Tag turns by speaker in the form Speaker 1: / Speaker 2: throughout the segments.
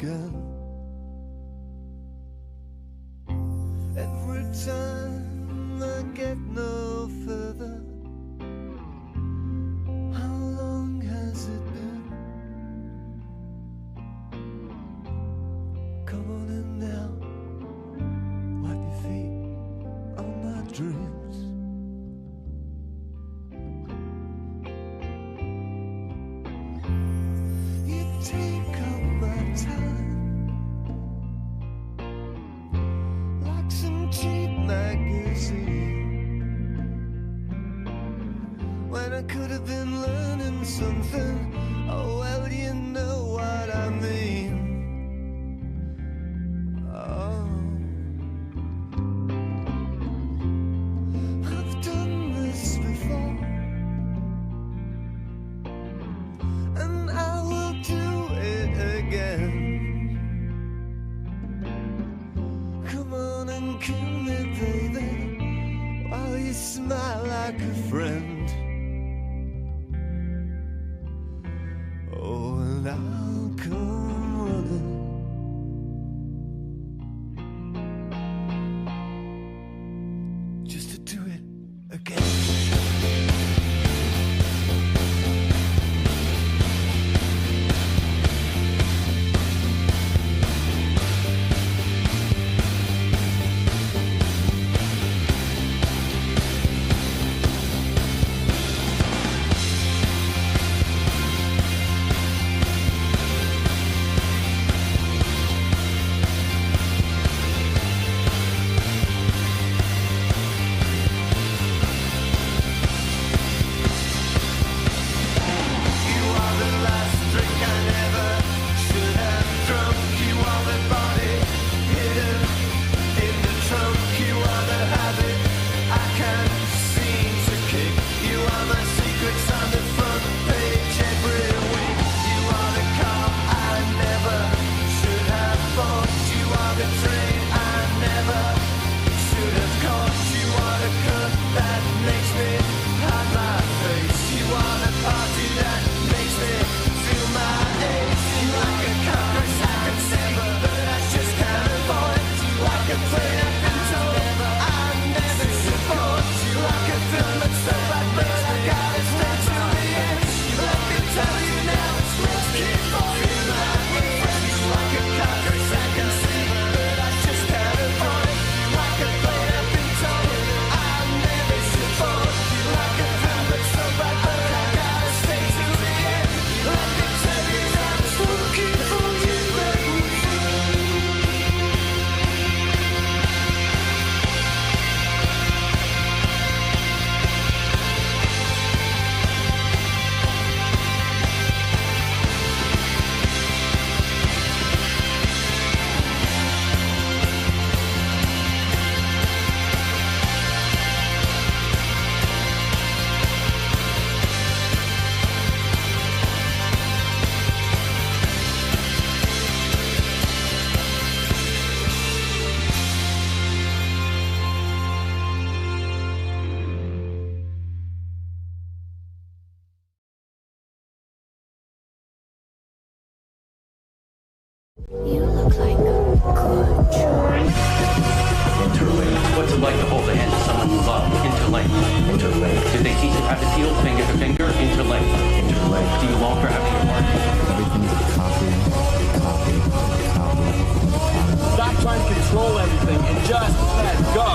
Speaker 1: again. Every time I get no further, how long has it been? Come on in now, wipe your feet on my dreams. You take up my time like some cheap magazine, when I could have been learning something. Oh well, you know what I mean. Oh, I've done this before, and I will do it again. Come on and kill me, baby, while you smile like a friend. Oh, and I'll come running, just to do it again.
Speaker 2: You look like a good choice.
Speaker 3: Interlink. What's it like to hold the hand of someone you love? Interlink. Interlink. Did they teach you how to feel finger to finger? Interlink. Interlink. Do you long for having your heart?
Speaker 4: Everything's a copy.
Speaker 5: Stop trying to control everything and just let go.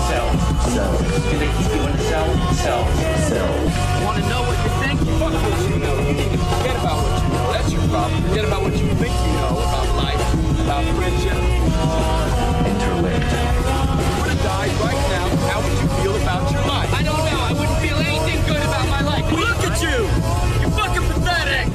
Speaker 3: Cells.
Speaker 4: Cells.
Speaker 3: Do they keep you in a cell? Cells.
Speaker 4: Cells.
Speaker 5: Want to know what you think? Fuck what you know. You need to forget about what you know. That's your problem. Forget about what you think you know about life, about friendship.
Speaker 4: Interlinked.
Speaker 5: If you were to die right now, how would you feel about your life? I don't know. I wouldn't feel anything good about my life. Look at you! You're fucking pathetic!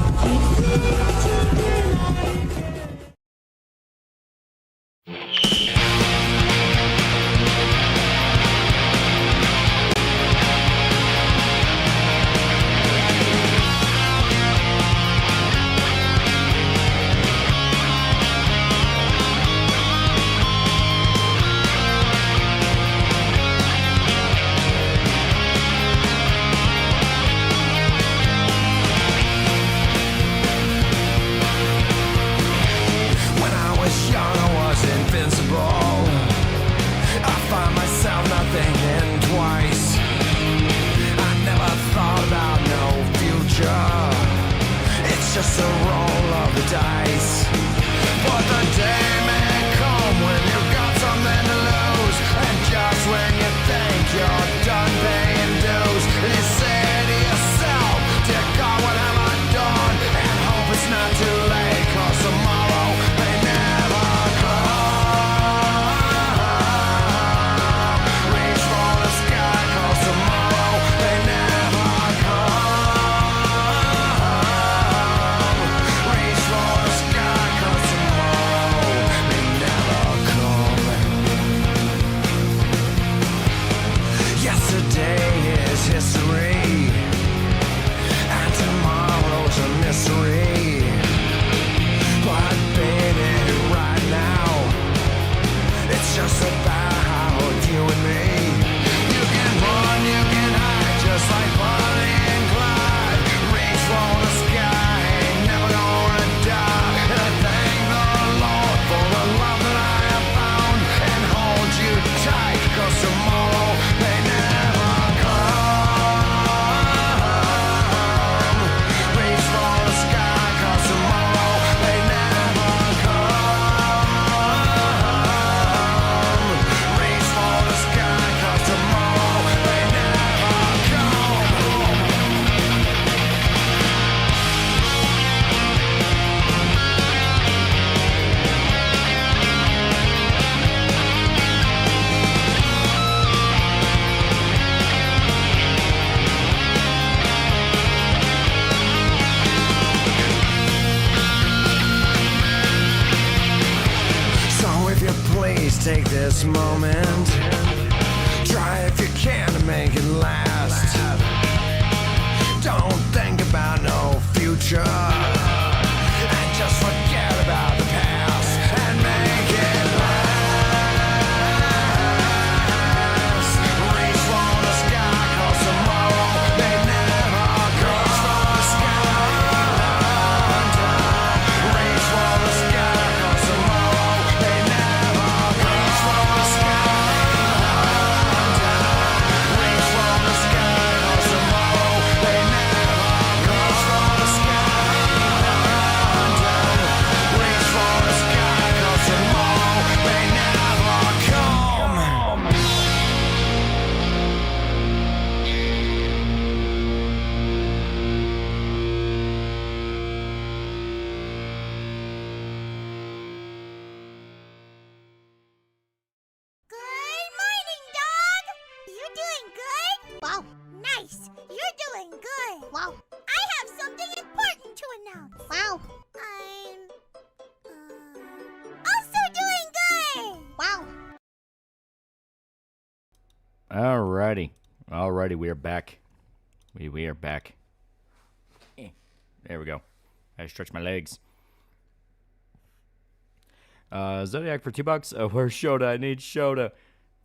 Speaker 1: Just take this moment. Try if you can to make it last. Don't think about no future. And just forget about the past and make it last. Reach for the sky, 'cause tomorrow may never come. Reach for the sky. Reach for the sky, 'cause tomorrow may never come. Reach for the sky. Reach for the sky, 'cause tomorrow may never come. Reach for the sky. Reach for the sky, 'cause tomorrow may never come.
Speaker 6: Good morning, dog! You doing good? Wow, nice! You're doing good! Wow! I have something important to announce! Wow! I'm... also doing good! Wow!
Speaker 7: Alrighty, we are back. We are back. There we go. I stretch my legs. Zodiac for $2. Where's Shoda? I need Shoda.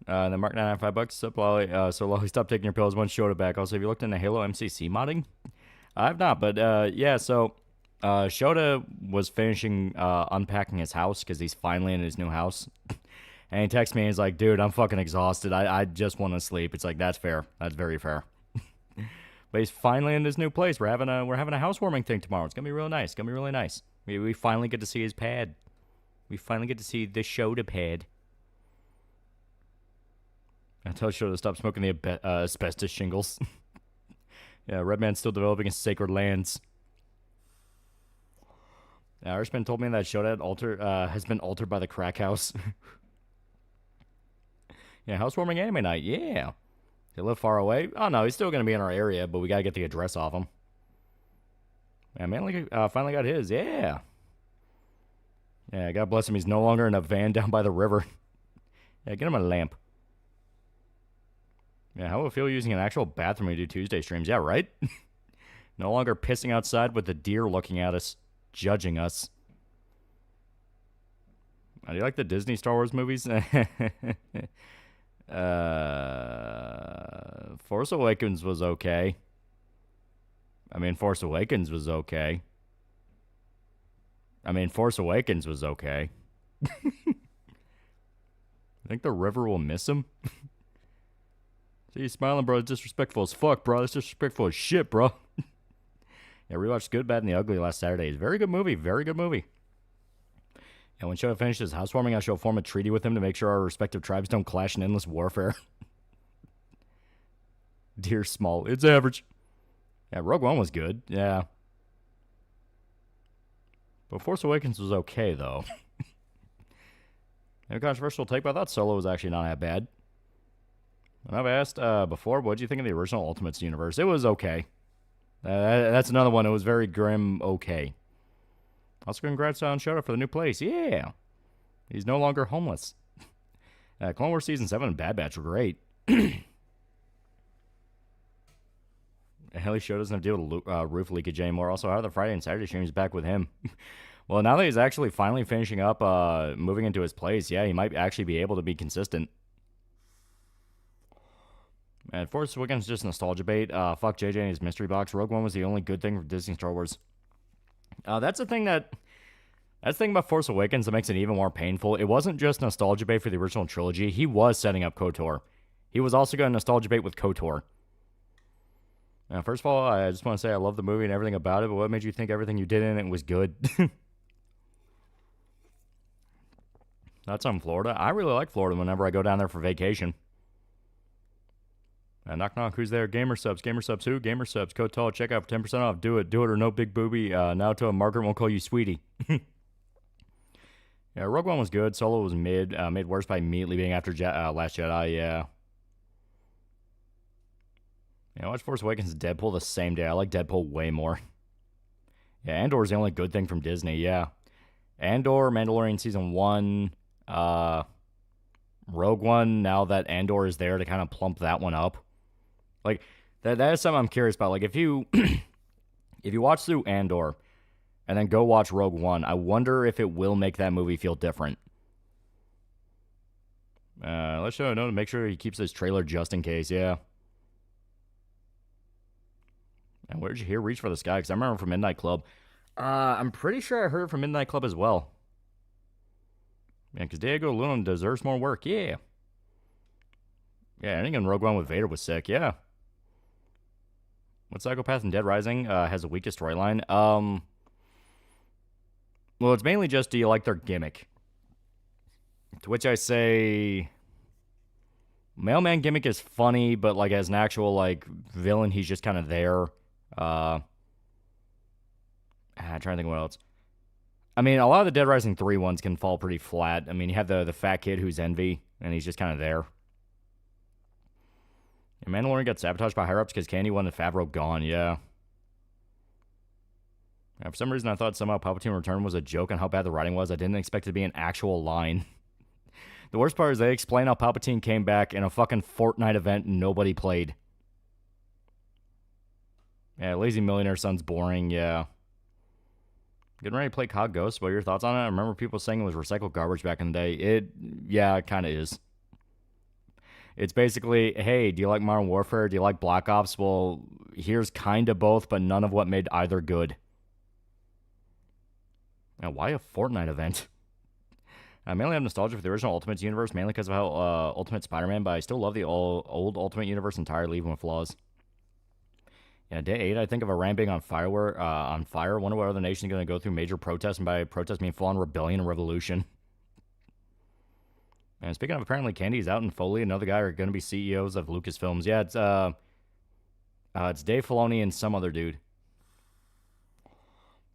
Speaker 7: Then Mark 9 $5. Sup, Loli? So Loli, stop taking your pills. One Shoda back. Also, have you looked into Halo MCC modding? I've not, but yeah. So Shoda was finishing unpacking his house because he's finally in his new house. And he texts me and he's like, dude, I'm fucking exhausted. I just want to sleep. It's like, that's fair. That's very fair. But he's finally in his new place. We're having a housewarming thing tomorrow. It's gonna be real nice. It's gonna be really nice. We finally get to see his pad. We finally get to see the Shoda pad. I tell Shoda to stop smoking the asbestos shingles. Yeah, Redman's still developing his sacred lands. Irishman told me that Shoda has been altered by the crack house. Yeah, housewarming anime night. Yeah. They live far away. Oh, no, he's still going to be in our area, but we got to get the address off him. Yeah, man, finally got his. Yeah. Yeah, God bless him. He's no longer in a van down by the river. Yeah, get him a lamp. Yeah, how will it feel using an actual bathroom when you do Tuesday streams? Yeah, right? No longer pissing outside with the deer looking at us, judging us. Do you like the Disney Star Wars movies? Force Awakens was okay. Force Awakens was okay. I think the river will miss him. See, you smiling, bro. It's disrespectful as fuck, bro. It's disrespectful as shit, bro. Yeah, rewatched Good, Bad, and the Ugly last Saturday. It's a very good movie. Very good movie. And when Shoda finishes housewarming, I shall form a treaty with him to make sure our respective tribes don't clash in endless warfare. Dear Small. It's average. Yeah, Rogue One was good. Yeah. But Force Awakens was okay, though. A controversial take, but I thought Solo was actually not that bad. And I've asked before, what did you think of the original Ultimates universe? It was okay. That's another one. It was very grim okay. Also, congrats on Shoda for the new place. Yeah. He's no longer homeless. Clone Wars Season 7 and Bad Batch were great. Haley Show doesn't have to deal with roof leakage anymore. Also, how are the Friday and Saturday streams back with him? Well, now that he's actually finally finishing up, moving into his place, yeah, he might actually be able to be consistent. And Force Awakens is just nostalgia bait. Fuck JJ and his mystery box. Rogue One was the only good thing from Disney Star Wars. That's the thing about Force Awakens that makes it even more painful. It wasn't just nostalgia bait for the original trilogy. He was setting up KOTOR. He was also going to nostalgia bait with KOTOR. Now, first of all, I just want to say I love the movie and everything about it, but what made you think everything you did in it was good? That's on Florida. I really like Florida whenever I go down there for vacation. Knock knock, who's there? Gamer subs who? Gamer subs, code TALL, check out for 10% off. Do it or no big booby. Now to a Margaret won't call you sweetie. Yeah, Rogue One was good. Solo was mid. Made worse by immediately being after Last Jedi, yeah. Yeah, I watched Force Awakens and Deadpool the same day. I like Deadpool way more. Yeah, Andor's the only good thing from Disney, yeah. Andor, Mandalorian Season 1, Rogue One, now that Andor is there to kind of plump that one up. Like, that is something I'm curious about. Like, if you if you watch through Andor and then go watch Rogue One, I wonder if it will make that movie feel different. Let's show no to make sure he keeps his trailer just in case, yeah. And where did you hear Reach for the Sky? Because I remember from Midnight Club. I'm pretty sure I heard it from Midnight Club as well. Yeah, because Diego Luna deserves more work, yeah. Yeah, I think in Rogue One with Vader was sick, yeah. What Psychopath in Dead Rising has the weakest storyline? Well, it's mainly just, do you like their gimmick? To which I say, Mailman gimmick is funny, but like as an actual like villain, he's just kind of there. I'm trying to think of what else. I mean, a lot of the Dead Rising 3 ones can fall pretty flat. I mean, you have the fat kid who's Envy, and he's just kind of there. And Mandalorian got sabotaged by higher-ups because Candy wanted Favreau gone, yeah. For some reason, I thought somehow Palpatine Return was a joke on how bad the writing was. I didn't expect it to be an actual line. The worst part is they explain how Palpatine came back in a fucking Fortnite event and nobody played. Yeah, Lazy Millionaire sounds boring, yeah. Getting ready to play COD Ghost. What are your thoughts on it? I remember people saying it was recycled garbage back in the day. It kind of is. It's basically, hey, do you like Modern Warfare? Do you like Black Ops? Well, here's kind of both, but none of what made either good. Now, why a Fortnite event? I mainly have nostalgia for the original Ultimate universe, mainly because of how Ultimate Spider-Man, but I still love the old Ultimate universe entirely, even with flaws. Yeah, day 8, I think of Iran being on fire. Wonder what other nation is going to go through major protests, and by protest, I mean full-on rebellion and revolution. And speaking of, apparently Candy's out, and Foley and another guy are going to be CEOs of Lucasfilms. Yeah, it's Dave Filoni and some other dude.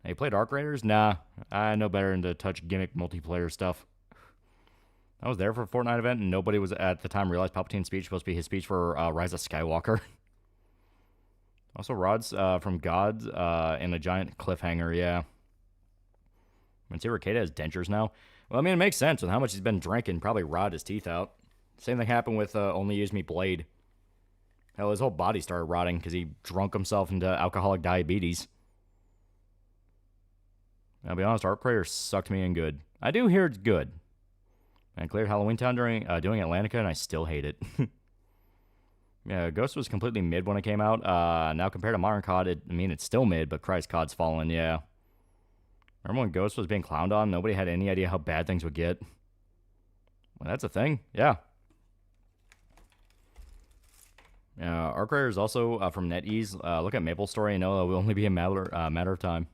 Speaker 7: Hey, you played Arc Raiders? Nah, I know better than to touch gimmick multiplayer stuff. I was there for a Fortnite event, and nobody was at the time realized Palpatine's speech was supposed to be his speech for Rise of Skywalker. Also, Rod's from Gods and a giant cliffhanger, yeah. Mansira Kata has dentures now. Well, I mean, it makes sense with how much he's been drinking. Probably rot his teeth out. Same thing happened with Only Use Me Blade. Hell, his whole body started rotting because he drunk himself into alcoholic diabetes. I'll be honest, Arc Raiders sucked me in good. I do hear it's good. I cleared Halloween Town during doing Atlantica, and I still hate it. Yeah, Ghost was completely mid when it came out. Now compared to Modern COD, it's still mid, but Christ, COD's fallen, yeah. Remember when Ghost was being clowned on? Nobody had any idea how bad things would get. Well, that's a thing, yeah. Arc Raiders also from NetEase. Look at Maple Story and know it will only be a matter of time.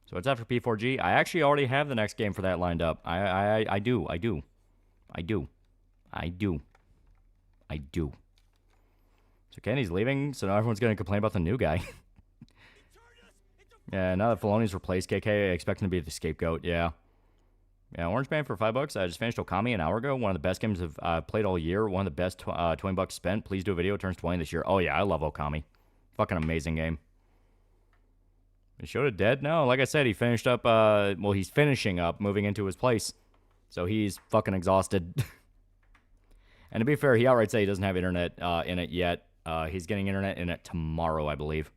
Speaker 7: So it's after P4G. I actually already have the next game for that lined up. I do. So Kenny's leaving, so now everyone's going to complain about the new guy. Yeah, now that Filoni's replaced KK, I expect him to be the scapegoat, yeah. Yeah, Orange Band for $5. I just finished Okami an hour ago. One of the best games I've played all year. One of the best $20 spent. Please do a video. It turns 20 this year. Oh, yeah, I love Okami. Fucking amazing game. Is Shota dead? No, like I said, he finished up, well, he's finishing up, moving into his place. So he's fucking exhausted. And to be fair, he outright said he doesn't have internet in it yet. He's getting internet in it tomorrow, I believe.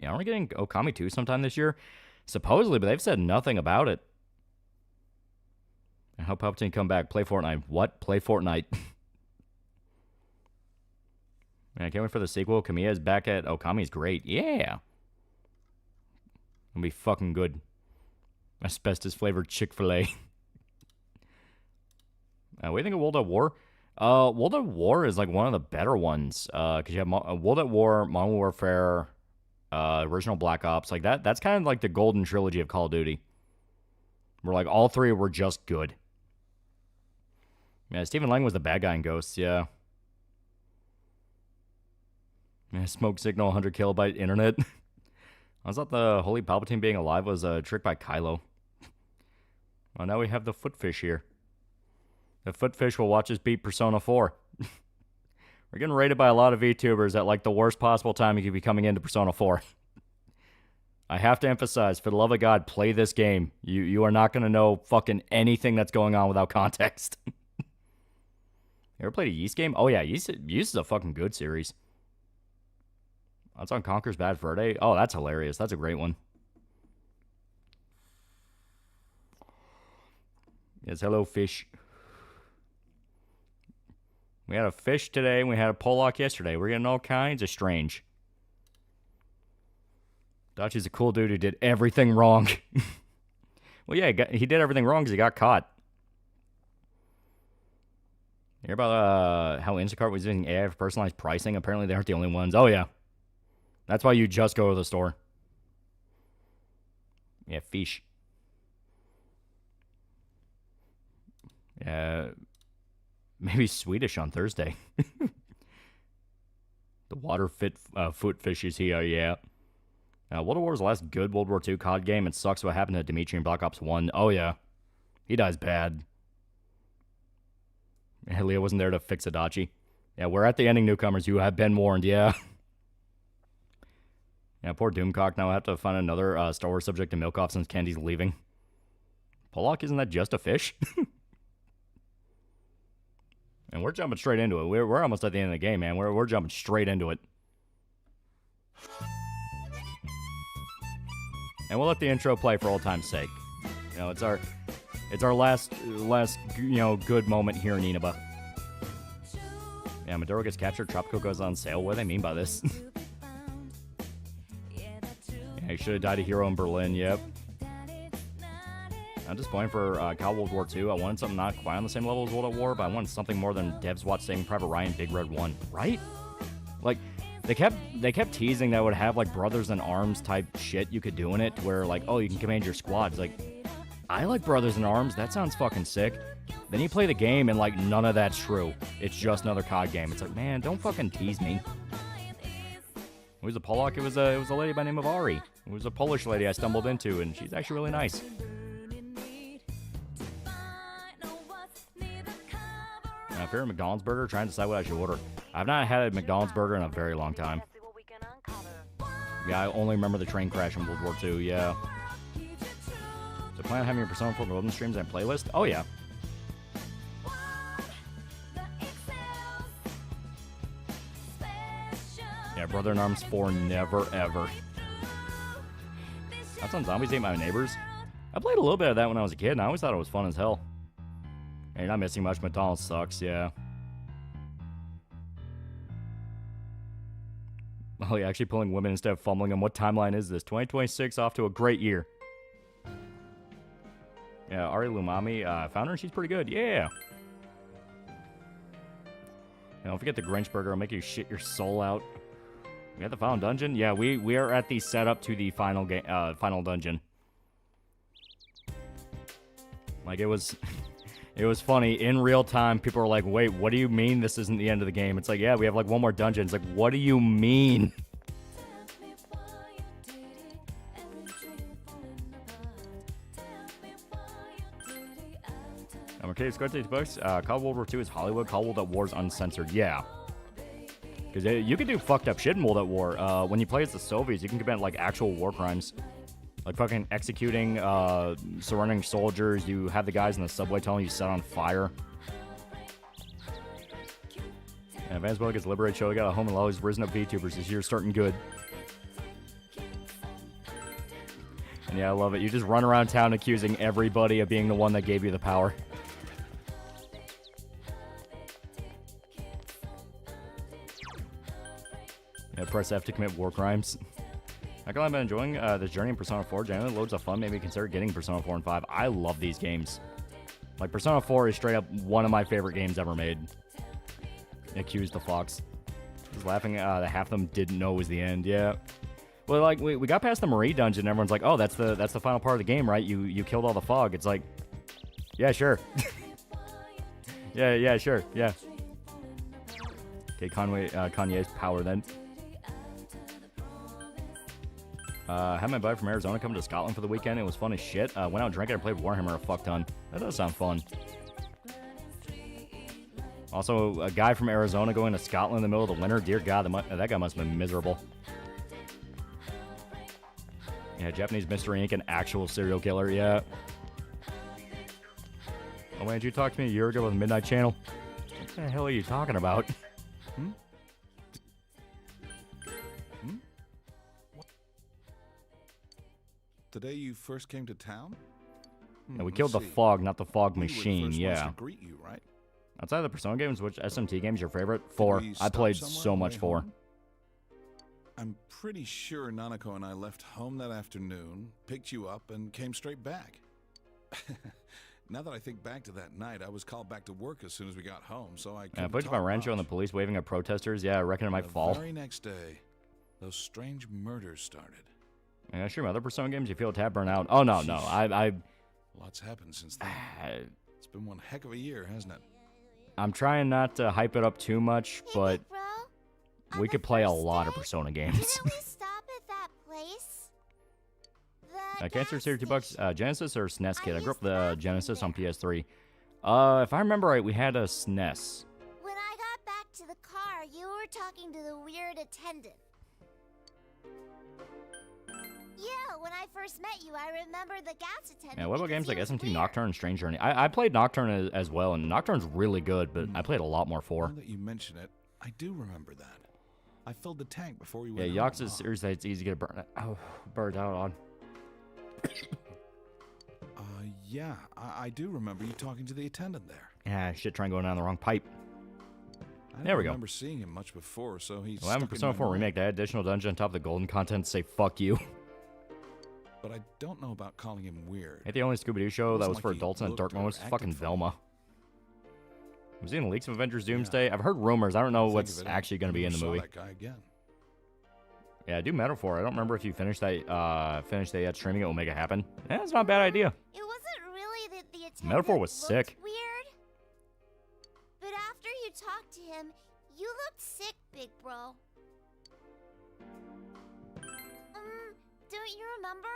Speaker 7: Yeah, aren't we getting Okami 2 sometime this year? Supposedly, but they've said nothing about it. I hope Palpatine come back. Play Fortnite. What? Play Fortnite. Man, I can't wait for the sequel. Kamiya's back at Okami's great. Yeah. It'll be fucking good. Asbestos-flavored Chick-fil-A. What do you think of World at War? World at War is like one of the better ones. Because you have World at War, Modern Warfare, original Black Ops. Like that's kind of like the golden trilogy of Call of Duty. Where like all three were just good. Yeah, Stephen Lang was the bad guy in Ghosts, yeah. Yeah, smoke signal, 100 kilobyte internet. I thought the Holy Palpatine being alive was a trick by Kylo. Well, now we have the Footfish here. The Footfish will watch us beat Persona 4. We're getting rated by a lot of VTubers at like the worst possible time you could be coming into Persona 4. I have to emphasize, for the love of God, play this game. You are not going to know fucking anything that's going on without context. You ever played a Yeast game? Oh, yeah. Yeast is a fucking good series. That's on Conker's Bad Fur Day. Oh, that's hilarious. That's a great one. Yes, hello, fish. We had a fish today, and we had a Pollock yesterday. We're getting all kinds of strange. Dachi's a cool dude who did everything wrong. Well, yeah, he did everything wrong because he got caught. You hear about how Instacart was using AI for personalized pricing? Apparently, they aren't the only ones. Oh, yeah. That's why you just go to the store. Yeah, fish. Yeah, maybe Swedish on Thursday. The water foot fish is here, yeah. World of War was the last good World War II COD game. It sucks what happened to Dimitri in Black Ops 1. Oh, yeah. He dies bad. Yeah, Leah wasn't there to fix Adachi. Yeah, we're at the ending, newcomers. You have been warned, yeah. Yeah, poor Doomcock. Now I have to find another Star Wars subject to milk off since Candy's leaving. Pollock, isn't that just a fish? And we're jumping straight into it. We're almost at the end of the game, man. We're jumping straight into it. And we'll let the intro play for old time's sake. You know, it's our last good moment here in Inaba. Yeah, Maduro gets captured. Tropico goes on sale. What do they mean by this? Yeah, he should have died a hero in Berlin. Yep. I'm disappointed for COD World War II. I wanted something not quite on the same level as World at War, but I wanted something more than Devs Watch Saving Private Ryan Big Red 1, right? Like, they kept teasing that it would have, like, Brothers in Arms type shit you could do in it, to where, like, oh, you can command your squads. Like, I like Brothers in Arms. That sounds fucking sick. Then you play the game, and, like, none of that's true. It's just another COD game. It's like, man, don't fucking tease me. It was a Pollock. It was a lady by the name of Ari. It was a Polish lady I stumbled into, and she's actually really nice. Favorite McDonald's burger, trying to decide what I should order. I've not had a McDonald's burger in a very long time. Yeah, I only remember the train crash in World War II, yeah. So plan on having your Persona 4 Golden streams and playlist? Oh, yeah. Yeah, Brother in Arms 4, never, ever. That's on Zombies Ate My Neighbors. I played a little bit of that when I was a kid, and I always thought it was fun as hell. You're not missing much. McDonald's sucks, yeah. Oh, yeah, actually pulling women instead of fumbling them. What timeline is this? 2026, off to a great year. Yeah, Ari Lumami, found her and she's pretty good. Yeah. Don't forget the Grinch burger. I'll make you shit your soul out. We at the final dungeon? Yeah, we are at the setup to the final dungeon. Like, it was... It was funny. In real time, people were like, wait, what do you mean this isn't the end of the game? It's like, yeah, we have like one more dungeon. It's like, what do you mean? I'm okay, let's go to these books. COD World War II is Hollywood. COD World at War is uncensored. Yeah. Because you can do fucked up shit in World at War. When you play as the Soviets, you can commit like actual war crimes. Like fucking executing surrounding soldiers. You have the guys in the subway tunnel you set on fire. And Venezuela gets liberated. Show got a home and always risen up VTubers this year, starting good. And yeah, I love it. You just run around town accusing everybody of being the one that gave you the power. Yeah, press F to commit war crimes. Not gonna lie, I've been enjoying this journey in Persona 4. Genuinely loads of fun. Made me consider getting Persona 4 and 5. I love these games. Like, Persona 4 is straight up one of my favorite games ever made. Accuse the Fox. Just laughing that half of them didn't know it was the end. Yeah. Well, like, we got past the Marie dungeon, and everyone's like, oh, that's the final part of the game, right? You killed all the fog. It's like, yeah, sure. yeah, sure, yeah. Okay, Kanye's power then. Had my buddy from Arizona come to Scotland for the weekend. It was fun as shit. Went out drinking and played Warhammer a fuck ton. That does sound fun. Also, a guy from Arizona going to Scotland in the middle of the winter. Dear God, that guy must have been miserable. Yeah, Japanese Mystery Inc. An actual serial killer, yeah. Oh, why didn't you talk to me a year ago with Midnight Channel? What the hell are you talking about?
Speaker 8: The day you first came to town?
Speaker 7: Yeah, we killed the fog, not the fog machine, yeah.
Speaker 8: To greet you, right?
Speaker 7: Outside of the Persona games, which SMT game is your favorite? 4.
Speaker 8: we
Speaker 7: I
Speaker 8: stop
Speaker 7: played
Speaker 8: somewhere
Speaker 7: so
Speaker 8: on the
Speaker 7: much
Speaker 8: way
Speaker 7: 4.
Speaker 8: home? I'm pretty sure Nanako and I left home that afternoon, picked you up, and came straight back. Now that I think back to that night, I was called back to work as soon as we got home, so I couldn't
Speaker 7: Footage of
Speaker 8: talk
Speaker 7: my Rancho and the
Speaker 8: much.
Speaker 7: police waving at protesters, yeah, I reckon it might fall.
Speaker 8: The very next day, those strange murders started.
Speaker 7: Yeah, sure, my other Persona games, you feel a tad burn out. Oh, no, I
Speaker 8: Lots happened since then. It's been one heck of a year, hasn't it?
Speaker 7: I'm trying not to hype it up too much,
Speaker 6: Hey,
Speaker 7: but
Speaker 6: big bro. On
Speaker 7: we
Speaker 6: the
Speaker 7: could play a
Speaker 6: first
Speaker 7: lot of
Speaker 6: day,
Speaker 7: Persona games.
Speaker 6: Didn't we stop at that place? The
Speaker 7: Cancer
Speaker 6: gas
Speaker 7: Series $2.
Speaker 6: station.
Speaker 7: Genesis or SNES kid? I grew up
Speaker 6: used
Speaker 7: with
Speaker 6: to
Speaker 7: the
Speaker 6: not
Speaker 7: Genesis
Speaker 6: be
Speaker 7: on
Speaker 6: there.
Speaker 7: PS3. If I remember right, we had a SNES.
Speaker 6: When I got back to the car, you were talking to the weird attendant. Yeah, when I first met you, I remember the gas attendant.
Speaker 7: Yeah, what about
Speaker 6: because
Speaker 7: games like
Speaker 6: he was
Speaker 7: SMT
Speaker 6: weird.
Speaker 7: Nocturne and Strange Journey? I played Nocturne as well, and Nocturne's really good, but I played a lot more 4.
Speaker 8: Now that you mention it, I do remember that. I filled the tank before you
Speaker 7: Yeah,
Speaker 8: went
Speaker 7: Yox
Speaker 8: home,
Speaker 7: is
Speaker 8: huh?
Speaker 7: series that it's easy to get burned out on.
Speaker 8: Yeah, I do remember you talking to the attendant there.
Speaker 7: Yeah, shit, trying going down the wrong pipe.
Speaker 8: I
Speaker 7: There we
Speaker 8: don't
Speaker 7: go.
Speaker 8: remember seeing him much before, so he's
Speaker 7: Well, I have a
Speaker 8: stuck in
Speaker 7: Persona
Speaker 8: my
Speaker 7: 4
Speaker 8: mind.
Speaker 7: remake. That additional dungeon on top of the golden content to say fuck you.
Speaker 8: But I don't know about calling him weird.
Speaker 7: Ain't the only Scooby-Doo show that
Speaker 8: Wasn't
Speaker 7: was
Speaker 8: like
Speaker 7: for
Speaker 8: he
Speaker 7: adults and
Speaker 8: looked
Speaker 7: dark
Speaker 8: or
Speaker 7: moments?
Speaker 8: acted
Speaker 7: Fucking
Speaker 8: funny.
Speaker 7: Velma. Was he in the leaks of Avengers Doomsday? I've heard rumors. I don't know
Speaker 8: Think
Speaker 7: what's
Speaker 8: of it, I
Speaker 7: actually going to be in
Speaker 8: never
Speaker 7: the
Speaker 8: saw
Speaker 7: movie.
Speaker 8: that guy again.
Speaker 7: Yeah, do Metaphor. I don't remember if you finished that yet. Streaming it will make it happen. Yeah, it's not a bad idea.
Speaker 6: It wasn't really that the attendant
Speaker 7: Metaphor was
Speaker 6: looked
Speaker 7: sick.
Speaker 6: weird. But after you talked to him, you looked sick, big bro. Don't you remember?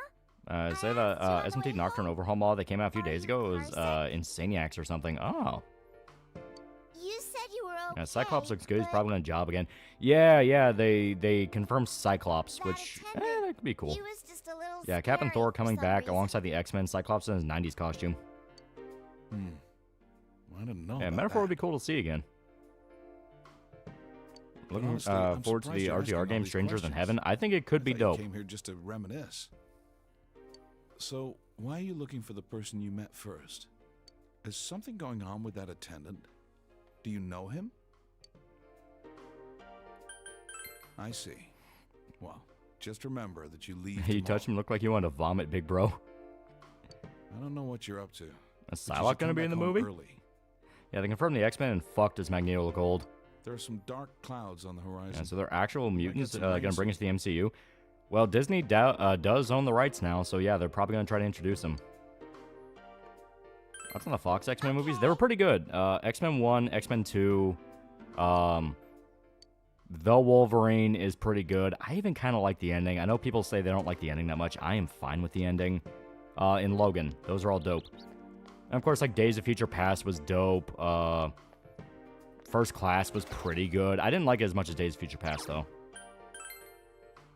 Speaker 7: Say the
Speaker 6: asked you on the
Speaker 7: SMT
Speaker 6: way
Speaker 7: Nocturne
Speaker 6: home.
Speaker 7: Overhaul mod that came out a few
Speaker 6: Are
Speaker 7: days
Speaker 6: you
Speaker 7: ago. It was
Speaker 6: parsec?
Speaker 7: Insaniacs or something. Oh.
Speaker 6: You said you were okay.
Speaker 7: Yeah, Cyclops looks good. He's
Speaker 6: but
Speaker 7: probably on a job again. Yeah, they confirmed Cyclops,
Speaker 6: that
Speaker 7: which
Speaker 6: attendant,
Speaker 7: that could be cool.
Speaker 6: He was just a little
Speaker 7: Yeah, Cap and
Speaker 6: scary
Speaker 7: Thor
Speaker 6: for
Speaker 7: coming
Speaker 6: some
Speaker 7: back
Speaker 6: reason.
Speaker 7: alongside the X-Men. Cyclops in his 90s costume.
Speaker 8: I didn't know
Speaker 7: Yeah,
Speaker 8: about
Speaker 7: Metaphor would be
Speaker 8: that.
Speaker 7: cool to see again. Looking
Speaker 8: honestly, I'm
Speaker 7: forward to
Speaker 8: surprised
Speaker 7: the
Speaker 8: you're asking
Speaker 7: RTR
Speaker 8: all
Speaker 7: game
Speaker 8: these
Speaker 7: Strangers in
Speaker 8: questions.
Speaker 7: Heaven. I think it could
Speaker 8: I
Speaker 7: be
Speaker 8: thought you
Speaker 7: dope.
Speaker 8: came here just to reminisce. So, why are you looking for the person you met first? Is something going on with that attendant? Do you know him? I see. Well, just remember that you leave
Speaker 7: You touched him, looked like you wanted to vomit, big bro.
Speaker 8: I don't know what you're up to.
Speaker 7: Is
Speaker 8: but you should
Speaker 7: Psylocke
Speaker 8: come
Speaker 7: gonna be
Speaker 8: back
Speaker 7: in the
Speaker 8: home
Speaker 7: movie?
Speaker 8: early.
Speaker 7: Yeah, they confirmed the X-Men and fuck does Magneto look old.
Speaker 8: There are some dark clouds on the horizon.
Speaker 7: Yeah, so they're actual mutants
Speaker 8: some
Speaker 7: gonna
Speaker 8: rain
Speaker 7: bring us to the MCU. Well, Disney does own the rights now, so yeah, they're probably gonna try to introduce them. What's on the Fox X-Men movies? They were pretty good. X-Men 1, X-Men 2, The Wolverine is pretty good. I even kind of like the ending. I know people say they don't like the ending that much. I am fine with the ending. In Logan, those are all dope. And of course, like Days of Future Past was dope. First Class was pretty good. I didn't like it as much as Days of Future Past, though.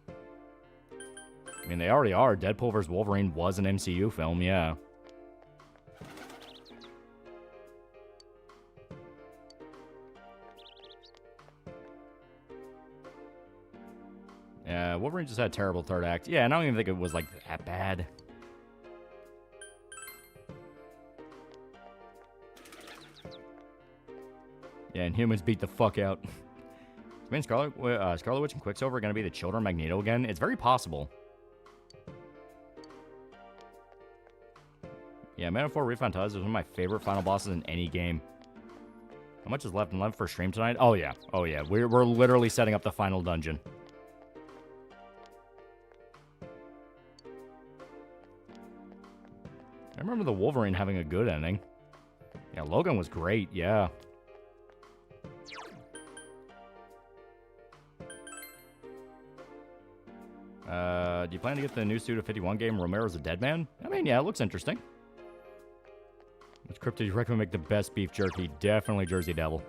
Speaker 7: I mean, they already are. Deadpool vs. Wolverine was an MCU film, yeah. Yeah, Wolverine just had a terrible third act. Yeah, and I don't even think it was, like, that bad. Yeah, and humans beat the fuck out. I mean, Scarlet Witch and Quicksilver are going to be the children of Magneto again? It's very possible. Yeah, Metaphor Refantaz is one of my favorite final bosses in any game. How much is left in left for stream tonight? Oh, yeah. Oh, yeah. We're literally setting up the final dungeon. I remember the Wolverine having a good ending. Yeah, Logan was great, yeah. Do you plan to get the new Suda 51 game, Romero's a Dead Man? I mean, yeah, it looks interesting. Which crypto do you recommend make the best beef jerky? Definitely Jersey Devil.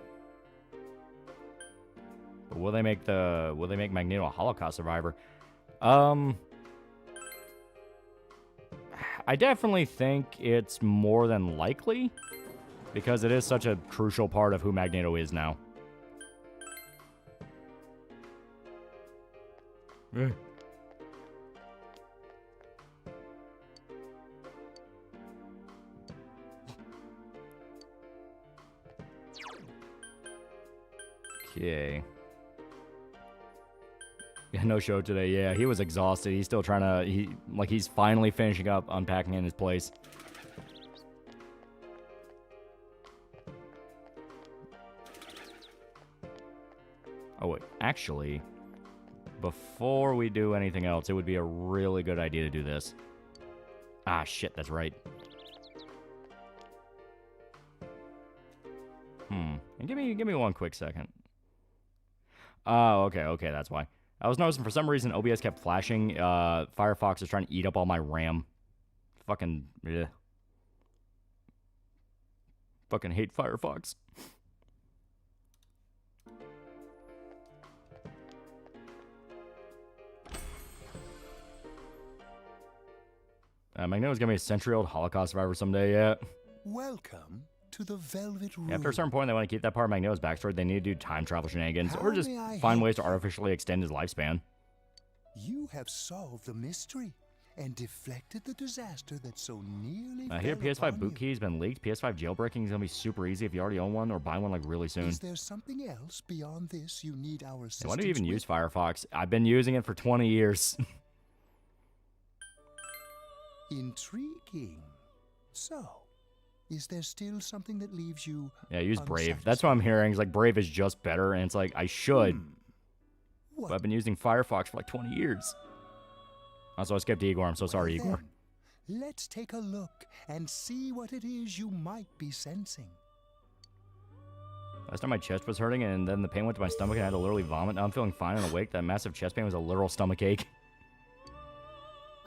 Speaker 7: But will they make Magneto a Holocaust survivor? I definitely think it's more than likely, because it is such a crucial part of who Magneto is now. Okay. Yeah, no show today. Yeah, he was exhausted. He's still trying to... he's finally finishing up unpacking in his place. Oh, wait. Actually, before we do anything else, it would be a really good idea to do this. Ah, shit, that's right. And give me one quick second. Oh, okay, that's why. I was noticing for some reason OBS kept flashing. Firefox is trying to eat up all my RAM. Fucking, yeah. Fucking hate Firefox. Magneto's gonna be a century-old Holocaust survivor someday, yeah.
Speaker 1: Welcome to the Velvet Room.
Speaker 7: Yeah, after a certain point, they want to keep that part of Magneto's backstory. They need to do time travel shenanigans, or just find ways to artificially extend his lifespan.
Speaker 1: You have solved the mystery and deflected the disaster that so nearly
Speaker 7: Here,
Speaker 1: fell
Speaker 7: PS5
Speaker 1: upon
Speaker 7: boot
Speaker 1: you.
Speaker 7: key's been leaked. PS5 jailbreaking is gonna be super easy if you already own one, or buy one like really soon.
Speaker 1: Is there something else beyond this you need our assistance
Speaker 7: Why do you even
Speaker 1: with?
Speaker 7: use Firefox? I've been using it for 20 years.
Speaker 1: Intriguing. So, is there still something that leaves you
Speaker 7: Yeah, use Brave. That's what I'm hearing. It's like Brave is just better, and it's like I should. But I've been using Firefox for like 20 years. Also, I skipped Igor. I'm so sorry, Igor.
Speaker 1: Then, let's take a look and see what it is you might be sensing.
Speaker 7: Last time my chest was hurting, and then the pain went to my stomach, and I had to literally vomit. Now I'm feeling fine and awake. That massive chest pain was a literal stomach ache.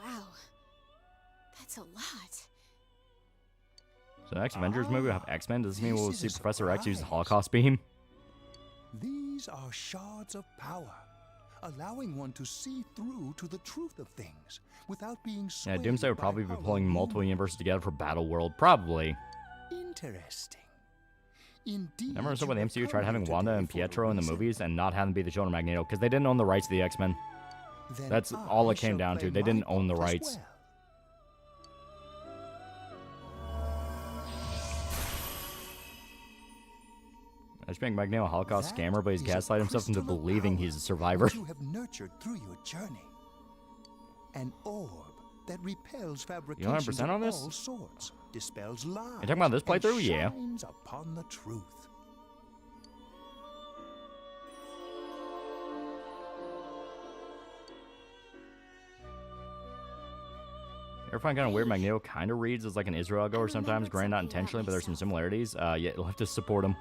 Speaker 2: Wow. That's a lot.
Speaker 7: So the next Avengers movie will have X-Men. Does this mean
Speaker 1: This
Speaker 7: we'll
Speaker 1: is
Speaker 7: see
Speaker 1: a
Speaker 7: Professor X use the
Speaker 1: surprise.
Speaker 7: Holocaust beam?
Speaker 1: These are shards of power, allowing one to see through to the truth of things without being
Speaker 7: Yeah,
Speaker 1: swayed
Speaker 7: Doomsday would
Speaker 1: by
Speaker 7: probably be
Speaker 1: hollow
Speaker 7: pulling multiple
Speaker 1: rumors.
Speaker 7: universes together for Battle World. Probably.
Speaker 1: Interesting. Indeed.
Speaker 7: Remember when
Speaker 1: you
Speaker 7: the
Speaker 1: have
Speaker 7: MCU tried
Speaker 1: come
Speaker 7: having
Speaker 1: here
Speaker 7: Wanda
Speaker 1: today
Speaker 7: and
Speaker 1: for a
Speaker 7: Pietro in the
Speaker 1: reason.
Speaker 7: movies and not having them be the children of Magneto because they didn't own the rights to the X-Men.
Speaker 1: Then
Speaker 7: That's all
Speaker 1: I
Speaker 7: it came
Speaker 1: shall
Speaker 7: down to.
Speaker 1: play
Speaker 7: They didn't
Speaker 1: my
Speaker 7: own the
Speaker 1: part as
Speaker 7: rights.
Speaker 1: well.
Speaker 7: I just make Magneto a Holocaust
Speaker 1: That
Speaker 7: scammer, but he's
Speaker 1: is a
Speaker 7: gaslighted himself into
Speaker 1: crystal of
Speaker 7: believing
Speaker 1: power
Speaker 7: he's a survivor.
Speaker 1: which you have nurtured through your journey. An orb that repels fabrications
Speaker 7: 100% on
Speaker 1: of
Speaker 7: this?
Speaker 1: all sorts, dispels lies.
Speaker 7: You talking about this
Speaker 1: and
Speaker 7: playthrough? Yeah.
Speaker 1: shines upon the truth.
Speaker 7: Ever find kind of weird Magneto kind of reads as like an Israel goer sometimes, granted not intentionally, but there's some similarities. Yeah, you'll have to support him.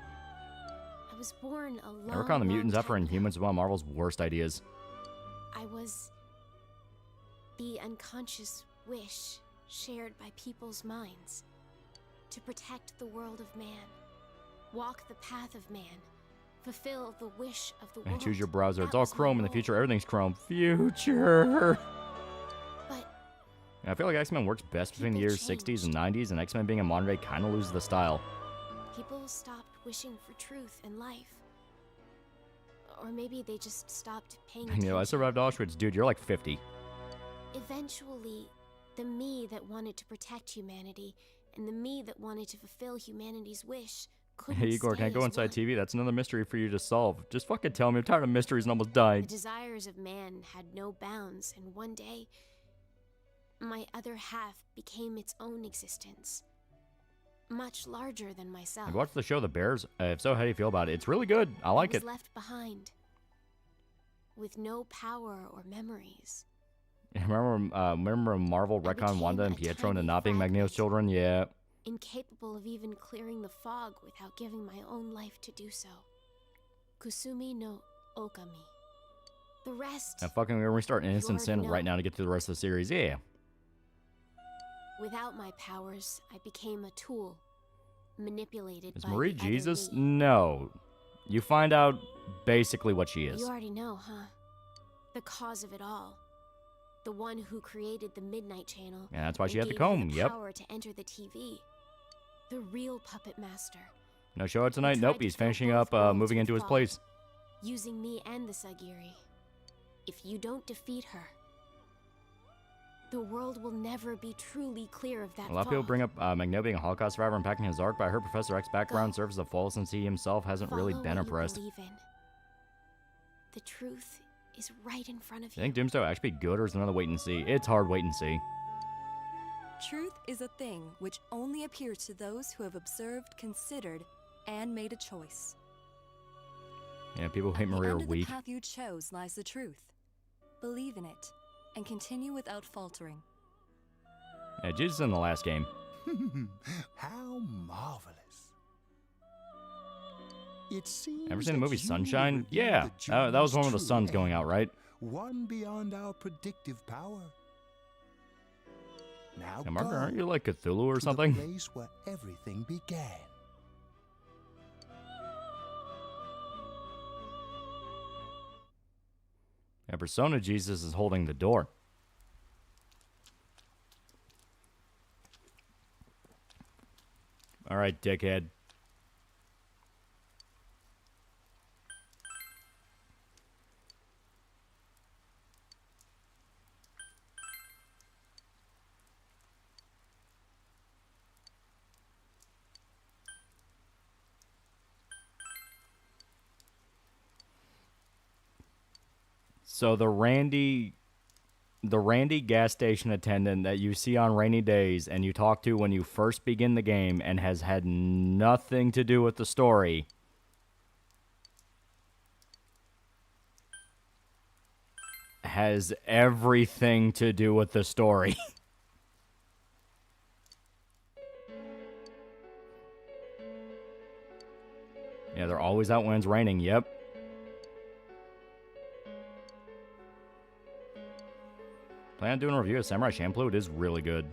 Speaker 2: I was born a long,
Speaker 7: Ever call the
Speaker 2: long
Speaker 7: mutants after
Speaker 2: time
Speaker 7: Inhumans is one of Marvel's worst ideas.
Speaker 2: I was the unconscious wish shared by people's minds to protect the world of man, walk the path of man, fulfill the wish of the
Speaker 7: And
Speaker 2: world.
Speaker 7: choose your browser. It's
Speaker 2: That
Speaker 7: all
Speaker 2: was my
Speaker 7: Chrome in the
Speaker 2: role.
Speaker 7: future. Everything's Chrome. Future.
Speaker 2: But
Speaker 7: I feel like X-Men works best between the
Speaker 2: People
Speaker 7: years 60s
Speaker 2: changed.
Speaker 7: and 90s, and X-Men being a modern day kind of loses the style.
Speaker 2: people stopped wishing for truth in life. Or maybe they just stopped paying attention.
Speaker 7: You know, I survived Auschwitz. Dude, you're like 50.
Speaker 2: Eventually, the me that wanted to protect humanity and the me that wanted to fulfill humanity's wish couldn't
Speaker 7: Hey, Igor, can I
Speaker 2: stay
Speaker 7: go
Speaker 2: as
Speaker 7: inside
Speaker 2: one.
Speaker 7: TV? That's another mystery for you to solve. Just fucking tell me. I'm tired of mysteries and almost
Speaker 2: The
Speaker 7: dying.
Speaker 2: desires of man had no bounds, and one day, my other half became its own existence. Much larger than myself.
Speaker 7: Have you watched the show The Bears? If so, how do you feel about it? It's really good. I like
Speaker 2: I was
Speaker 7: it.
Speaker 2: left behind, with no power or memories.
Speaker 7: Remember Marvel
Speaker 2: I
Speaker 7: retcon Wanda and
Speaker 2: became a
Speaker 7: Pietro into
Speaker 2: tiny
Speaker 7: not being Magneto's
Speaker 2: fragment.
Speaker 7: children? Yeah.
Speaker 2: Incapable of even clearing the fog without giving my own life to do so. Kusumi no Okami. The rest,
Speaker 7: And fucking we're gonna restart Innocent
Speaker 2: already
Speaker 7: Sin
Speaker 2: know.
Speaker 7: right now to get through the rest of the series. Yeah.
Speaker 2: without my powers, I became a tool, manipulated
Speaker 7: Is
Speaker 2: by
Speaker 7: Marie
Speaker 2: the other
Speaker 7: Jesus?
Speaker 2: me.
Speaker 7: No. You find out basically what she is.
Speaker 2: You already know, huh? The cause of it all. The one who created the Midnight Channel.
Speaker 7: Yeah, that's why she
Speaker 2: and
Speaker 7: had the
Speaker 2: gave her
Speaker 7: comb,
Speaker 2: the
Speaker 7: yep.
Speaker 2: power to enter the TV. The real puppet master.
Speaker 7: No show out tonight?
Speaker 2: He
Speaker 7: Nope,
Speaker 2: tried to
Speaker 7: he's
Speaker 2: fill
Speaker 7: finishing
Speaker 2: both
Speaker 7: up,
Speaker 2: worlds
Speaker 7: moving
Speaker 2: with
Speaker 7: into his
Speaker 2: fall,
Speaker 7: place.
Speaker 2: Using me and the Sagiri. If you don't defeat her, the world will never be truly clear of that
Speaker 7: A lot of people
Speaker 2: fog.
Speaker 7: bring up Magneto being a Holocaust survivor and packing his arc, but I heard Professor X's background serves as a false since he himself hasn't really
Speaker 2: Follow
Speaker 7: been
Speaker 2: what you
Speaker 7: oppressed.
Speaker 2: believe in. The truth is right in front of
Speaker 7: You
Speaker 2: you.
Speaker 7: think Doomsday will actually be good, or is it another wait and see? It's hard wait and see.
Speaker 9: Truth is a thing which only appears to those who have observed, considered, and made a choice.
Speaker 7: Yeah, people who hate
Speaker 9: At the
Speaker 7: Maria are
Speaker 9: end of the
Speaker 7: weak.
Speaker 9: path you chose lies the truth. Believe in it, and continue without faltering.
Speaker 7: Yeah, Jesus in the last game.
Speaker 10: How marvelous. It seems
Speaker 7: Ever seen the
Speaker 10: that
Speaker 7: movie
Speaker 10: you
Speaker 7: Sunshine?
Speaker 10: revealed
Speaker 7: Yeah,
Speaker 10: the
Speaker 7: that was one
Speaker 10: journey's
Speaker 7: with the
Speaker 10: true
Speaker 7: suns going
Speaker 10: end,
Speaker 7: out, right?
Speaker 10: one beyond our predictive power. Now
Speaker 7: Yeah, Margaret,
Speaker 10: go
Speaker 7: aren't you like Cthulhu or
Speaker 10: to
Speaker 7: something?
Speaker 10: the place where everything began.
Speaker 7: Yeah, Persona Jesus is holding the door. All right, dickhead. So the Randy gas station attendant that you see on rainy days and you talk to when you first begin the game and has had nothing to do with the story has everything to do with the story. Yeah, they're always out when it's raining, yep. Plan on doing a review of Samurai Champloo. It is really good.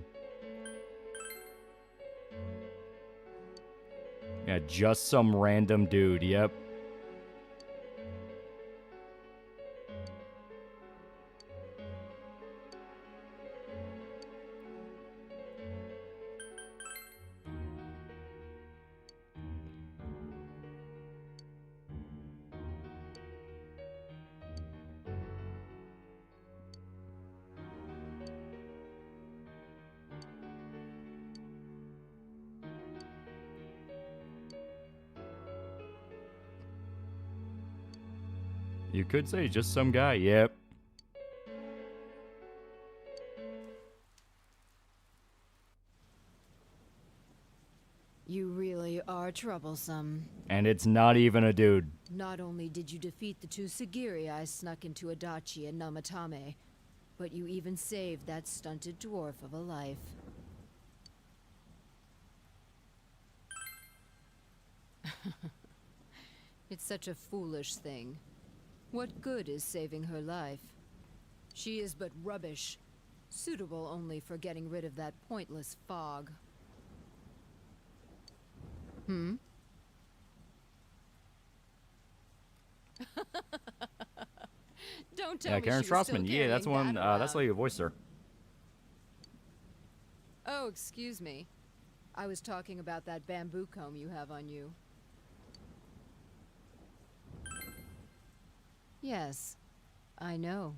Speaker 7: Yeah, just some random dude. Yep. You could say just some guy. Yep.
Speaker 11: You really are troublesome.
Speaker 7: And it's not even a dude.
Speaker 11: Not only did you defeat the two Sagiri I snuck into Adachi and Namatame, but you even saved that stunted dwarf of a life. It's such a foolish thing. What good is saving her life? She is but rubbish, suitable only for getting rid of that pointless fog. Hmm? Don't tell
Speaker 7: Yeah,
Speaker 11: me
Speaker 7: Karen
Speaker 11: she was still
Speaker 7: Strassman. Yeah, that's the
Speaker 11: carrying
Speaker 7: one.
Speaker 11: that
Speaker 7: That's the
Speaker 11: around.
Speaker 7: lady who voiced her.
Speaker 11: Oh, excuse me. I was talking about that bamboo comb you have on you. Yes, I know.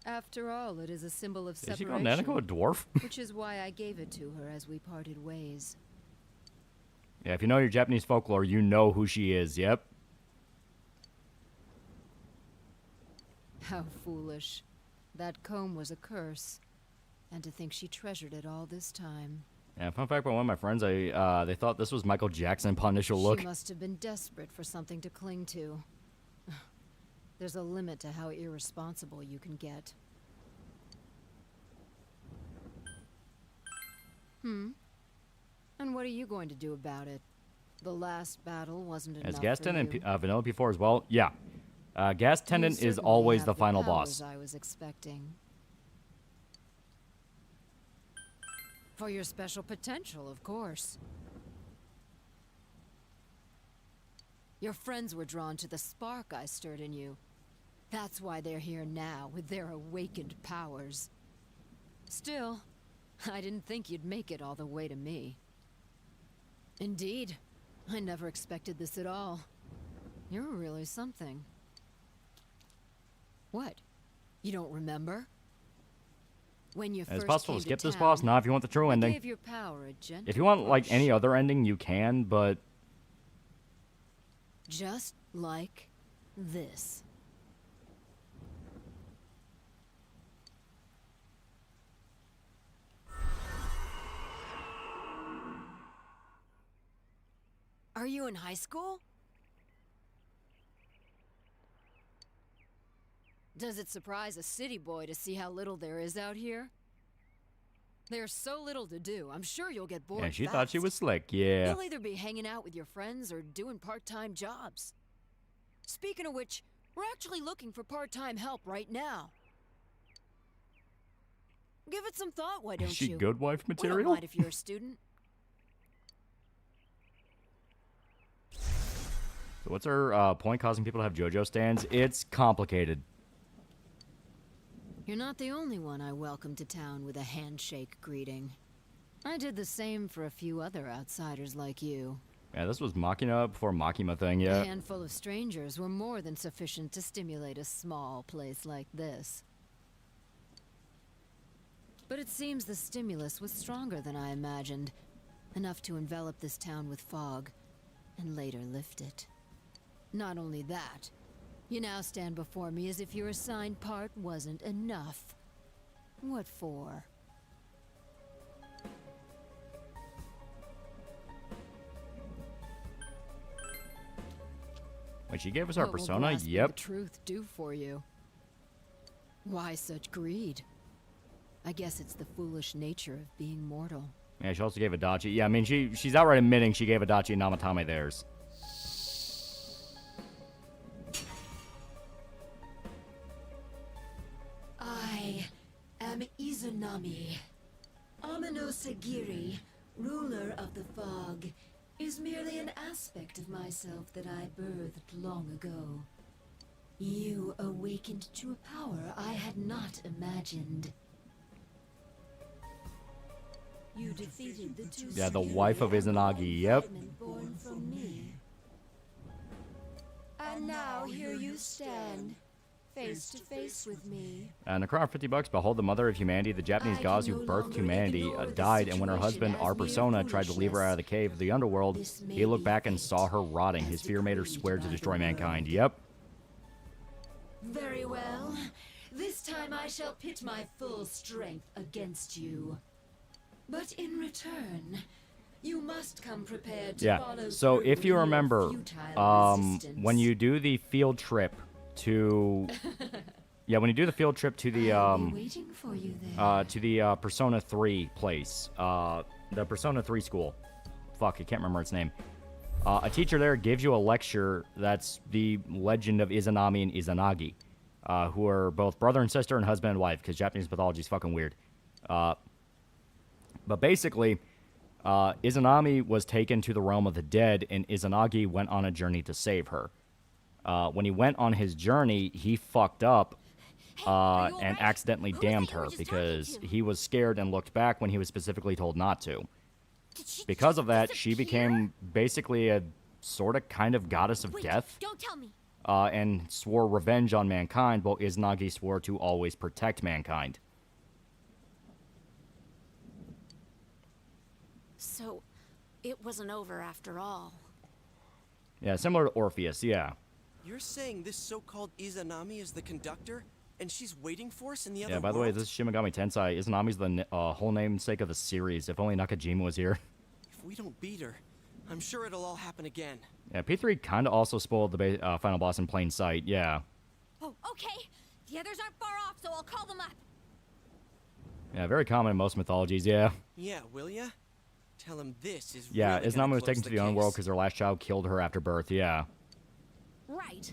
Speaker 11: After all, it is a symbol of
Speaker 7: Is she
Speaker 11: separation.
Speaker 7: called Nanako a dwarf?
Speaker 11: Which is why I gave it to her as we parted ways.
Speaker 7: Yeah, if you know your Japanese folklore, you know who she is. Yep.
Speaker 11: How foolish. That comb was a curse. And to think she treasured it all this time.
Speaker 7: Yeah, fun fact about one of my friends, they thought this was Michael Jackson upon initial look.
Speaker 11: She must have been desperate for something to cling to. There's a limit to how irresponsible you can get. Hmm? And what are you going to do about it? The last battle wasn't enough
Speaker 7: As Gas
Speaker 11: for
Speaker 7: Tendant
Speaker 11: you.
Speaker 7: and Vanilla P4 as well. Yeah. Gas
Speaker 11: You
Speaker 7: Tendant is
Speaker 11: certainly
Speaker 7: always
Speaker 11: have
Speaker 7: the final
Speaker 11: powers
Speaker 7: boss.
Speaker 11: I was expecting. For your special potential, of course. Your friends were drawn to the spark I stirred in you. That's why they're here now, with their awakened powers. Still, I didn't think you'd make it all the way to me. Indeed, I never expected this at all. You're really something. What? You don't remember? When you
Speaker 7: It's
Speaker 11: first
Speaker 7: possible
Speaker 11: came
Speaker 7: to skip
Speaker 11: to
Speaker 7: this
Speaker 11: town,
Speaker 7: boss. Not if you want the true
Speaker 11: I
Speaker 7: ending.
Speaker 11: gave your power a gentle
Speaker 7: If you want like
Speaker 11: push.
Speaker 7: any other ending, you can, but
Speaker 11: Just like this. Are you in high school? Does it surprise a city boy to see how little there is out here? There's so little to do, I'm sure you'll get bored
Speaker 7: yeah, she
Speaker 11: fast.
Speaker 7: thought she was slick. Yeah.
Speaker 11: You'll either be hanging out with your friends or doing part-time jobs. Speaking of which, we're actually looking for part-time help right now. Give it some thought, why don't
Speaker 7: Is she
Speaker 11: you?
Speaker 7: good wife
Speaker 11: We don't
Speaker 7: material?
Speaker 11: mind if you're a student.
Speaker 7: So what's her point causing people to have JoJo stands? It's complicated.
Speaker 11: You're not the only one I welcomed to town with a handshake greeting. I did the same for a few other outsiders like you.
Speaker 7: Yeah, this was Makina before Makima thing,
Speaker 11: A
Speaker 7: yeah.
Speaker 11: handful of strangers were more than sufficient to stimulate a small place like this. But it seems the stimulus was stronger than I imagined. Enough to envelop this town with fog, and later lift it. Not only that, you now stand before me as if your assigned part wasn't enough. What for?
Speaker 7: Wait, she gave us our
Speaker 11: What will
Speaker 7: persona?
Speaker 11: grasping
Speaker 7: Yep.
Speaker 11: the truth do for you? Why such greed? I guess it's the foolish nature of being mortal.
Speaker 7: Yeah, she also gave Adachi. Yeah, I mean, she's outright admitting she gave Adachi and Namatame theirs.
Speaker 12: I am Izanami. Amino Sagiri, ruler of the fog, is merely an aspect of myself that I birthed long ago. You awakened to a power I had not imagined. You defeated the two
Speaker 7: Yeah, the
Speaker 12: Sagiri
Speaker 7: wife of
Speaker 12: and
Speaker 7: Izanagi, yep.
Speaker 12: fragment born from me. And now here you stand, face to face with me.
Speaker 7: Necron, $50. Behold the mother of humanity. The Japanese gods who birthed humanity died, and when her husband, our persona, tried to leave her out of the cave of the underworld, he looked back and saw her rotting. His fear made her swear to destroy mankind. Yep.
Speaker 12: Very well. This time I shall pit my full strength against you. But in return, you must come prepared to
Speaker 7: Yeah.
Speaker 12: follow
Speaker 7: So
Speaker 12: through
Speaker 7: if you
Speaker 12: with your
Speaker 7: remember,
Speaker 12: futile resistance.
Speaker 7: when you do the field trip to, yeah, when you do the field trip to the
Speaker 12: waiting for you there.
Speaker 7: to the Persona 3 place, the Persona 3 school. Fuck, I can't remember its name. A teacher there gives you a lecture that's the legend of Izanami and Izanagi, who are both brother and sister and husband and wife, because Japanese mythology is fucking weird. But basically, Izanami was taken to the realm of the dead, and Izanagi went on a journey to save her. When he went on his journey, he fucked up and accidentally damned her because he was scared and looked back when he was specifically told not to. Because of that, she became basically a sort of kind of goddess of death.
Speaker 2: Don't tell me.
Speaker 7: And swore revenge on mankind, while Izanagi swore to always protect mankind.
Speaker 2: So, it wasn't over after all.
Speaker 7: Yeah, similar to Orpheus, yeah.
Speaker 13: You're saying this so-called Izanami is the conductor, and she's waiting for us in the other
Speaker 7: Yeah, by the way,
Speaker 13: world?
Speaker 7: this is Shin Megami Tensei. Izanami's the whole namesake of the series. If only Nakajima was here.
Speaker 13: If we don't beat her, I'm sure it'll all happen again.
Speaker 7: Yeah, P3 kind of also spoiled the final boss in plain sight, yeah.
Speaker 2: Oh, okay. The others aren't far off, so I'll call them up.
Speaker 7: Yeah, very common in most mythologies, yeah.
Speaker 13: Yeah, will ya? Tell him this is
Speaker 7: Yeah,
Speaker 13: really
Speaker 7: Izanami
Speaker 13: gonna
Speaker 7: was
Speaker 13: close
Speaker 7: taken to the underworld because her last child killed her after birth, yeah.
Speaker 2: Right.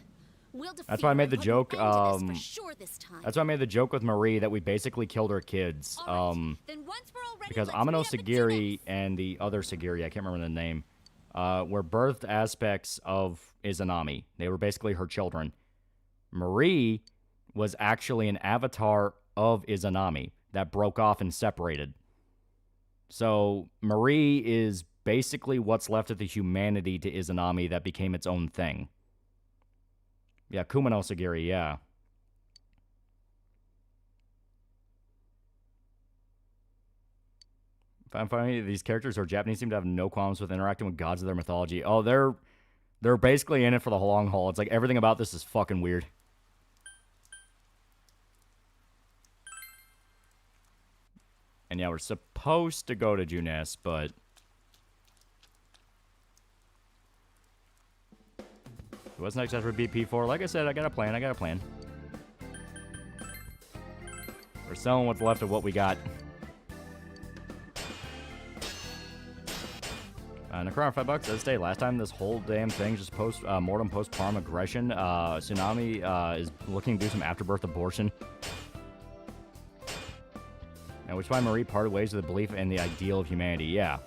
Speaker 2: We'll defeat
Speaker 7: That's why I made the
Speaker 2: her and
Speaker 7: joke,
Speaker 2: put an end to this for sure this time.
Speaker 7: that's why I made the joke with Marie that we basically killed her kids.
Speaker 2: Then once we're all ready,
Speaker 7: Because
Speaker 2: let's
Speaker 7: Amino
Speaker 2: meet up at
Speaker 7: Sagiri and the other Sagiri, I can't remember the name, were birthed aspects of Izanami. They were basically her children. Marie was actually an avatar of Izanami that broke off and separated. So Marie is basically what's left of the humanity to Izanami that became its own thing. Yeah, Kumano Sagiri, yeah. I'm finding these characters who are Japanese seem to have no qualms with interacting with gods of their mythology. Oh, they're basically in it for the long haul. It's like everything about this is fucking weird. And yeah, we're supposed to go to Junes, but... What's next after BP4? Like I said, I got a plan. We're selling what's left of what we got. Necron, $5. Does stay. Last time this whole damn thing just mortem postpartum aggression. Tsunami is looking to do some afterbirth abortion. Now, which is why Marie parted ways with the belief in the ideal of humanity. Yeah.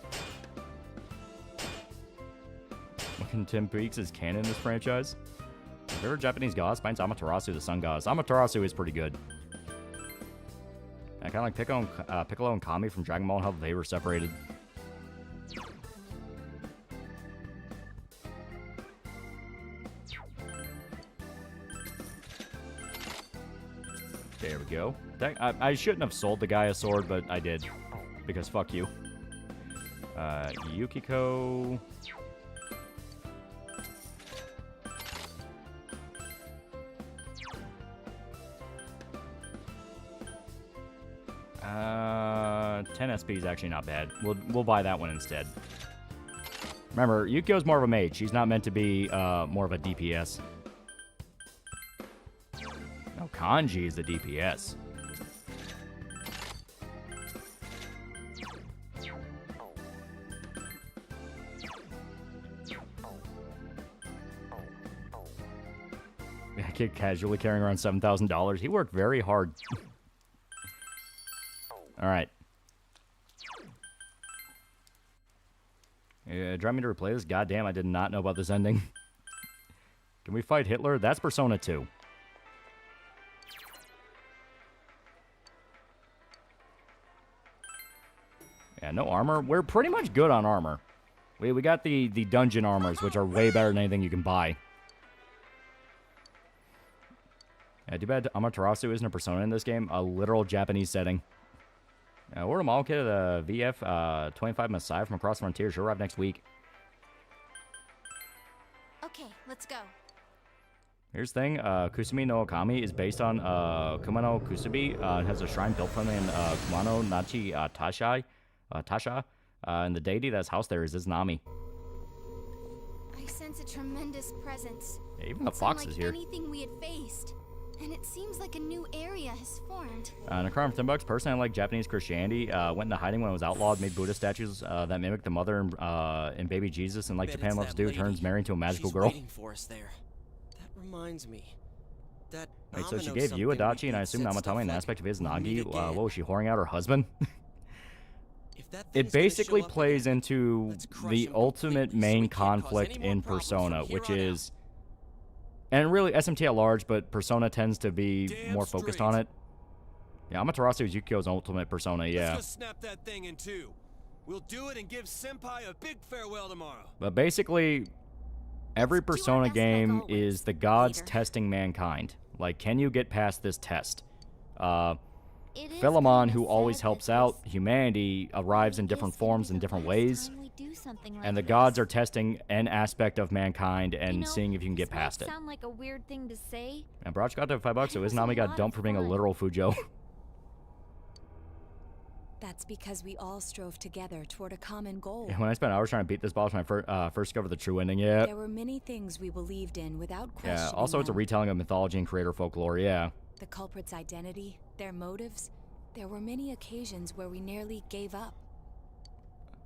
Speaker 7: Looking Tim Peaks is canon in this franchise. Favorite Japanese gods? Mine's Amaterasu, the sun gods. Amaterasu is pretty good. I kind of like Piccolo and Kami from Dragon Ball and how they were separated. There we go. I shouldn't have sold the guy a sword, but I did. Because fuck you. Yukiko... $10 SP is actually not bad. We'll buy that one instead. Remember, Yukio's more of a mage. She's not meant to be more of a DPS. No, Kanji is the DPS. That kid casually carrying around $7,000. He worked very hard. All right. Drive me to replay this? Goddamn, I did not know about this ending. Can we fight Hitler? That's Persona 2. Yeah, no armor. We're pretty much good on armor. We got the dungeon armors, which are way better than anything you can buy. Yeah, too bad Amaterasu isn't a Persona in this game. A literal Japanese setting. Order a model kit of the VF 25 Messiah from across the frontier. She'll arrive next week.
Speaker 2: Okay, let's go.
Speaker 7: Here's the thing. Kusumi no Okami is based on Kumano Kusubi. It has a shrine built from in Kumano Nachi Tasha. And the deity that's housed there is Izanami.
Speaker 2: I sense a tremendous presence.
Speaker 7: Yeah, even the fox is here.
Speaker 2: Anything we had faced. And it seems like a new area has formed.
Speaker 7: Necron for $10. Personally, I like Japanese Christianity. Went into hiding when it was outlawed. Made Buddha statues that mimic the mother and baby Jesus. And like Japan loves to do, turns Mary into a magical girl.
Speaker 13: Waiting for us there. That reminds me. That
Speaker 7: Wait, so she gave you Adachi, and I assume Namatame an aspect of his Nagi. What was she whoring out her husband? It basically plays into the ultimate main conflict in Persona, which is... And really, SMT at large, but Persona tends to be more focused on it. Yeah, Amaterasu is Yukio's ultimate Persona, yeah.
Speaker 14: Let's just snap that thing in two. We'll do it and give Senpai a big farewell tomorrow.
Speaker 7: But basically, every Persona game is the gods testing mankind. Like, can you get past this test? Philemon, who always helps out humanity, arrives in different forms in different ways. And the gods are testing an aspect of mankind and seeing if you can get past it.
Speaker 2: Sound like a weird thing to say.
Speaker 7: And Broch got to $5, so Izanami got dumped for being a literal Fujo.
Speaker 9: That's because we all strove together toward a common goal.
Speaker 7: Yeah, when I spent hours trying to beat this boss when I first discovered the true ending, yeah.
Speaker 9: There were many things we believed in without questioning.
Speaker 7: Yeah, also it's a retelling of mythology and creator folklore, yeah.
Speaker 9: The culprit's identity, their motives. There were many occasions where we nearly gave up.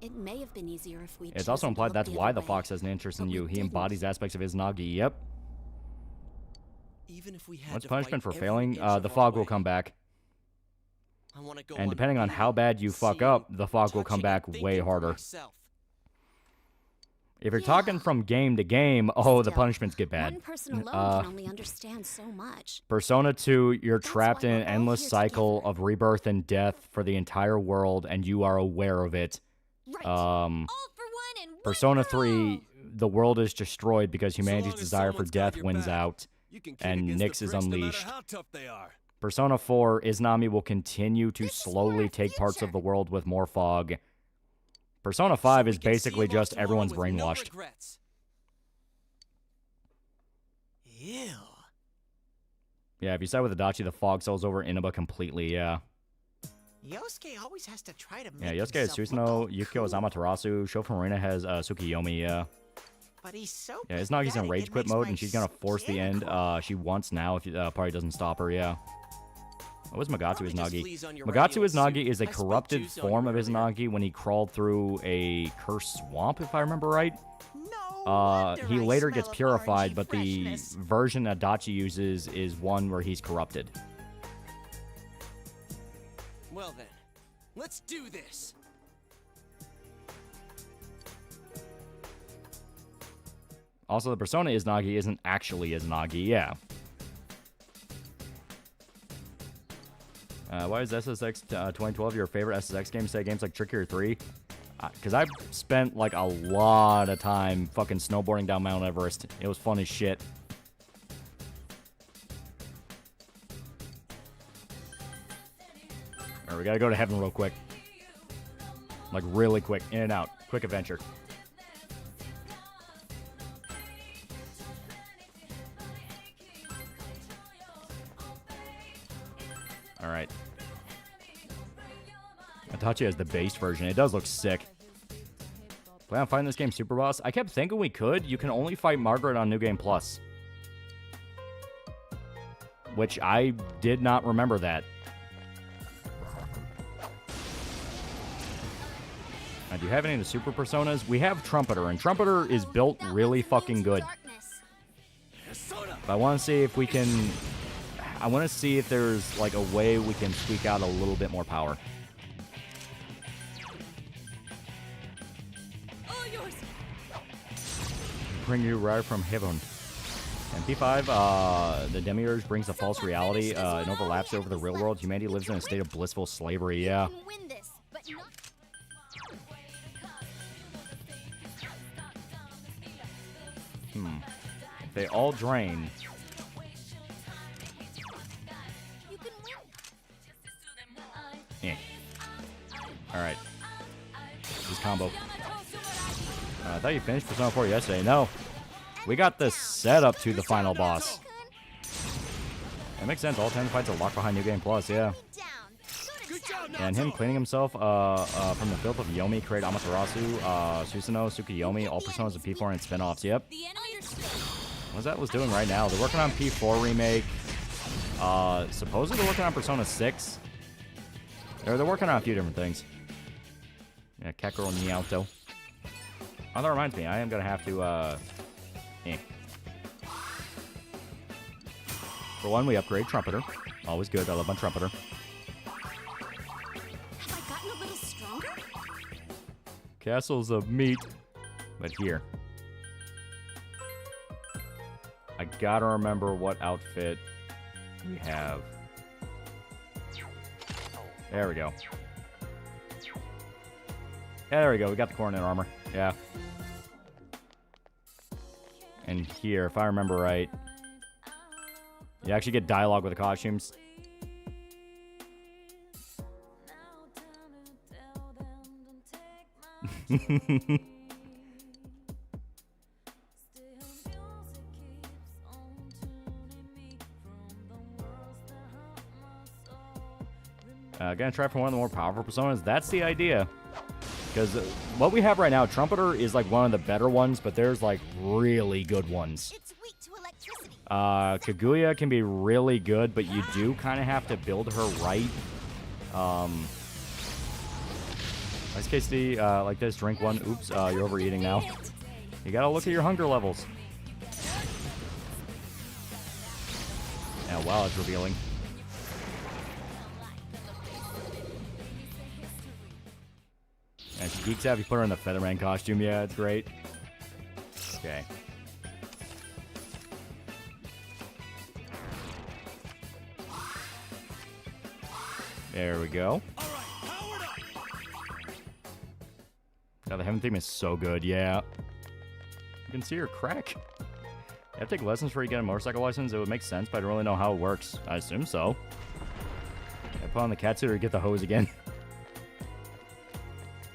Speaker 2: It may have been easier if we.
Speaker 7: It's also implied that's why the fox has an interest in you. He embodies aspects of his Nagi. Yep.
Speaker 13: Even if we had
Speaker 7: What's punishment for failing? The fog will come back. And depending on how bad you fuck up, the fog will come back way harder. If you're talking from game to game, oh, the punishments get bad.
Speaker 2: One person alone can only understand so much.
Speaker 7: Persona 2, you're trapped in an endless cycle of rebirth and death for the entire world, and you are aware of it. Persona 3, the world is destroyed because humanity's desire for death wins out, and Nyx is unleashed. Persona 4, Izanami will continue to slowly take parts of the world with more fog. Persona 5 is basically just everyone's brainwashed.
Speaker 13: Ew.
Speaker 7: Yeah, if you side with Adachi, the fog sells over Inaba completely, yeah.
Speaker 15: Yosuke always has to try to make
Speaker 7: Yeah, Yosuke has Susanoo, Yukio is Amaterasu, Shofra Marina has Tsukiyomi, yeah.
Speaker 15: But he's so
Speaker 7: Yeah, Izanagi's in rage quit mode, and she's gonna force the end. She wants now if party doesn't stop her, yeah. What was Magatsu Izanagi? Magatsu Izanagi is a corrupted form of Izanagi when he crawled through a cursed swamp, if I remember right. He later gets purified, but the version Adachi uses is one where he's corrupted.
Speaker 13: Well then, let's do this.
Speaker 7: Also, the Persona Izanagi isn't actually Izanagi, yeah. Why is SSX 2012 your favorite SSX game? Say games like Trickier 3? Because I've spent like a lot of time fucking snowboarding down Mount Everest. It was fun as shit. Alright, we gotta go to heaven real quick. Like really quick. In and out. Quick adventure. Alright. Itachi has the base version. It does look sick. Plan on fighting this game Super Boss? I kept thinking we could. You can only fight Margaret on New Game Plus. Which I did not remember that. Now, do you have any of the Super Personas? We have Trumpeter, and Trumpeter is built really fucking good. But I want to see if we can... I want to see if there's, like, a way we can squeak out a little bit more power. Bring you right from heaven. And P5, the Demiurge brings a false reality and overlaps over the real world. Humanity lives in a state of blissful slavery, yeah. They all drain. Yeah. Alright. This combo. I thought you finished Persona 4 yesterday. No. We got the setup to the final boss. That makes sense. All 10 fights are locked behind New Game Plus, yeah. And him cleaning himself from the filth of Yomi, create Amaterasu, Susanoo, Tsukiyomi, all Personas of P4 and spin-offs, yep. What's that was doing right now? They're working on P4 remake. Supposedly they're working on Persona 6. They're working on a few different things. Yeah, Kakarot Niauto. Oh, that reminds me, I am gonna have to, For one, we upgrade Trumpeter. Always good, I love my Trumpeter.
Speaker 2: Have I gotten a little stronger?
Speaker 7: Castles of meat. But here. I gotta remember what outfit we have. There we go. Yeah, there we go. We got the coronet armor. Yeah. And here, if I remember right, you actually get dialogue with the costumes. Gonna try for one of the more powerful personas. That's the idea. Because what we have right now, Trumpeter is like one of the better ones, but there's like really good ones.
Speaker 6: It's weak to electricity.
Speaker 7: Kaguya can be really good, but you do kind of have to build her right. Ice KC, like this, drink one. Oops, you're overeating now. You gotta look at your hunger levels. Yeah, wow, it's revealing. And she geeks out if you put her in the Featherman costume. Yeah, it's great. Okay. There we go. Yeah, the Heaven theme is so good, yeah. You can see her crack. You have to take lessons before you get a motorcycle license? It would make sense, but I don't really know how it works. I assume so. I put on the catsuit or get the hose again.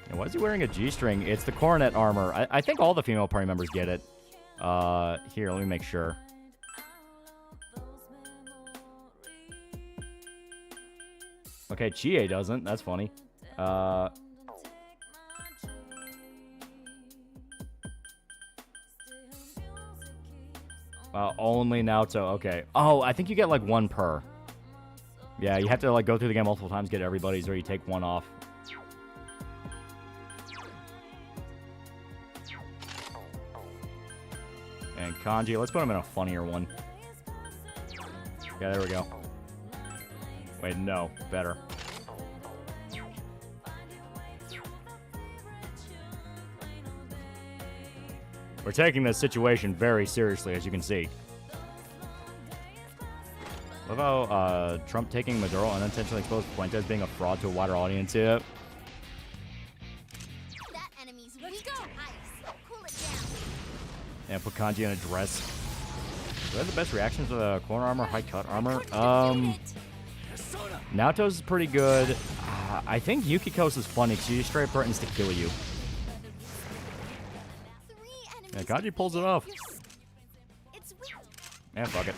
Speaker 7: And why is he wearing a G-string? It's the coronet armor. I think all the female party members get it. Here, let me make sure. Okay, Chie doesn't. That's funny. Only Naoto. Okay. Oh, I think you get like one per. Yeah, you have to like go through the game multiple times, get everybody's, or you take one off. And Kanji, let's put him in a funnier one. Yeah, there we go. Wait, no. Better. We're taking this situation very seriously, as you can see. Love how Trump taking Maduro unintentionally exposed Puente as being a fraud to a wider audience here.
Speaker 6: That enemy's weak to ice. Cool it down.
Speaker 7: And put Kanji in a dress. Do I have the best reactions to the corner armor, high cut armor? Naoto's is pretty good. I think Yukiko's is funny because she straight up threatens to kill you. Yeah, Kanji pulls it off. Yeah, fuck it.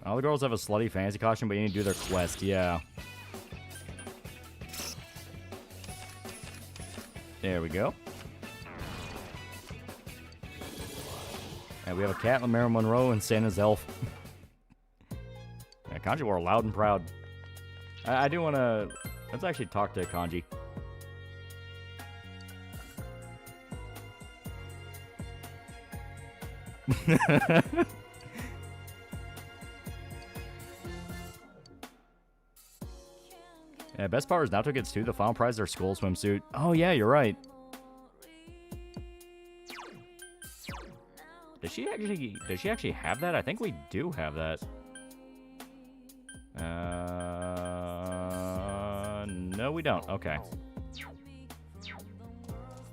Speaker 7: All the girls have a slutty fantasy costume, but you need to do their quest. Yeah. There we go. And we have a cat, Marilyn Monroe, and Santa's elf. Yeah, Kanji wore loud and proud. I do want to... Let's actually talk to Kanji. Yeah, best part is Naoto gets 2. The final prize is their school swimsuit. Oh, yeah, you're right. Does she actually have that? I think we do have that. No, we don't. Okay.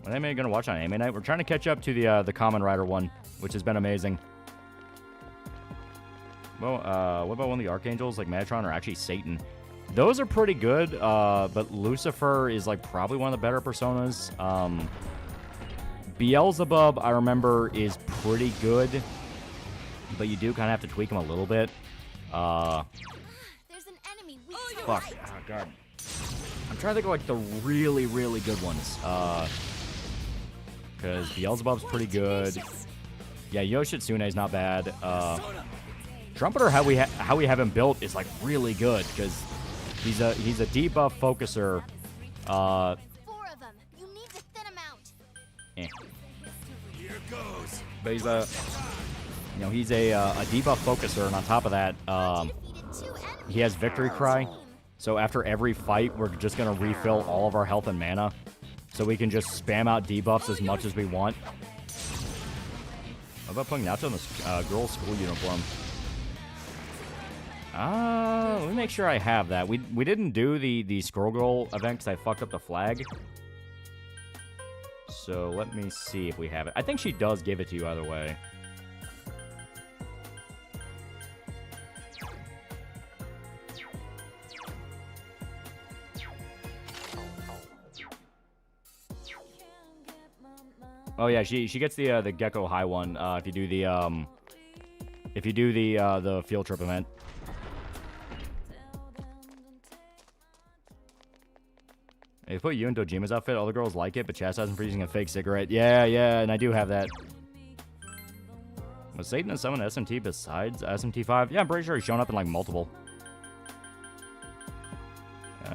Speaker 7: What anime are you gonna watch on Anime Night? We're trying to catch up to the Kamen Rider one, which has been amazing. Well, what about one of the Archangels, like Metatron, or actually Satan? Those are pretty good, but Lucifer is like probably one of the better personas. Beelzebub, I remember, is pretty good, but you do kind of have to tweak him a little bit.
Speaker 6: There's an enemy weak to
Speaker 7: Fuck.
Speaker 6: light.
Speaker 7: Oh, God. I'm trying to think of like the really, really good ones. Because Beelzebub's pretty good. Yeah, Yoshitsune's not bad. Trumpeter, how we have him built is like really good because he's a debuff focuser.
Speaker 6: 4 of them. You need to thin them out.
Speaker 14: Here goes.
Speaker 7: But he's a debuff focuser, and on top of that, he has Victory Cry. So after every fight, we're just gonna refill all of our health and mana, so we can just spam out debuffs as much as we want. How about putting Naoto in the girls' school uniform? Let me make sure I have that. We didn't do the Scroll Girl event because I fucked up the flag. So let me see if we have it. I think she does give it to you either way. Oh yeah, she gets the Gecko High one if you do the field trip event. They put you in Dojima's outfit. All the girls like it, but chastise him for using a fake cigarette. Yeah, and I do have that. Was Satan in someone SMT besides SMT5? Yeah, I'm pretty sure he's shown up in like multiple.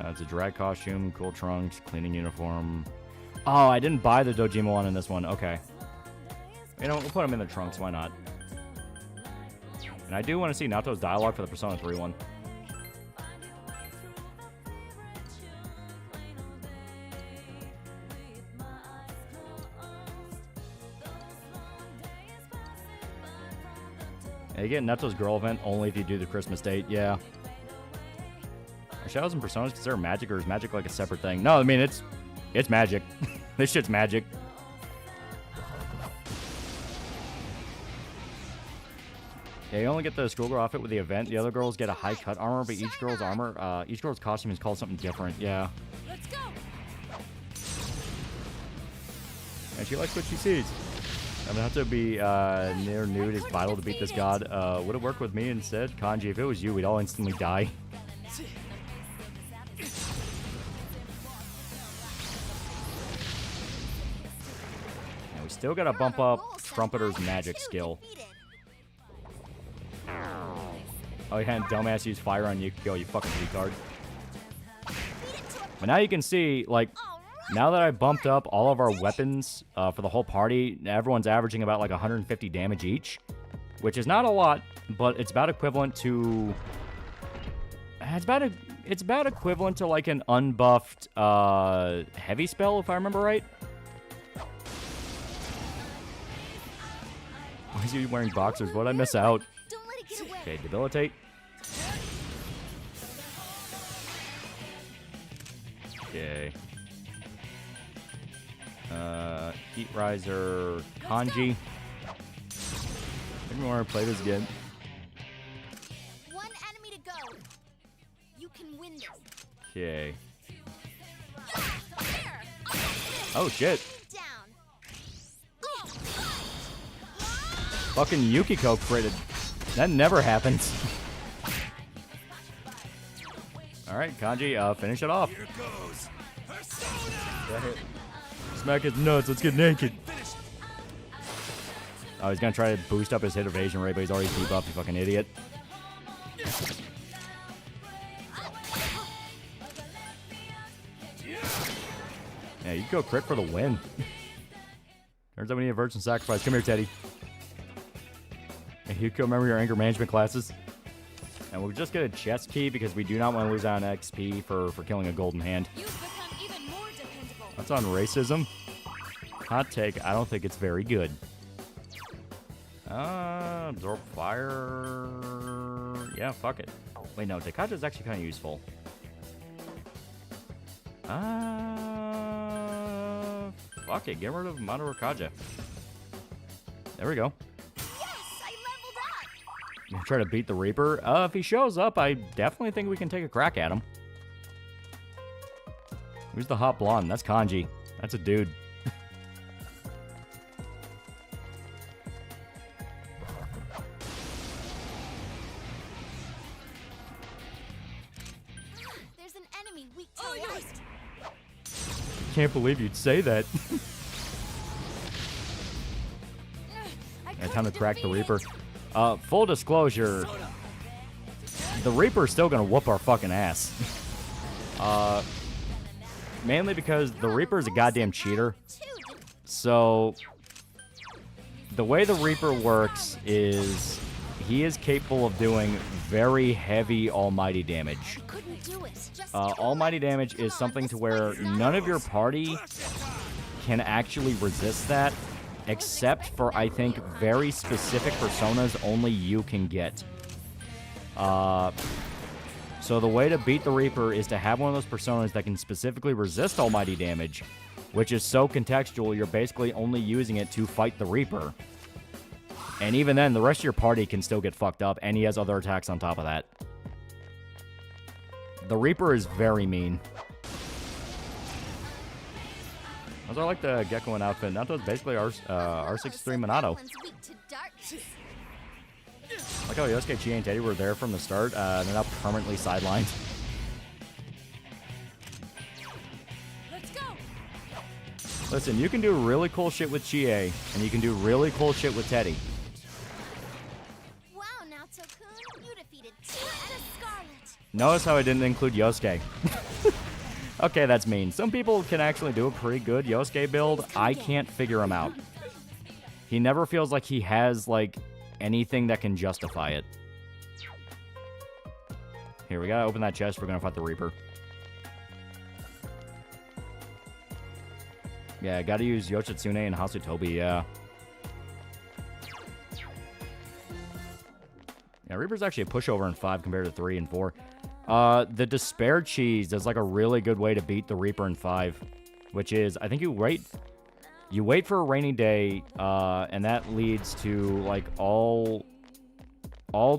Speaker 7: It's a drag costume, cool trunks, cleaning uniform. Oh, I didn't buy the Dojima one in this one. Okay. You know, we'll put him in the trunks. Why not? And I do want to see Naoto's dialogue for the Persona 3 one. You get Neto's girl event only if you do the Christmas date. Yeah. Are shadows and personas considered magic, or is magic like a separate thing? No, I mean, it's magic. This shit's magic. Yeah, you only get the schoolgirl outfit with the event. The other girls get a high cut armor, but each girl's costume is called something different. Yeah.
Speaker 2: Let's go.
Speaker 7: And she likes what she sees. I'm gonna have to be near nude is vital to beat this god. Would it work with me instead? Kanji, if it was you, we'd all instantly die. And we still gotta bump up Trumpeter's magic skill. Oh yeah, and dumbass used fire on Yukiko, you fucking retard. But now you can see, like, now that I bumped up all of our weapons for the whole party, everyone's averaging about like 150 damage each, which is not a lot, but it's about equivalent to... It's about equivalent to like an unbuffed heavy spell, if I remember right. Why is he wearing boxers? What'd I miss out? Okay, debilitate. Okay. Heat Riser, Kanji. I think we want to play this again.
Speaker 2: One enemy to go. You can win this.
Speaker 7: Okay. Oh shit. Fucking Yukiko critted. That never happens. Alright, Kanji, finish it off. Smack his nuts, let's get naked. Oh, he's gonna try to boost up his hit evasion rate, but he's already debuffed, you fucking idiot. Yeah, you go crit for the win. Turns out we need a virgin sacrifice. Come here, Teddy. Hey, Yuko, remember your anger management classes? And we'll just get a chest key because we do not want to lose out on XP for killing a golden hand. That's on racism. Hot take, I don't think it's very good. Absorb fire. Yeah, fuck it. Wait, no, Dekaja is actually kind of useful. Fuck it, get rid of Madarakaja. There we go. Try to beat the Reaper. If he shows up, I definitely think we can take a crack at him. Who's the hot blonde? That's Kanji. That's a dude.
Speaker 2: There's an enemy weak to light.
Speaker 7: Can't believe you'd say that. Yeah, time to crack the Reaper. Full disclosure, the Reaper's still gonna whoop our fucking ass. Mainly because the Reaper's a goddamn cheater. So, the way the Reaper works is he is capable of doing very heavy almighty damage. Almighty damage is something to where none of your party can actually resist that, except for, I think, very specific personas only you can get. So the way to beat the Reaper is to have one of those personas that can specifically resist almighty damage, which is so contextual, you're basically only using it to fight the Reaper. And even then, the rest of your party can still get fucked up, and he has other attacks on top of that. The Reaper is very mean. Also, I like the Gekkoan outfit. Nato's basically R63 Minato. I like how Yosuke, Chi, and Teddy were there from the start. They're now permanently sidelined.
Speaker 2: Let's go.
Speaker 7: Listen, you can do really cool shit with Chie, and you can do really cool shit with Teddy.
Speaker 2: Wow, Naoto-kun, you defeated two and a Scarlet.
Speaker 7: Notice how I didn't include Yosuke. Okay, that's mean. Some people can actually do a pretty good Yosuke build. I can't figure him out. He never feels like he has, like, anything that can justify it. Here, we gotta open that chest. We're gonna fight the Reaper. Yeah, gotta use Yoshitsune and Hasutobi, yeah. Yeah, Reaper's actually a pushover in 5 compared to 3 and 4. The Despair Cheese is like a really good way to beat the Reaper in 5, which is, I think you wait for a rainy day, and that leads to, like, all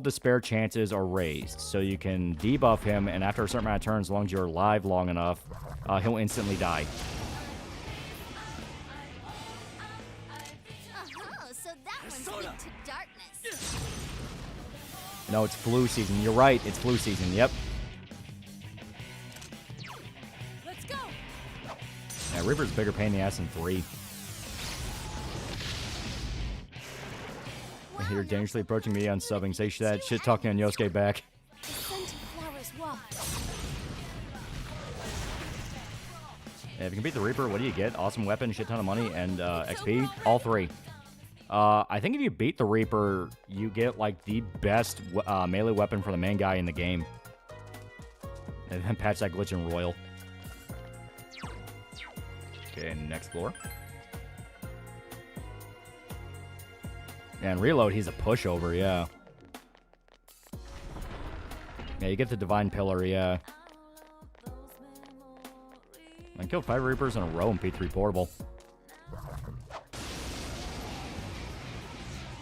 Speaker 7: despair chances are raised. So you can debuff him, and after a certain amount of turns, as long as you're alive long enough, he'll instantly die.
Speaker 6: So that one's weak to darkness.
Speaker 7: No, it's flu season. You're right, it's flu season. Yep.
Speaker 6: Let's go.
Speaker 7: Yeah, Reaper's a bigger pain in the ass than 3. You're dangerously approaching me on subbing. Say that shit talking on Yosuke back.
Speaker 2: The scent of flowers walk.
Speaker 7: Yeah, if you can beat the Reaper, what do you get? Awesome weapon, shit ton of money, and XP. All 3. I think if you beat the Reaper, you get, like, the best melee weapon for the main guy in the game. And then patch that glitch in Royal. Okay, next floor. And Reload, he's a pushover, yeah. Yeah, you get the Divine Pillar, yeah. I killed 5 Reapers in a row in P3 Portable.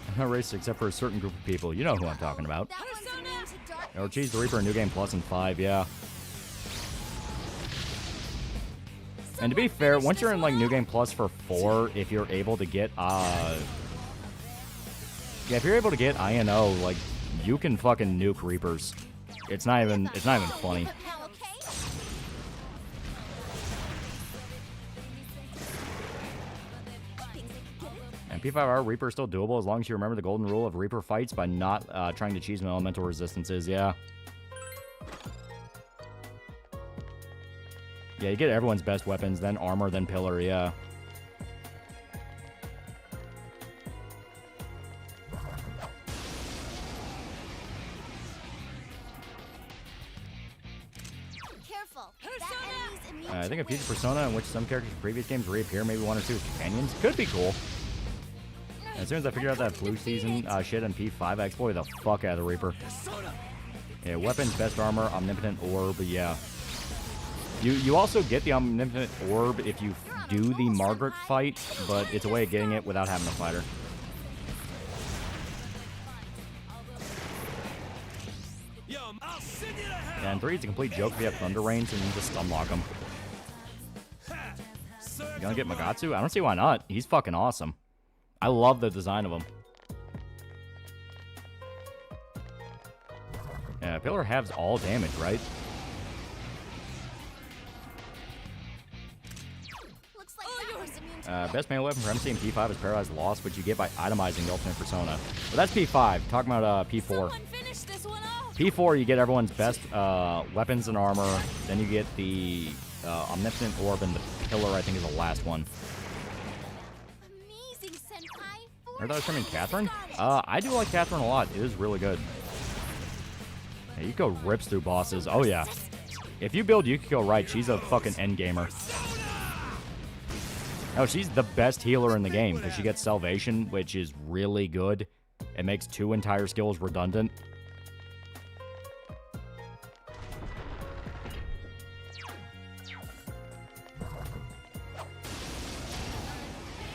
Speaker 7: I'm not racist except for a certain group of people. You know who I'm talking about. Or cheese the Reaper in New Game Plus in 5, yeah. And to be fair, once you're in, like, New Game Plus for 4, if you're able to get, yeah, if you're able to get INO, like, you can fucking nuke Reapers. It's not even funny. And P5R Reaper is still doable as long as you remember the golden rule of Reaper fights by not trying to cheese elemental resistances, yeah. Yeah, you get everyone's best weapons, then armor, then pillar, yeah. I think a future Persona in which some characters from previous games reappear, maybe 1 or 2 as companions, could be cool. And as soon as I figure out that blue season shit in P5, I exploit the fuck out of the Reaper. Yeah, weapons, best armor, omnipotent orb, yeah. You also get the omnipotent orb if you do the Margaret fight, but it's a way of getting it without having to fight her. Yeah, and 3 is a complete joke if you have Thunder Rains and you just unlock them. You gonna get Magatsu? I don't see why not. He's fucking awesome. I love the design of him. Yeah, Pillar halves all damage, right? Best melee weapon for MC and P5 is Paralyzed Loss, which you get by itemizing the Ultimate Persona. But that's P5. Talking about P4. P4, you get everyone's best weapons and armor. Then you get the Omnipotent Orb, and the Pillar, I think, is the last one. I thought I was streaming Catherine? I do like Catherine a lot. It is really good. Yeah, Yuko rips through bosses. Oh, yeah. If you build Yukiko right, she's a fucking endgamer. Oh, she's the best healer in the game because she gets Salvation, which is really good. It makes 2 entire skills redundant.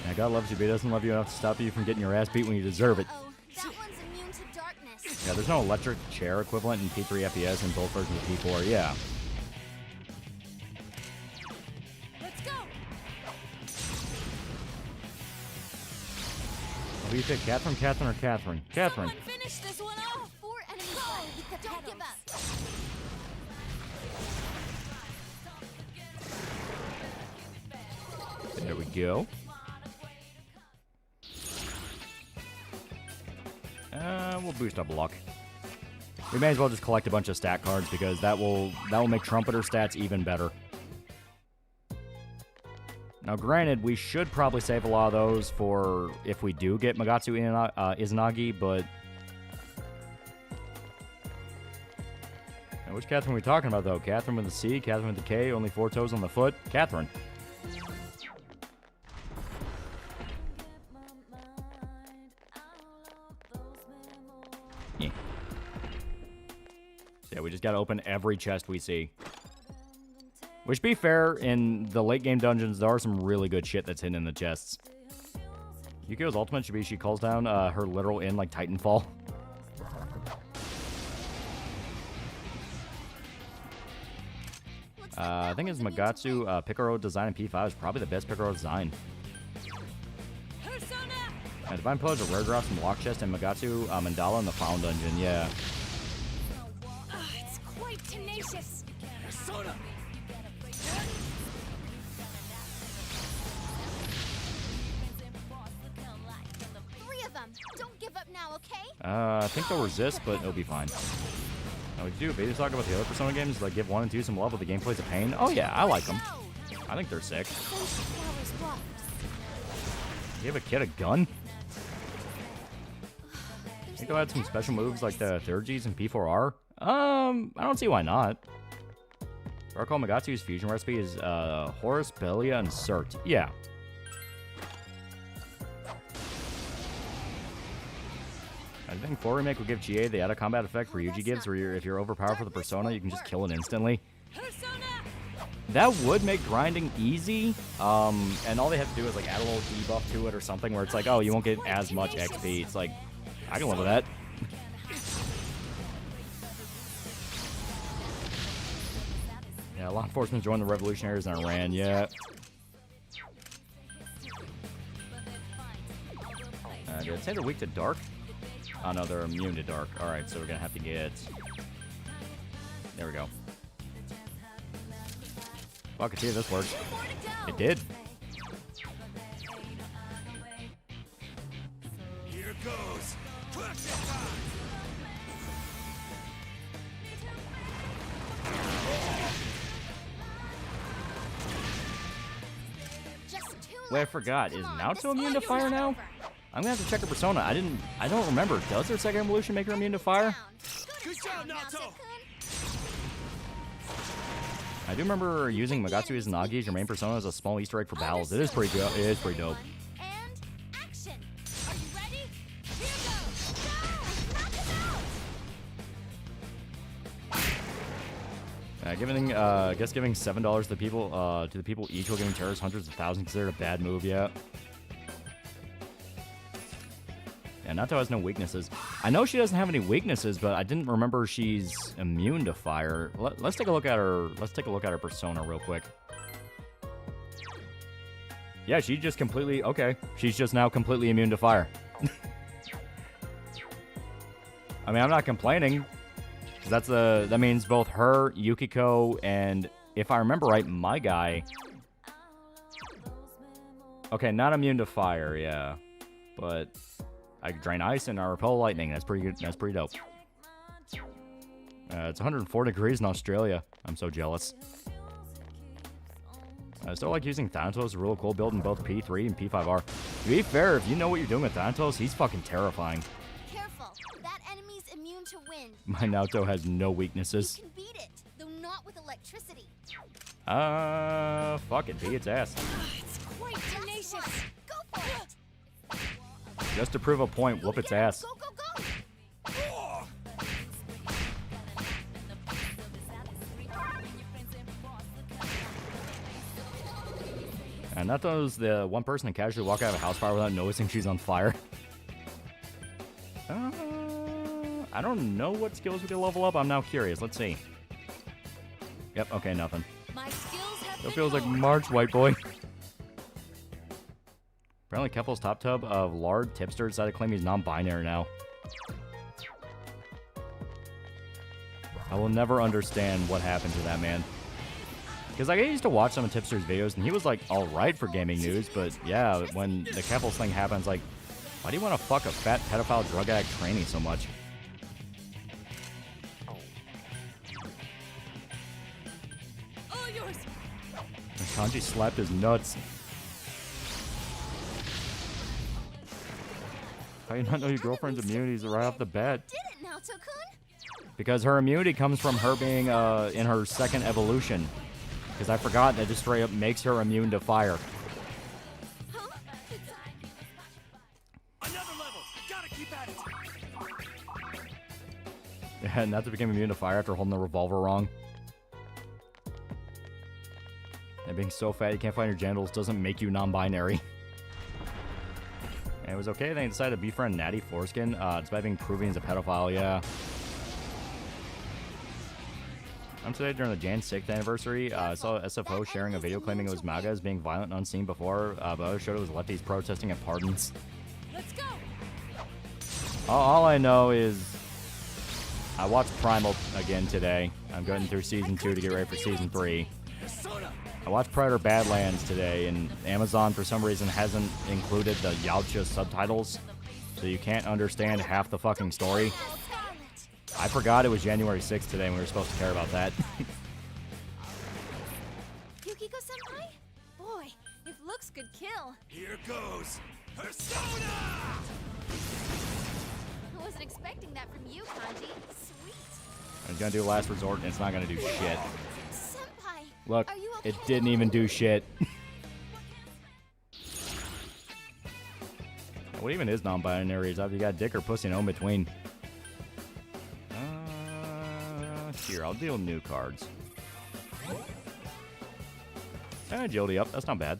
Speaker 7: Yeah, God loves you, but he doesn't love you enough to stop you from getting your ass beat when you deserve it. Yeah, there's no electric chair equivalent in P3 FPS in both versions of P4, yeah. What do you pick, Catherine, Catherine, or Catherine? Catherine.
Speaker 6: Finish this one off. 4 enemies. Don't give up.
Speaker 7: There we go. We'll boost up luck. We may as well just collect a bunch of stat cards because that will make Trumpeter stats even better. Now, granted, we should probably save a lot of those for if we do get Magatsu Izanagi, but... Now, which Catherine are we talking about, though? Catherine with a C, Catherine with a K, only 4 toes on the foot? Catherine. Yeah. Yeah, we just gotta open every chest we see. Which, to be fair, in the late game dungeons, there are some really good shit that's hidden in the chests. Yukio's ultimate should be she calls down her literal inn like Titanfall. I think it's Magatsu Picaro design in P5 is probably the best Picaro design. Divine Pillage of Rare Drops from Lock Chest and Magatsu Mandala in the Found Dungeon, yeah.
Speaker 2: It's quite tenacious. Persona. 3 of them. Don't give up now, okay?
Speaker 7: I think they'll resist, but it'll be fine. Now, we do a beta talk about the other Persona games, like give 1 and 2 some love, but the gameplay's a pain. Oh yeah, I like them. I think they're sick. You have a kid a gun? I think they'll add some special moves like the 3Gs and P4R. I don't see why not. If I recall, Magatsu's fusion recipe is Horus, Belia, and Cert. Yeah. I think 4 Remake will give GA the out-of-combat effect Ryuji gives, where if you're overpowered for the Persona, you can just kill it instantly. That would make grinding easy, and all they have to do is like add a little debuff to it or something where it's like, oh, you won't get as much XP. It's like, I can live with that. Yeah, law enforcement joined the revolutionaries in Iran, yeah. Did it say they're weak to dark? Oh no, they're immune to dark. Alright, so we're gonna have to get... There we go. Well, I can see if this works. It did.
Speaker 14: Here goes.
Speaker 7: Wait, I forgot. Is Naoto immune to fire now? I'm gonna have to check her Persona. I don't remember. Does her second evolution make her immune to fire?
Speaker 14: Good job, Naoto.
Speaker 7: I do remember using Magatsu Izanagi as your main Persona as a small Easter egg for battles. It is pretty good. It is pretty dope. I guess giving $7 to the people each while giving terrorists hundreds of thousands considered a bad move, yeah. Yeah, Nato has no weaknesses. I know she doesn't have any weaknesses, but I didn't remember she's immune to fire. Let's take a look at her. Let's take a look at her Persona real quick. Yeah, she just completely okay. She's just now completely immune to fire. I mean, I'm not complaining. That means both her, Yukiko, and if I remember right, my guy. Okay, not immune to fire, yeah, but I drain ice and I repel lightning. That's pretty good. That's pretty dope. It's 104 degrees in Australia. I'm so jealous. I still like using Thanatos, a real cool build in both P3 and P5R. To be fair, if you know what you're doing with Thanatos, he's fucking terrifying.
Speaker 2: Careful, that enemy's immune to wind.
Speaker 7: My Naoto has no weaknesses.
Speaker 2: You can beat it, though not with electricity.
Speaker 7: Fuck it, beat its ass.
Speaker 2: It's quite tenacious. Go for it.
Speaker 7: Just to prove a point, whoop its ass.
Speaker 2: Go, go, go.
Speaker 7: And Nato's the one person to casually walk out of a house fire without noticing she's on fire. I don't know what skills we can level up. I'm now curious. Let's see. Yep, okay, nothing. That feels like March, white boy. Apparently, Keffel's top tub of lard tipster decided to claim he's non-binary now. I will never understand what happened to that man. Because like, I used to watch some of Tipster's videos, and he was like alright for gaming news, but yeah, when the Keffel's thing happens, like, why do you want to fuck a fat pedophile drug addict trainee so much?
Speaker 2: All yours.
Speaker 7: And Kanji slapped his nuts. How do you not know your girlfriend's immunities right off the bat?
Speaker 2: Did it, Naoto-kun?
Speaker 7: Because her immunity comes from her being in her second evolution. Because I forgot that just straight up makes her immune to fire.
Speaker 14: Another level. Gotta keep at it.
Speaker 7: And Natsu became immune to fire after holding the revolver wrong. And being so fat you can't find your genitals doesn't make you non-binary. And it was okay, they decided to befriend Natty Foreskin, despite being proven as a pedophile, yeah. Today, during the Jan 6th anniversary, I saw SFO sharing a video claiming it was MAGA as being violent and unseen before, but others showed it was lefties protesting at pardons.
Speaker 2: Let's go.
Speaker 7: All I know is I watched Primal again today. I'm going through Season 2 to get ready for Season 3. I watched Predator Badlands today, and Amazon, for some reason, hasn't included the Yautja subtitles, so you can't understand half the fucking story. I forgot it was January 6th today and we were supposed to care about that.
Speaker 2: Yukiko-senpai? Boy, if looks could kill.
Speaker 14: Here goes Persona!
Speaker 2: I wasn't expecting that from you, Kanji. Sweet.
Speaker 7: I was gonna do Last Resort and it's not gonna do shit.
Speaker 2: Senpai,
Speaker 7: Look,
Speaker 2: are you okay?
Speaker 7: it didn't even do shit. What even is non-binary? Is either you got dick or pussy and in between. Here, I'll deal new cards. Agility up, that's not bad.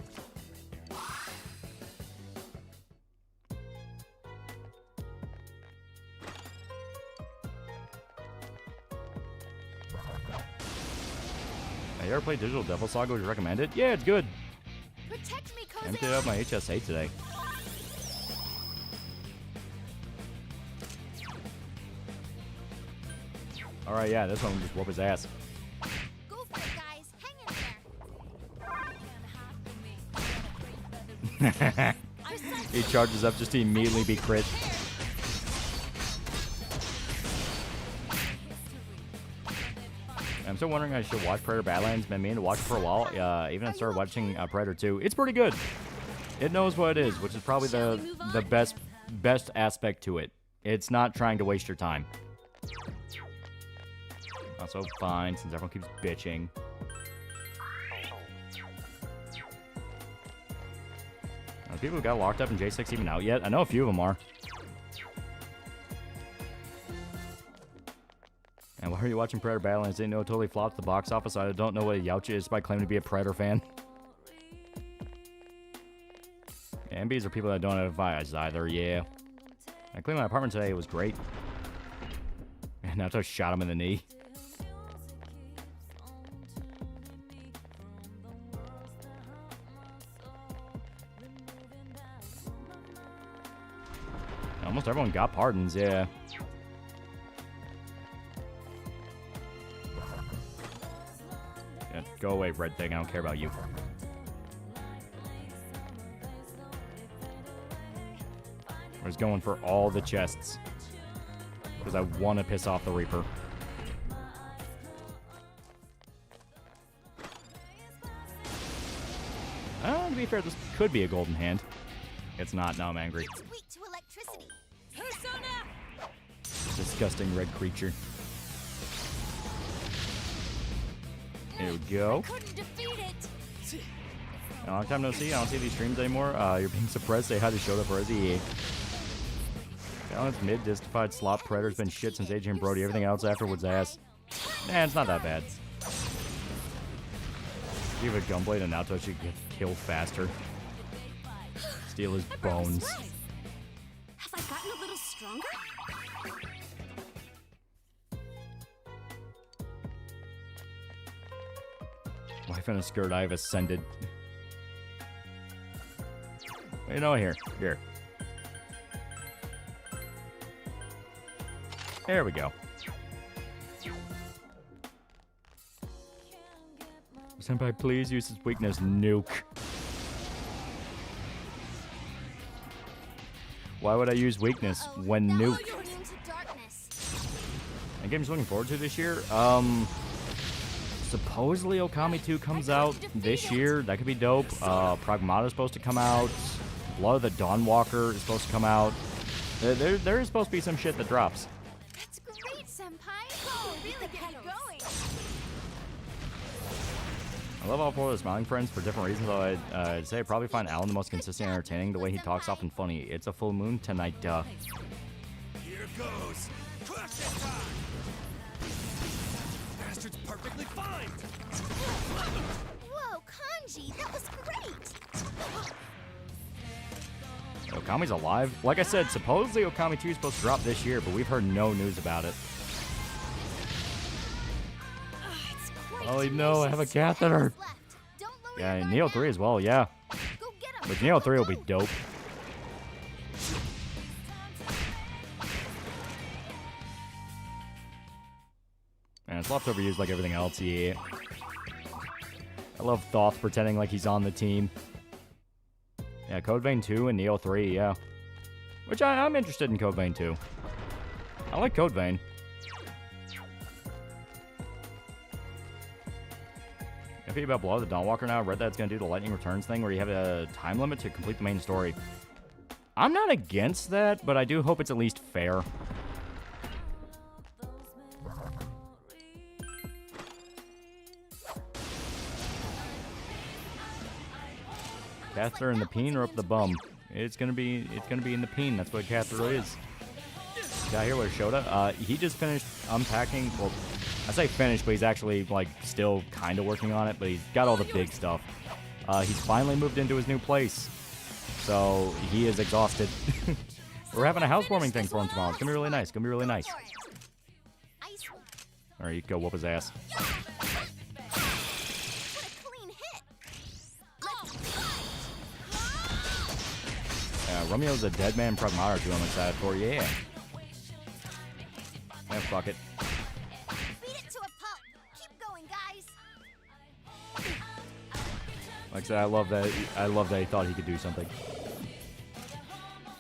Speaker 7: Hey, you ever played Digital Devil Saga? Would you recommend it? Yeah, it's good.
Speaker 2: Protect me,
Speaker 7: I emptied out my HSA today. Alright, yeah, this one will just whoop his ass.
Speaker 2: Go for it, guys. Hang in there.
Speaker 7: He charges up just to immediately be crit. I'm still wondering if I should watch Predator Badlands. Been meaning to watch it for a while. Even I started watching Predator 2. It's pretty good. It knows what it is, which is probably the best aspect to it. It's not trying to waste your time. Also fine, since everyone keeps bitching. Are people who got locked up in J6 even out yet? I know a few of them are. And why are you watching Predator Badlands? Didn't know it totally flopped at the box office. I don't know what a Yautja is by claiming to be a Predator fan. MBs are people that don't have eyes either, yeah. I cleaned my apartment today, it was great. And Naruto shot him in the knee. Almost everyone got pardons, yeah. Yeah, go away, red thing. I don't care about you. I was going for all the chests. Because I want to piss off the Reaper. To be fair, this could be a golden hand. It's not. Now I'm angry.
Speaker 6: It's weak to electricity.
Speaker 2: Persona!
Speaker 7: Disgusting red creature. Here we go.
Speaker 2: Couldn't defeat it.
Speaker 7: A long time no see. I don't see these streams anymore. You're being suppressed. Say hi to Showed Up for Izzy. Balance mid justified slop predator's been shit since Adrian Brody. Everything else afterwards ass. Nah, it's not that bad. Give a gunblade and Naruto should get killed faster. Steal his bones.
Speaker 2: Have I gotten a little stronger?
Speaker 7: Wife in a skirt, I have ascended. You know, here. There we go. Senpai, please use his weakness, nuke. Why would I use weakness when nuke? And game's looking forward to this year. Supposedly Okami 2 comes out this year. That could be dope. Pragmata is supposed to come out. Blood of the Dawnwalker is supposed to come out. There is supposed to be some shit that drops.
Speaker 2: That's great, Senpai. Oh, really get going.
Speaker 7: I love all four of the Smiling Friends for different reasons, though I'd say I probably find Alan the most consistent and entertaining. The way he talks often funny. It's a full moon tonight,
Speaker 14: Here goes. Crush it time. Bastard's perfectly fine.
Speaker 6: Whoa, Kanji, that was great.
Speaker 7: Okami's alive. Like I said, supposedly Okami 2 is supposed to drop this year, but we've heard no news about it. Oh no, I have a catheter. Yeah, and Neo 3 as well, yeah. But Neo 3 will be dope. And it's left overused like everything else, yeah. I love Thoth pretending like he's on the team. Yeah, Code Vein 2 and Neo 3, yeah. Which I'm interested in Code Vein 2. I like Code Vein. If you about Blood of the Dawnwalker now, I read that it's going to do the Lightning Returns thing where you have a time limit to complete the main story. I'm not against that, but I do hope it's at least fair. Catheter in the peen or up the bum? It's gonna be in the peen. That's what catheter is. Guy here with Shota. He just finished unpacking. Well, I say finished, but he's actually like still kind of working on it. But he's got all the big stuff. He's finally moved into his new place, so he is exhausted. We're having a housewarming thing for him tomorrow. It's gonna be really nice. It's gonna be really nice. All right, you can go whoop his ass. Romeo's a dead man pragmata too, I'm excited for. Yeah. Yeah, fuck it.
Speaker 6: Beat it to a pulp. Keep going, guys.
Speaker 7: Like I said, I love that he thought he could do something.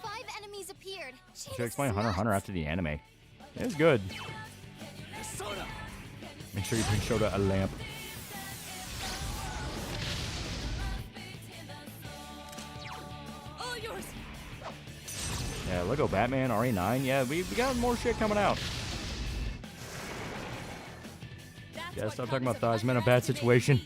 Speaker 6: 5 enemies appeared.
Speaker 7: Should explain Hunter x Hunter after the anime. It was good. Make sure you bring Shota a lamp. Yeah, Lego Batman, RE9. Yeah, we got more shit coming out. Yeah, stop talking about thighs. I'm in a bad situation.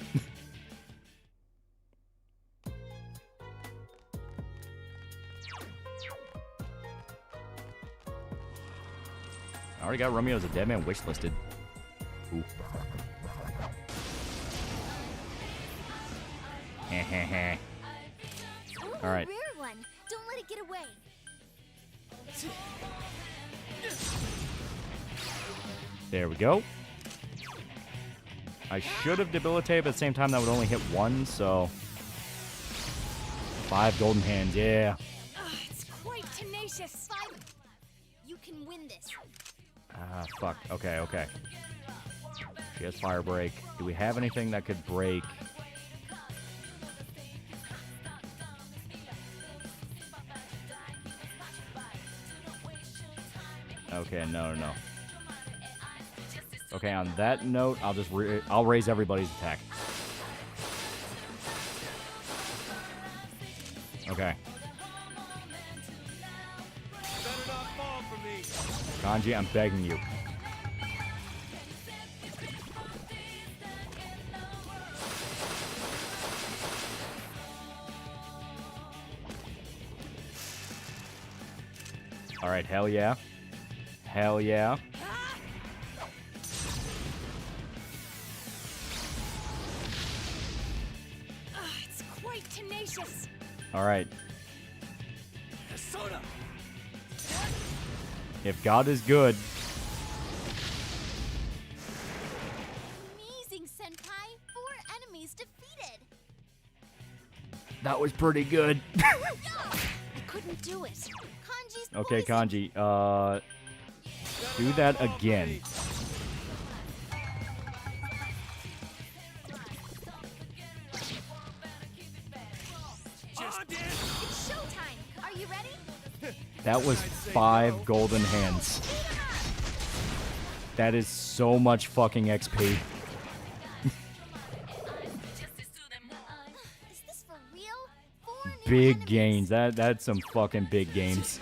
Speaker 7: I already got Romeo as a dead man wishlisted. Ooh. All right.
Speaker 6: Rare one. Don't let it get away.
Speaker 7: There we go. I should have debilitated, but at the same time that would only hit 1, so 5 golden hands, yeah.
Speaker 6: It's quite tenacious. 5. You can win this.
Speaker 7: Ah, fuck. Okay, okay. She has fire break. Do we have anything that could break? Okay, no. Okay, on that note, I'll raise everybody's attack. Okay. Kanji, I'm begging you. All right, hell yeah. Hell yeah.
Speaker 6: It's quite tenacious.
Speaker 7: All right. If God is good.
Speaker 6: Amazing, Senpai. 4 enemies defeated.
Speaker 7: That was pretty good.
Speaker 6: I couldn't do it. Kanji's
Speaker 7: Okay, Kanji. Do that again.
Speaker 6: It's showtime. Are you ready?
Speaker 7: That was 5 golden hands. That is so much fucking XP.
Speaker 6: Is this for real? 4 new
Speaker 7: Big gains. That's some fucking big gains.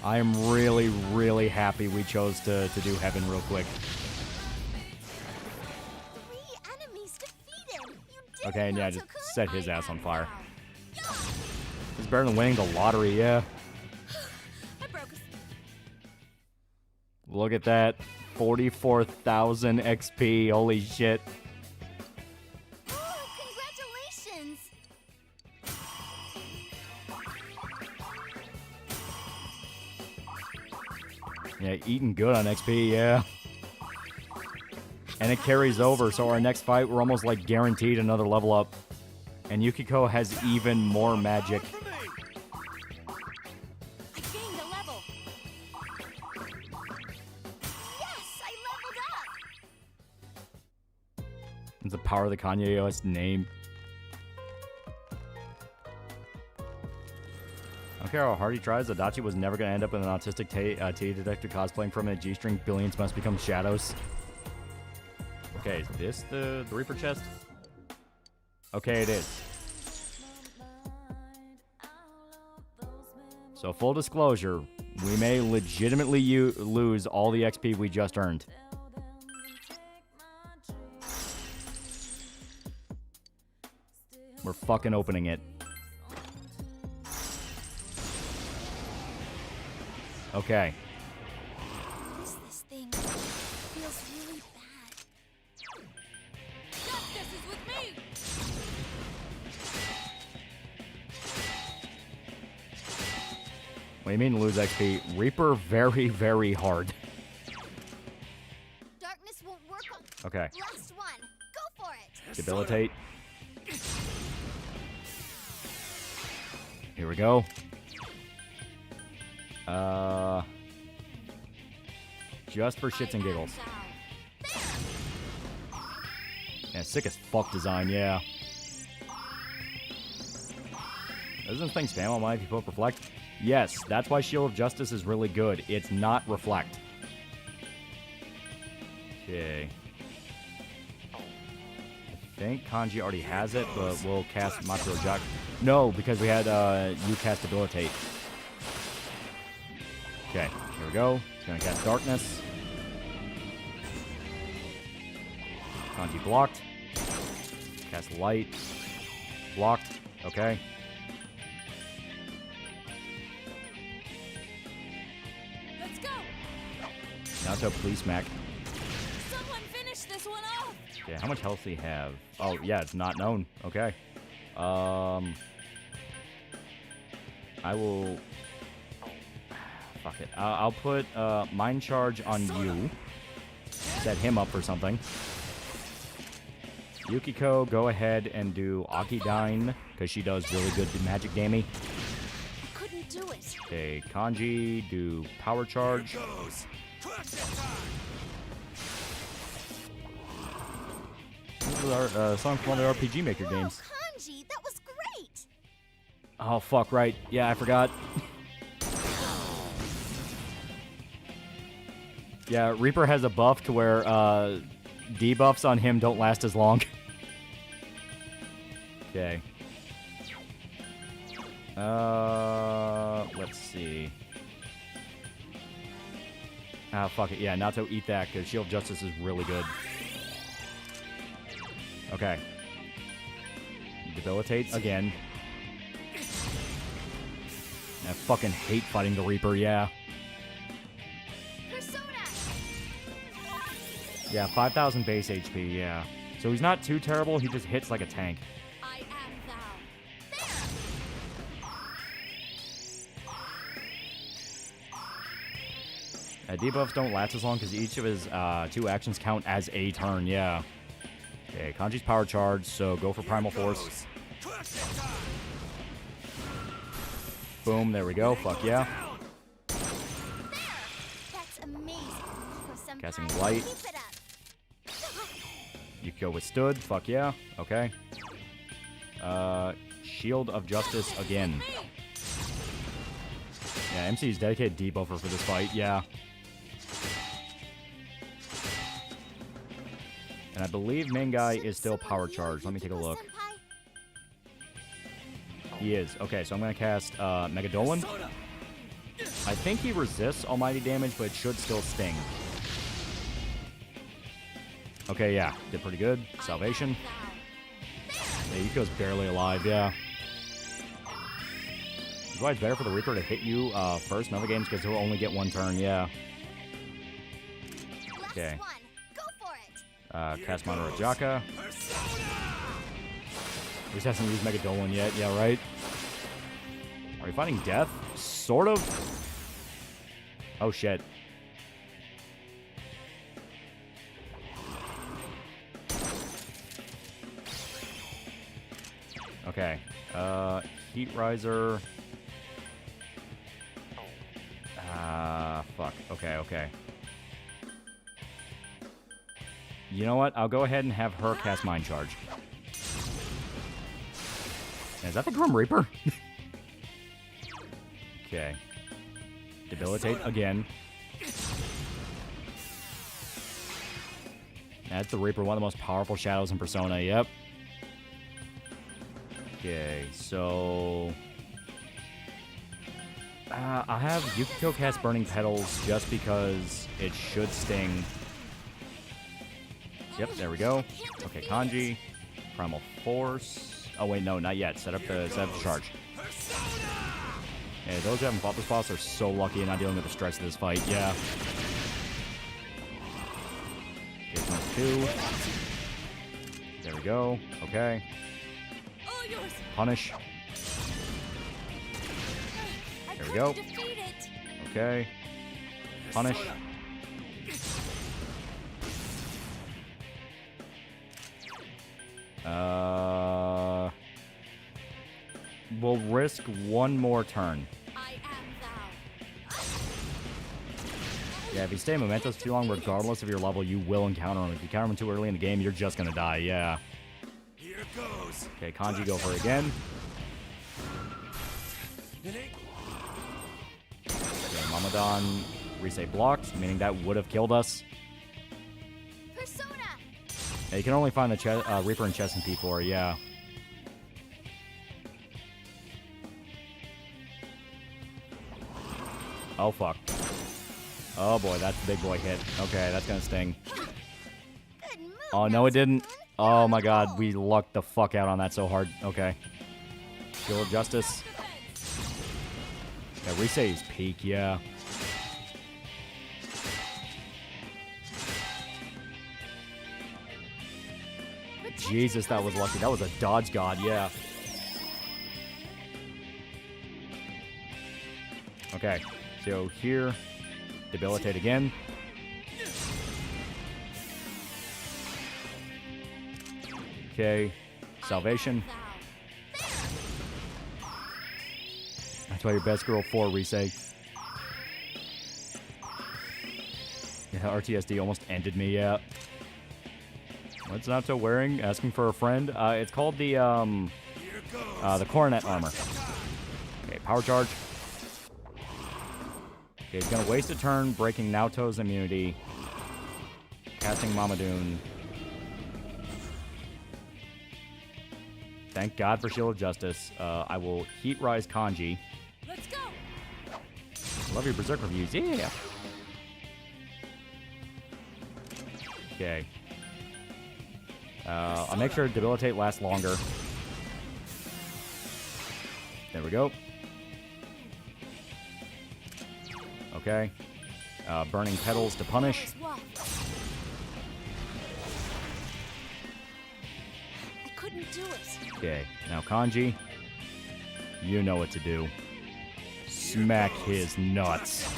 Speaker 7: I am really, really happy we chose to do heaven real quick.
Speaker 6: 3 enemies defeated.
Speaker 7: Okay, and yeah, just set his ass on fire. It's better than winning the lottery, yeah. Look at that. 44,000 XP. Holy shit.
Speaker 6: Congratulations!
Speaker 7: Yeah, eating good on XP, yeah. And it carries over, so our next fight, we're almost like guaranteed another level up. And Yukiko has even more magic.
Speaker 6: I gained a level. Yes, I leveled up.
Speaker 7: It's the power of the Kanye West name. I don't care how hard he tries, Adachi was never going to end up in an autistic tea detective cosplaying from a G-string. Billions must become shadows. Okay, is this the Reaper chest? Okay, it is. So full disclosure, we may legitimately lose all the XP we just earned. We're fucking opening it. Okay.
Speaker 6: This thing feels really bad. Justice is with me.
Speaker 7: What do you mean lose XP? Reaper very, very hard.
Speaker 6: Darkness won't work on.
Speaker 7: Okay.
Speaker 6: Last one. Go for it.
Speaker 7: Debilitate. Here we go. Just for shits and giggles. Yeah, sick as fuck design, yeah. Doesn't this thing spam on mine if you put reflect? Yes, that's why Shield of Justice is really good. It's not reflect. Okay. I think Kanji already has it, but we'll cast Matsuro Jack. No, because we had you cast Debilitate. Okay, here we go. It's gonna cast Darkness. Kanji blocked. Cast Light. Blocked. Okay.
Speaker 6: Let's go.
Speaker 7: Naruto, please smack.
Speaker 6: Someone finish this one off.
Speaker 7: Okay, how much health does he have? Oh, yeah, it's not known. Okay. I will... Fuck it. I'll put Mind Charge on you. Set him up for something. Yukiko, go ahead and do Akidyne, because she does really good magic damage.
Speaker 6: Couldn't do it.
Speaker 7: Okay, Kanji, do Power Charge. This is our song from one of the RPG Maker games.
Speaker 6: Kanji, that was great.
Speaker 7: Oh, fuck, right. Yeah, I forgot. Yeah, Reaper has a buff to where debuffs on him don't last as long. Okay. Let's see. Ah, fuck it. Yeah, Nato, eat that, because Shield of Justice is really good. Okay. Debilitate again. I fucking hate fighting the Reaper, yeah. Yeah, 5,000 base HP, yeah. So he's not too terrible, he just hits like a tank.
Speaker 6: I am thou.
Speaker 7: Debuffs don't last as long because each of his 2 actions count as a turn, yeah. Okay, Kanji's Power Charge, so go for Primal Force. Boom, there we go, fuck yeah.
Speaker 6: That's amazing.
Speaker 7: Casting Light. Yukiko withstood, fuck yeah, okay. Shield of Justice again. Yeah, MC's dedicated debuffer for this fight, yeah. And I believe main guy is still Power Charged. Let me take a look. He is. Okay, so I'm going to cast Megadolan. I think he resists almighty damage, but it should still sting. Okay, yeah. Did pretty good. Salvation. Yukiko's barely alive, yeah. That's why it's better for the Reaper to hit you first in other games, because he'll only get one turn, yeah. Okay. Cast Mono Rajaka. At least hasn't used Megadolan yet, yeah, right? Are we fighting death? Sort of. Oh, shit. Okay. Heat Riser. Fuck. Okay. You know what? I'll go ahead and have her cast Mind Charge. Is that the Grim Reaper? Okay. Debilitate again. That's the Reaper, one of the most powerful shadows in Persona, yep. Okay, so... I'll have Yukiko cast Burning Petals just because it should sting. Yep, there we go. Okay, Kanji. Primal Force. Oh, wait, no, not yet. Set up the charge. Yeah, those who haven't fought this boss are so lucky and not dealing with the stress of this fight. Yeah. Here's number 2. There we go. Okay. Punish. There we go. Okay. Punish. We'll risk one more turn. Yeah, if you stay Mementos too long, regardless of your level, you will encounter him. If you encounter him too early in the game, you're just gonna die, yeah.
Speaker 14: Here goes.
Speaker 7: Okay, Kanji, go for it again. Okay, Mamadon, reset blocked, meaning that would have killed us.
Speaker 2: Persona.
Speaker 7: Yeah, you can only find the Reaper and Chess in P4, yeah. Oh, fuck. Oh, boy, that's a big boy hit. Okay, that's gonna sting. Oh, no, it didn't. Oh, my God, we lucked the fuck out on that so hard. Okay. Shield of Justice. Yeah, reset is peak, yeah. Jesus, that was lucky. That was a dodge god, yeah. Okay, so here, debilitate again. Okay, salvation. That's why your best girl 4 reset. Yeah, RTSD almost ended me, yeah. What's Nato wearing? Asking for a friend? It's called the Coronet armor. Okay, power charge. Okay, he's gonna waste a turn, breaking Naoto's immunity. Casting Mamadoon. Thank God for Shield of Justice. I will Heat Rise Kanji.
Speaker 2: Let's go.
Speaker 7: Love your Berserk reviews, yeah. Okay. I'll make sure Debilitate lasts longer. There we go. Okay. Burning Petals to punish.
Speaker 2: I couldn't do it.
Speaker 7: Okay, now Kanji. You know what to do. Smack his nuts.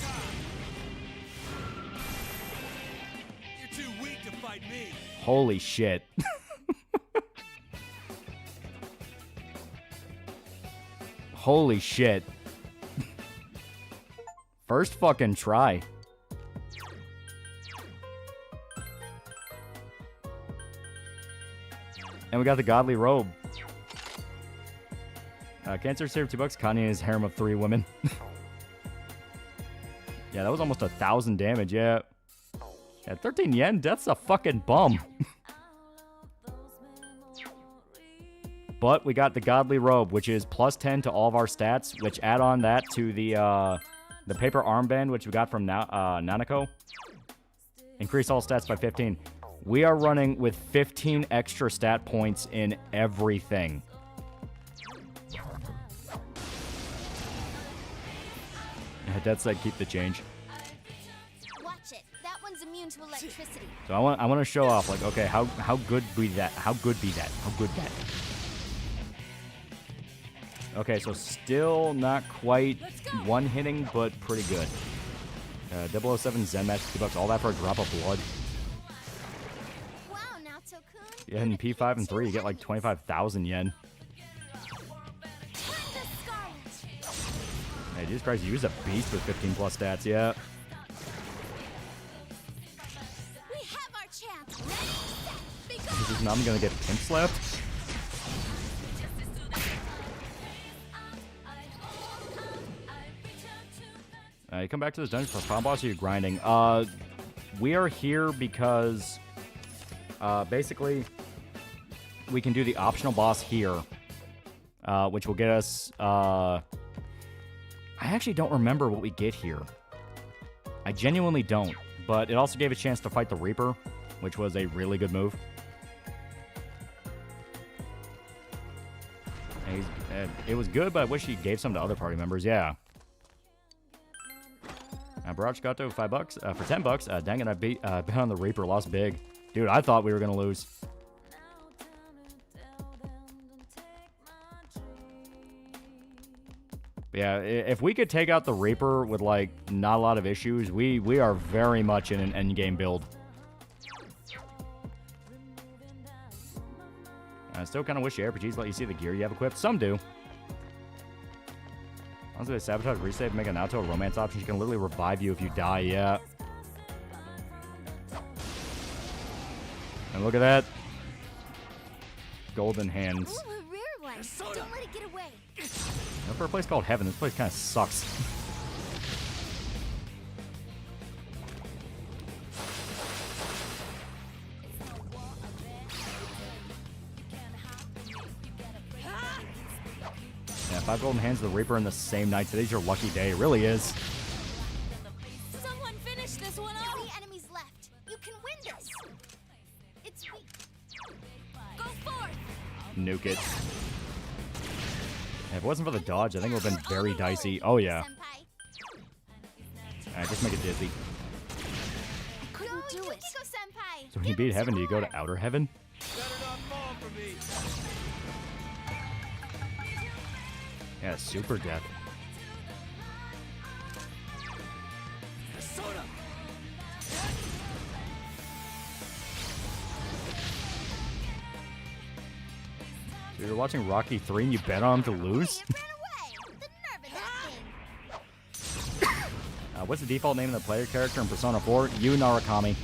Speaker 14: You're too weak to fight me.
Speaker 7: Holy shit. Holy shit. First fucking try. And we got the Godly Robe. Cancer saved $2. Kanye is harem of 3 women. Yeah, that was almost 1,000 damage, yeah. Yeah, 13 yen? That's a fucking bum. But we got the Godly Robe, which is plus 10 to all of our stats, which add on that to the paper armband, which we got from Nanako. Increase all stats by 15. We are running with 15 extra stat points in everything. Dead said keep the change.
Speaker 2: Watch it. That one's immune to electricity.
Speaker 7: So I want to show off, like, okay, how good be that? How good be that? How good that? Okay, so still not quite one hitting, but pretty good. 007 Zen match, $2, all that for a drop of blood.
Speaker 2: Wow, Naoto-kun.
Speaker 7: Yeah, and P5 and 3, you get like 25,000 yen. Hey, Jesus Christ, you use a beast with 15 plus stats, yeah.
Speaker 2: We have our chance. Ready, set,
Speaker 7: This is now I'm gonna get pimp slapped. You come back to this dungeon for final boss, or you're grinding. We are here because basically we can do the optional boss here, which will get us. I actually don't remember what we get here. I genuinely don't, but it also gave a chance to fight the Reaper, which was a really good move. It was good, but I wish he gave some to other party members. Yeah. Barrage got to $5 for $10. Dang it, I bet on the Reaper, lost big. Dude, I thought we were gonna lose. But yeah, if we could take out the Reaper with like not a lot of issues, we are very much in an endgame build. I still kind of wish the RPGs let you see the gear you have equipped. Some do. Honestly, they sabotage resave, make a Naoto a romance option. She can literally revive you if you die, yeah. And look at that. Golden hands.
Speaker 2: Ooh, a rare one. Don't let it get away.
Speaker 7: Now for a place called Heaven, this place kind of sucks. Yeah, 5 golden hands of the Reaper in the same night. Today's your lucky day. It really is.
Speaker 2: Someone finish this one off. 3 enemies left. You can win this. It's weak. Go forth.
Speaker 7: Nuke it. Yeah, if it wasn't for the dodge, I think it would have been very dicey. Oh, yeah. Alright, just make it dizzy.
Speaker 2: I couldn't do it.
Speaker 7: So when you beat Heaven, do you go to Outer Heaven? Yeah, super death. So you're watching Rocky 3 and you bet on him to lose? What's the default name of the player character in Persona 4? Yu Narukami.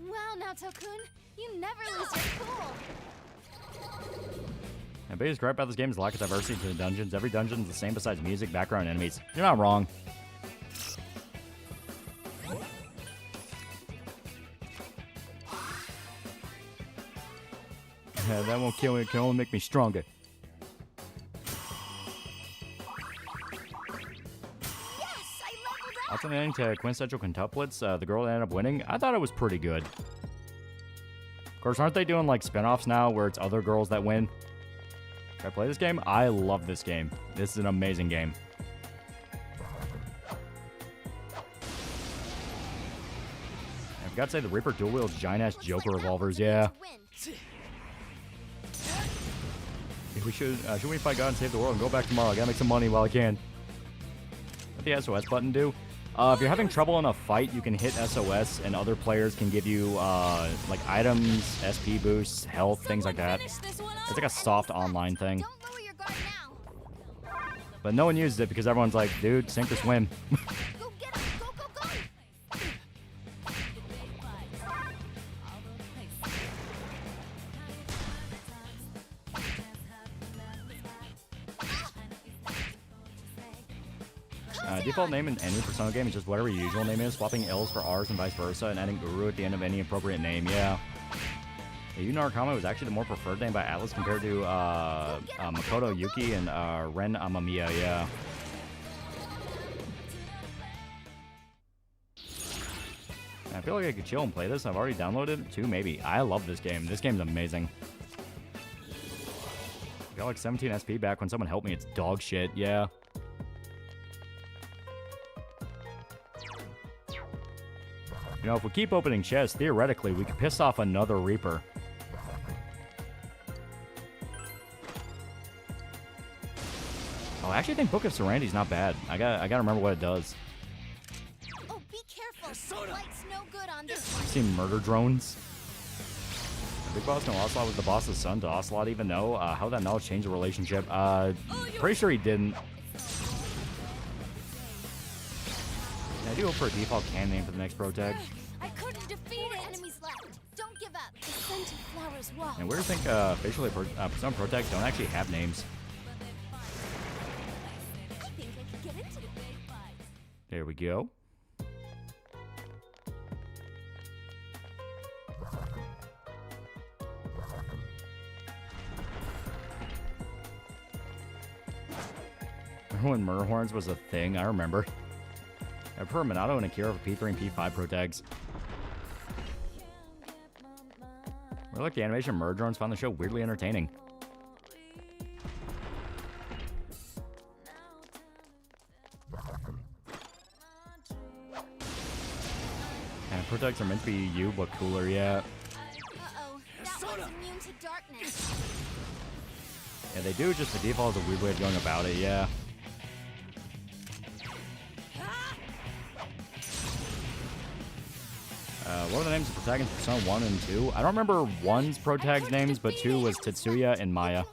Speaker 2: Wow, Naoto-kun, you never lose your cool.
Speaker 7: My biggest gripe about this game is the lack of diversity to the dungeons. Every dungeon is the same besides music, background, and enemies. You're not wrong. That won't kill me, it can only make me stronger. Also, ending to Quintessential Quintuplets, the girl that ended up winning, I thought it was pretty good. Of course, aren't they doing like spin-offs now where it's other girls that win? Should I play this game? I love this game. This is an amazing game. I forgot to say the Reaper dual wields giant-ass Joker revolvers, yeah. We should we fight God and save the world and go back tomorrow? I gotta make some money while I can. What the SOS button do? If you're having trouble in a fight, you can hit SOS and other players can give you like items, SP boosts, health, things like that. It's like a soft online thing. But no one uses it because everyone's like, dude, sink or swim. Default name in any Persona game is just whatever your usual name is, swapping L's for R's and vice versa, and adding Uru at the end of any appropriate name, yeah. Yu Narukami was actually the more preferred name by Atlas compared to Makoto Yuki and Ren Amamiya, yeah. feel like I could chill and play this. I've already downloaded it too, maybe. I love this game. This game's amazing. Got like 17 SP back when someone helped me. It's dog shit, yeah. You know, if we keep opening chests, theoretically, we could piss off another Reaper. Oh, I actually think Book of Serenity not bad. I gotta remember what it does.
Speaker 2: Oh, be careful. Light's no good on this one.
Speaker 7: I've seen murder drones. Big Boss No Ocelot was the boss's son. Did Ocelot even know? How that knowledge changed the relationship? Pretty sure he didn't. I do hope for a default can name for the next pro tag.
Speaker 2: I couldn't defeat it. Enemies left. Don't give up. The scent of flowers walk.
Speaker 7: And weird to think facially some pro tags don't actually have names.
Speaker 2: I think I could get into it.
Speaker 7: There we go. Remember when Murder Horns was a thing? I remember. I prefer Minato and Akira for P3 and P5 pro tags. I like the animation of Murder Drones, found the show weirdly entertaining. And pro tags are meant to be you, but cooler, yeah.
Speaker 2: Uh-oh. That one's immune to darkness.
Speaker 7: Yeah, they do, just the default is a weird way of going about it, yeah. What are the names of protagonists for Persona 1 and 2? I don't remember 1's protag's names, but 2 was Tetsuya and Maya.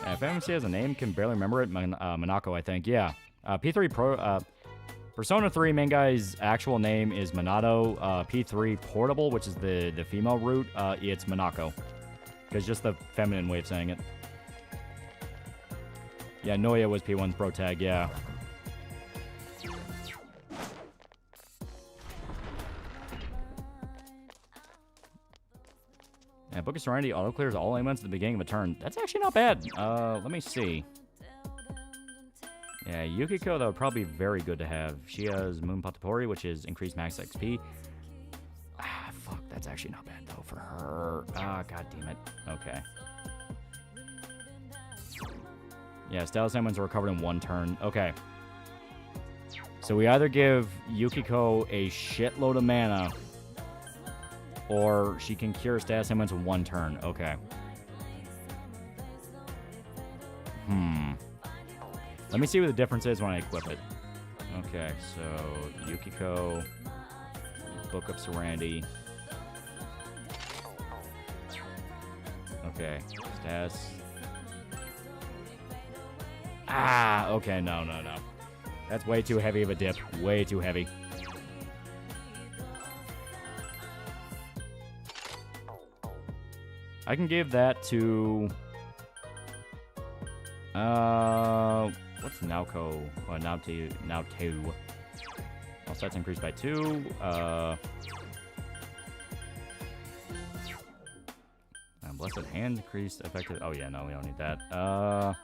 Speaker 7: If MC has a name, can barely remember it. Monako, I think. Yeah. P3 Pro... Persona 3 main guy's actual name is Minato. P3 Portable, which is the female route, it's Monako. Because just the feminine way of saying it. Yeah, Noya was P1's pro tag, yeah. Yeah, Book of Serenity auto clears all elements at the beginning of a turn. That's actually not bad. Let me see. Yeah, Yukiko, that would probably be very good to have. She has Moon Patapori, which is increased max XP. Ah, fuck, that's actually not bad, though, for her. Ah, god damn it. Okay. Yeah, status elements are recovered in 1 turn. Okay. So we either give Yukiko a shitload of mana, or she can cure status elements in 1 turn. Okay. Let me see what the difference is when I equip it. Okay, so Yukiko, Book of Serenity. Okay, status. Ah, okay, no. That's way too heavy of a dip. Way too heavy. I can give that to... what's Naoko? Oh, now 2. All stats increased by 2. Blessed Hand increased effective... Oh, yeah, no, we don't need that. Yeah,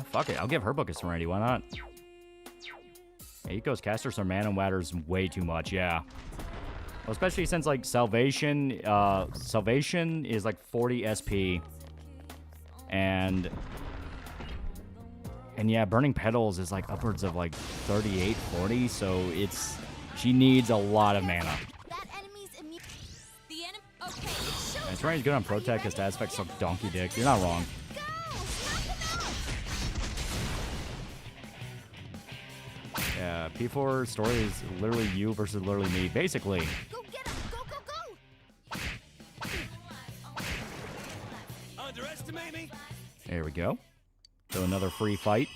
Speaker 7: fuck it. I'll give her Book of Serenity. Why not? Yeah, Yuko's caster, so mana and Watter's way too much, yeah. Well, especially since, like, Salvation is, like, 40 SP. And yeah, Burning Petals is, like, upwards of, like, 38, 40. So it's... She needs a lot of mana. And Serenity's good on Protect because stat effects suck donkey dick. You're not wrong. Yeah, P4 story is literally you versus literally me, basically.
Speaker 2: Go get him! Go!
Speaker 14: Underestimate me?
Speaker 7: There we go. So another free fight.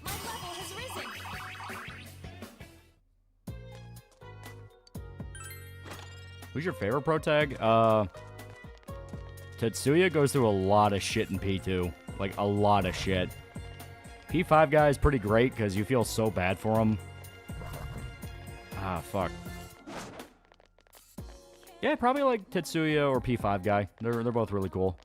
Speaker 2: My level has risen.
Speaker 7: Who's your favorite pro tag? Tetsuya goes through a lot of shit in P2. Like, a lot of shit. P5 guy is pretty great because you feel so bad for him. Ah, fuck. Yeah, probably like Tetsuya or P5 guy. They're both really cool.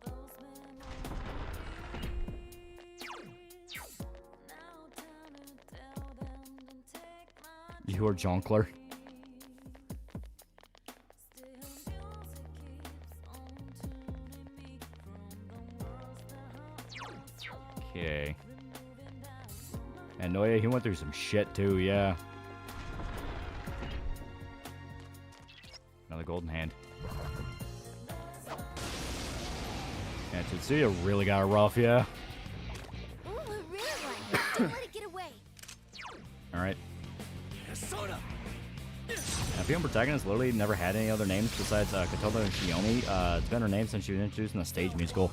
Speaker 7: You are Jonkler. Okay. And Noya, he went through some shit too, yeah. Another golden hand. And Tetsuya really got it rough, yeah.
Speaker 2: Ooh, really like it. Don't let it get away.
Speaker 7: Alright. Female protagonist literally never had any other names besides Kotoba and Shiomi. It's been her name since she was introduced in the stage musical.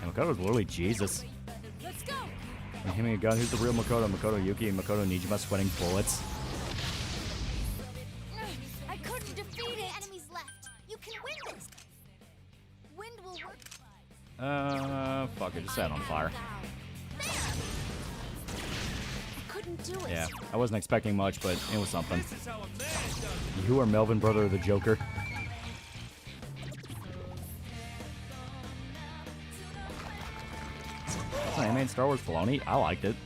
Speaker 7: And Makoto's literally Jesus.
Speaker 2: Let's go.
Speaker 7: And him and a gun, who's the real Makoto? Makoto Yuki and Makoto Nijima sweating bullets.
Speaker 2: I couldn't defeat it. Enemies left. You can win this. Wind will work.
Speaker 7: Fuck it, just set on fire.
Speaker 2: Do it.
Speaker 7: Yeah, I wasn't expecting much, but it was something. You are Melvin, brother of the Joker. That's an anime in Star Wars Filoni. I liked it.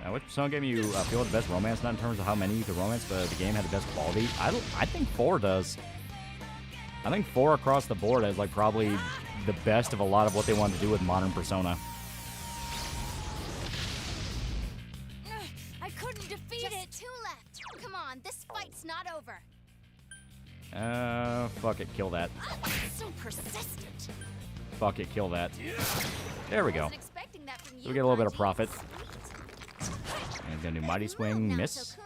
Speaker 7: Which song gave you feel the best romance? Not in terms of how many you could romance, but the game had the best quality. I think 4 does. I think 4 across the board is like probably the best of a lot of what they wanted to do with modern Persona.
Speaker 2: Not over.
Speaker 7: Fuck it, kill that.
Speaker 2: So persistent.
Speaker 7: Fuck it, kill that. There we go. So we get a little bit of profit. And he's gonna do Mighty Swing, miss.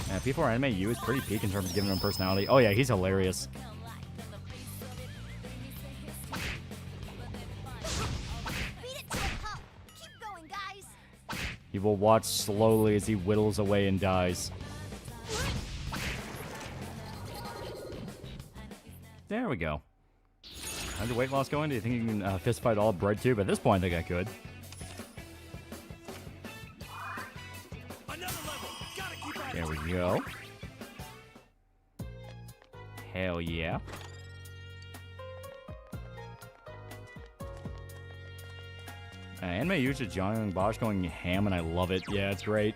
Speaker 7: P4 Anime U is pretty peak in terms of giving him personality. Oh yeah, he's hilarious. You will watch slowly as he whittles away and dies. There we go. How's your weight loss going? Do you think you can fist fight all bread tube? At this point, I think I could. There we go. Hell yeah. Anime usually John and Bosch going ham, and I love it. Yeah, it's great.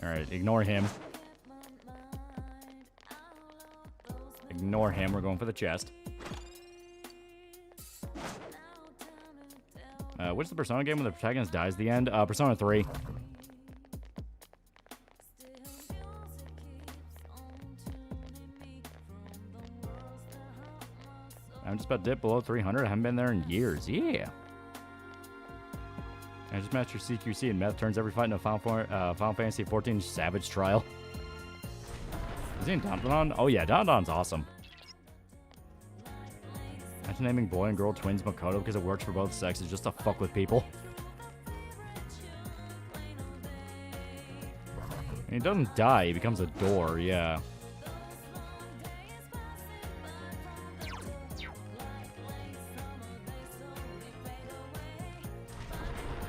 Speaker 7: Alright, ignore him. Ignore him. We're going for the chest. Which is the Persona game when the protagonist dies at the end? Persona 3. I'm just about to dip below 300. I haven't been there in years. Yeah. I just mastered CQC and meth turns every fight into a Final Fantasy 14 Savage Trial. Is he in Dandadan? Oh yeah, Dandadan's awesome. Imagine naming boy and girl twins Makoto because it works for both sexes just to fuck with people. And he doesn't die, he becomes a door, yeah.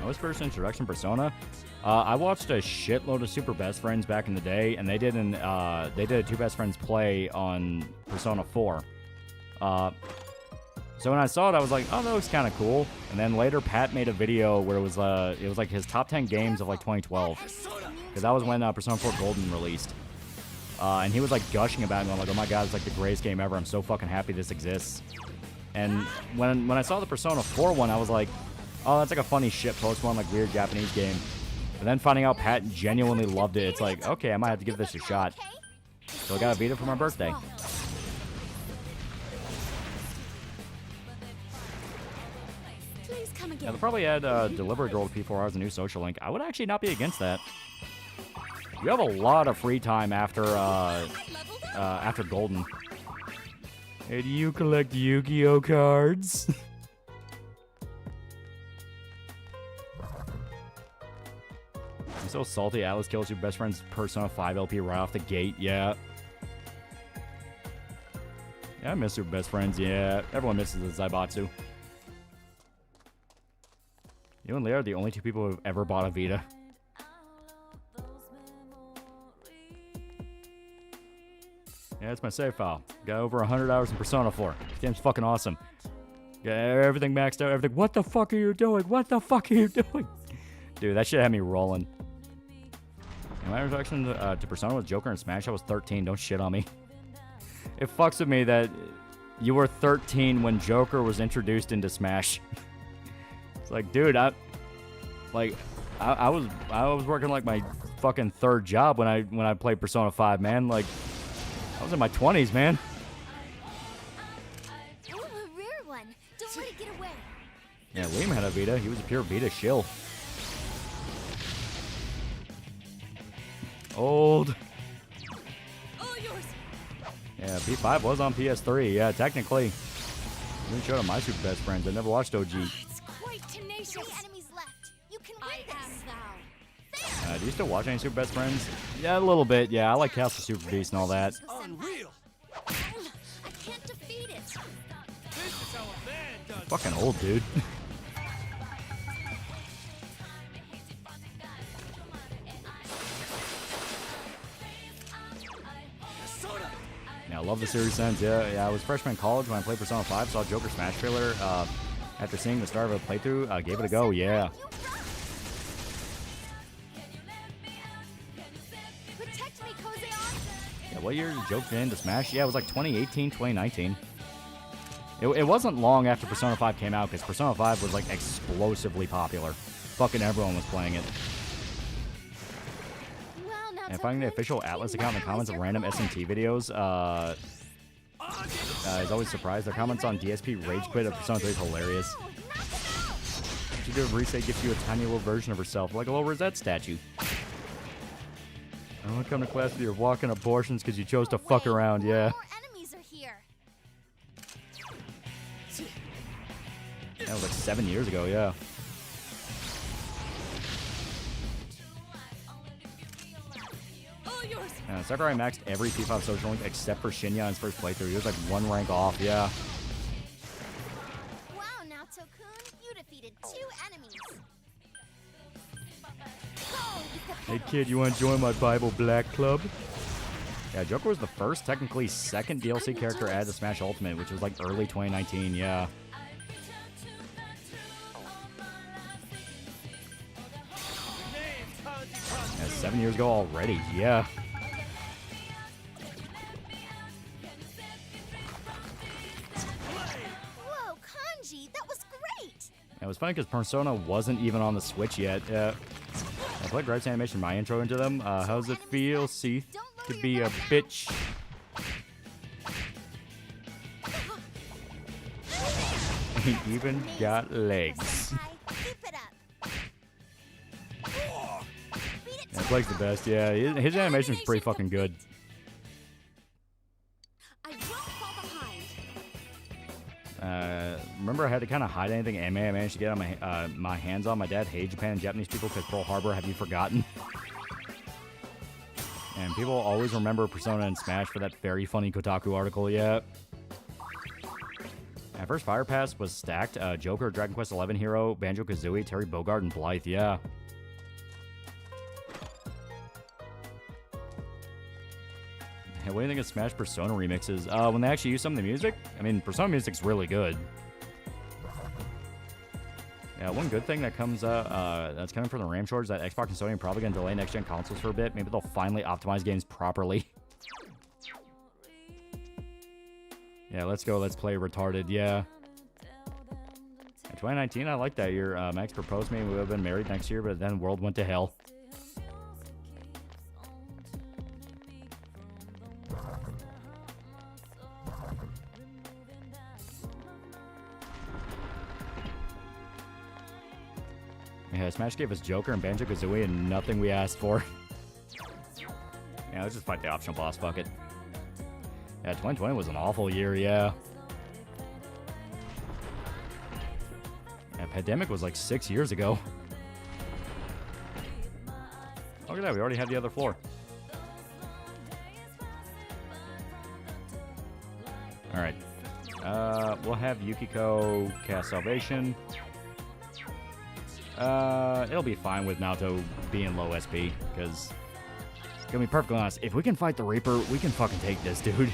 Speaker 7: Most first introduction Persona. I watched a shitload of Super Best Friends back in the day, and they did a Two Best Friends play on Persona 4. So when I saw it, I was like, oh, that looks kind of cool. And then later, Pat made a video where it was like his top 10 games of like 2012, because that was when Persona 4 Golden released. And he was like gushing about it, and I'm like, oh my god, it's like the greatest game ever. I'm so fucking happy this exists. And when I saw the Persona 4 one, I was like, oh, that's like a funny shitpost one, like weird Japanese game. And then finding out Pat genuinely loved it, it's like, okay, I might have to give this a shot. So I got a Vita for my birthday. Yeah, they'll probably add Delivery Girl to P4R as a new social link. I would actually not be against that. You have a lot of free time after after Golden. Hey, do you collect Yu-Gi-Oh cards? I'm so salty. Atlas kills your best friend's Persona 5 LP right off the gate. Yeah. Yeah, I miss your best friends. Yeah, everyone misses the Zaibatsu. You and Leo are the only two people who have ever bought a Vita. Yeah, it's my save file. Got over 100 hours in Persona 4. This game's fucking awesome. Got everything maxed out, everything. What the fuck are you doing? What the fuck are you doing? Dude, that shit had me rolling. And my introduction to Persona was Joker and Smash. I was 13. Don't shit on me. It fucks with me that you were 13 when Joker was introduced into Smash. It's like, dude, I was working like my fucking third job when I played Persona 5, man. Like, I was in my 20s, man.
Speaker 6: Ooh, a rare one. Don't let it get away.
Speaker 7: Yeah, Liam had a Vita. He was a pure Vita shill. Old.
Speaker 6: All yours.
Speaker 7: Yeah, P5 was on PS3. Yeah, technically. I didn't show to my super best friends. I never watched OG.
Speaker 6: It's quite tenacious. 3 enemies left. You can win this.
Speaker 7: Do you still watch any super best friends? Yeah, a little bit. Yeah, I like Castle Super Beast and all that.
Speaker 14: Unreal.
Speaker 6: I can't defeat it.
Speaker 14: This is how a man does.
Speaker 7: Fucking old, dude. Yeah, I love the series since. Yeah, I was freshman in college when I played Persona 5. Saw Joker Smash trailer. After seeing the start of a playthrough, gave it a go. Yeah.
Speaker 6: Protect me, Kozeon.
Speaker 7: Yeah, what year did Joker get into Smash? Yeah, it was like 2018, 2019. It wasn't long after Persona 5 came out, because Persona 5 was like explosively popular. Fucking everyone was playing it. And finding the official Atlas account in the comments of random SMT videos is always surprised. Their comments on DSP Rage Quit of Persona 3 is hilarious. She did a reset, gives you a tiny little version of herself, like a little Rosette statue. I want to come to class with your walking abortions because you chose to fuck around, yeah.
Speaker 6: More enemies are here.
Speaker 7: That was like 7 years ago, yeah. Sakurai maxed every P5 social link except for Shinya in his first playthrough. He was like 1 rank off, yeah.
Speaker 6: Wow, Naoto-kun, you defeated 2 enemies.
Speaker 7: Hey kid, you want to join my Bible Black Club? Yeah, Joker was the first, technically second DLC character added to Smash Ultimate, which was like early 2019, yeah. Yeah, 7 years ago already, yeah.
Speaker 6: Whoa, Kanji, that was great.
Speaker 7: It was funny because Persona wasn't even on the Switch yet. I played Gripes Animation, my intro into them. How's it feel, Seath, to be a bitch? He even got legs. Yeah, Plague's the best, yeah. His animation's pretty fucking good. Remember I had to kind of hide anything anime I managed to get on my hands on. My dad hated Japan and Japanese people because Pearl Harbor, have you forgotten? And people always remember Persona and Smash for that very funny Kotaku article, yeah. My first Fire Pass was stacked. Joker, Dragon Quest XI Hero, Banjo-Kazooie, Terry Bogard, and Blythe, yeah. Hey, what do you think of Smash Persona remixes? When they actually use some of the music? I mean, Persona music's really good. Yeah, one good thing that comes that's coming from the RAM shortage, that Xbox and Sony are probably going to delay next-gen consoles for a bit. Maybe they'll finally optimize games properly. Yeah, let's go. Let's play retarded. Yeah. In 2019, I like that year. Max proposed me. We would have been married next year, but then the world went to hell. Yeah, Smash gave us Joker and Banjo-Kazooie and nothing we asked for. Yeah, let's just fight the optional boss. Fuck it. Yeah, 2020 was an awful year, yeah. Yeah, Pandemic was like 6 years ago. Look at that, we already have the other floor. Alright. We'll have Yukiko cast Salvation. It'll be fine with Naoto being low SP, because Gonna be perfectly honest, if we can fight the Reaper, we can fucking take this, dude.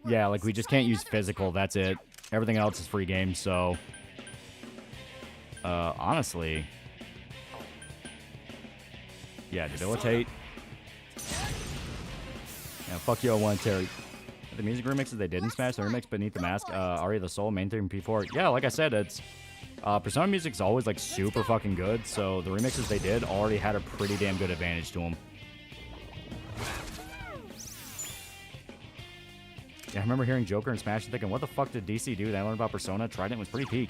Speaker 7: Yeah, like, we just can't use physical, that's it. Everything else is free game, so... honestly... Yeah, debilitate. Yeah, fuck you, I want Terry. The music remixes they did in Smash, the remix Beneath the Mask, Aria of the Soul, main theme P4. Yeah, like I said, it's... Persona music's always, like, super fucking good, so the remixes they did already had a pretty damn good advantage to them. Yeah, I remember hearing Joker and Smash and thinking, what the fuck did DC do? They learned about Persona, Trident was pretty peak.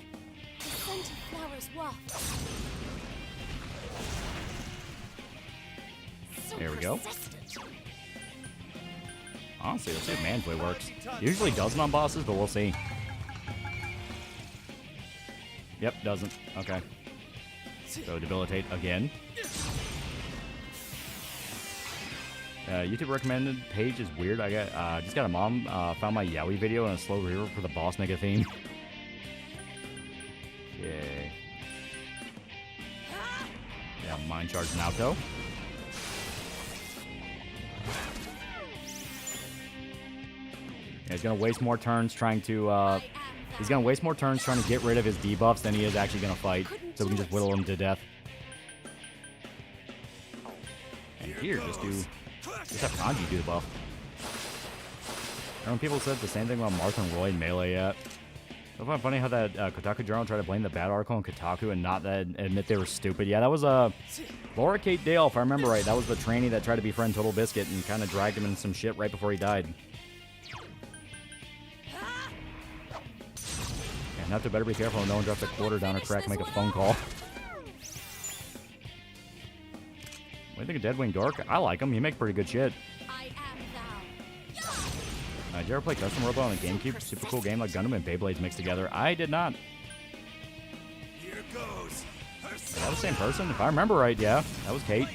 Speaker 7: There we go. Honestly, let's see if Manflay works. Usually doesn't on bosses, but we'll see. Yep, doesn't. Okay. So debilitate again. YouTube recommended page is weird. I got just got a mom found my Yaoi video and a slow reaver for the boss nigga theme. Okay. Yeah, mind charge Naoto. Yeah, he's gonna waste more turns trying to he's gonna waste more turns trying to get rid of his debuffs than he is actually gonna fight. So we can just whittle him to death. And here, just have Kanji do the buff. Remember when people said the same thing about Martha and Roy in Melee yet? I find it funny how that Kotaku journal tried to blame the bad article on Kotaku and not admit they were stupid. Yeah, that was Laura Kate Dale, if I remember right. That was the trainee that tried to befriend Total Biscuit and kind of dragged him in some shit right before he died. Yeah, Naruto better be careful no one drops a quarter down or crack make a phone call. What do you think of Deadwing Dork? I like him. He makes pretty good shit. Did you ever play Custom Robo on the GameCube? Super cool game like Gundam and Beyblades mixed together. I did not.
Speaker 14: Here goes.
Speaker 7: Is that the same person? If I remember right, yeah. That was Kate.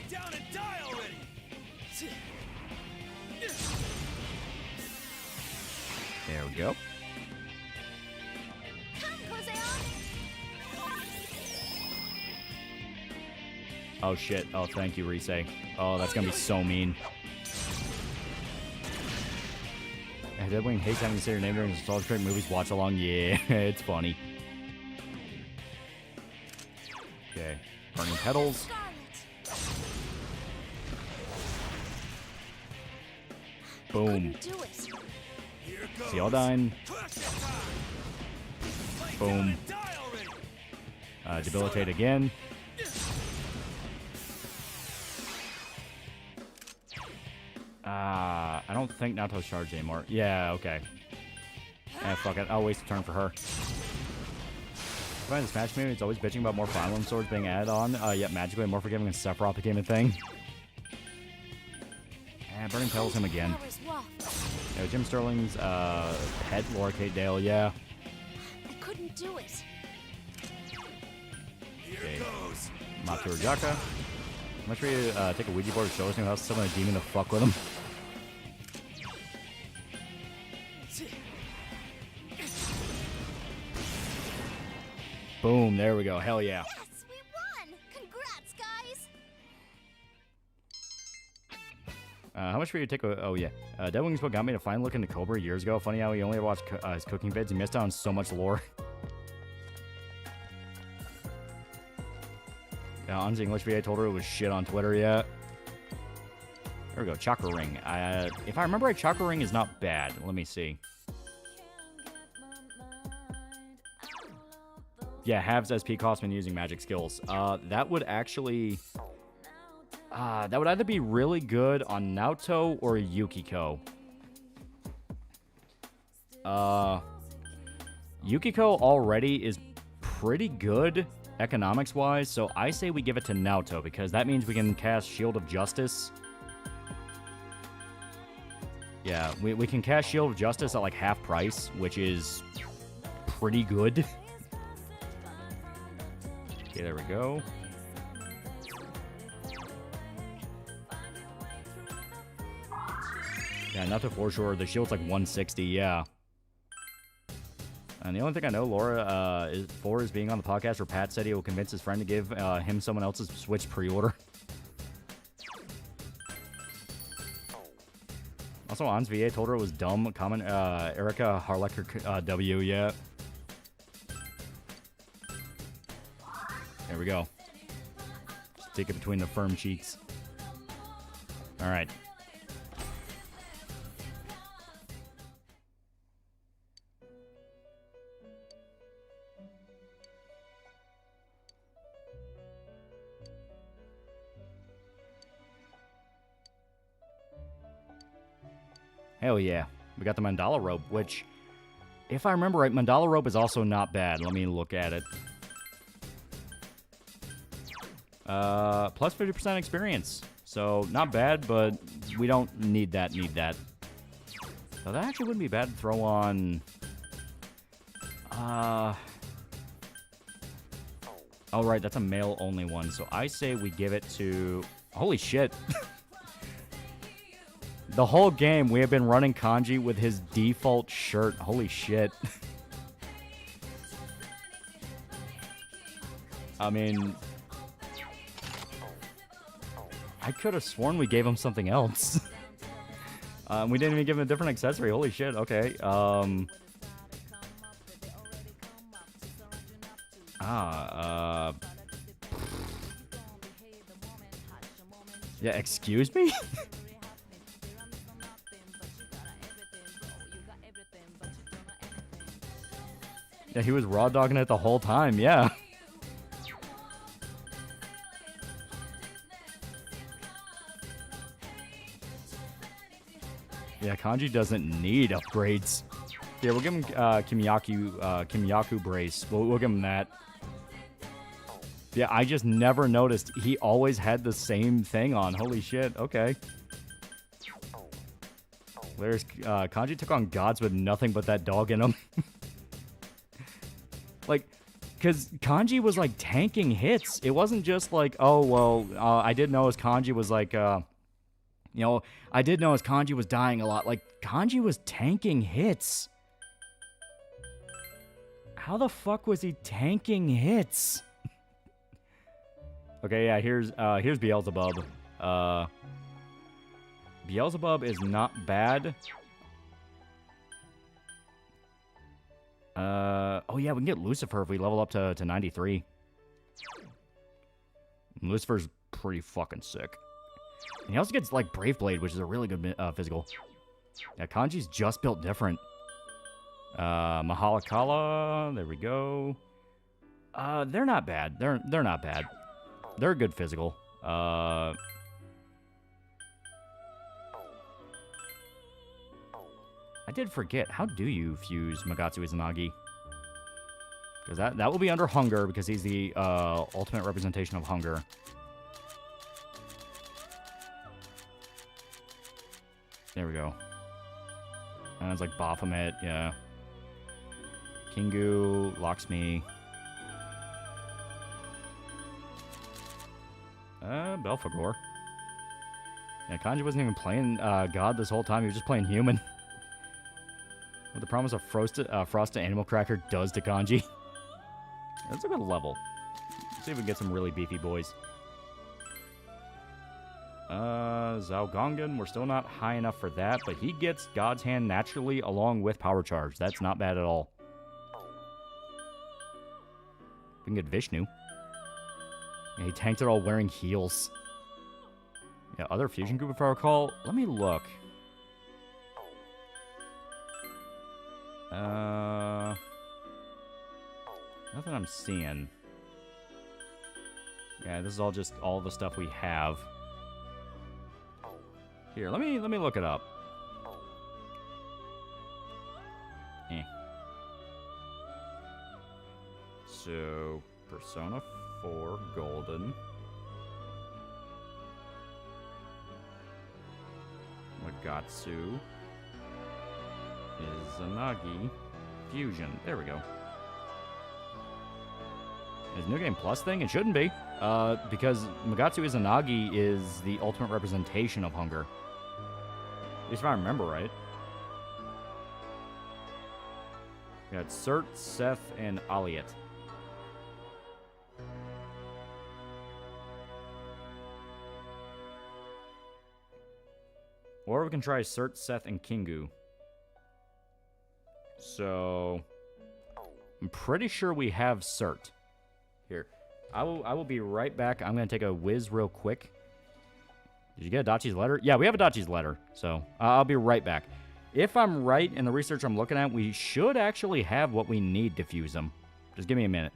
Speaker 7: There we go. Oh shit. Oh, thank you, Rise. Oh, that's gonna be so mean. Deadwing hates having to say your name during Star Trek movies watch along. Yeah, it's funny. Okay. Burning Petals. Boom. Sealdine. Boom. Debilitate again. I don't think Naoto's charged anymore. Yeah, okay. Fuck it. I'll waste a turn for her. Find the Smash community, it's always bitching about more Fire Emblem swords being added on, yet magically more forgiving and Sephiroth became a thing. Burning Petals him again. Yeah, Jim Sterling's pet, Laura Kate Dale, yeah.
Speaker 2: I couldn't do it.
Speaker 7: Okay. Matsuru Jaka. I'm not sure you take a Ouija board to show us new house, summon a demon to fuck with him. Boom, there we go. Hell yeah.
Speaker 6: Yes, we won! Congrats, guys!
Speaker 7: How much for you to take a... Oh, yeah. Deadwing's what got me to finally look into Cobra years ago. Funny how he only watched his cooking vids. He missed out on so much lore. Yeah, An's English VA told her it was shit on Twitter yet. There we go. Chakra Ring. If I remember right, Chakra Ring is not bad. Let me see. Yeah, halves SP cost when using magic skills. That would actually... that would either be really good on Naoto or Yukiko. Yukiko already is pretty good economics-wise, so I say we give it to Naoto, because that means we can cast Shield of Justice. Yeah, we can cast Shield of Justice at like half price, which is pretty good. Okay, there we go. Yeah, Naoto for sure. The shield's like 160, yeah. And the only thing I know Laura is being on the podcast where Pat said he will convince his friend to give him someone else's Switch pre-order. Also, Ans VA told her it was dumb. Comment Erica Harlecker W, yeah. There we go. Just take it between the firm cheeks. All right. Hell yeah. We got the mandala rope, which, if I remember right, mandala rope is also not bad. Let me look at it. Plus 50% experience. So, not bad, but we don't need that, So that actually wouldn't be bad to throw on... Oh, right, that's a male-only one. So I say we give it to... Holy shit. The whole game, we have been running Kanji with his default shirt. Holy shit. I mean... I could have sworn we gave him something else. We didn't even give him a different accessory. Holy shit, okay. Yeah, excuse me? Yeah, he was raw dogging it the whole time, yeah. Yeah, Kanji doesn't need upgrades. Yeah, we'll give him Kimyaku brace. We'll give him that. Yeah, I just never noticed. He always had the same thing on. Holy shit, okay. There's Kanji took on gods with nothing but that dog in him. Like, because Kanji was, like, tanking hits. It wasn't just like, oh, well, I did notice Kanji was, like, I did notice Kanji was dying a lot. Like, Kanji was tanking hits. How the fuck was he tanking hits? Okay, yeah, here's Beelzebub. Beelzebub is not bad. Oh yeah, we can get Lucifer if we level up to 93. Lucifer's pretty fucking sick. And he also gets, like, Brave Blade, which is a really good physical. Yeah, Kanji's just built different. Mahalakala, there we go. They're not bad. They're not bad. They're a good physical. I did forget, how do you fuse Magatsu Izanagi? Because that will be under hunger, because he's the ultimate representation of hunger. There we go. And it's like Baphomet, yeah. Kingu, Lakshmi. Belphegor. Yeah, Kanji wasn't even playing God this whole time, he was just playing human. What the promise of Frosted Animal Cracker does to Kanji. That's a good level. Let's see if we can get some really beefy boys. Zhao Gongan, we're still not high enough for that, but he gets God's Hand naturally along with Power Charge. That's not bad at all. We can get Vishnu. Yeah, he tanked it all wearing heels. Yeah, other fusion group if I recall. Let me look. Nothing I'm seeing. Yeah, this is all just all the stuff we have. Here, let me look it up. So, Persona 4 Golden. Magatsu. Izanagi. Fusion. There we go. Is New Game Plus thing? It shouldn't be. Because Magatsu Izanagi is the ultimate representation of hunger. At least if I remember right. We got Cert, Seth, and Aliet. Or we can try Cert, Seth, and Kingu. So I'm pretty sure we have Cert. Here. I will be right back. I'm going to take a whiz real quick. Did you get Adachi's letter? Yeah, we have Adachi's letter. So I'll be right back. If I'm right in the research I'm looking at, we should actually have what we need to fuse them. Just give me a minute.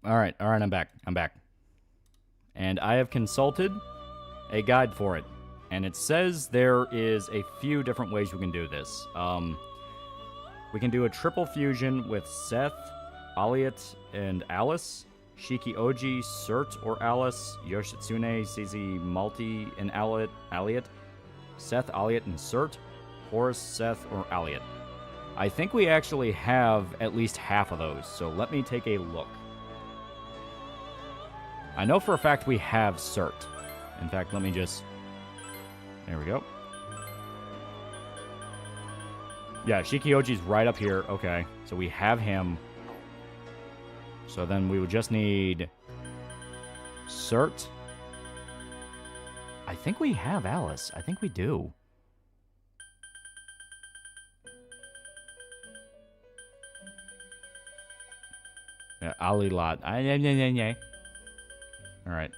Speaker 7: All right, I'm back. And I have consulted a guide for it. And it says there is a few different ways we can do this. We can do a triple fusion with Seth, Aliet, and Alice. Shiki Oji, Cert or Alice. Yoshitsune, CZ Multi, and Aliet. Seth, Aliet, and Cert. Horus, Seth, or Aliet. I think we actually have at least half of those. So let me take a look. I know for a fact we have Cert. In fact, let me just... There we go. Yeah, Shikioji's right up here. Okay, so we have him. So then we would just need... Cert. I think we have Alice. I think we do. Yeah, Ali Lot. Alright.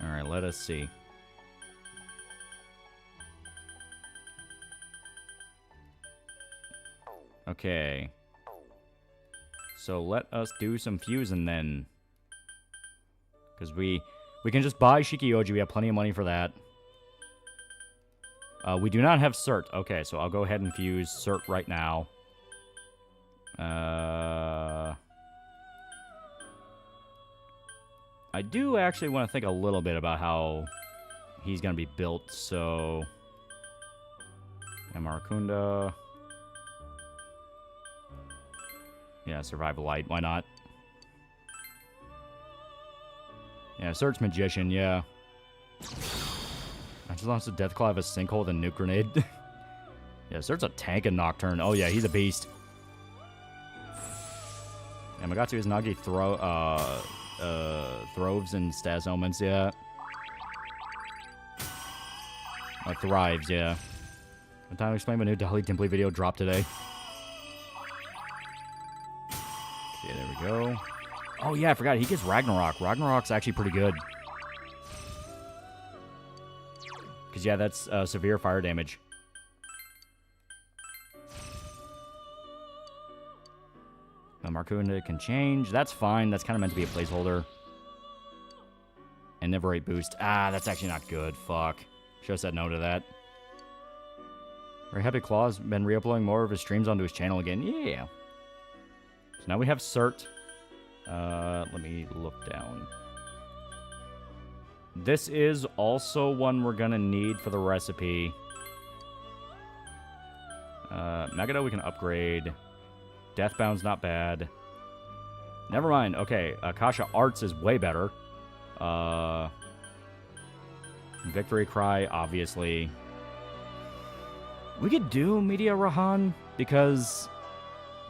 Speaker 7: Alright, let us see. Okay. So let us do some fusing then. Because we can just buy Shikioji. We have plenty of money for that. We do not have Cert. Okay, so I'll go ahead and fuse Cert right now. I do actually want to think a little bit about how he's going to be built, so... Marakunda. Yeah, Survival Light, why not? Yeah, Cert's Magician, yeah. I just lost a Deathclaw of a Sinkhole, then Nuke Grenade. Yeah, Cert's a tank in Nocturne. Oh yeah, he's a beast. Yeah, Magatsu is Nagi Throves and Stas Omens, yeah. Thrives, yeah. What time to explain my new Dolly Dimpley video dropped today? Okay, there we go. Oh yeah, I forgot, he gets Ragnarok. Ragnarok's actually pretty good. Because yeah, that's severe fire damage. Markunda can change. That's fine. That's kind of meant to be a placeholder. And Neverate boost. Ah, that's actually not good. Fuck. Should have said no to that. Very happy Claw's been re-uploading more of his streams onto his channel again. Yeah. So now we have Cert. Let me look down. This is also one we're gonna need for the recipe. Megado we can upgrade. Deathbound's not bad. Never mind. Okay, Akasha Arts is way better. Victory Cry, obviously. We could do Media Rahan, because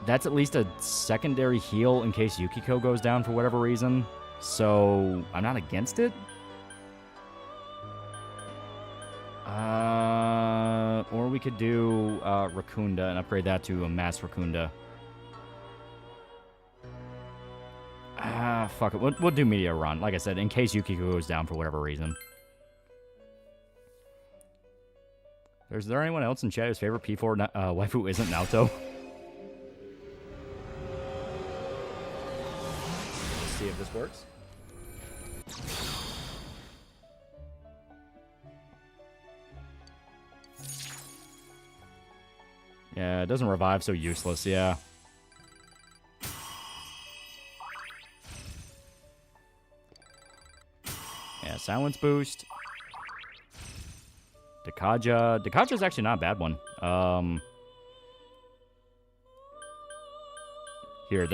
Speaker 7: that's at least a secondary heal in case Yukiko goes down for whatever reason. So, I'm not against it. Or we could do Rakunda and upgrade that to a Mass Rakunda. Fuck it. We'll do Media Run, like I said, in case Yukiko goes down for whatever reason. Is there anyone else in chat whose favorite P4 waifu isn't Naoto? Let's see if this works. Yeah, it doesn't revive, so useless, yeah. Yeah, silence boost. Dekaja. Dekaja's actually not a bad one. Here,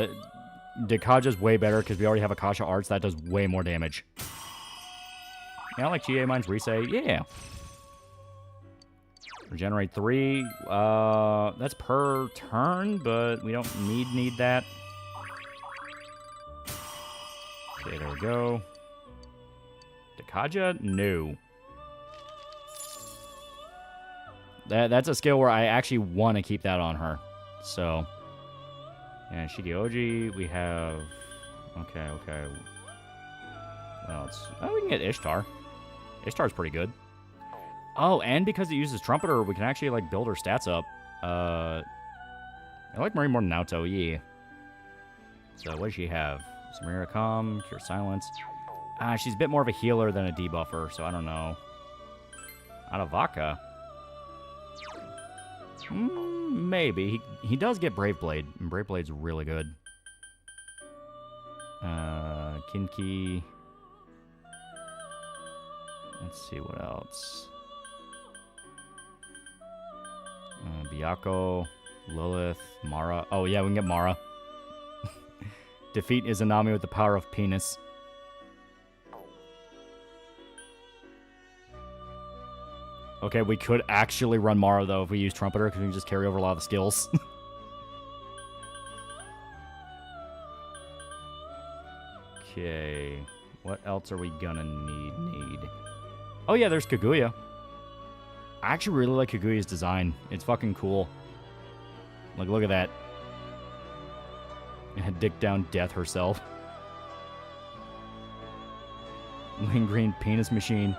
Speaker 7: Dekaja's way better because we already have Akasha Arts. That does way more damage. Yeah, I like GA Mine's Risei. Yeah. Regenerate 3. That's per turn, but we don't need that. Okay, there we go. Dekaja? No. That's a skill where I actually want to keep that on her. So, yeah, Shigioji, we have... Okay. Well, we can get Ishtar. Ishtar's pretty good. Oh, and because it uses Trumpeter, we can actually, like, build her stats up. I like Marie more than Naoto, yeah. So, what does she have? Samira Calm, Cure Silence. She's a bit more of a healer than a debuffer, so I don't know. Adavaka. Maybe. He does get Brave Blade, and Brave Blade's really good. Kinki. Let's see what else. Byakuo, Lilith, Mara. Oh, yeah, we can get Mara. Defeat Izanami with the power of penis. Okay, we could actually run Mara, though, if we use Trumpeter, because we can just carry over a lot of the skills. Okay. What else are we gonna need? Oh, yeah, there's Kaguya. I actually really like Kaguya's design. It's fucking cool. Like, look at that. And dick down death herself. Lingering penis machine.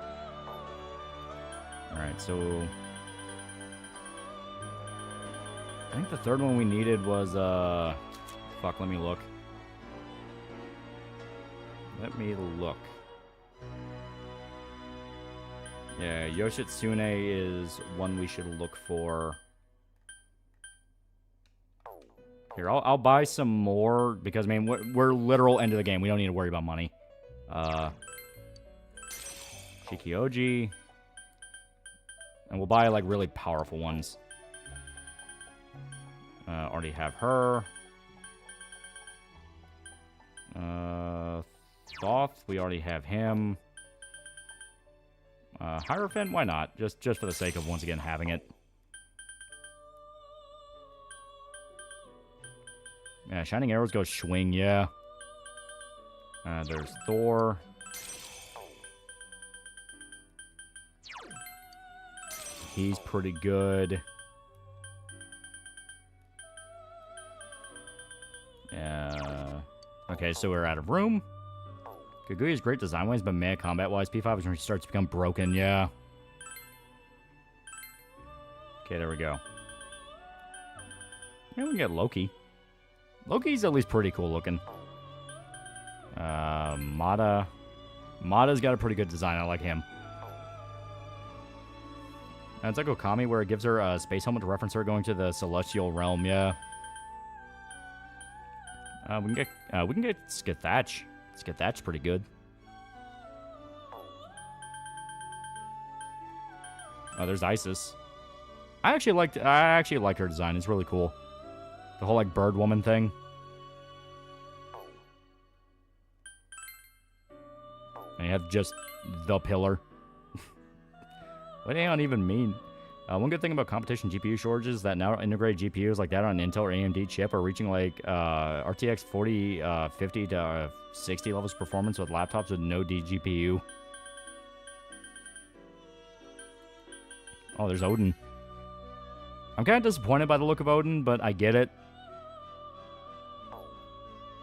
Speaker 7: Alright, so... I think the third one we needed was, Fuck, let me look. Yeah, Yoshitsune is one we should look for. Here, I'll buy some more, because, I mean, we're literal end of the game. We don't need to worry about money. Shikioji. And we'll buy, like, really powerful ones. Already have her. Thoth, we already have him. Hierophant, why not? Just for the sake of, once again, having it. Yeah, Shining Arrows go swing, yeah. There's Thor. He's pretty good. Okay, so we're out of room. Kaguya's great design-wise, but meh combat-wise. P5 is when she starts to become broken, yeah. Okay, there we go. Yeah, we can get Loki. Loki's at least pretty cool looking. Mata. Mata's got a pretty good design. I like him. it's like Okami, where it gives her a space helmet to reference her going to the celestial realm. Yeah. We can get Scathach. Scathach's pretty good. Oh, there's Isis. I actually like her design. It's really cool. The whole like bird woman thing. And you have just the pillar. What do you even mean? One good thing about competition GPU shortages is that now integrated GPUs like that on an Intel or AMD chip are reaching like RTX 50 to 60 levels performance with laptops with no DGPU. Oh, there's Odin. I'm kind of disappointed by the look of Odin, but I get it.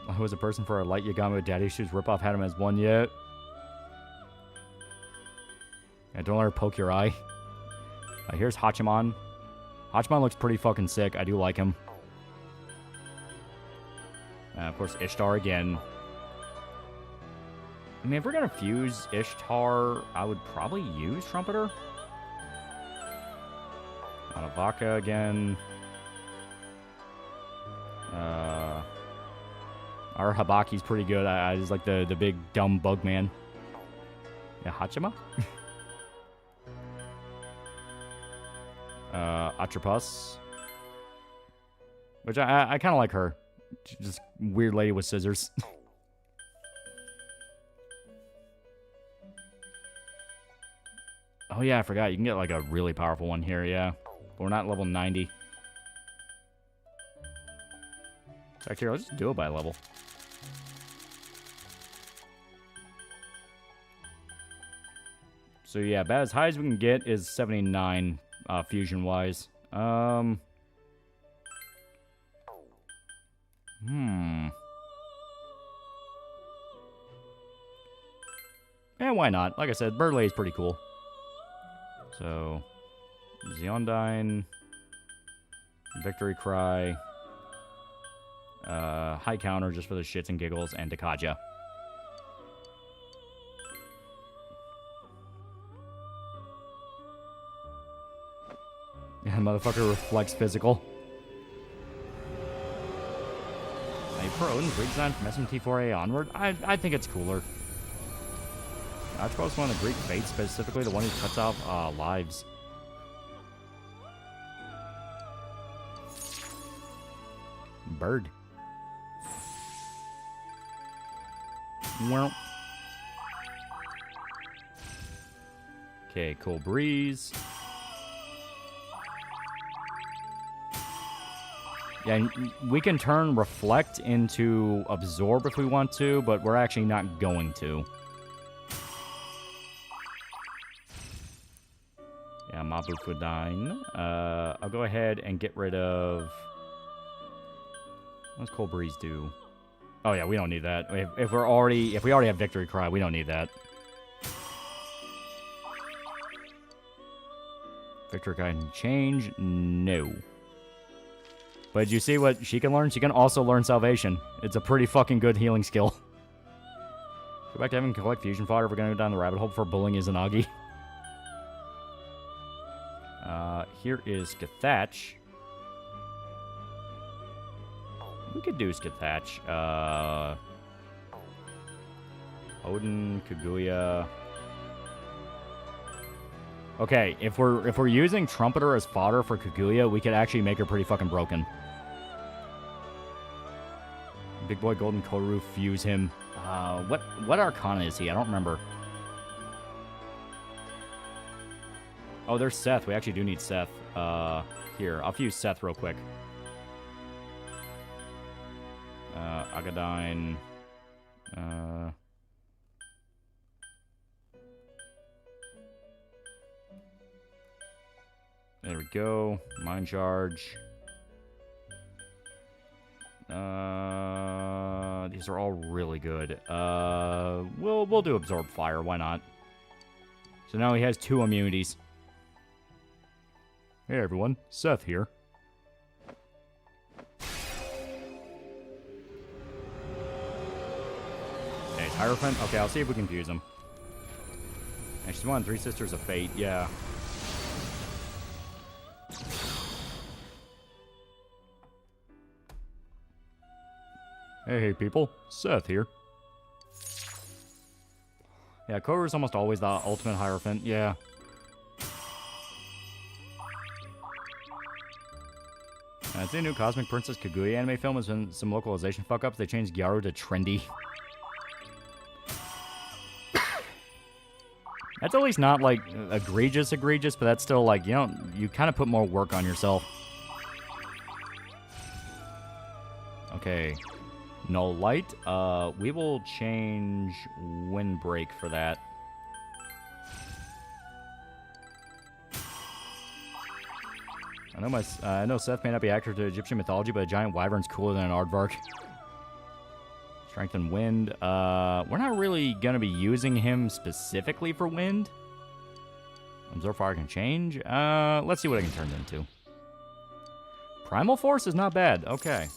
Speaker 7: I was a person for a light Yagami with daddy issues. Ripoff had him as one yet. Yeah, don't let her poke your eye. Here's Hachiman. Hachiman looks pretty fucking sick. I do like him. Of course, Ishtar again. I mean, if we're gonna fuse Ishtar, I would probably use Trumpeter. Anavaka again. Our Habaki's pretty good. I just like the big dumb bug man. Yeah, Hachima? Atropus. Which I kind of like her. Just weird lady with scissors. Oh yeah, I forgot. You can get like a really powerful one here, yeah. But we're not level 90. In fact, here, let's just do it by level. So yeah, about as high as we can get is 79, fusion-wise. Yeah, why not? Like I said, Burley is pretty cool. So, Zeondyne, Victory Cry, High Counter just for the shits and giggles, and Dakaja. Yeah, motherfucker reflects physical. A pro Odin's redesign from SMT4A onward? I think it's cooler. I suppose one of the Greek fates, specifically the one who cuts off lives. Bird. Well. Okay, cool breeze. Yeah, we can turn reflect into absorb if we want to, but we're actually not going to. Yeah, Mabu Fudain. I'll go ahead and get rid of... What's Cold Breeze do? Oh yeah, we don't need that. If we already have Victory Cry, we don't need that. Victory Cry can change? No. But did you see what she can learn? She can also learn Salvation. It's a pretty fucking good healing skill. Go back to having collect fusion fodder if we're gonna go down the rabbit hole for bullying Izanagi. Here is Scathach. We could do Scathach. Odin, Kaguya. Okay, if we're using Trumpeter as fodder for Kaguya, we could actually make her pretty fucking broken. Big Boy Golden Koru, fuse him. What Arcana is he? I don't remember. Oh, there's Seth. We actually do need Seth. Here, I'll fuse Seth real quick. Agadine. There we go. Mind Charge. These are all really good. We'll do Absorb Fire. Why not? So now he has 2 immunities. Hey everyone, Seth here. Okay, Hierophant. Okay, I'll see if we can fuse him. And she's one of 3 Sisters of Fate, yeah. Hey, people. Seth here. Yeah, Koru's almost always the ultimate Hierophant. Yeah. It's a new Cosmic Princess Kaguya anime film. Has been some localization fuck-ups. They changed Gyaru to trendy. That's at least not, like, egregious, but that's still, like, you kind of put more work on yourself. Okay. No light. We will change Windbreak for that. I know Seth may not be accurate to Egyptian mythology, but a giant wyvern's cooler than an aardvark. Strength and wind. We're not really going to be using him specifically for wind. Absorb fire can change. Let's see what it can turn into. Primal Force is not bad. Okay.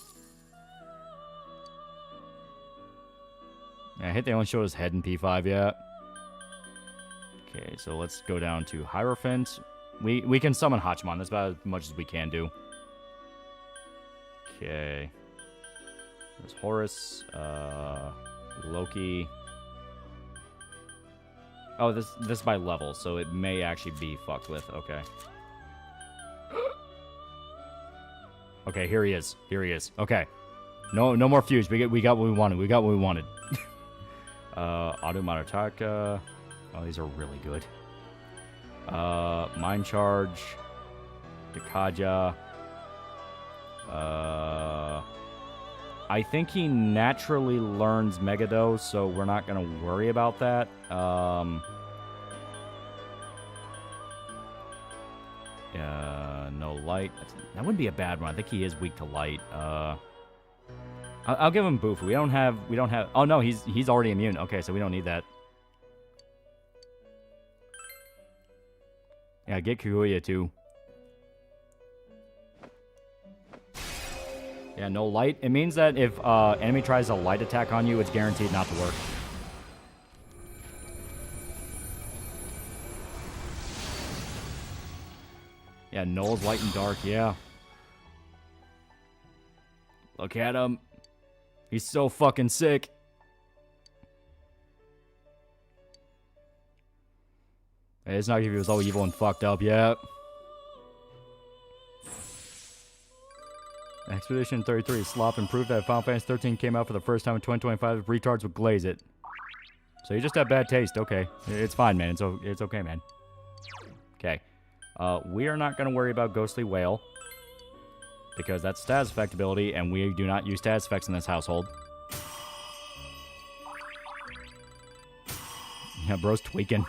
Speaker 7: Yeah, hit they only showed his head in P5, yeah. Okay, so let's go down to Hierophant. We can summon Hachiman. That's about as much as we can do. Okay. There's Horus, Loki. Oh, this is by level, so it may actually be fucked with. Okay. Okay, here he is. Okay. No more fuse. We got what we wanted. Auto Marataka. Oh, these are really good. Mind Charge. Dekaja. I think he naturally learns Megado, so we're not going to worry about that. No light. That wouldn't be a bad one. I think he is weak to light. I'll give him Bufu. We don't have. Oh no, he's already immune. Okay, so we don't need that. Yeah, get Kaguya too. Yeah, no light. It means that if enemy tries a light attack on you, it's guaranteed not to work. Yeah, Null's light and dark, yeah. Look at him. He's so fucking sick. Hey, it's not if he was all evil and fucked up, yeah. Expedition 33 Slop improved that Final Fantasy 13 came out for the first time in 2025. Retards would glaze it. So you just have bad taste. Okay. It's fine, man. It's okay, man. Okay. We are not going to worry about Ghostly Whale. Because that's status effect ability, and we do not use status effects in this household. Yeah, bro's tweaking.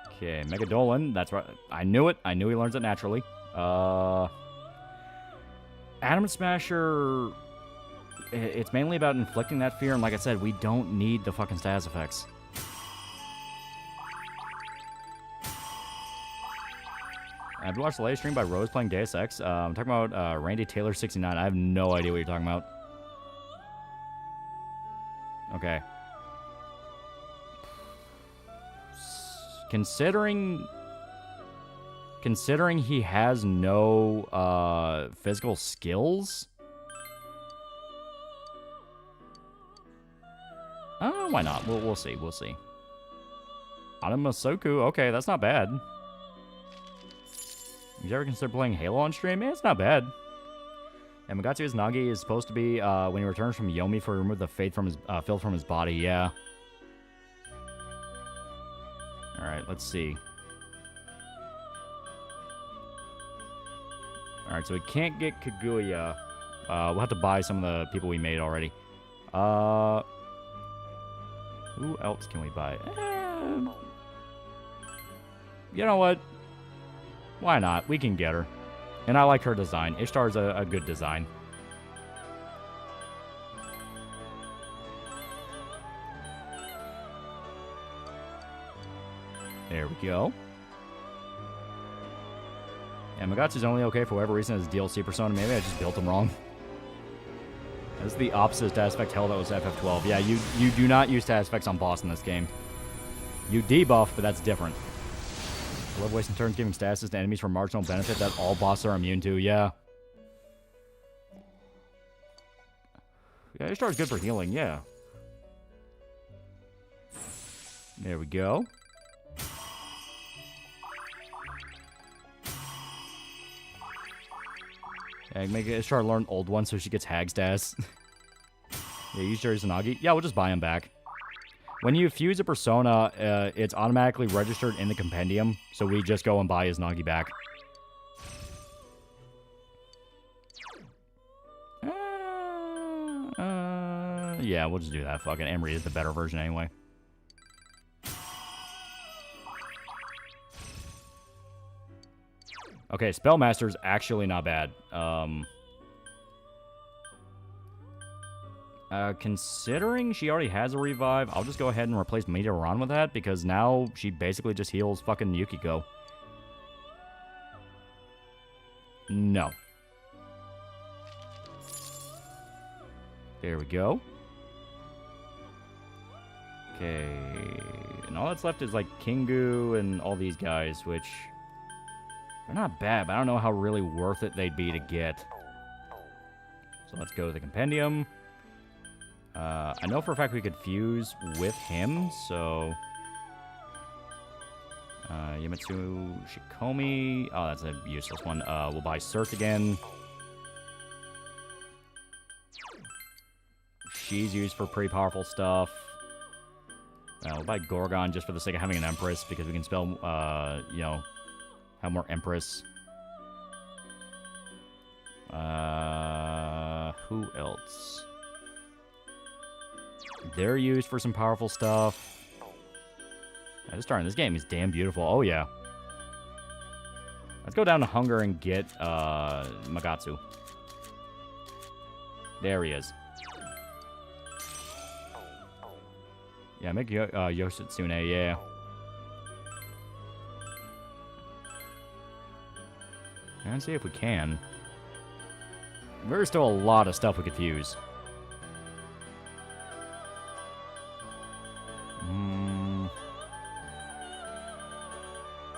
Speaker 7: Okay, Megadolan. That's right. I knew it. I knew he learns it naturally. Adamant Smasher, it's mainly about inflicting that fear, and like I said, we don't need the fucking status effects. I've watched the latest stream by Rose playing Deus Ex. I'm talking about Randy Taylor 69. I have no idea what you're talking about. Okay. Considering he has no physical skills, why not? We'll see. Anamasoku, okay, that's not bad. You ever consider playing Halo on stream? It's not bad. And Magatsu's Nagi is supposed to be when he returns from Yomi for remove the filth from his body. Yeah. All right, let's see. All right, so we can't get Kaguya. We'll have to buy some of the people we made already. Who else can we buy? You know what? Why not? We can get her. And I like her design. Ishtar's a good design. There we go. And Magatsu's only okay for whatever reason as DLC persona. Maybe I just built him wrong. That's the opposite status effect hell that was FF12. Yeah, you do not use status effects on boss in this game. You debuff, but that's different. I love wasting turns giving statuses to enemies for marginal benefit that all bosses are immune to. Yeah. Yeah, Ishtar's good for healing, yeah. There we go. Yeah, make Ishtar learn old one so she gets hag stats. Yeah, use Jerry Zanagi. Yeah, we'll just buy him back. When you fuse a persona, it's automatically registered in the compendium, so we just go and buy his Nagi back. Yeah, we'll just do that. Fucking Emery is the better version anyway. Okay, Spellmaster's actually not bad. Considering she already has a revive, I'll just go ahead and replace Meteoron with that, because now she basically just heals fucking Yukiko. No. There we go. Okay. And all that's left is like Kingu and all these guys, which they're not bad, but I don't know how really worth it they'd be to get. So let's go to the compendium. I know for a fact we could fuse with him, so... Yamatsu Shikomi. Oh, that's a useless one. We'll buy Cert again. She's used for pretty powerful stuff. We'll buy Gorgon just for the sake of having an Empress, because we can spell, you know, have more Empress. Who else? They're used for some powerful stuff. Yeah, this starting this game is damn beautiful. Oh, yeah. Let's go down to Hunger and get Magatsu. There he is. Yeah, make Yoshitsune, yeah. Let's see if we can. There's still a lot of stuff we could fuse.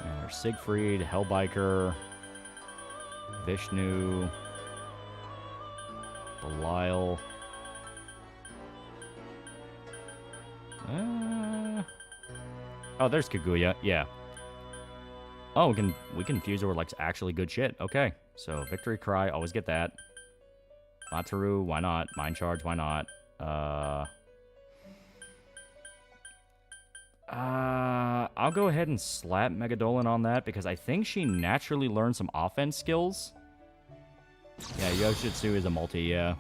Speaker 7: There's Siegfried, Hellbiker, Vishnu, Belial. Oh, there's Kaguya. Yeah. Oh, we can fuse her with like actually good shit. Okay. So Victory Cry, always get that. Mataru, why not? Mind Charge, why not? I'll go ahead and slap Megadolan on that because I think she naturally learned some offense skills. Yeah, Yoshitsu is a multi, yeah.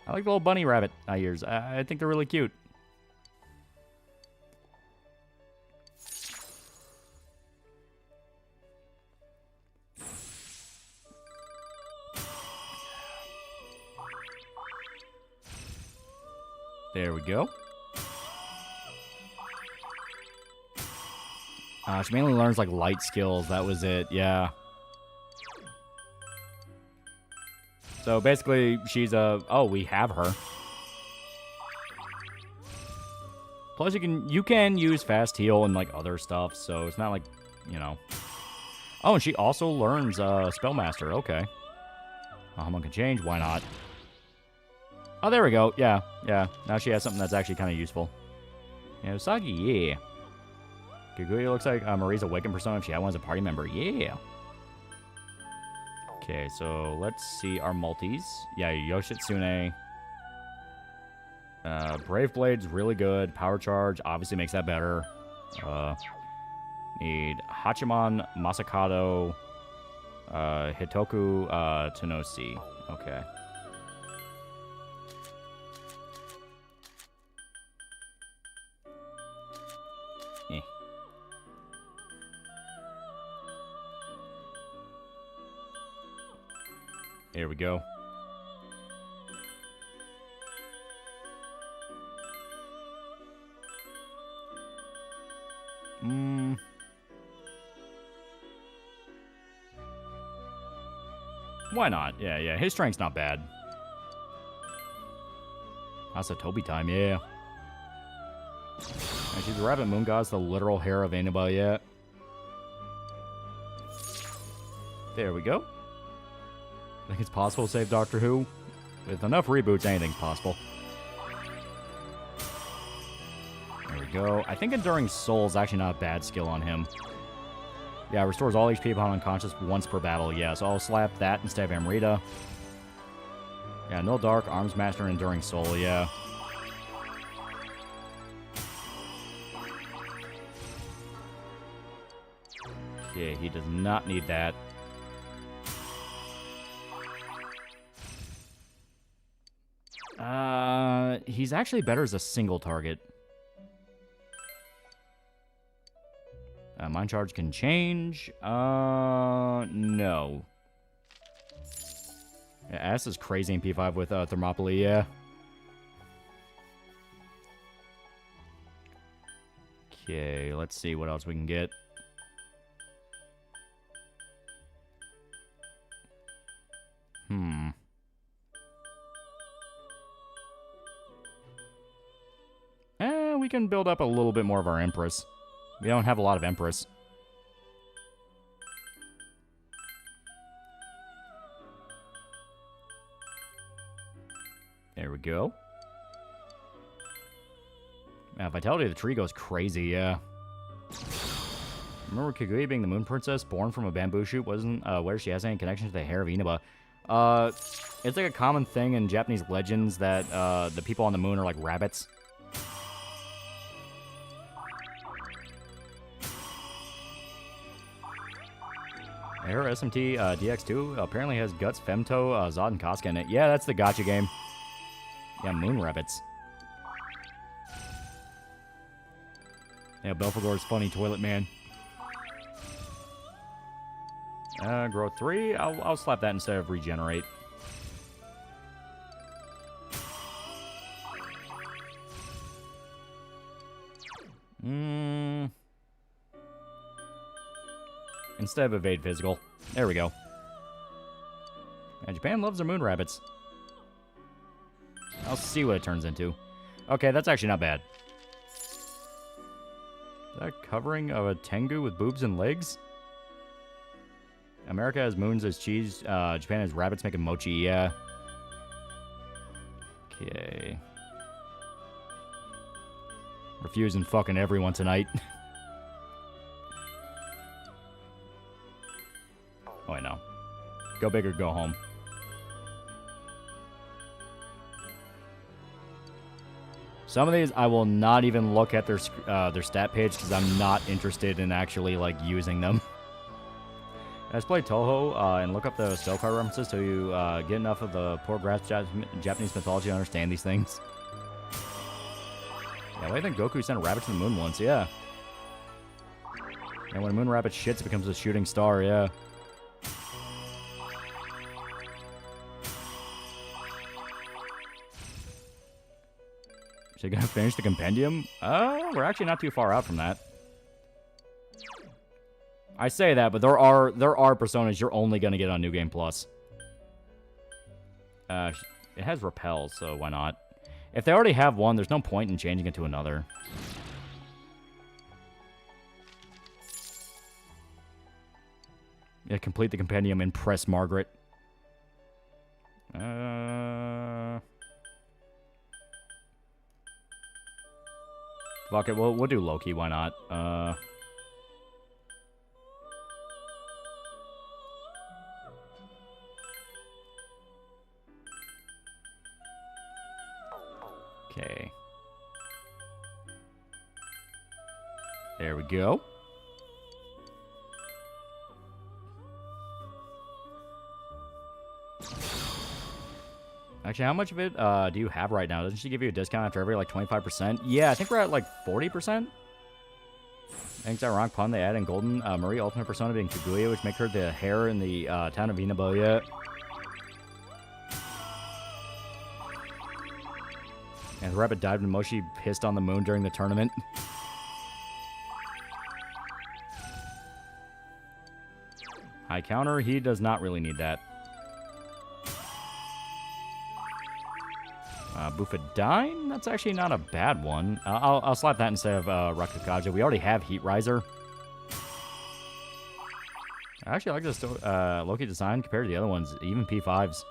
Speaker 7: I like the little bunny rabbit ears. I think they're really cute. There we go. She mainly learns like light skills. That was it, yeah. So basically, she's a... Oh, we have her. Plus, you can use fast heal and like other stuff, so it's not like, you know. Oh, and she also learns Spellmaster. Okay. Hamon can change. Why not? Oh, there we go. Yeah, yeah. Now she has something that's actually kind of useful. Yeah, Usagi, yeah. Kaguya looks like Marie's awakened persona if she had one as a party member. Yeah. Okay, so let's see our multis. Yeah, Yoshitsune. Brave Blade's really good. Power Charge obviously makes that better. Need Hachiman, Masakado, Hitoku, Tenosi. Okay. Here we go. Why not? Yeah, yeah. His strength's not bad. Asatobi time, yeah. And she's the Rabbit Moon God's the literal hair of anybody yet. There we go. I think it's possible to save Doctor Who. With enough reboots, anything's possible. There we go. I think Enduring Soul is actually not a bad skill on him. Yeah, restores all HP upon unconscious once per battle. Yeah, so I'll slap that instead of Amrita. Yeah, No Dark, Arms Master, and Enduring Soul, yeah. Okay, he does not need that. He's actually better as a single target. Mind Charge can change. No. Yeah, S is crazy in P5 with Thermopylae, yeah. Okay, let's see what else we can get. We can build up a little bit more of our Empress. We don't have a lot of Empress. There we go. Vitality of the tree goes crazy, yeah. Remember Kaguya being the Moon Princess, born from a bamboo shoot, wasn't where she has any connection to the hair of Inaba. It's like a common thing in Japanese legends that the people on the moon are like rabbits. Air SMT DX2 apparently has Guts, Femto, Zod, and Casca in it. Yeah, that's the gacha game. Yeah, moon rabbits. Yeah, Belphegor's funny toilet man. Growth 3. I'll slap that instead of regenerate. Instead of evade physical. There we go. Yeah, Japan loves their moon rabbits. I'll see what it turns into. Okay, that's actually not bad. Is that covering of a Tengu with boobs and legs? America has moons as cheese. Japan has rabbits making mochi, yeah. Okay. Refusing fucking everyone tonight. Oh, I know. Go big or go home. Some of these, I will not even look at their stat page because I'm not interested in actually, like, using them. Let's play Toho and look up the spell card references till you get enough of the poor grasp Japanese mythology to understand these things. Yeah, why do you think Goku sent a rabbit to the moon once? Yeah. And when a moon rabbit shits, it becomes a shooting star, yeah. So you gonna finish the compendium? We're actually not too far out from that. I say that, but there are personas you're only gonna get on New Game Plus. It has repel, so why not? If they already have one, there's no point in changing it to another. Yeah, complete the compendium, impress Margaret. Fuck it, we'll do Loki, why not? Okay. There we go. Actually, how much of it do you have right now? Doesn't she give you a discount after every, like, 25%? Yeah, I think we're at, like, 40%. Thanks, ironic pun they add in Golden. Marie ultimate persona being Kaguya, which make her the hair in the town of Inaboya. And the rabbit dived in Moshi pissed on the moon during the tournament. High counter, he does not really need that. Buffadine? That's actually not a bad one. I'll slap that instead of Rakukaja. We already have Heat Riser. I actually like this Loki design compared to the other ones, even P5s.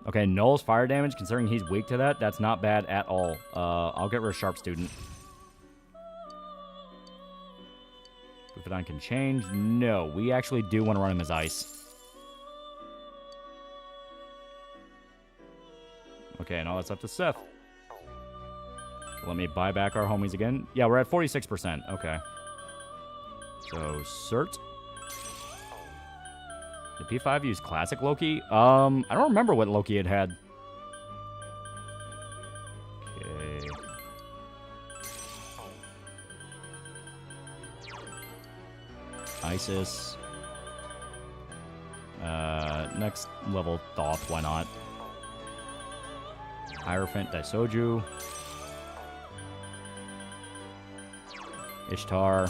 Speaker 7: Okay, Null's fire damage, considering he's weak to that, that's not bad at all. I'll get rid of Sharp Student. Glyphodon can change. No, we actually do want to run him as ice. Okay, and all that's up to Seth. Let me buy back our homies again. Yeah, we're at 46%. Okay. So, Cert. Did P5 use Classic Loki? I don't remember what Loki had. Okay. Isis. Next level Thoth, why not? Hierophant, Daisoju. Ishtar.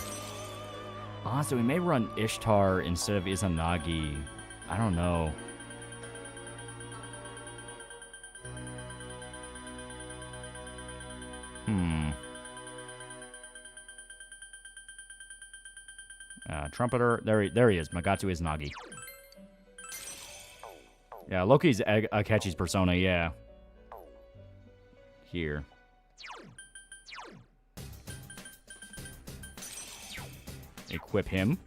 Speaker 7: So we may run Ishtar instead of Izanagi. I don't know. Trumpeter. There he is. Magatsu Izanagi. Yeah, Loki's Akechi's persona, yeah. Here. Equip him.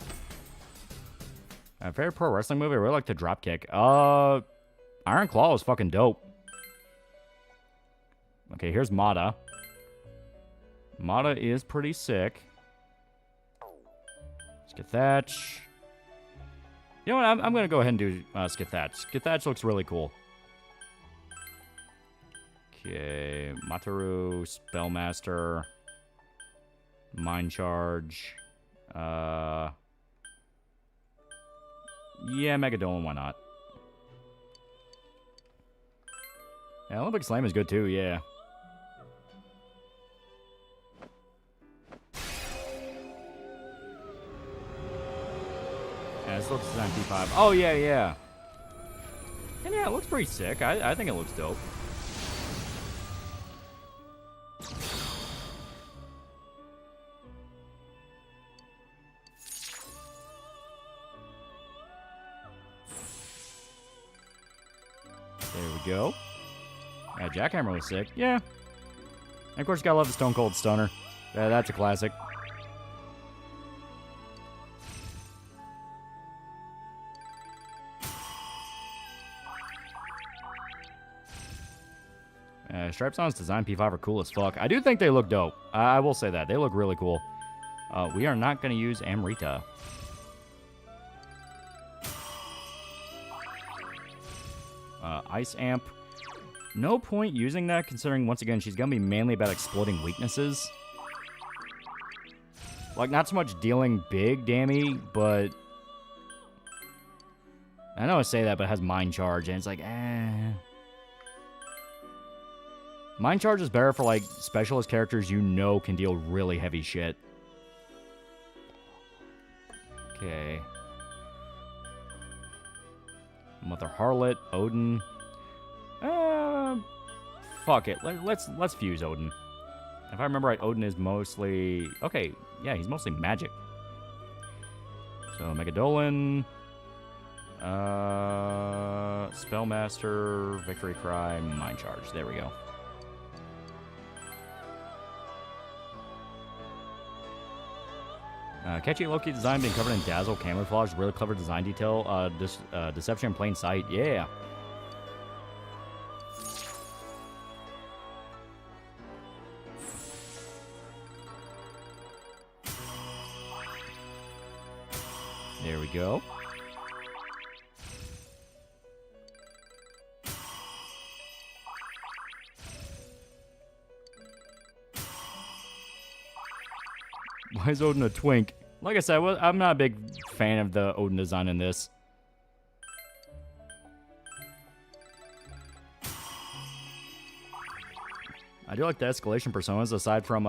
Speaker 7: Favorite pro wrestling movie? I really like the dropkick. Iron Claw is fucking dope. Okay, here's Mata. Mata is pretty sick. Skithach. You know what? I'm going to go ahead and do Skithach. Skithach looks really cool. Okay, Mataru, Spellmaster, Mind Charge. Yeah, Megadolin, why not? Yeah, Olympic Slam is good too, yeah. Yeah, this looks design P5. Oh, yeah, yeah. And yeah, it looks pretty sick. I think it looks dope. There we go. Yeah, Jackhammer was sick. Yeah. And of course, you gotta love the Stone Cold Stunner. Yeah, that's a classic. Stripes on his design P5 are cool as fuck. I do think they look dope. I will say that. They look really cool. We are not going to use Amrita. Ice Amp. No point using that, considering, once again, she's going to be mainly about exploiting weaknesses. Like, not so much dealing big damage, but... I know I say that, but it has Mind Charge, and it's like, Mind Charge is better for, like, specialist characters you know can deal really heavy shit. Okay. Mother Harlot, Odin. Fuck it. Let's fuse Odin. If I remember right, Odin is mostly... Okay, yeah, he's mostly magic. So, Megadolin... Spellmaster, Victory Cry, Mind Charge. There we go. Catchy Loki design being covered in Dazzle camouflage. Really clever design detail. Deception in plain sight. Yeah. There we go. Why is Odin a twink? Like I said, I'm not a big fan of the Odin design in this. I do like the escalation personas, aside from,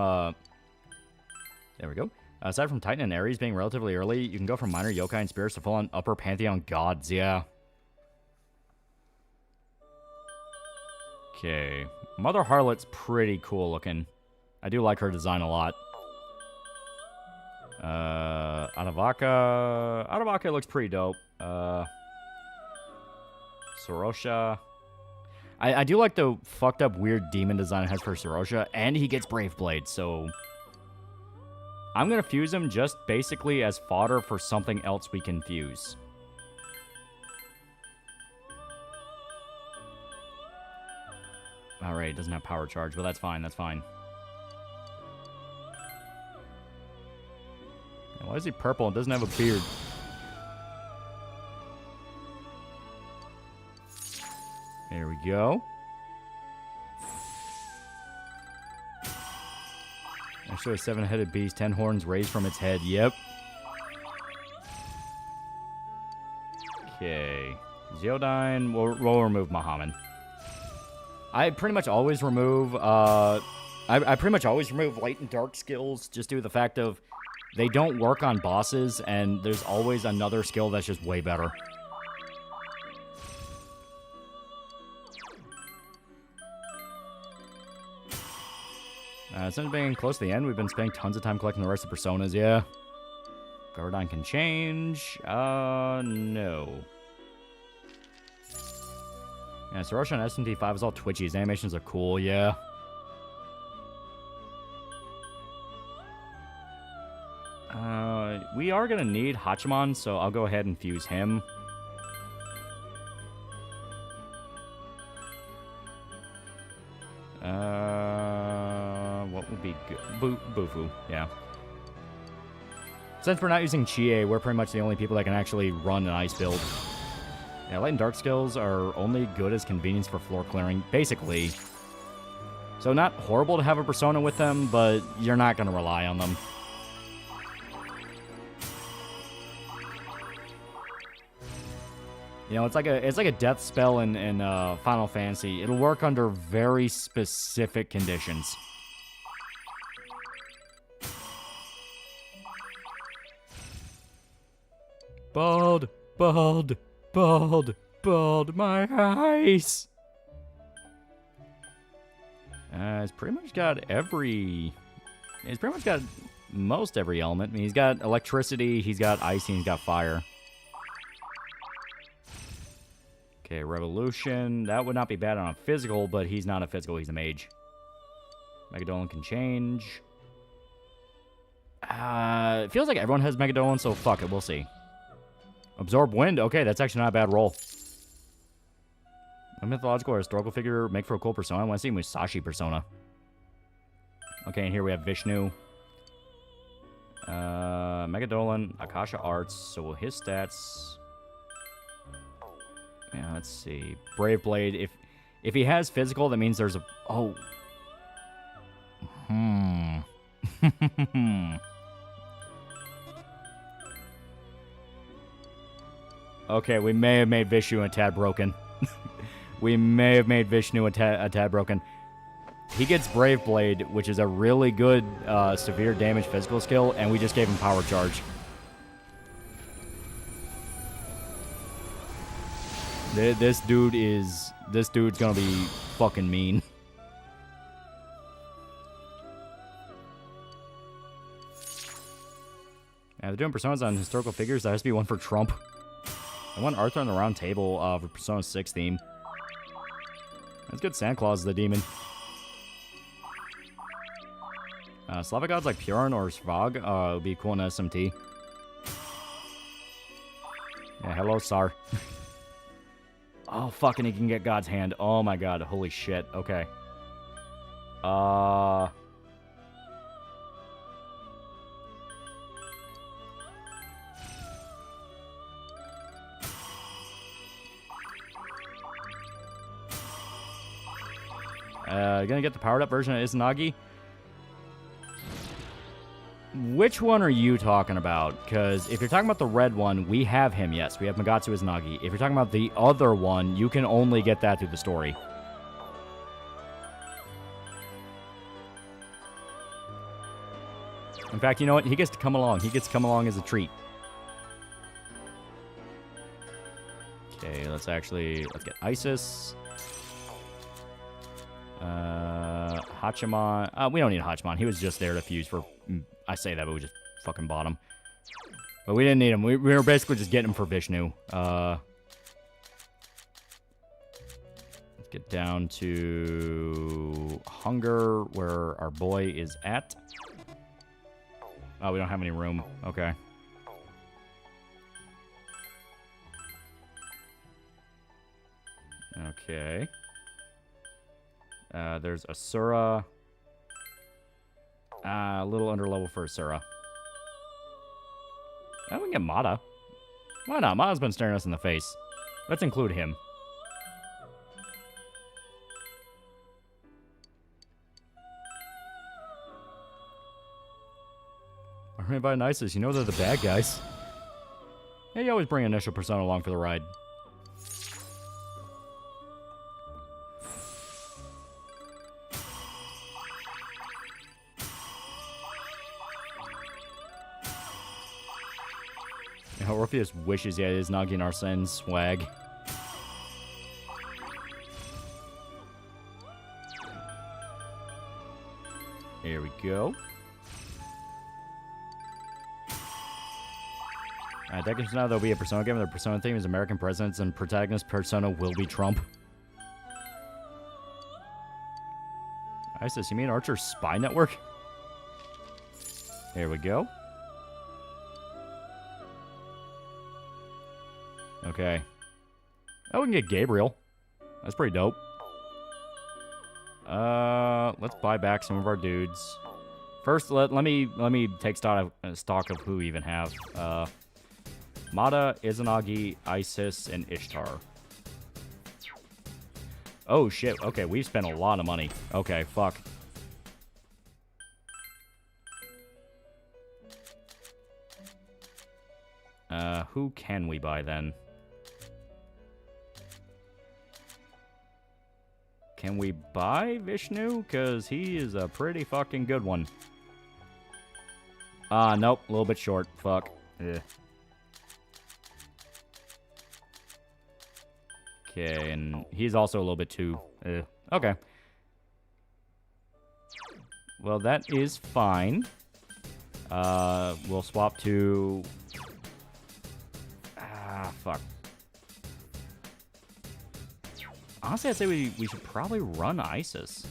Speaker 7: there we go. Aside from Titan and Ares being relatively early, you can go from minor yokai and spirits to full-on upper pantheon gods, yeah. Okay. Mother Harlot's pretty cool looking. I do like her design a lot. Adavaka looks pretty dope. Sorosha. I do like the fucked up weird demon design it has for Sarosha, and he gets Brave Blade, so I'm gonna fuse him just basically as fodder for something else we can fuse. Alright, doesn't have power charge, but that's fine, that's fine. Why is he purple and doesn't have a beard? There we go. Actually, a 7-headed beast, 10 horns raised from its head. Yep. Okay. Zeodyne, we'll remove Muhammad. I pretty much always remove, I pretty much always remove light and dark skills just due to the fact of they don't work on bosses, and there's always another skill that's just way better. Since being close to the end, we've been spending tons of time collecting the rest of personas, yeah. Gardine can change. No. Yeah, Sarosha on SMT5 is all twitchy. His animations are cool, yeah. We are gonna need Hachiman, so I'll go ahead and fuse him. What would be good? Bufu, yeah. Since we're not using Chie, we're pretty much the only people that can actually run an ice build. Yeah, light and dark skills are only good as convenience for floor clearing, basically. So not horrible to have a persona with them, but you're not going to rely on them. You know, it's like a death spell in Final Fantasy. It'll work under very specific conditions. Bald, bald, bald, bald, my eyes. He's pretty much got most every element. I mean, he's got electricity, he's got ice, and he's got fire. Okay, Revolution. That would not be bad on a physical, but he's not a physical, he's a mage. Megadolan can change. It feels like everyone has Megadolan, so fuck it, we'll see. Absorb Wind. Okay, that's actually not a bad roll. A mythological or historical figure make for a cool persona. I want to see Musashi persona. Okay, and here we have Vishnu. Megadolan, Akasha Arts. So his stats. Yeah, let's see. Brave Blade. If he has physical, that means there's a... Oh. Okay, we may have made Vishnu a tad broken. We may have made Vishnu a tad broken. He gets Brave Blade, which is a really good severe damage physical skill, and we just gave him power charge. This dude's gonna be fucking mean. Yeah, they're doing personas on historical figures. There has to be one for Trump. I want Arthur on the Round Table for Persona 6 theme. That's good. Santa Claus is the demon. Slavic gods like Purin or Svag would be cool in SMT. Yeah, hello, Sar. Oh, fucking he can get God's Hand. Oh my god, holy shit. Okay. Gonna get the powered up version of Izanagi. Which one are you talking about? Because if you're talking about the red one, we have him, yes. We have Magatsu Izanagi. If you're talking about the other one, you can only get that through the story. In fact, you know what? He gets to come along. He gets to come along as a treat. Okay, let's get Isis. Hachiman. We don't need Hachiman. He was just there to fuse for... I say that, but we just fucking bought him. But we didn't need him. We were basically just getting him for Vishnu. Let's get down to hunger, where our boy is at. Oh, we don't have any room. Okay. Okay. There's Asura. A little under level for Asura. Oh, we can get Mata. Why not? Mata's been staring us in the face. Let's include him. Alright, by Nisus, you know they're the bad guys. Yeah, you always bring initial persona along for the ride. Yeah, Orpheus wishes he had his Nagi and Arsene swag. Here we go. Decades from now, there'll be a Persona game. The Persona theme is American presidents, and protagonist Persona will be Trump. Isis, you mean Archer's spy network? Here we go. Okay. Oh, we can get Gabriel. That's pretty dope. Let's buy back some of our dudes. First, let me take stock of who we even have. Mata, Izanagi, Isis, and Ishtar. Oh shit, okay, we've spent a lot of money. Okay, fuck. Who can we buy then? Can we buy Vishnu? Because he is a pretty fucking good one. Nope, a little bit short. Fuck. Ugh. Okay, and he's also a little bit too... okay. Well, that is fine. We'll swap to... fuck. Honestly, I'd say we should probably run Isis.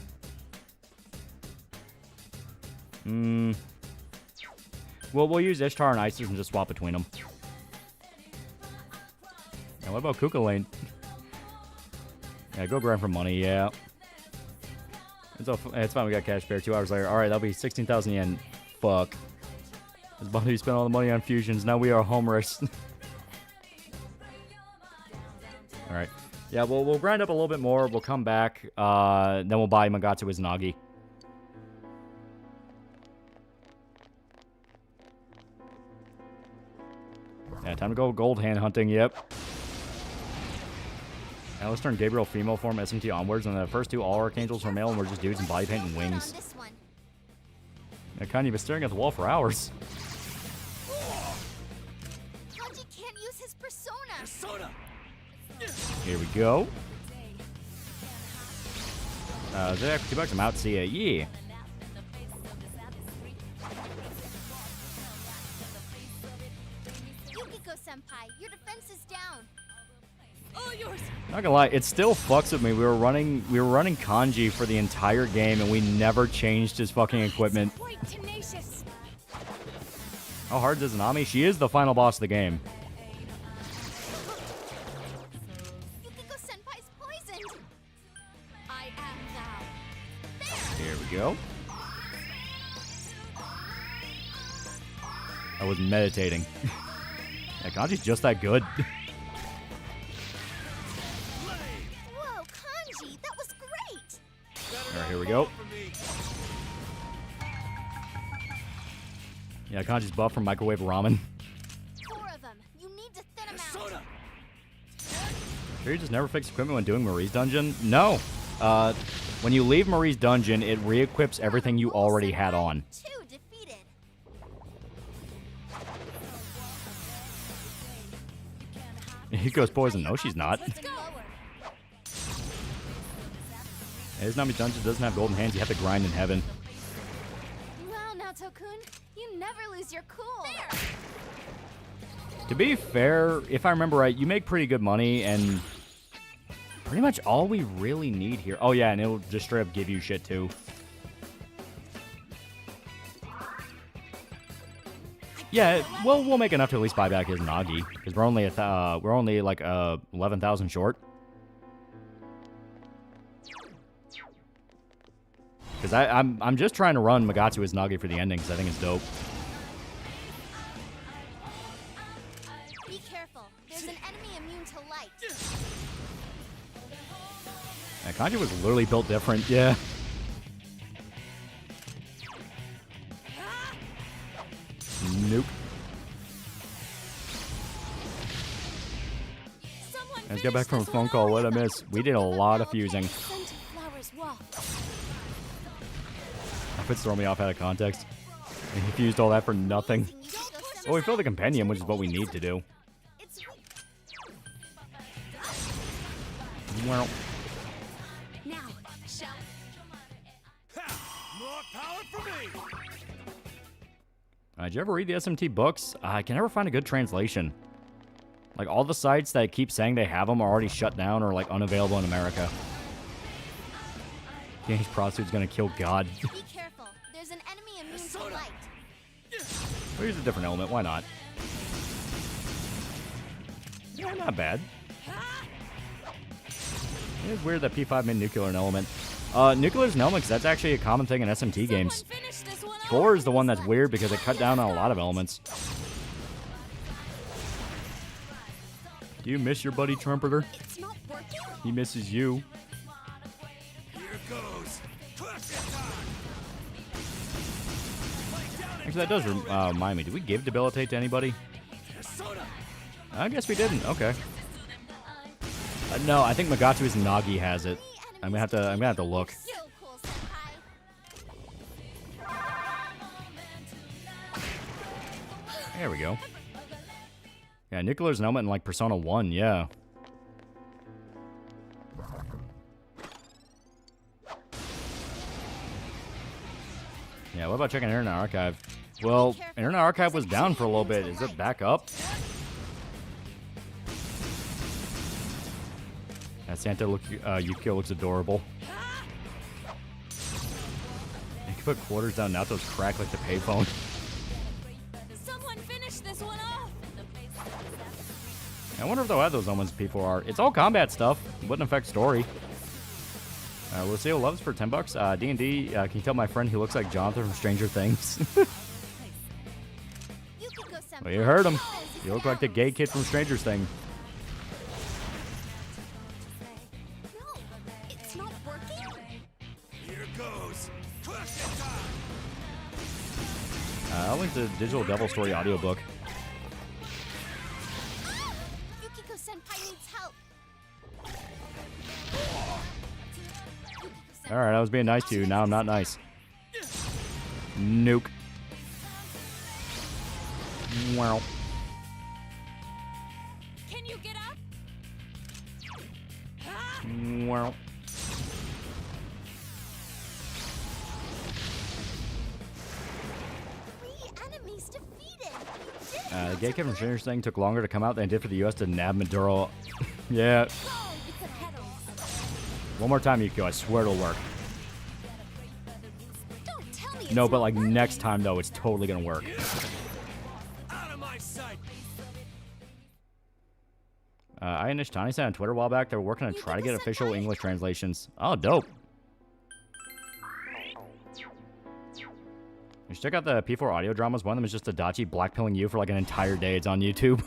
Speaker 7: Well, we'll use Ishtar and Isis and just swap between them. And what about Kuka Lane? Yeah, go grind for money, yeah. It's fine, we got cash spare 2 hours later. Alright, that'll be 16,000 yen. Fuck. This buddy spent all the money on fusions. Now we are homeless. Alright. Yeah, we'll grind up a little bit more. We'll come back. Then we'll buy Magatsu Izanagi. Yeah, time to go gold hand hunting, yep. Now let's turn Gabriel female form SMT onwards, and the first two all archangels are male, and we're just dudes in body paint and wings. Yeah, Kanye, you've been staring at the wall for hours.
Speaker 6: Kanji can't use his persona.
Speaker 7: Here we go. Is that actually $2? I'm out. See ya. Yeah.
Speaker 6: Yukiko-senpai, your defense is down.
Speaker 2: All yours.
Speaker 7: Not gonna lie, it still fucks with me. We were running Kanji for the entire game, and we never changed his fucking equipment.
Speaker 2: Quite tenacious.
Speaker 7: How hard is Izanami? She is the final boss of the game.
Speaker 6: Yukiko-senpai's poisoned. I am thou.
Speaker 7: Here we go. I was meditating. Yeah, Kanji's just that good.
Speaker 6: Whoa, Kanji, that was great.
Speaker 7: Alright, here we go. Yeah, Kanji's buff from microwave ramen.
Speaker 6: 4 of them. You need to thin them out.
Speaker 7: Sure you just never fix equipment when doing Marie's dungeon? No. When you leave Marie's dungeon, it re-equips everything you already had on.
Speaker 6: 2 defeated.
Speaker 7: He goes poison. No, she's not.
Speaker 6: Let's go.
Speaker 7: Izanami's dungeon doesn't have golden hands. You have to grind in heaven.
Speaker 2: Well, Naoto-kun, you never lose your cool.
Speaker 7: To be fair, if I remember right, you make pretty good money, and pretty much all we really need here. Oh, yeah, and it'll just straight up give you shit, too. Yeah, well, we'll make enough to at least buy back his Nagi, because we're only like 11,000 short. Because I'm just trying to run Magatsu as Nagi for the ending, because I think it's dope.
Speaker 2: Be careful. There's an enemy immune to light.
Speaker 7: Yeah, Kanji was literally built different. Yeah. Nope. Let's get back from a phone call. What I miss? We did a lot of fusing. It's throwing me off out of context. And he fused all that for nothing. Oh, we filled the compendium, which is what we need to do. Well. Did you ever read the SMT books? I can never find a good translation. Like, all the sites that keep saying they have them are already shut down or, like, unavailable in America. Teenage prostitute's gonna kill God.
Speaker 2: Be careful. There's an enemy immune to light.
Speaker 7: We'll use a different element. Why not? Yeah, not bad. It is weird that P5 made nuclear an element. Nuclear's an element because that's actually a common thing in SMT games. 4 is the one that's weird because it cut down on a lot of elements. Do you miss your buddy Trumpeter? He misses you. Actually, that does remind me. Did we give Debilitate to anybody? I guess we didn't. Okay. No, I think Magatsu's Nagi has it. I'm gonna have to look. There we go. Yeah, nuclear's an element in like Persona 1. Yeah. Yeah, what about checking Internet Archive? Well, Internet Archive was down for a little bit. Is it back up? Yeah, Santa Yukio looks adorable. You can put quarters down, now those crack like the payphone.
Speaker 2: Someone finish this one off.
Speaker 7: I wonder if they'll add those elements P4R. It's all combat stuff. It wouldn't affect story. Lucio loves for $10. D&D, can you tell my friend he looks like Jonathan from Stranger Things? Well, you heard him. You look like the gay kid from Stranger Things.
Speaker 2: It's not working.
Speaker 14: Here goes.
Speaker 7: I'll link the Digital Devil Story audiobook.
Speaker 2: Yukiko-senpai needs help.
Speaker 7: Alright, I was being nice to you. Now I'm not nice. Nuke. Wow.
Speaker 2: Can you get up?
Speaker 7: Wow.
Speaker 2: Enemies defeated.
Speaker 7: The gay kid from Stranger Things took longer to come out than it did for the US to nab Maduro. Yeah. One more time, Yukio. I swear it'll work. No, but like next time, though, it's totally gonna work.
Speaker 14: Out of my sight.
Speaker 7: I and Nishtani said on Twitter a while back they were working to try to get official English translations. Oh, dope. You should check out the P4 audio dramas. One of them is just Adachi blackpilling you for like an entire day. It's on YouTube.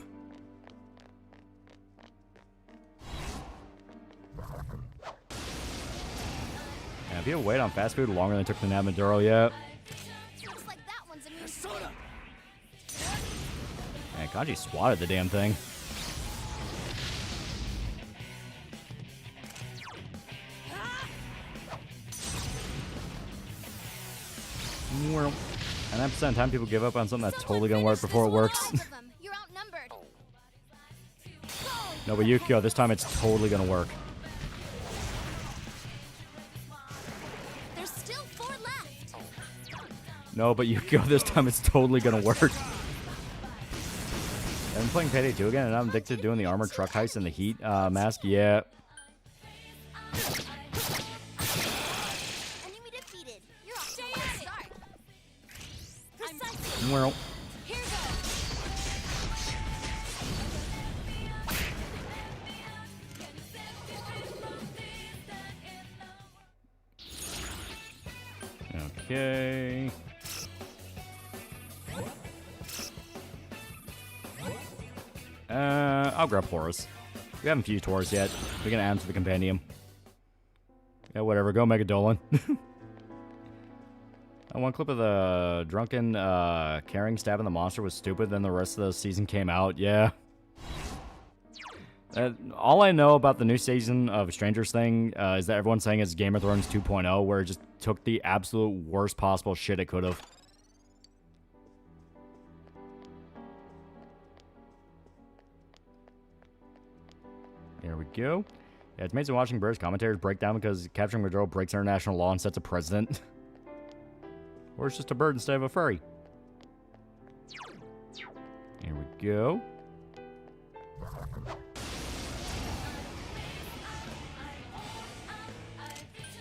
Speaker 7: Yeah, people wait on fast food longer than it took to nab Maduro yet.
Speaker 2: Looks like that one's immune.
Speaker 7: Man, Kanji swatted the damn thing. And 9% of the time people give up on something that's totally gonna work before it works.
Speaker 2: You're outnumbered.
Speaker 7: No, but Yukio, this time it's totally gonna work.
Speaker 2: There's still 4 left.
Speaker 7: No, but Yukio, this time it's totally gonna work. I've been playing Payday 2 again, and I'm addicted to doing the armored truck heist and the heat mask. Yeah. Well. Okay. I'll grab Horus. We haven't fused Horus yet. We can add him to the compendium. Yeah, whatever. Go Megadolan. One clip of the drunken carrying stabbing the monster was stupid. Then the rest of the season came out. Yeah. All I know about the new season of Stranger's Thing is that everyone's saying it's Game of Thrones 2.0, where it just took the absolute worst possible shit it could have. There we go. Yeah, it's amazing watching British commentators break down because capturing a girl breaks international law and sets a precedent. Or it's just a bird instead of a furry. Here we go.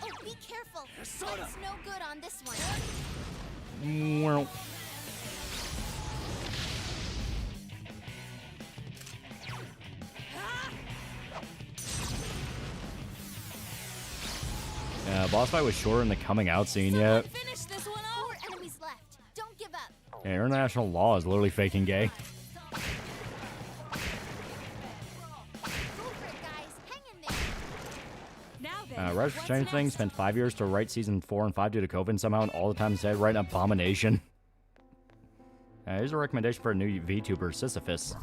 Speaker 2: Oh, be careful. It's no good on this one.
Speaker 7: Well. Boss fight was shorter in the coming out scene yet.
Speaker 2: Finish this one off. 4 enemies left. Don't give up.
Speaker 7: Yeah, international law is literally faking gay. Writers for Stranger Things spent 5 years to write season 4 and 5 due to COVID, and somehow all the time instead write Abomination. Here's a recommendation for a new VTuber, Sisyphus.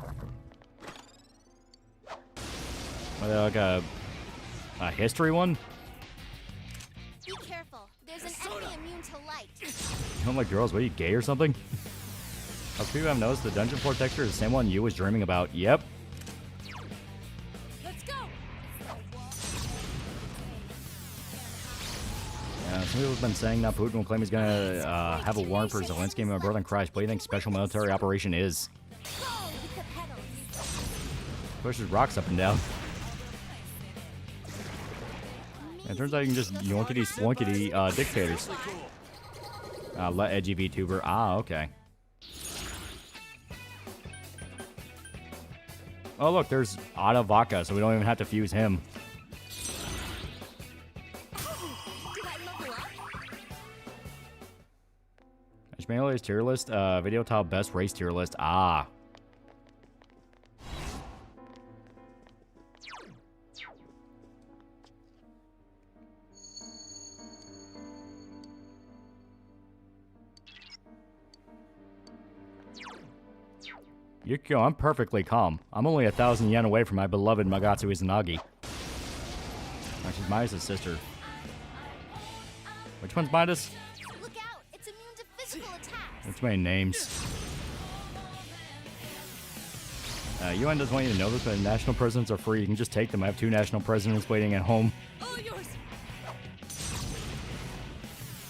Speaker 7: Like a history one?
Speaker 2: Be careful. There's an enemy immune to light.
Speaker 7: You don't like girls? What are you, gay or something? Most people have noticed the dungeon floor texture is the same one you was dreaming about. Yep.
Speaker 2: Let's go.
Speaker 7: Some people have been saying that Putin will claim he's gonna have a warrant for Zelensky and my brother in Christ. What do you think special military operation is? Pushes rocks up and down. It turns out you can just yoinkity sploinkity dictators. Let edgy VTuber. Ah, okay. Oh, look, there's Ada Vaca, so we don't even have to fuse him. Ishmael's tier list, video tile best race tier list. Ah. Yukio, I'm perfectly calm. I'm only 1,000 yen away from my beloved Magatsu Izanagi. She's Midas' sister. Which one's Midas?
Speaker 2: Look out! It's immune to physical attacks.
Speaker 7: That's many names. UN doesn't want you to know this, but national presidents are free. You can just take them. I have 2 national presidents waiting at home.
Speaker 2: All yours.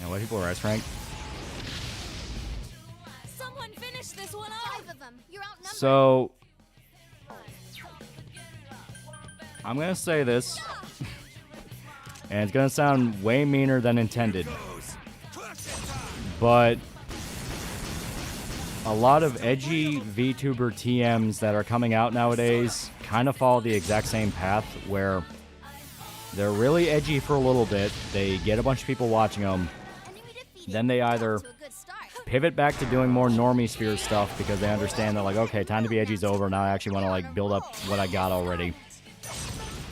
Speaker 7: Yeah, white people are S rank.
Speaker 2: Someone finish this one off. 5 of them. You're outnumbered.
Speaker 7: So I'm gonna say this, and it's gonna sound way meaner than intended, but a lot of edgy VTuber TMs that are coming out nowadays kind of follow the exact same path, where they're really edgy for a little bit, they get a bunch of people watching them, then they either pivot back to doing more normie sphere stuff because they understand that, like, okay, time to be edgy's over, now I actually want to, like, build up what I got already.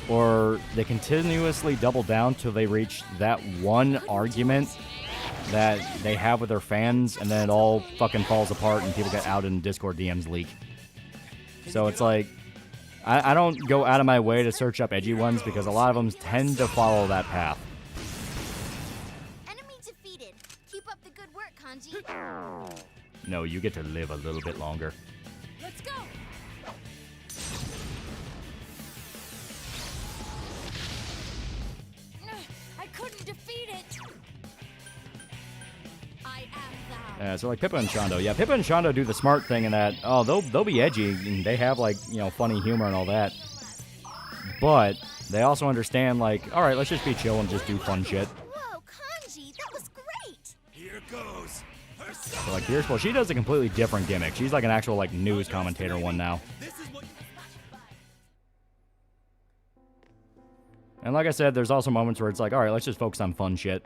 Speaker 7: Or they continuously double down till they reach that one argument that they have with their fans, and then it all fucking falls apart and people get out in Discord DMs leak. So it's like, I don't go out of my way to search up edgy ones because a lot of them tend to follow that path.
Speaker 2: Enemy defeated. Keep up the good work, Kanji.
Speaker 7: No, you get to live a little bit longer.
Speaker 2: Let's go. I couldn't defeat it. I am thou.
Speaker 7: So like Pippa and Shondo. Yeah, Pippa and Shondo do the smart thing in that, oh, they'll be edgy, and they have, like, you know, funny humor and all that. But they also understand, like, alright, let's just be chill and just do fun shit.
Speaker 2: Whoa, Kanji, that was great.
Speaker 14: Here goes.
Speaker 7: So, like, Fierce, well, she does a completely different gimmick. She's like an actual, like, news commentator one now. And like I said, there's also moments where it's like, all right, let's just focus on fun shit.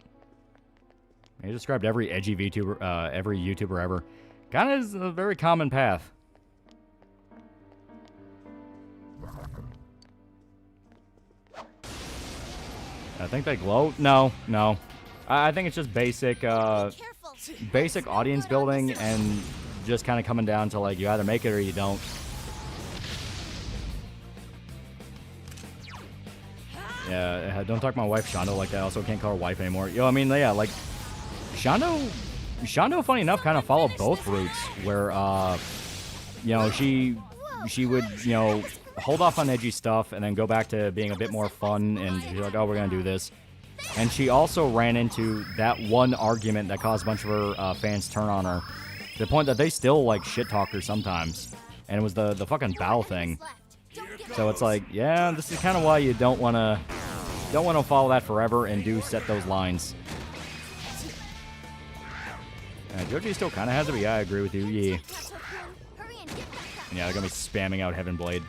Speaker 7: He described every edgy VTuber, every YouTuber ever. Kind of is a very common path. I think they glow. No. I think it's just basic, basic audience building and just kind of coming down to like you either make it or you don't. Yeah, don't talk to my wife Shondo like that. I also can't call her wife anymore. Yo, I mean, yeah, like Shondo, funny enough, kind of followed both routes where, you know, she would, you know, hold off on edgy stuff and then go back to being a bit more fun and she's like, oh, we're gonna do this. And she also ran into that one argument that caused a bunch of her fans turn on her to the point that they still like shit talk her sometimes. And it was the fucking bow thing. So it's like, yeah, this is kind of why you don't want to follow that forever and do set those lines. Joji still kind of has it, but yeah, I agree with you. Yeah. Yeah, they're gonna be spamming out Heaven Blade.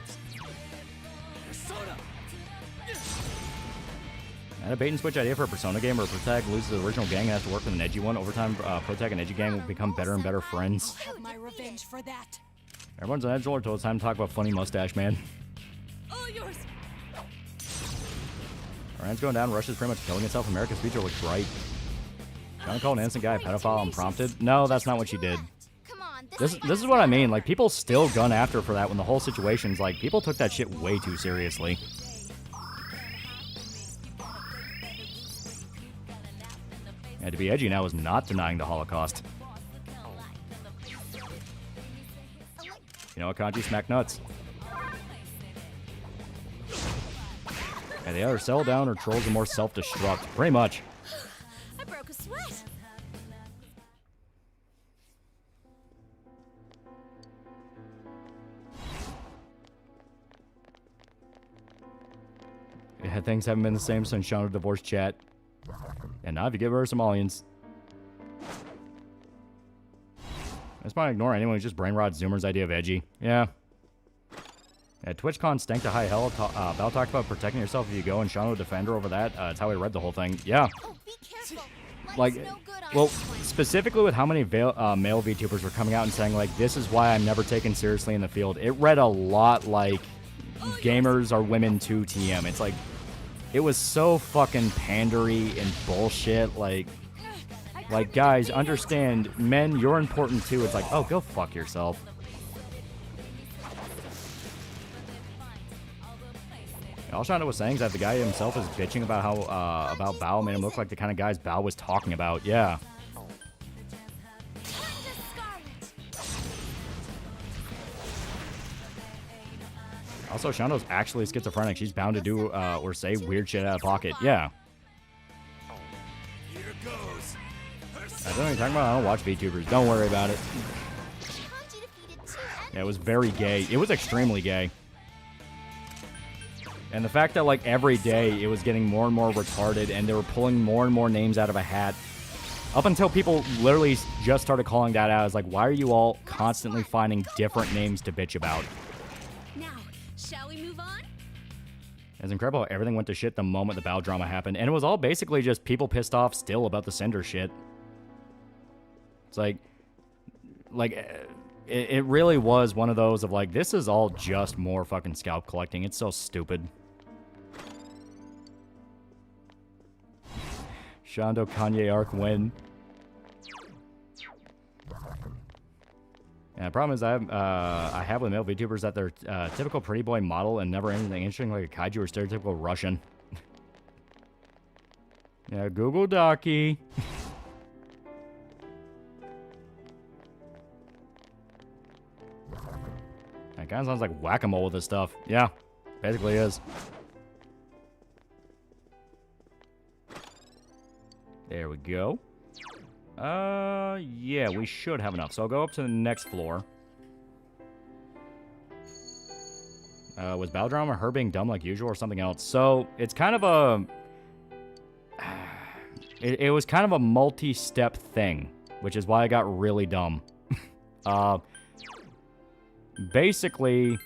Speaker 7: And a bait and switch idea for a Persona game where Protag loses the original gang and has to work with an edgy one. Over time, Protag and edgy gang will become better and better friends.
Speaker 16: My revenge for that.
Speaker 7: Everyone's an edge lord, so it's time to talk about funny mustache man.
Speaker 16: All yours.
Speaker 7: Ryan's going down. Russia's pretty much killing itself. America's future looks bright. Trying to call an innocent guy a pedophile unprompted? No, that's not what she did. This is what I mean. Like, people still gun after her for that when the whole situation's like, people took that shit way too seriously. And to be edgy now is not denying the Holocaust. You know what, Kanji? Smack nuts. And they either settle down or trolls are more self-destruct. Pretty much.
Speaker 16: I broke a sweat.
Speaker 7: Yeah, things haven't been the same since Shauna divorced Chat. And now if you give her some aliens. That's why I ignore anyone who just brainrod Zoomer's idea of edgy. Yeah. At TwitchCon stank to high hell. Bell talked about protecting yourself if you go and Shauna would defend her over that. It's how I read the whole thing. Yeah. Like, well, specifically with how many male VTubers were coming out and saying, like, this is why I'm never taken seriously in the field. It read a lot like gamers are women too TM. It's like, it was so fucking pandery and bullshit. Like, guys, understand, men, you're important too. It's like, oh, go fuck yourself. All Shauna was saying is that the guy himself is bitching about how about Bao made him look like the kind of guys Bao was talking about. Yeah. Also, Shando's actually schizophrenic. She's bound to do or say weird shit out of pocket. Yeah. I don't know what you're talking about. I don't watch VTubers. Don't worry about it. Yeah, it was very gay. It was extremely gay. And the fact that, like, every day it was getting more and more retarded and they were pulling more and more names out of a hat. Up until people literally just started calling that out. It's like, why are you all constantly finding different names to bitch about?
Speaker 16: Now, shall we move on?
Speaker 7: It's incredible how everything went to shit the moment the Bao drama happened. And it was all basically just people pissed off still about the Cinder shit. It's like it really was one of those of like, this is all just more fucking scalp collecting. It's so stupid. Shondo Kanye arc win. Yeah, the problem is I have with male VTubers that they're typical pretty boy model and never anything interesting like a kaiju or stereotypical Russian. Yeah, Google Docky. It kind of sounds like whack-a-mole with this stuff. Yeah, basically is. There we go. Yeah, we should have enough. So I'll go up to the next floor. Was Bao drama her being dumb like usual or something else? So it's kind of a... It was kind of a multi-step thing which is why I got really dumb. Basically,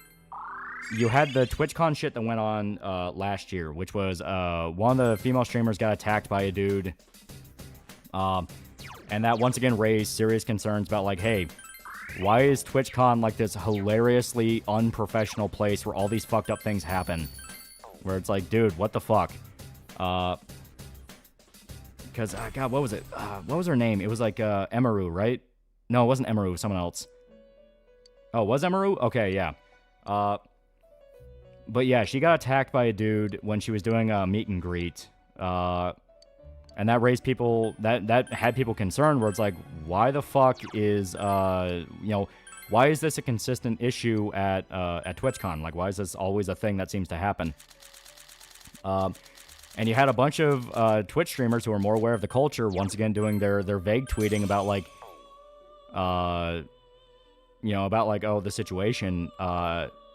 Speaker 7: you had the TwitchCon shit that went on last year, which was one of the female streamers got attacked by a dude. And that once again raised serious concerns about, like, hey, why is TwitchCon like this hilariously unprofessional place where all these fucked up things happen? Where it's like, dude, what the fuck? Because, God, what was it? What was her name? It was like Emaru, right? No, it wasn't Emaru, it was someone else. Oh, was Emaru? Okay, yeah. But yeah, she got attacked by a dude when she was doing a meet and greet. And that raised people, that had people concerned where it's like, why the fuck is, why is this a consistent issue at TwitchCon? Like, why is this always a thing that seems to happen? And you had a bunch of Twitch streamers who are more aware of the culture, once again doing their vague tweeting about, like, oh, the situation.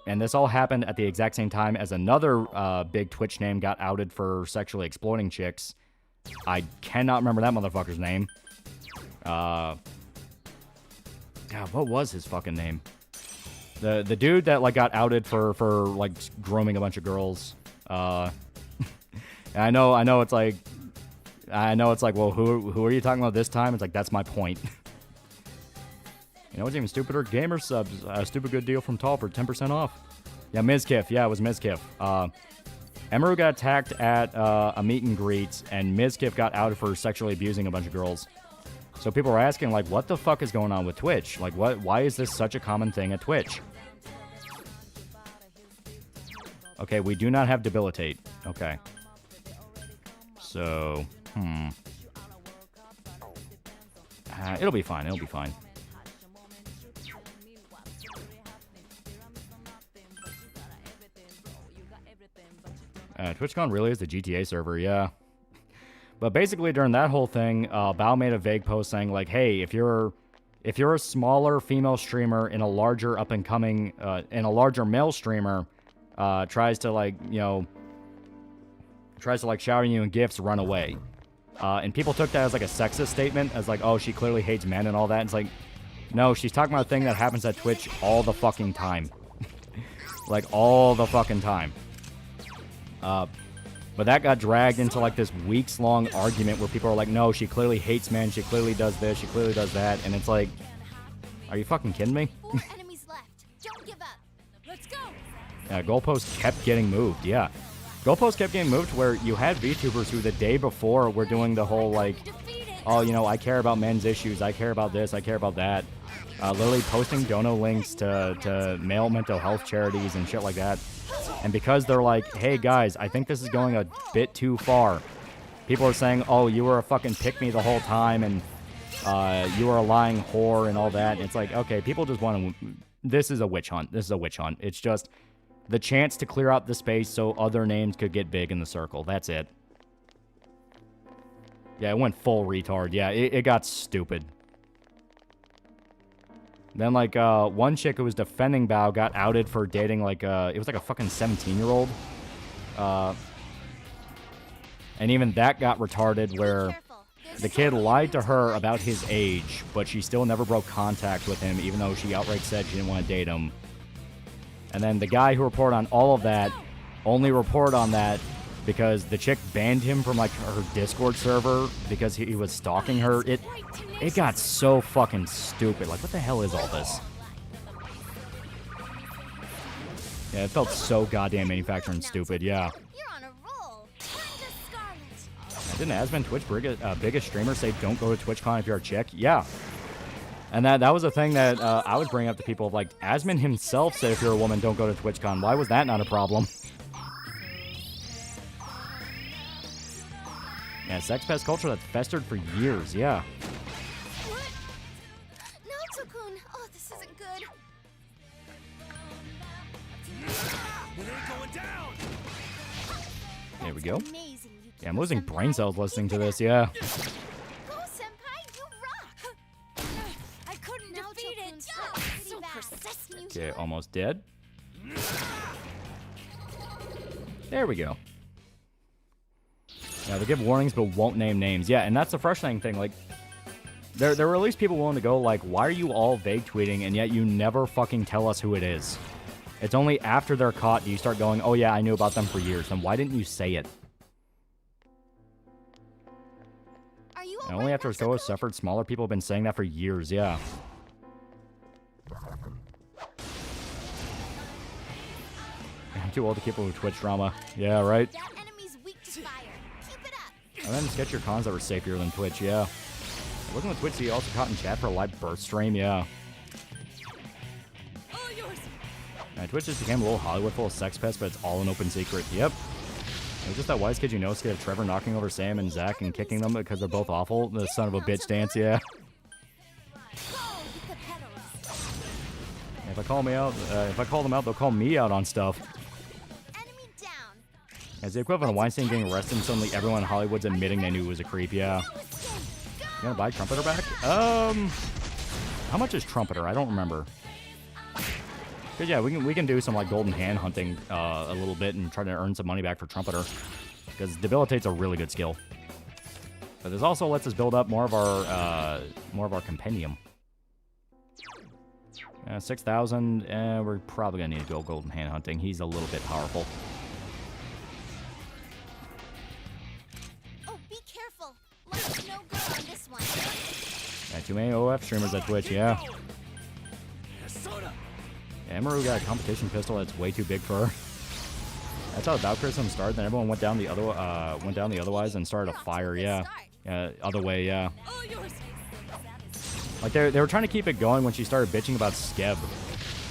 Speaker 7: And this all happened at the exact same time as another big Twitch name got outed for sexually exploiting chicks. I cannot remember that motherfucker's name. God, what was his fucking name? The dude that, like, got outed for like grooming a bunch of girls. And I know it's like, well, who are you talking about this time? It's like, that's my point. You know what's even stupider? Gamer subs, a stupid good deal from Tall for 10% off. Yeah, Mizkif. Yeah, it was Mizkif. Emaru got attacked at a meet and greet, and Mizkif got outed for sexually abusing a bunch of girls. So people were asking, like, what the fuck is going on with Twitch? Like, why is this such a common thing at Twitch? Okay, we do not have debilitate. Okay. So, it'll be fine. It'll be fine. TwitchCon really is the GTA server, yeah. But basically during that whole thing, Bao made a vague post saying, like, hey, if you're a smaller female streamer in a larger up-and-coming, in a larger male streamer, tries to shower you in gifts, run away. And people took that as, like, a sexist statement, as, like, oh, she clearly hates men and all that. And it's like, no, she's talking about a thing that happens at Twitch all the fucking time. Like, all the fucking time. But that got dragged into, like, this weeks-long argument where people are like, no, she clearly hates men, she clearly does this, she clearly does that, and it's like, are you fucking kidding me?
Speaker 2: 4 enemies left. Don't give up. Let's go.
Speaker 7: Yeah, goalposts kept getting moved, yeah. Goalposts kept getting moved where you had VTubers who the day before were doing the whole, like, oh, you know, I care about men's issues, I care about this, I care about that. Literally posting dono links to male mental health charities and shit like that. And because they're like, hey guys, I think this is going a bit too far. People are saying, oh, you were a fucking pick-me the whole time, and you were a lying whore and all that. And it's like, okay, people just want to... This is a witch hunt. This is a witch hunt. It's just the chance to clear out the space so other names could get big in the circle. That's it. Yeah, it went full retard. Yeah, it got stupid. Then, like, one chick who was defending Bao got outed for dating, like, it was like a fucking 17-year-old. And even that got retarded where the kid lied to her about his age, but she still never broke contact with him, even though she outright said she didn't want to date him. And then the guy who reported on all of that only reported on that because the chick banned him from, like, her Discord server because he was stalking her. It got so fucking stupid. Like, what the hell is all this? Yeah, it felt so goddamn manufacturing stupid, yeah.
Speaker 2: You're on a roll.
Speaker 7: Didn't Asman, Twitch biggest streamer, say don't go to TwitchCon if you're a chick? Yeah. And that was a thing that I would bring up to people. Like, Asman himself said if you're a woman, don't go to TwitchCon. Why was that not a problem? Yeah, sex pest culture that's festered for years, yeah.
Speaker 2: Naoto-kun! Oh, this isn't good.
Speaker 7: There we go. Yeah, I'm losing brain cells listening to this, yeah.
Speaker 2: Go, senpai! You rock!
Speaker 16: I couldn't defeat it! So persistent!
Speaker 7: Okay, almost dead. There we go. Yeah, they give warnings but won't name names. Yeah, and that's the frustrating thing. Like, There were at least people willing to go, like, why are you all vague tweeting and yet you never fucking tell us who it is? It's only after they're caught do you start going, oh yeah, I knew about them for years. Then why didn't you say it?
Speaker 2: Are you
Speaker 7: And only after his co-host suffered, smaller people have been saying that for years, yeah. I'm too old to keep up with Twitch drama. Yeah, right?
Speaker 2: That enemy's weak to fire. Keep it up.
Speaker 7: And then sketch your cons that were safer than Twitch, yeah. Looking at Twitch, he also caught in chat for a live birth stream, yeah.
Speaker 16: All yours.
Speaker 7: Twitch just became a little Hollywood full of sex pests, but it's all an open secret. Yep. It was just that wise kid you know scared of Trevor knocking over Sam and Zach and kicking them because they're both awful. The son of a bitch dance, yeah. If I call them out, they'll call me out on stuff. As the equivalent of Weinstein getting arrested, and suddenly everyone in Hollywood's admitting they knew he was a creep, yeah. You gonna buy Trumpeter back? How much is Trumpeter? I don't remember. Cause yeah, we can do some like golden hand hunting a little bit and try to earn some money back for Trumpeter. Because Debilitate's a really good skill. But this also lets us build up more of our compendium. 6,000. We're probably gonna need to go golden hand hunting. He's a little bit powerful.
Speaker 2: Oh, be careful. Light's no good on this one.
Speaker 7: Too many OF streamers at Twitch, yeah. Amaru got a competition pistol that's way too big for her. That's how Valkyrism started. Then everyone went down the otherwise and started a fire. Yeah, other way. Yeah. Like they were trying to keep it going when she started bitching about Skeb,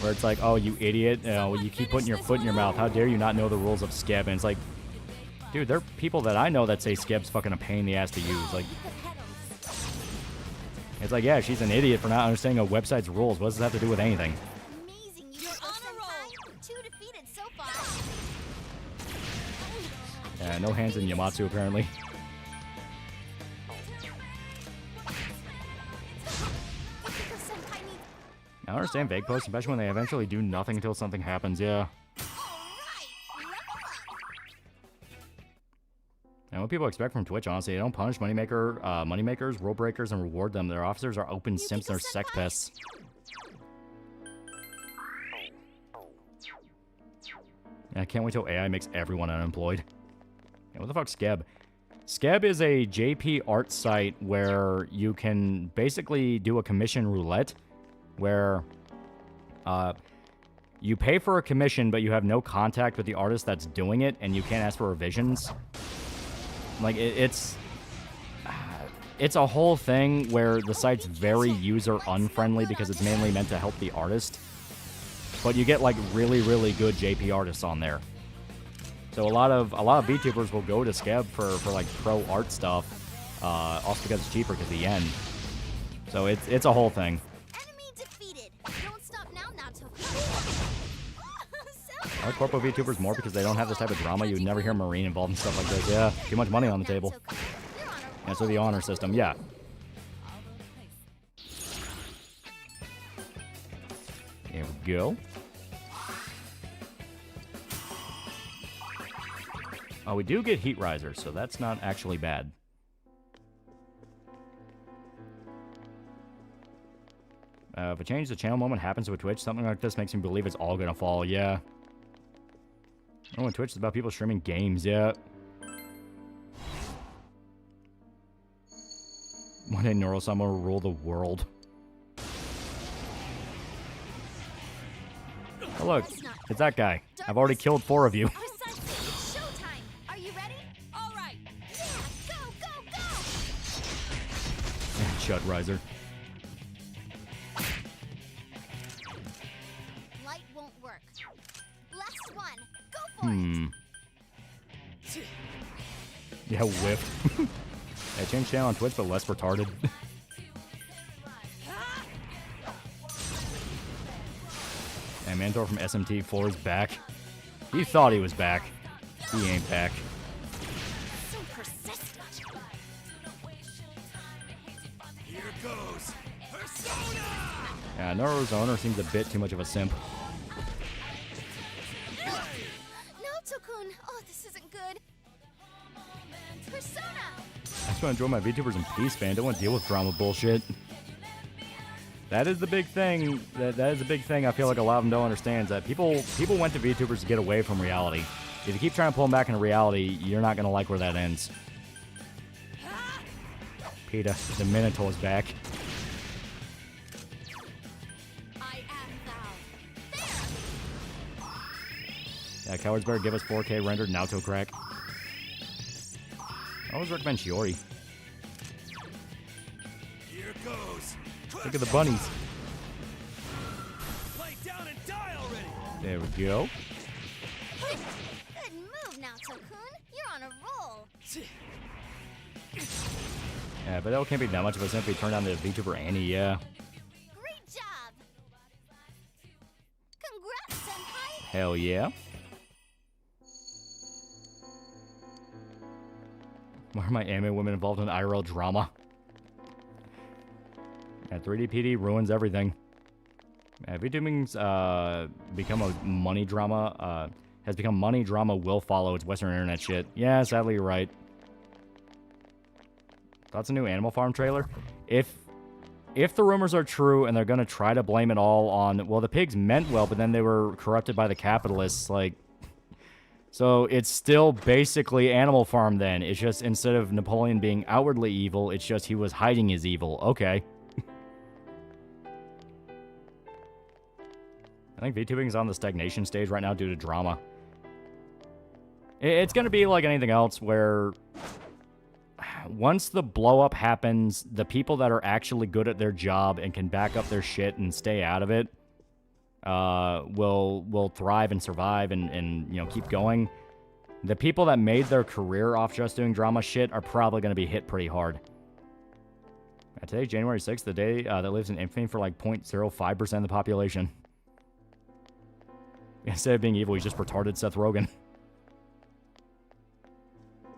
Speaker 7: where it's like, oh you idiot, you keep putting your foot in your mouth. How dare you not know the rules of Skeb? And it's like, dude, there are people that I know that say Skeb's fucking a pain in the ass to use. Like, it's like, yeah, she's an idiot for not understanding a website's rules. What does this have to do with anything? Yeah, no hands in Yamatsu, apparently. I understand vague posts, especially when they eventually do nothing until something happens, yeah. And what people expect from Twitch, honestly, they don't punish moneymakers, rule breakers, and reward them. Their officers are open simps, they're sex pests. And I can't wait till AI makes everyone unemployed. Yeah, what the fuck's Skeb? Skeb is a JP art site where you can basically do a commission roulette where you pay for a commission, but you have no contact with the artist that's doing it, and you can't ask for revisions. Like, it's a whole thing where the site's very user-unfriendly because it's mainly meant to help the artist. But you get, like, really, really good JP artists on there. So a lot of VTubers will go to Skeb for like pro art stuff, also because it's cheaper because of the yen. So it's a whole thing.
Speaker 2: Enemy defeated. Don't stop now, Nato.
Speaker 7: I like corpo VTubers more because they don't have this type of drama. You'd never hear Marine involved in stuff like this. Yeah, too much money on the table. Yeah, so the honor system, yeah. There we go. Oh, we do get Heat Risers, so that's not actually bad. If a change the channel moment happens with Twitch, something like this makes me believe it's all gonna fall, yeah. Oh, and Twitch is about people streaming games, yeah. One day Neurosama will rule the world. Oh look, it's that guy. I've already killed 4 of you. Shut Riser.
Speaker 2: Light won't work. Last one. Go for it.
Speaker 7: Yeah, whiffed. Yeah, change channel on Twitch, but less retarded. And Mantor from SMT4 is back. He thought he was back. He ain't back.
Speaker 2: So persistent.
Speaker 14: Here goes Persona!
Speaker 7: Yeah, Noro's owner seems a bit too much of a simp.
Speaker 2: No, Tokun. Oh, this isn't good. Persona!
Speaker 7: I just want to enjoy my VTubers in peace, man. Don't want to deal with drama bullshit. That is the big thing. That is a big thing I feel like a lot of them don't understand, is that people went to VTubers to get away from reality. If you keep trying to pull them back into reality, you're not going to like where that ends. Peter, the Minotaur's back. Yeah, cowards better give us 4K rendered Naruto crack. I always recommend Shiori.
Speaker 14: Here goes.
Speaker 7: Look at the bunnies.
Speaker 14: Lay down and die already.
Speaker 7: There we go.
Speaker 16: Good move, Naoto-kun. You're on a roll.
Speaker 7: Yeah, but that can't be that much of a sin if we turn down the VTuber Annie, yeah.
Speaker 16: Great job. Congrats, senpai.
Speaker 7: Hell yeah. Why are my anime women involved in IRL drama? Yeah, 3D PD ruins everything. Yeah, VTubing's become a money drama, has become money drama will follow its Western internet shit. Yeah, sadly you're right. That's a new Animal Farm trailer. If the rumors are true and they're gonna try to blame it all on, well, the pigs meant well, but then they were corrupted by the capitalists, like, so it's still basically Animal Farm then. It's just instead of Napoleon being outwardly evil, it's just he was hiding his evil. Okay. I think VTubing is on the stagnation stage right now due to drama. It's going to be like anything else where once the blow-up happens, the people that are actually good at their job and can back up their shit and stay out of it will thrive and survive and you know, keep going. The people that made their career off just doing drama shit are probably going to be hit pretty hard. Today's January 6th, the day that lives in infamy for like 0.05% of the population. Instead of being evil, he's just retarded Seth Rogen.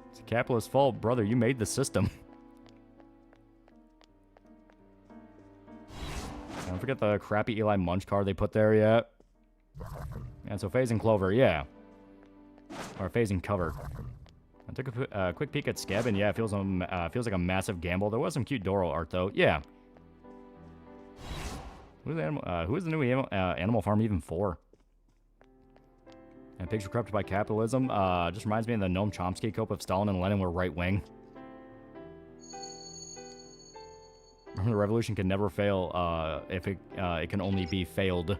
Speaker 7: It's a capitalist's fault, brother. You made the system. Don't forget the crappy Eli Munch card they put there yet. And so phasing Clover, yeah. Or phasing Cover. I took a quick peek at Skeb, and yeah, it feels like a massive gamble. There was some cute Doro art, though. Yeah. Who is the new Animal Farm even for? And pigs were corrupted by capitalism. Just reminds me of the Noam Chomsky cope of Stalin and Lenin were right-wing. The revolution can never fail if it can only be failed.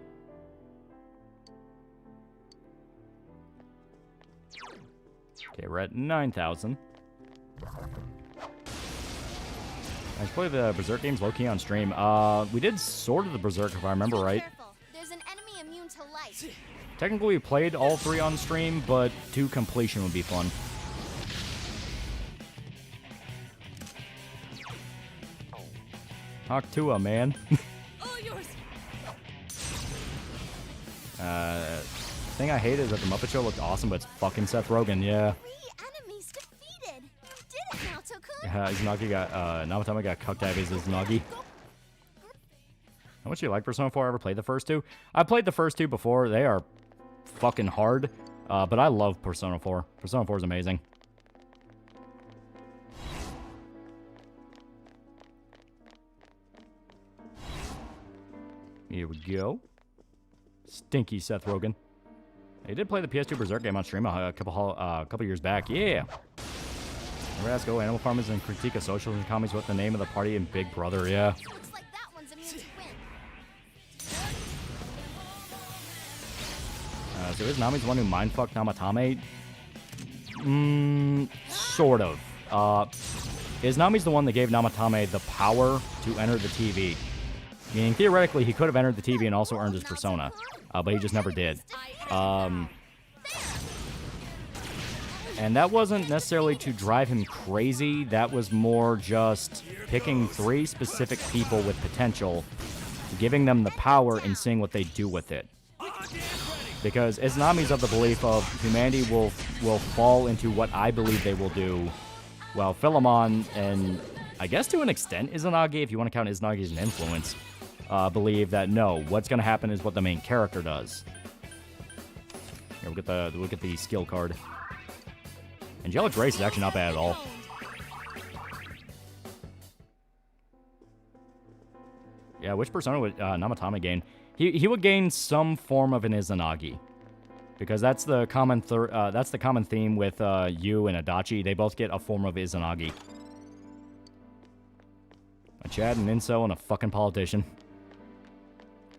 Speaker 7: Okay, we're at 9,000. I should play the Berserk games low-key on stream. We did sort of the Berserk, if I remember right.
Speaker 16: There's an enemy immune to light.
Speaker 7: Technically, we played all three on stream, but to completion would be fun. Hawk Tua, man.
Speaker 16: All yours.
Speaker 7: Thing I hate is that the Muppet Show looked awesome, but it's fucking Seth Rogen, yeah.
Speaker 16: 3 enemies defeated. You did it, Naoto-kun.
Speaker 7: Yeah, Izanagi got, Namatama got cucked out of his Izanagi. How much do you like Persona 4? I ever played the first two? I played the first two before. They are fucking hard, but I love Persona 4. Persona 4 is amazing. Here we go. Stinky Seth Rogen. He did play the PS2 Berserk game on stream a couple years back. Yeah. Never ask go Animal Farm is in critique of socialism commies. What the name of the party in Big Brother? Yeah.
Speaker 16: Looks like that one's immune to win.
Speaker 7: So is Nami's the one who mindfucked Namatame? Sort of. Izanami's the one that gave Namatame the power to enter the TV. Meaning, theoretically, he could have entered the TV and also earned his persona. But he just never did. And that wasn't necessarily to drive him crazy. That was more just picking 3 specific people with potential, giving them the power and seeing what they do with it. Because Izanami's of the belief of humanity will fall into what I believe they will do, while Philemon, and I guess to an extent Izanagi, if you want to count Izanagi as an influence, believe that no, what's going to happen is what the main character does. Here, we'll get the skill card. Angelic Grace is actually not bad at all. Yeah, which persona would Namatame gain? He would gain some form of an Izanagi. Because that's the common theme with Yu and Adachi. They both get a form of Izanagi. A Chad, an incel, and a fucking politician.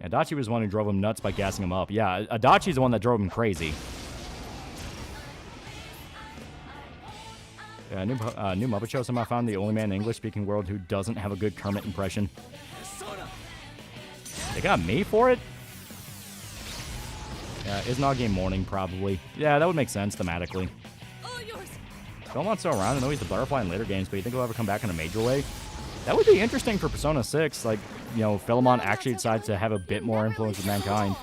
Speaker 7: Adachi was the one who drove him nuts by gassing him up. Yeah, Adachi's the one that drove him crazy. Yeah, new Muppet Show somehow found the only man in the English-speaking world who doesn't have a good Kermit impression. They got me for it? Yeah, Izanagi Morning, probably. Yeah, that would make sense thematically. Philemon's still around. I know he's the butterfly in later games, but you think he'll ever come back in a major way? That would be interesting for Persona 6. Like, you know, Philemon actually decides to have a bit more influence with mankind.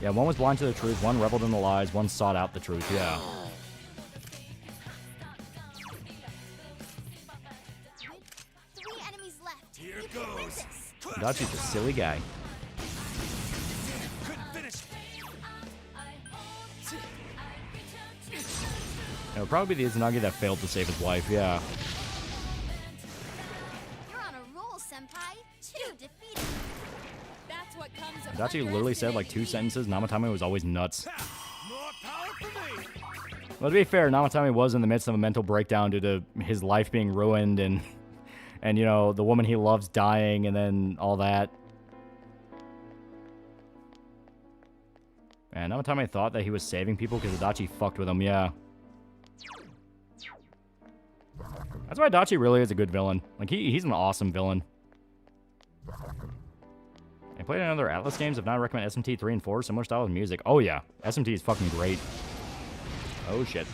Speaker 7: Yeah, one was blind to the truth, one reveled in the lies, one sought out the truth, yeah.
Speaker 1: Here goes.
Speaker 7: Adachi's a silly guy. It would probably be the Izanagi that failed to save his wife, yeah.
Speaker 16: You're on a roll, senpai. 2 defeated. That's what comes of
Speaker 7: Adachi literally said like 2 sentences. Namatame was always nuts. Well, to be fair, Namatame was in the midst of a mental breakdown due to his life being ruined and you know, the woman he loves dying and then all that. And Namatame thought that he was saving people because Adachi fucked with him, yeah. That's why Adachi really is a good villain. Like, he's an awesome villain. I played in other Atlas games. If not, I recommend SMT 3 and 4. Similar style of music. Oh, yeah. SMT is fucking great. Oh, shit.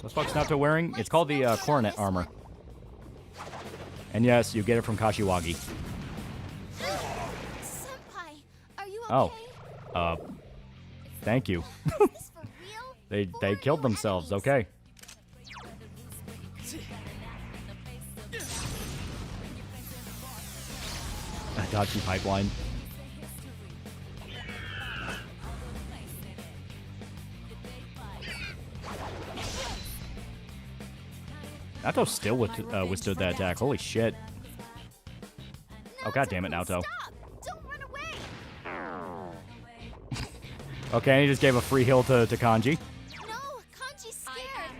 Speaker 7: What's fuck's Naruto wearing? It's called the Coronet armor. And yes, you get it from Kashiwagi.
Speaker 16: Senpai, are you okay?
Speaker 7: Oh. Thank you. They killed themselves, okay. Adachi pipeline. Naoto still withstood that attack. Holy shit. Oh, god damn it, Naoto. Okay, and he just gave a free heal to Kanji.
Speaker 16: No, Kanji's scared.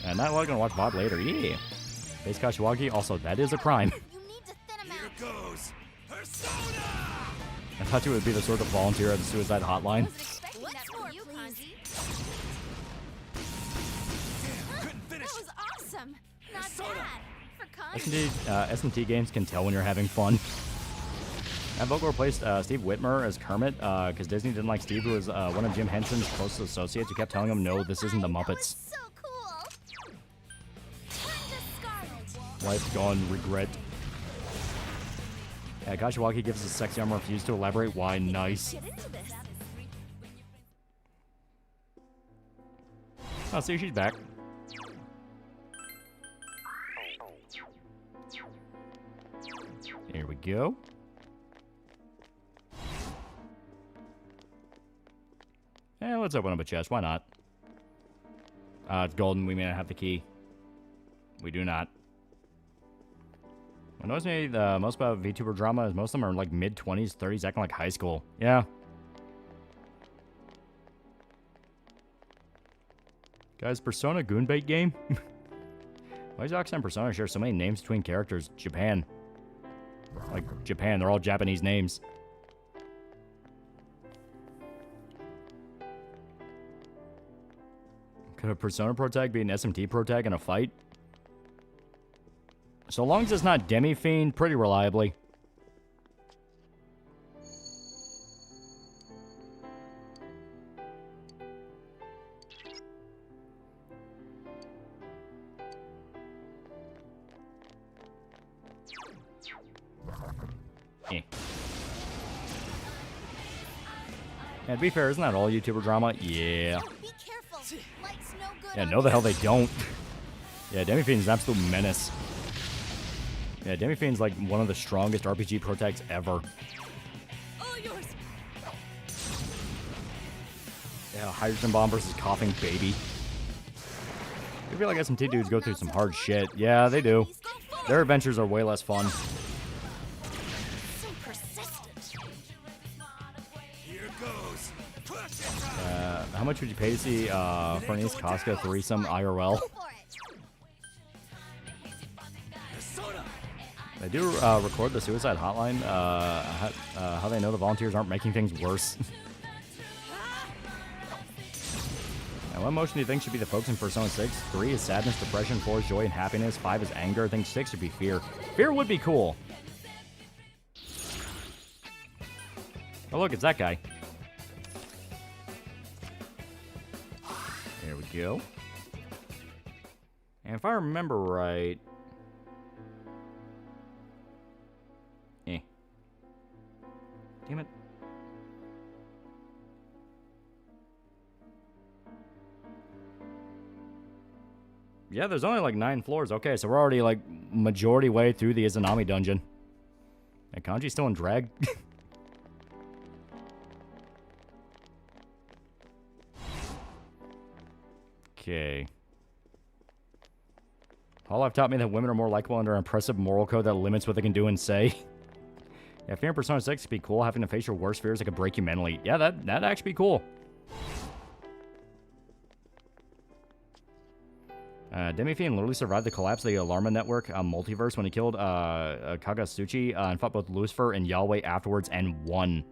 Speaker 7: And not gonna watch VOD later. Yeah. Base Kashiwagi, also, that is a crime.
Speaker 1: Here goes. Persona!
Speaker 7: I thought you would be the sort of volunteer at the suicide hotline.
Speaker 16: What's more, please? That was awesome. Not bad. For Kanji.
Speaker 7: SMT games can tell when you're having fun. And Vogue replaced Steve Whitmer as Kermit because Disney didn't like Steve, who was one of Jim Henson's closest associates, who kept telling him, no, this isn't the Muppets.
Speaker 16: So cool.
Speaker 7: Life gone, regret. Yeah, Kashiwagi gives us a sexy arm, refused to elaborate why. Nice. Oh, see, she's back. Here we go. Yeah, let's open up a chest. Why not? It's golden. We may not have the key. We do not. What annoys me the most about VTuber drama is most of them are like mid-20s, 30s, acting like high school. Yeah. Guys, Persona Goonbait game? Why does Oxen and Persona share so many names between characters? Japan. Like, Japan. They're all Japanese names. Could a Persona protag be an SMT protag in a fight? So long as it's not Demi-Fiend, pretty reliably. Eh. Yeah, to be fair, isn't that all YouTuber drama? Yeah.
Speaker 16: Be careful. Light's no good.
Speaker 7: Yeah, no the hell they don't. Yeah, Demi-Fiend's an absolute menace. Yeah, Demi-Fiend's like one of the strongest RPG protags ever.
Speaker 16: All yours.
Speaker 7: Yeah, Hydrogen Bomb versus Coughing Baby. I feel like SMT dudes go through some hard shit. Yeah, they do. Their adventures are way less fun.
Speaker 16: So persistent.
Speaker 14: Here goes.
Speaker 7: How much would you pay to see Fernie's Casca threesome IRL? They do record the suicide hotline. How they know the volunteers aren't making things worse. And what emotion do you think should be the focus in Persona 6? 3 is sadness, depression, 4 is joy and happiness, 5 is anger, I think 6 should be fear. Fear would be cool. Oh look, it's that guy. There we go. And if I remember right... Damn it. Yeah, there's only like 9 floors. Okay, so we're already like majority way through the Izanami dungeon. And Kanji's still in drag. Okay. Hololive taught me that women are more likable under an impressive moral code that limits what they can do and say. Yeah, fear in Persona 6 could be cool. Having to face your worst fears that could break you mentally. Yeah, that'd actually be cool. Demi-Fiend literally survived the collapse of the Alarma Network multiverse when he killed Kagasuchi and fought both Lucifer and Yahweh afterwards and won.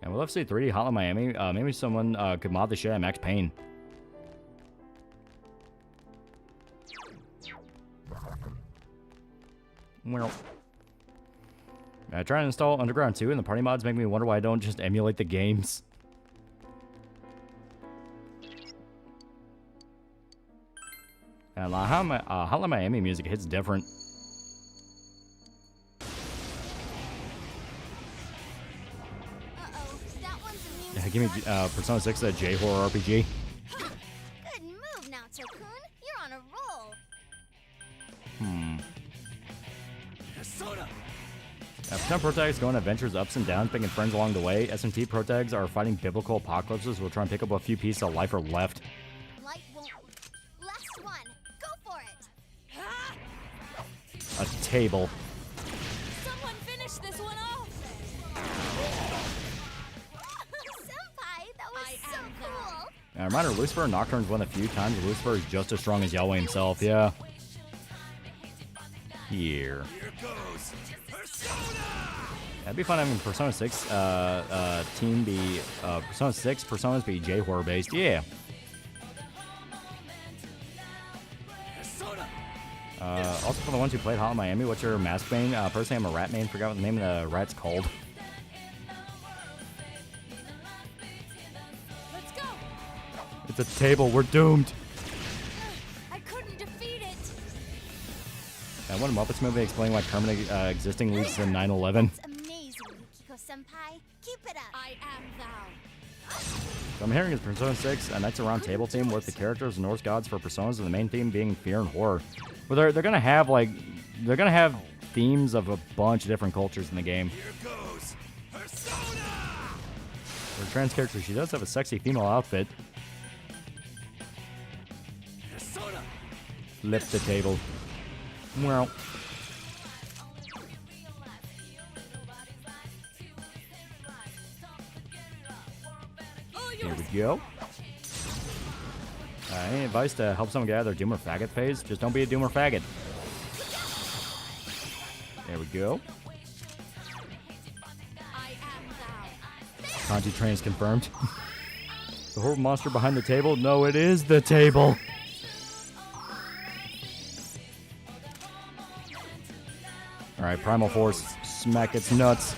Speaker 7: And we'll have to see 3D Hotline Miami. Maybe someone could mod the shit out of Max Payne. Well, I try to install Underground 2, and the party mods make me wonder why I don't just emulate the games. And Hotline Miami music hits different. Yeah, give me Persona 6, that J-horror RPG.
Speaker 16: Good move, Naoto-kun. You're on a roll.
Speaker 7: Persona protagonists go on adventures, ups and downs, making friends along the way. SMT protagonists are fighting biblical apocalypses. We'll try and pick up a few pieces of life or left.
Speaker 16: Light won't. Last one. Go for it.
Speaker 7: A table.
Speaker 16: Someone finish this one off. Senpai, that was so cool.
Speaker 7: Reminder, Lucifer and Nocturne's won a few times. Lucifer is just as strong as Yahweh himself, yeah. Here.
Speaker 14: Goes.
Speaker 7: That'd be fun having Persona 6 team be Persona 6 Personas be J-horror based. Yeah. Also for the ones who played Hotline Miami, what's your mask main? Personally, I'm a rat main. Forgot what the name of the rat's called.
Speaker 16: Let's go.
Speaker 7: It's a table. We're doomed.
Speaker 16: I couldn't defeat it.
Speaker 7: I want a Muppets movie explaining why Kermit existing leads to 9/11.
Speaker 16: Senpai, keep it up. I am thou.
Speaker 7: So I'm hearing is Persona 6, a Knights Around Table theme with the characters and Norse gods for personas, and the main theme being fear and horror. Well, they're gonna have themes of a bunch of different cultures in the game.
Speaker 14: Here goes. Persona.
Speaker 7: For a trans character, she does have a sexy female outfit.
Speaker 14: Persona.
Speaker 7: Flip the table. Well. Here we go. Any advice to help someone get out of their Doomer Faggot phase? Just don't be a Doomer Faggot. There we go. Kanji train is confirmed. The horrible monster behind the table? No, it is the table. Alright, Primal Force. Smack its nuts.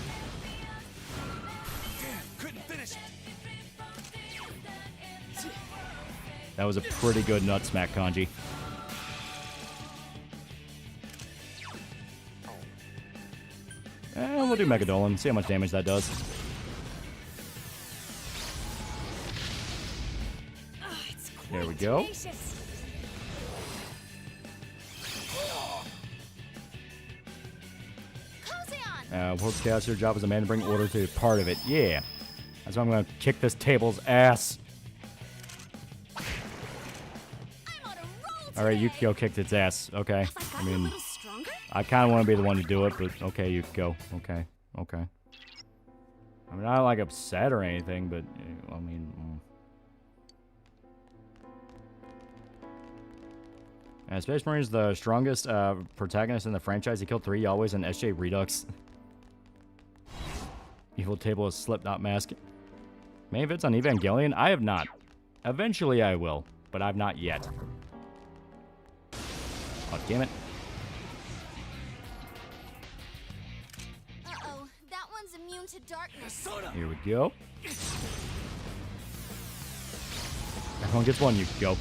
Speaker 7: That was a pretty good nut smack, Kanji. We'll do Megadolan. See how much damage that does. There we go. World's chaos, your job as a man to bring order to part of it. Yeah. That's why I'm going to kick this table's ass. Alright, Yukiko kicked its ass. Okay. I mean, I kind of want to be the one to do it, but okay, Yukiko. Okay. Okay. I mean, I'm not like upset or anything, but I mean... Space Marine's the strongest protagonist in the franchise. He killed 3 always in SJ Redux. Evil table is Slipknot mask. Main events on Evangelion? I have not. Eventually I will, but I've not yet. Oh, damn it.
Speaker 16: Uh-oh, that one's immune to darkness.
Speaker 7: Here we go. Everyone gets one, you go.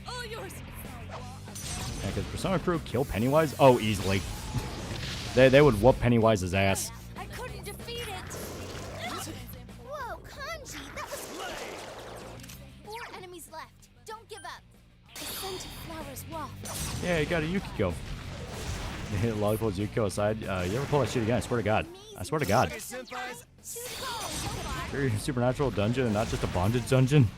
Speaker 16: All yours.
Speaker 7: Yeah, because Persona Crew kill Pennywise? Oh, easily. They would whoop Pennywise's ass.
Speaker 16: I couldn't defeat it. Whoa, Kanji, that was 4 enemies left. Don't give up. The scent of flowers waft.
Speaker 7: Yeah, you got a Yukiko. Loli pulls Yukiko aside. You ever pull that shit again? I swear to God. I swear to God. Very supernatural dungeon and not just a bondage dungeon.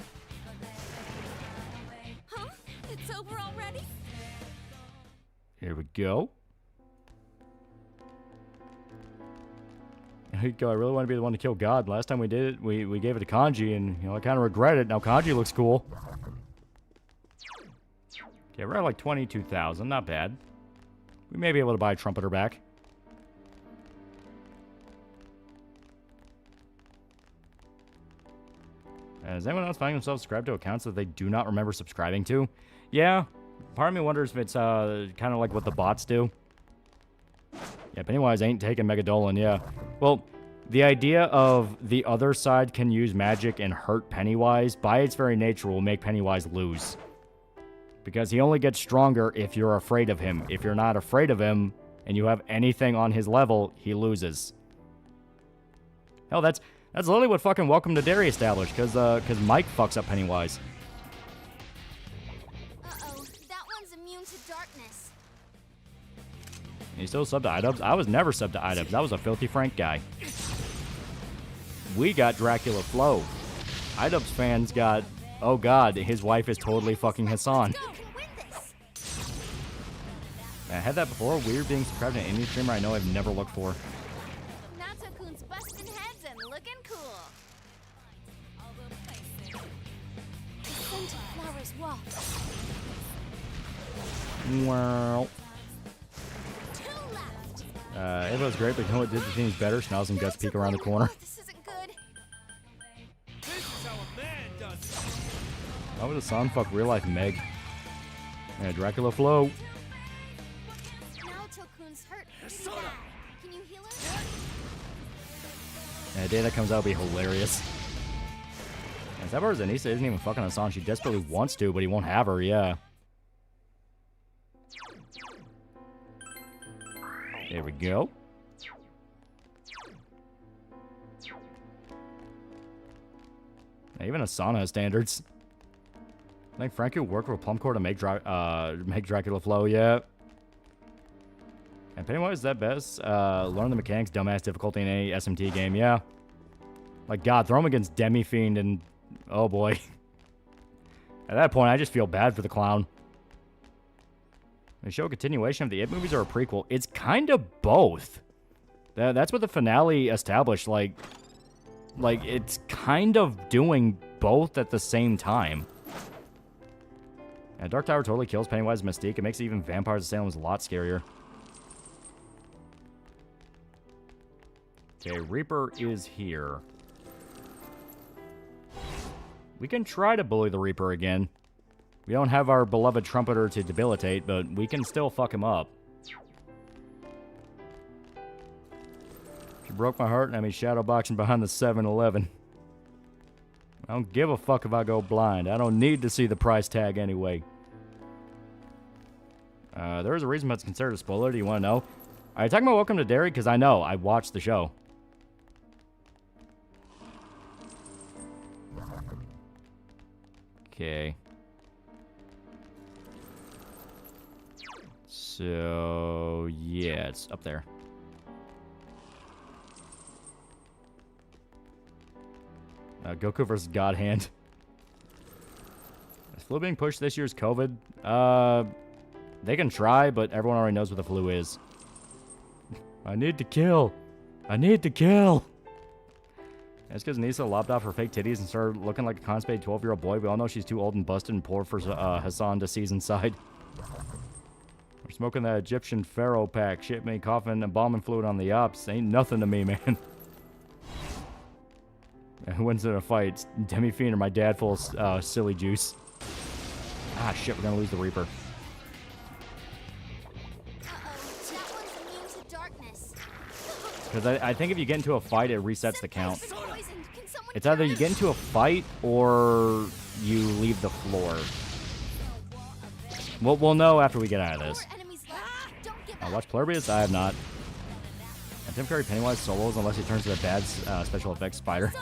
Speaker 16: Huh? It's over already?
Speaker 7: Here we go. Yukiko, I really want to be the one to kill God. Last time we did it, we gave it to Kanji, and I kind of regret it. Now Kanji looks cool. Okay, we're at like 22,000. Not bad. We may be able to buy a trumpeter back. Is anyone else finding themselves subscribed to accounts that they do not remember subscribing to? Yeah. Part of me wonders if it's kind of like what the bots do. Yeah, Pennywise ain't taking Megadolin, yeah. Well, the idea of the other side can use magic and hurt Pennywise, by its very nature, will make Pennywise lose. Because he only gets stronger if you're afraid of him. If you're not afraid of him, and you have anything on his level, he loses. Hell, that's literally what fucking Welcome to Derry established, because Mike fucks up Pennywise.
Speaker 16: Uh-oh, that one's immune to darkness.
Speaker 7: And he's still subbed to iDubbbz? I was never subbed to iDubbbz. That was a Filthy Frank guy. We got Dracula Flow. iDubbbz fans got, oh god, his wife is totally fucking Hassan. I had that before. Weird being subscribed to an indie streamer I know I've never looked for.
Speaker 16: Natsukun's busting heads and looking cool. The scent of flowers waft.
Speaker 7: Well. It was great, but you know what did the teams better? Schnauz and Guts peek around the corner.
Speaker 16: This isn't good.
Speaker 14: This is how a man does it.
Speaker 7: Why would Hassan fuck real life Meg? Yeah, Dracula Flow.
Speaker 16: Naoto-kun's hurt pretty bad. Can you heal him?
Speaker 7: Yeah, the day that comes out will be hilarious. Is that where Zanisa isn't even fucking Hassan? She desperately wants to, but he won't have her, yeah. There we go. Even Asana has standards. I think Frankie would work with Plumcore to make Dracula flow, yeah. And Pennywise is that best. Learn the mechanics, dumbass difficulty in any SMT game, yeah. Like, God, throw him against Demi-Fiend and... oh, boy. At that point, I just feel bad for the clown. They show a continuation of the It movies or a prequel. It's kind of both. That's what the finale established. Like, it's kind of doing both at the same time. Yeah, Dark Tower totally kills Pennywise's mystique. It makes even Vampires of Salem a lot scarier. Okay, Reaper is here. We can try to bully the Reaper again. We don't have our beloved trumpeter to debilitate, but we can still fuck him up. She broke my heart and had me shadowboxing behind the 7-Eleven. I don't give a fuck if I go blind. I don't need to see the price tag anyway. There is a reason why it's considered a spoiler. Do you want to know? Are you talking about Welcome to Derry? Because I know. I watched the show. Okay. So, yeah, it's up there. Goku versus God Hand. Is flu being pushed this year's COVID? They can try, but everyone already knows what the flu is. I need to kill. I need to kill. It's because Nisa lopped off her fake titties and started looking like a constipated 12-year-old boy. We all know she's too old and busted and poor for Hassan to seize inside. We're smoking that Egyptian pharaoh pack. Shit me coughing and bombing fluid on the ops. Ain't nothing to me, man. Who wins in a fight? It's Demi Fiend or my dad full of silly juice. Ah, shit, we're gonna lose the Reaper. Because I think if you get into a fight, it resets the count. It's either you get into a fight or you leave the floor. We'll know after we get out of this. I watch Plurbius? I have not. And Tim Curry Pennywise solos unless he turns to the bad special effects spider.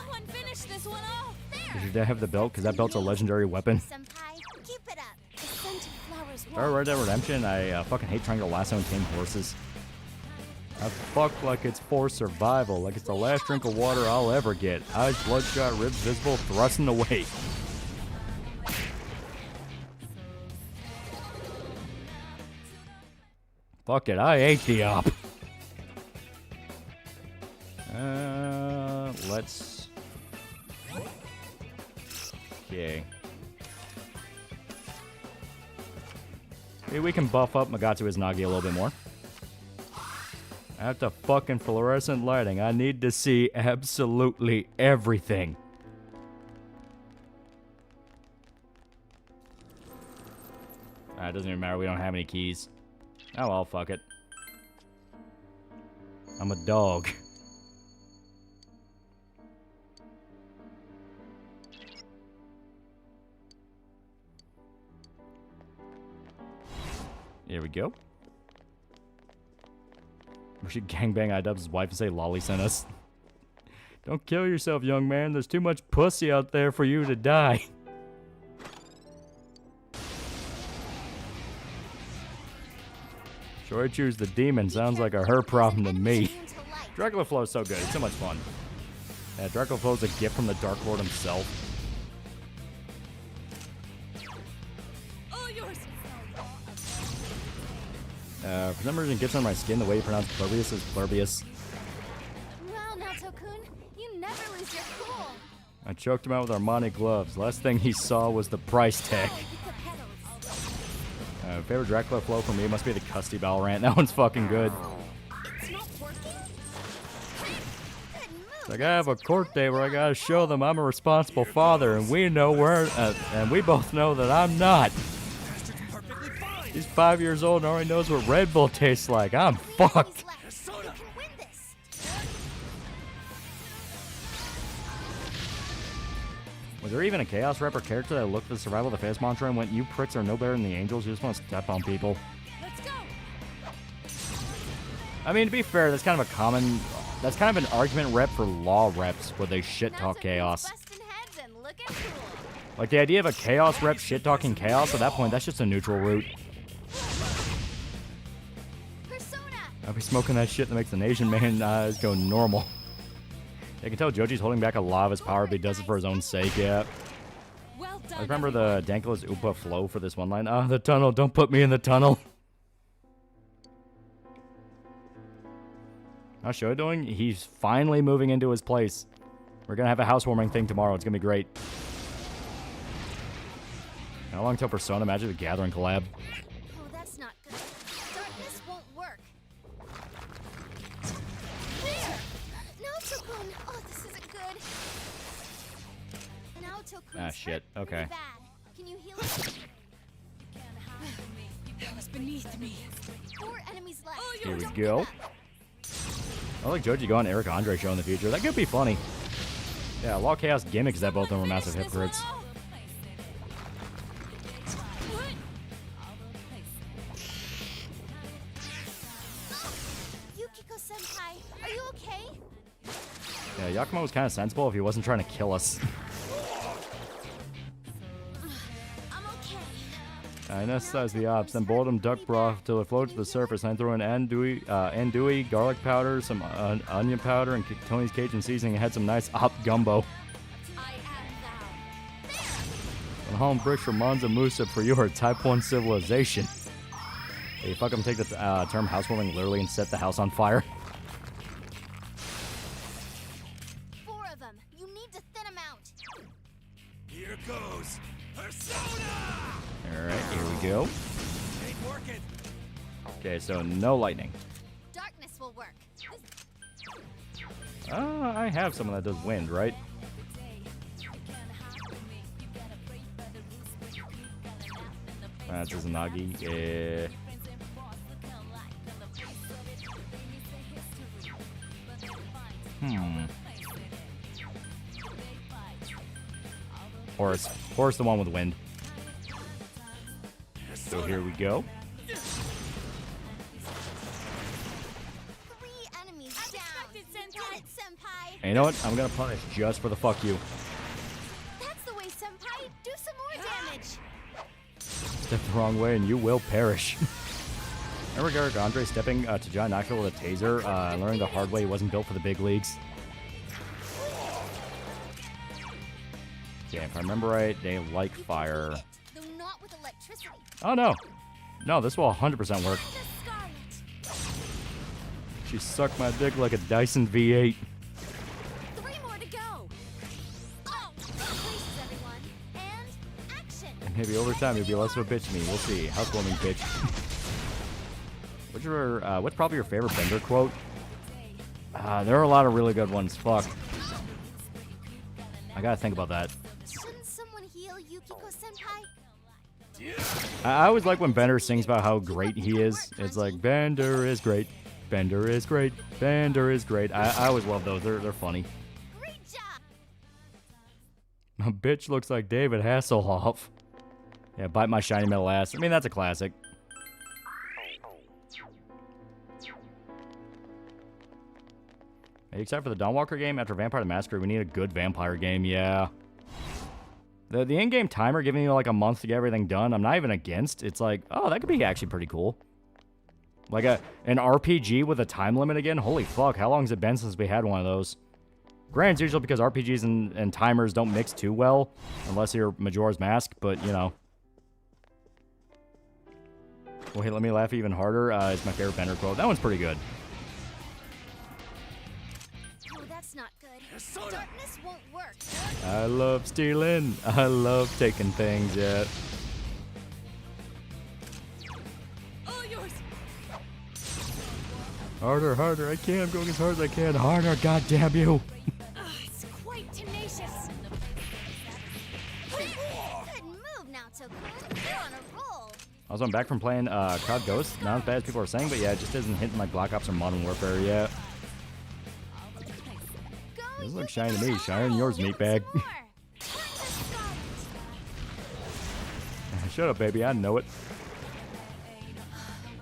Speaker 7: Does your dad have the belt? Because that belt's a legendary weapon. Red Dead Redemption, I fucking hate trying to lasso and tame horses. I fuck like it's for survival, like it's the last drink of water I'll ever get. Eyes bloodshot, ribs visible, thrusting away. Fuck it, I ate the op. Let's... Okay. Maybe we can buff up Magatsu Izanagi a little bit more. After fucking fluorescent lighting, I need to see absolutely everything. It doesn't even matter, we don't have any keys. Oh well, fuck it. I'm a dog. Here we go. We should gangbang iDubbbz' wife and say Loli sent us. Don't kill yourself, young man. There's too much pussy out there for you to die. Sure, I choose the demon. Sounds like a her problem to me. Dracula Flow is so good. It's so much fun. Yeah, Dracula Flow is a gift from the Dark Lord himself. For some reason, it gets on my skin the way you pronounce Plurbius is Plurbius.
Speaker 16: Well, Naoto-kun, you never lose your cool.
Speaker 7: I choked him out with Armani gloves. Last thing he saw was the price tag. Favorite Dracula flow for me must be the Custy Bowel rant. That one's fucking good.
Speaker 16: It's not working?
Speaker 7: It's like, I have a court date where I gotta show them I'm a responsible father, and we know and we both know that I'm not. He's 5 years old and already knows what Red Bull tastes like. I'm fucked. Was there even a Chaos Rep or character that looked at the survival of the Face mantra and went, you pricks are no better than the angels, you just want to step on people?
Speaker 16: Let's go.
Speaker 7: I mean, to be fair, that's kind of an argument rep for law reps where they shit talk Chaos. Like the idea of a Chaos rep shit talking Chaos, at that point, that's just a neutral route. I'll be smoking that shit that makes an Asian man eyes go normal. I can tell Joji's holding back a lot of his power, but he does it for his own sake, yeah.
Speaker 16: Well done,
Speaker 7: I remember the Dankless Upa flow for this one line. Ah, the tunnel, don't put me in the tunnel. How's Sho doing? He's finally moving into his place. We're gonna have a housewarming thing tomorrow. It's gonna be great. How long till Persona Magic the Gathering collab?
Speaker 16: Oh, that's not good. Darkness won't work. Naoto-kun! Oh, this isn't good. Naoto-kun.
Speaker 7: Ah, shit. Okay.
Speaker 16: Can you heal us?
Speaker 9: That was beneath me.
Speaker 16: 4 enemies left.
Speaker 7: Here we go. I like Joji go on Eric Andre show in the future. That could be funny. Yeah, Law Chaos gimmicks that both of them were massive hypocrites.
Speaker 16: Yukiko-senpai, are you okay?
Speaker 7: Yeah, Yakumo was kind of sensible if he wasn't trying to kill us.
Speaker 16: I'm okay.
Speaker 7: Anesthetize the ops, then boil them duck broth till it floats to the surface, then throw in andouille, garlic powder, some onion powder, and Tony's Cajun seasoning, and had some nice op gumbo. And home bricks for Monza Musa for your type 1 civilization. Hey, fuck them, take the term housewarming literally and set the house on fire.
Speaker 16: 4 of them. You need to thin them out.
Speaker 14: Here goes Persona!
Speaker 7: Alright, here we go.
Speaker 14: Ain't working.
Speaker 7: Okay, so no lightning.
Speaker 16: Darkness will work.
Speaker 7: I have someone that does wind, right? That's Izanagi. Yeah. Horse the one with wind. So here we go.
Speaker 16: 3 enemies down. Get it, Senpai.
Speaker 7: And you know what? I'm gonna punish just for the fuck you.
Speaker 16: That's the way, Senpai. Do some more damage.
Speaker 7: Step the wrong way and you will perish. Remember Garrick Andre stepping to John Knoxville with a taser and learning the hard way he wasn't built for the big leagues? Yeah, if I remember right, they like fire.
Speaker 16: Though not with electricity.
Speaker 7: Oh no. No, this will 100% work. She sucked my dick like a Dyson V8.
Speaker 16: 3 more to go. Oh, places, everyone. And action.
Speaker 7: And maybe over time you'll be less of a bitch to me. We'll see. Housewarming bitch. What's probably your favorite Bender quote? There are a lot of really good ones. Fuck. I gotta think about that.
Speaker 16: Shouldn't someone heal Yukiko-senpai?
Speaker 7: I always like when Bender sings about how great he is. It's like, Bender is great. Bender is great. Bender is great. I always love those. They're funny.
Speaker 16: Great job.
Speaker 7: My bitch looks like David Hasselhoff. Yeah, bite my shiny metal ass. I mean, that's a classic. Are you excited for the Dawnwalker game? After Vampire the Masquerade, we need a good vampire game, yeah. The in-game timer giving you like a month to get everything done, I'm not even against. It's like, oh, that could be actually pretty cool. Like an RPG with a time limit again? Holy fuck, how long has it been since we had one of those? Granted, it's usually because RPGs and timers don't mix too well, unless you're Majora's Mask, but, you know. Wait, let me laugh even harder. It's my favorite Bender quote. That one's pretty good.
Speaker 16: Oh, that's not good. Darkness won't work.
Speaker 7: I love stealing. I love taking things, yeah.
Speaker 16: All yours.
Speaker 7: Harder, harder. I can't. I'm going as hard as I can. Harder, goddamn you.
Speaker 16: It's quite tenacious. Good move now, Tokun. You're on a roll.
Speaker 7: Also, I'm back from playing COD Ghost. Not as bad as people are saying, but yeah, it just isn't hitting like Black Ops or Modern Warfare yet. This looks shiny to me. Shiny than yours, meatbag. Shut up, baby. I know it.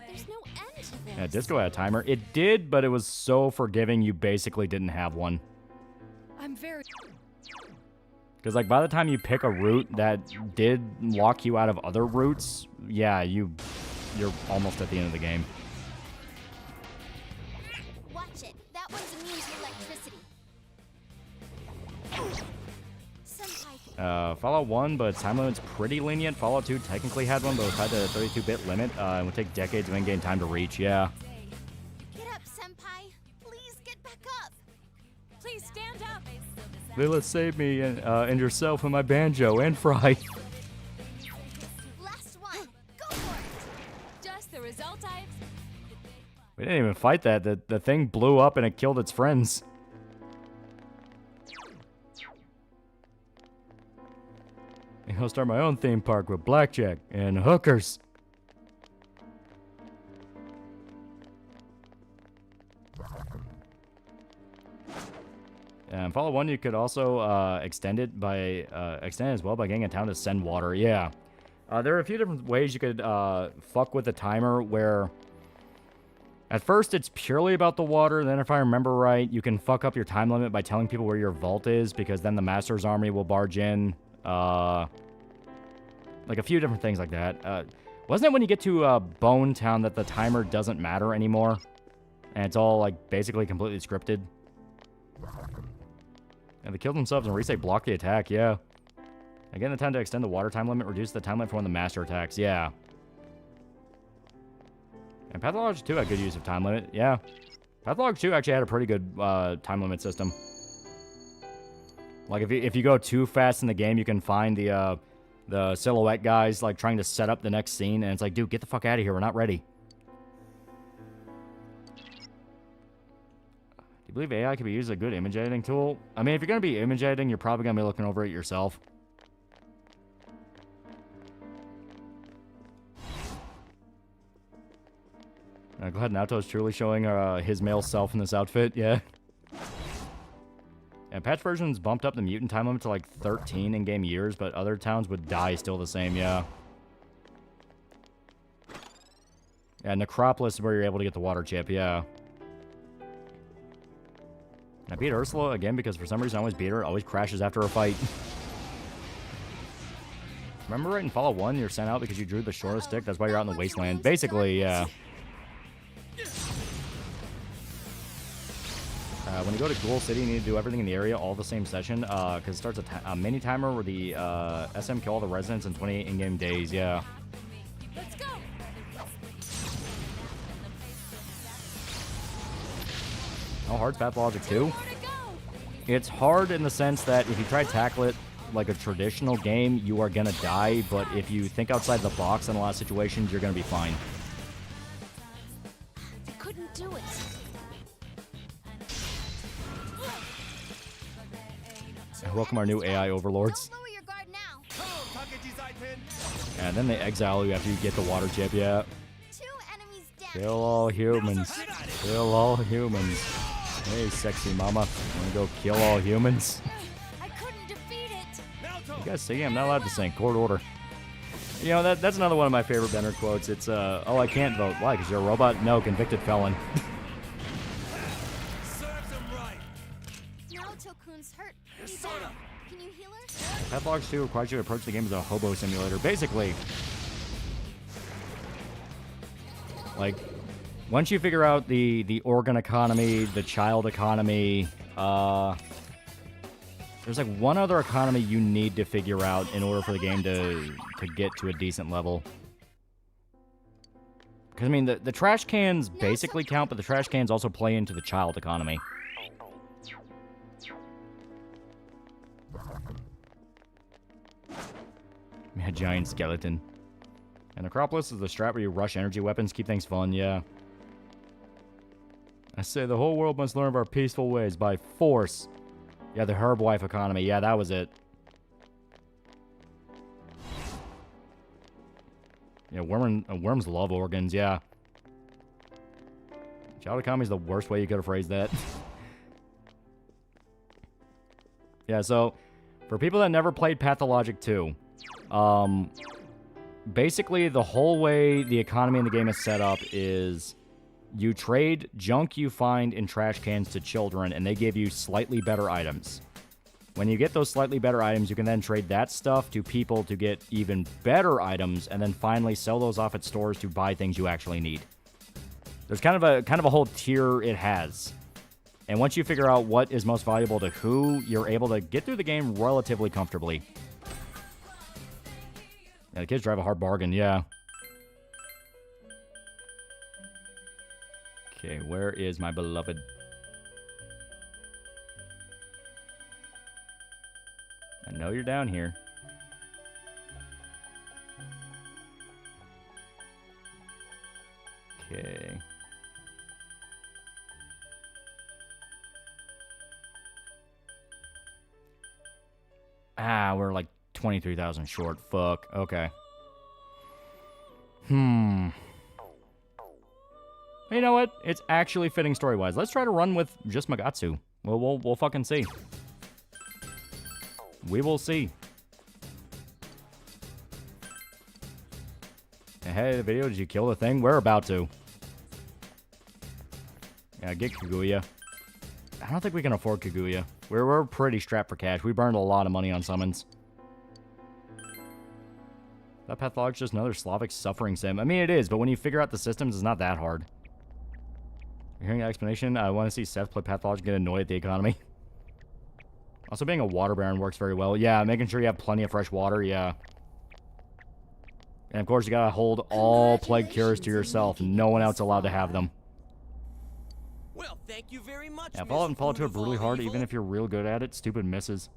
Speaker 16: There's no end to this.
Speaker 7: Yeah, Disco had a timer. It did, but it was so forgiving you basically didn't have one.
Speaker 9: I'm very...
Speaker 7: Because, like, by the time you pick a route that did lock you out of other routes, yeah, you're almost at the end of the game.
Speaker 16: Watch it. That one's immune to electricity. Senpai.
Speaker 7: Fallout 1, but time limit's pretty lenient. Fallout 2 technically had one, but it was tied to the 32-bit limit. It would take decades of in-game time to reach, yeah.
Speaker 16: Get up, Senpai. Please get back up. Please stand up.
Speaker 7: Lilith, save me and yourself and my banjo and Fry.
Speaker 16: Last one. Go for it. Just the result I...
Speaker 7: We didn't even fight that. The thing blew up and it killed its friends. I'll start my own theme park with blackjack and hookers. And Fallout 1, you could also extend it as well by getting a town to send water. Yeah. There are a few different ways you could fuck with the timer where at first it's purely about the water. Then if I remember right, you can fuck up your time limit by telling people where your vault is because then the Master's Army will barge in. Like a few different things like that. Wasn't it when you get to Bone Town that the timer doesn't matter anymore? And it's all, like, basically completely scripted? And they killed themselves and reset block the attack, yeah. Again, the time to extend the water time limit, reduce the time limit for one of the master attacks, yeah. And Pathology 2 had good use of time limit, yeah. Pathology 2 actually had a pretty good time limit system. Like, if you go too fast in the game, you can find the silhouette guys, like, trying to set up the next scene, and it's like, dude, get the fuck out of here, we're not ready. Do you believe AI can be used as a good image editing tool? I mean, if you're going to be image editing, you're probably going to be looking over it yourself. Glad Naoto's truly showing his male self in this outfit, yeah. And patch versions bumped up the mutant time limit to like 13 in-game years, but other towns would die still the same, yeah. Yeah, Necropolis is where you're able to get the water chip, yeah. I beat Ursula again because for some reason I always beat her. It always crashes after a fight. Remember right in Fallout 1, you're sent out because you drew the shortest stick? That's why you're out in the wasteland. Basically, yeah. When you go to Ghoul City, you need to do everything in the area all the same session, because it starts a mini timer where the SM kill all the residents in 28 in-game days, yeah.
Speaker 16: Let's go.
Speaker 7: How hard's Pathologic 2? It's hard in the sense that if you try to tackle it like a traditional game, you are gonna die, but if you think outside the box in a lot of situations, you're gonna be fine.
Speaker 16: I couldn't do it.
Speaker 7: Welcome our new AI overlords.
Speaker 16: Lower your guard now.
Speaker 7: And then they exile you after you get the water chip, yeah.
Speaker 16: 2 enemies down.
Speaker 7: Kill all humans. Kill all humans. Hey, sexy mama. Wanna go kill all humans?
Speaker 16: I couldn't defeat it.
Speaker 7: You guys singing? I'm not allowed to sing. Court order. You know, that's another one of my favorite Banner quotes. It's, oh, I can't vote. Why? Because you're a robot? No, convicted felon.
Speaker 16: Naoto-kun's hurt pretty bad. Can you heal her?
Speaker 7: Pathology 2 requires you to approach the game as a hobo simulator. Basically, like, once you figure out the organ economy, the child economy, there's like one other economy you need to figure out in order for the game to get to a decent level. Because, I mean, the trash cans basically count, but the trash cans also play into the child economy. A giant skeleton. And Necropolis is the strat where you rush energy weapons, keep things fun, yeah. I say the whole world must learn of our peaceful ways by force. Yeah, the herb wife economy, yeah, that was it. Yeah, worms love organs, yeah. Child economy is the worst way you could have phrased that. Yeah, so, for people that never played Pathologic 2, basically the whole way the economy in the game is set up is you trade junk you find in trash cans to children, and they give you slightly better items. When you get those slightly better items, you can then trade that stuff to people to get even better items, and then finally sell those off at stores to buy things you actually need. There's kind of a whole tier it has. And once you figure out what is most valuable to who, you're able to get through the game relatively comfortably. Yeah, the kids drive a hard bargain, yeah. Okay, where is my beloved? I know you're down here. Okay. Ah, we're like 23,000 short. Fuck. Okay. You know what? It's actually fitting story-wise. Let's try to run with just Magatsu. We'll fucking see. We will see. Hey, the video, did you kill the thing? We're about to. Yeah, get Kaguya. I don't think we can afford Kaguya. We're pretty strapped for cash. We burned a lot of money on summons. That Patholog's just another Slavic suffering sim. I mean, it is, but when you figure out the systems, it's not that hard. You're hearing that explanation? I want to see Seth play Patholog get annoyed at the economy. Also, being a water baron works very well. Yeah, making sure you have plenty of fresh water, yeah. And of course, you gotta hold all plague cures to yourself. No one else allowed to have them.
Speaker 14: Well, thank you very much.
Speaker 7: Yeah, Fallout and Fallout 2 are brutally hard, even if you're real good at it. Stupid misses.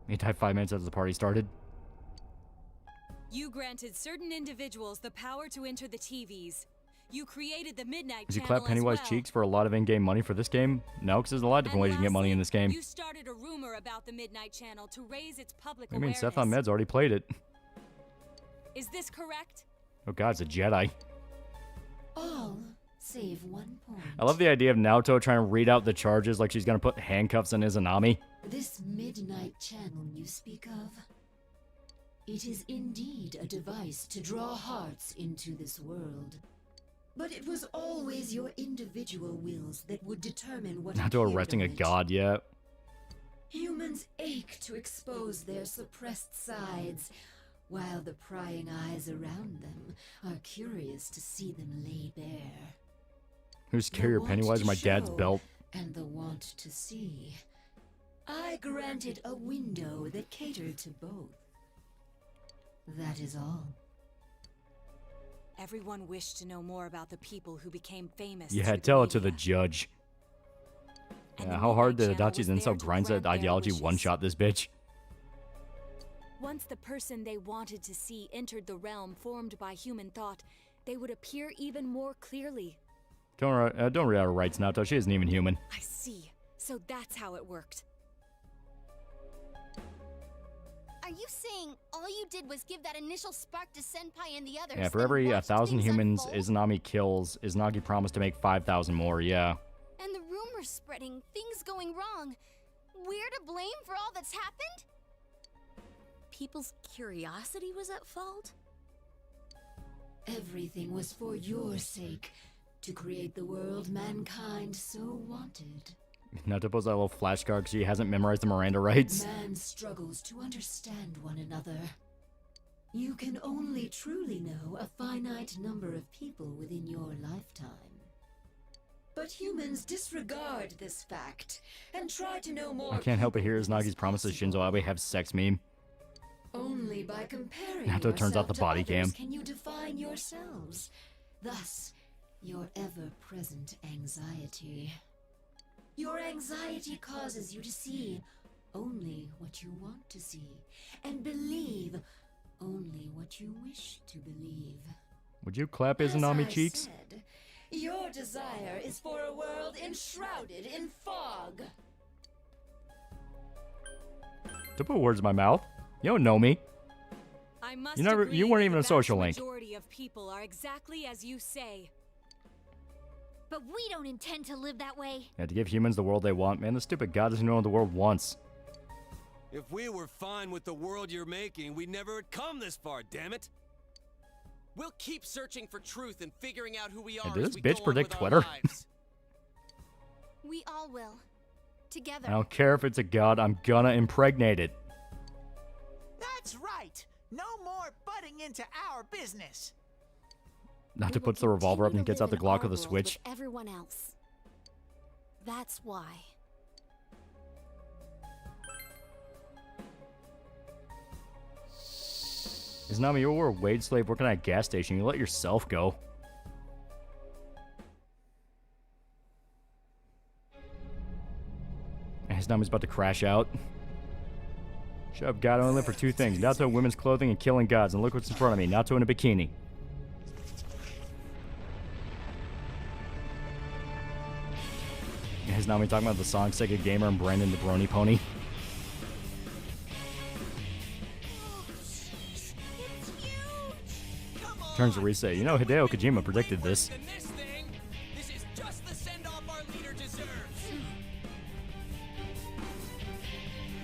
Speaker 7: You type 5 minutes after the party started.
Speaker 9: You granted certain individuals the power to enter the TVs. You created the Midnight
Speaker 7: Did you
Speaker 9: Channel
Speaker 7: clap Pennywise
Speaker 9: as well.
Speaker 7: cheeks for a lot of in-game money for this game? No, because there's a lot of different ways you can get money in this game.
Speaker 9: You started a rumor about the Midnight Channel to raise its public
Speaker 7: I mean,
Speaker 9: awareness.
Speaker 7: Seth on Meds already played it.
Speaker 9: Is this correct?
Speaker 7: Oh god, it's a Jedi.
Speaker 12: All save 1 point.
Speaker 7: I love the idea of Naoto trying to read out the charges like she's gonna put handcuffs on Izanami.
Speaker 12: This Midnight Channel you speak of, it is indeed a device to draw hearts into this world. But it was always your individual wills that would determine what
Speaker 7: Naoto
Speaker 12: appeared
Speaker 7: arresting a
Speaker 12: on it.
Speaker 7: god yet.
Speaker 12: Humans ache to expose their suppressed sides, while the prying eyes around them are curious to see them lay bare.
Speaker 7: Who's
Speaker 12: The
Speaker 7: scarier,
Speaker 12: want
Speaker 7: Pennywise
Speaker 12: to
Speaker 7: or my dad's
Speaker 12: show
Speaker 7: belt?
Speaker 12: And the want to see. I granted a window that catered to both. That is all.
Speaker 9: Everyone wished to know more about the people who became famous.
Speaker 7: Yeah,
Speaker 9: through the
Speaker 7: tell it to
Speaker 9: media.
Speaker 7: the judge.
Speaker 9: And
Speaker 7: Yeah,
Speaker 9: the
Speaker 7: how hard did
Speaker 9: Midnight Channel
Speaker 7: Adachi's
Speaker 9: was there
Speaker 7: incel
Speaker 9: to
Speaker 7: grinds
Speaker 9: grant
Speaker 7: that
Speaker 9: their
Speaker 7: ideology
Speaker 9: wishes.
Speaker 7: one-shot this bitch?
Speaker 9: Once the person they wanted to see entered the realm formed by human thought, they would appear even more clearly.
Speaker 7: Don't read out her rights, Naoto. She isn't even human.
Speaker 9: I see. So that's how it worked.
Speaker 16: Are you saying all you did was give that initial spark to Senpai and the others?
Speaker 7: Yeah, for
Speaker 16: then
Speaker 7: every
Speaker 16: watched
Speaker 7: 1,000
Speaker 16: things
Speaker 7: humans
Speaker 16: unfold?
Speaker 7: Izanami kills, Izanagi promised to make 5,000 more, yeah.
Speaker 16: And the rumors spreading, things going wrong. We're to blame for all that's happened?
Speaker 2: People's curiosity was at fault?
Speaker 12: Everything was for your sake, to create the world mankind so wanted.
Speaker 7: Naoto posts that little flashcard because she hasn't memorized the Miranda rights.
Speaker 12: Man struggles to understand one another. You can only truly know a finite number of people within your lifetime. But humans disregard this fact and try to know more.
Speaker 7: I can't help but hear Izanagi's promise that Shinzo Abe have sex meme.
Speaker 12: Only by comparing
Speaker 7: Naoto turns out the
Speaker 12: yourself to
Speaker 7: body
Speaker 12: others
Speaker 7: cam.
Speaker 12: can you define yourselves. Thus, your ever-present anxiety. Your anxiety causes you to see only what you want to see, and believe only what you wish to believe.
Speaker 7: Would you clap
Speaker 12: As
Speaker 7: Izanami
Speaker 12: I
Speaker 7: cheeks?
Speaker 12: said, your desire is for a world enshrouded in fog.
Speaker 7: Don't put words in my mouth. You don't know me.
Speaker 9: I must
Speaker 7: You never-
Speaker 9: agree
Speaker 7: you weren't
Speaker 9: that
Speaker 7: even
Speaker 9: the
Speaker 7: a social
Speaker 9: vast
Speaker 7: link.
Speaker 9: majority of people are exactly as you say.
Speaker 16: But we don't intend to live that way.
Speaker 7: Yeah, to give humans the world they want. Man, the stupid god doesn't know what the world wants.
Speaker 14: If we were fine with the world you're making, we never would come this far, damn it.
Speaker 13: We'll keep searching for truth and figuring out who we
Speaker 7: Yeah,
Speaker 13: are
Speaker 7: did
Speaker 13: as
Speaker 7: this
Speaker 13: we
Speaker 7: bitch
Speaker 13: go on
Speaker 7: predict
Speaker 13: with our
Speaker 7: Twitter?
Speaker 13: lives.
Speaker 16: We all will. Together.
Speaker 7: I don't care if it's a god, I'm gonna impregnate it.
Speaker 15: That's right. No more butting into our business.
Speaker 7: Naoto puts the revolver up and gets out the Glock with a
Speaker 16: World
Speaker 7: switch.
Speaker 16: with everyone else. That's why.
Speaker 7: Izanami, you were a wage slave working at a gas station. You let yourself go. Izanami's about to crash out. Shut up, God. I only live for two things. Naoto, women's clothing, and killing gods. And look what's in front of me. Naoto in a bikini. Izanami talking about the song Sega Gamer and Brandon the Brony Pony. Turns to Rise. You know, Hideo Kojima predicted this.
Speaker 14: This is just the send-off our leader deserves.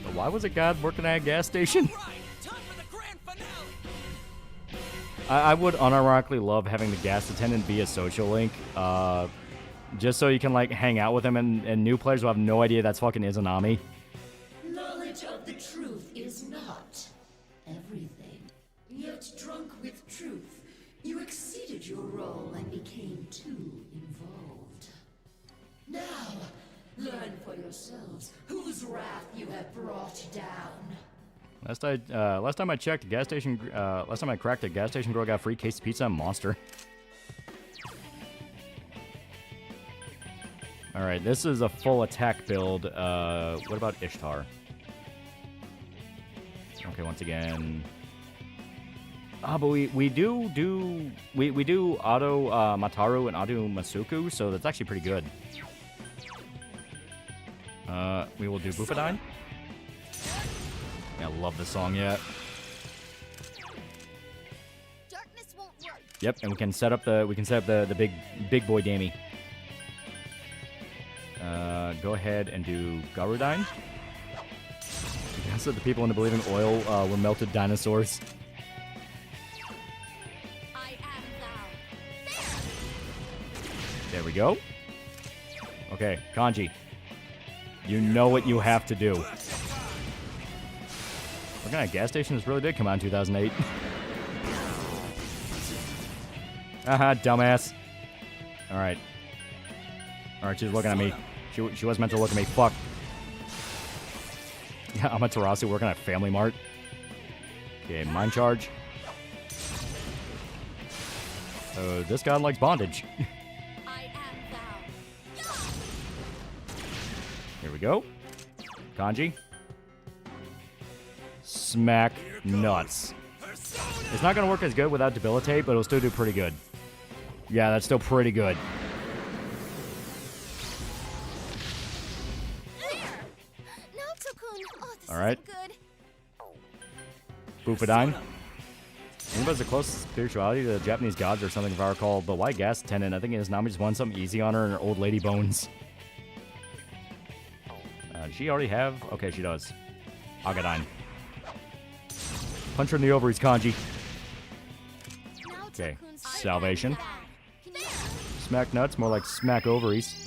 Speaker 7: But why was a god working at a gas station? I would unironically love having the gas attendant be a social link. Just so you can, like, hang out with him and new players will have no idea that's fucking Izanami.
Speaker 12: Knowledge of the truth is not everything. Yet But drunk with truth, you exceeded your role and became too involved. Now, learn for yourselves whose wrath you have brought down.
Speaker 7: Last time I checked, last time I cracked a gas station girl got free case of pizza and Monster. All right, this is a full attack build. What about Ishtar? Okay, once again. But we do auto Mataru and auto Masuku, so that's actually pretty good. We will do Bufadine. I love this song, yeah.
Speaker 16: Darkness won't work.
Speaker 7: Yep, and we can set up the big boy Dammy. Go ahead and do Garudine. Guess that the people into believing oil were melted dinosaurs.
Speaker 16: I am thou.
Speaker 7: There we go. Okay, Kanji. You know what you have to do. What kind of gas stations really did come out in 2008? Haha, dumbass. Alright. Alright, she's looking at me. She was meant to look at me. Fuck. Yeah, I'm a Tarasu working at Family Mart. Okay, Mind Charge. This guy likes bondage.
Speaker 16: I am thou.
Speaker 7: Here we go. Kanji. Smack nuts. It's not going to work as good without Debilitate, but it'll still do pretty good. Yeah, that's still pretty good. Alright. Bufadine. Anybody's the closest spirituality to the Japanese gods or something if I recall, but why gas attendant? I think Izanami just won something easy on her and her old lady bones. Does she already have? Okay, she does. Agadine. Punch her in the ovaries, Kanji. Okay, Salvation. Smack nuts, more like smack ovaries.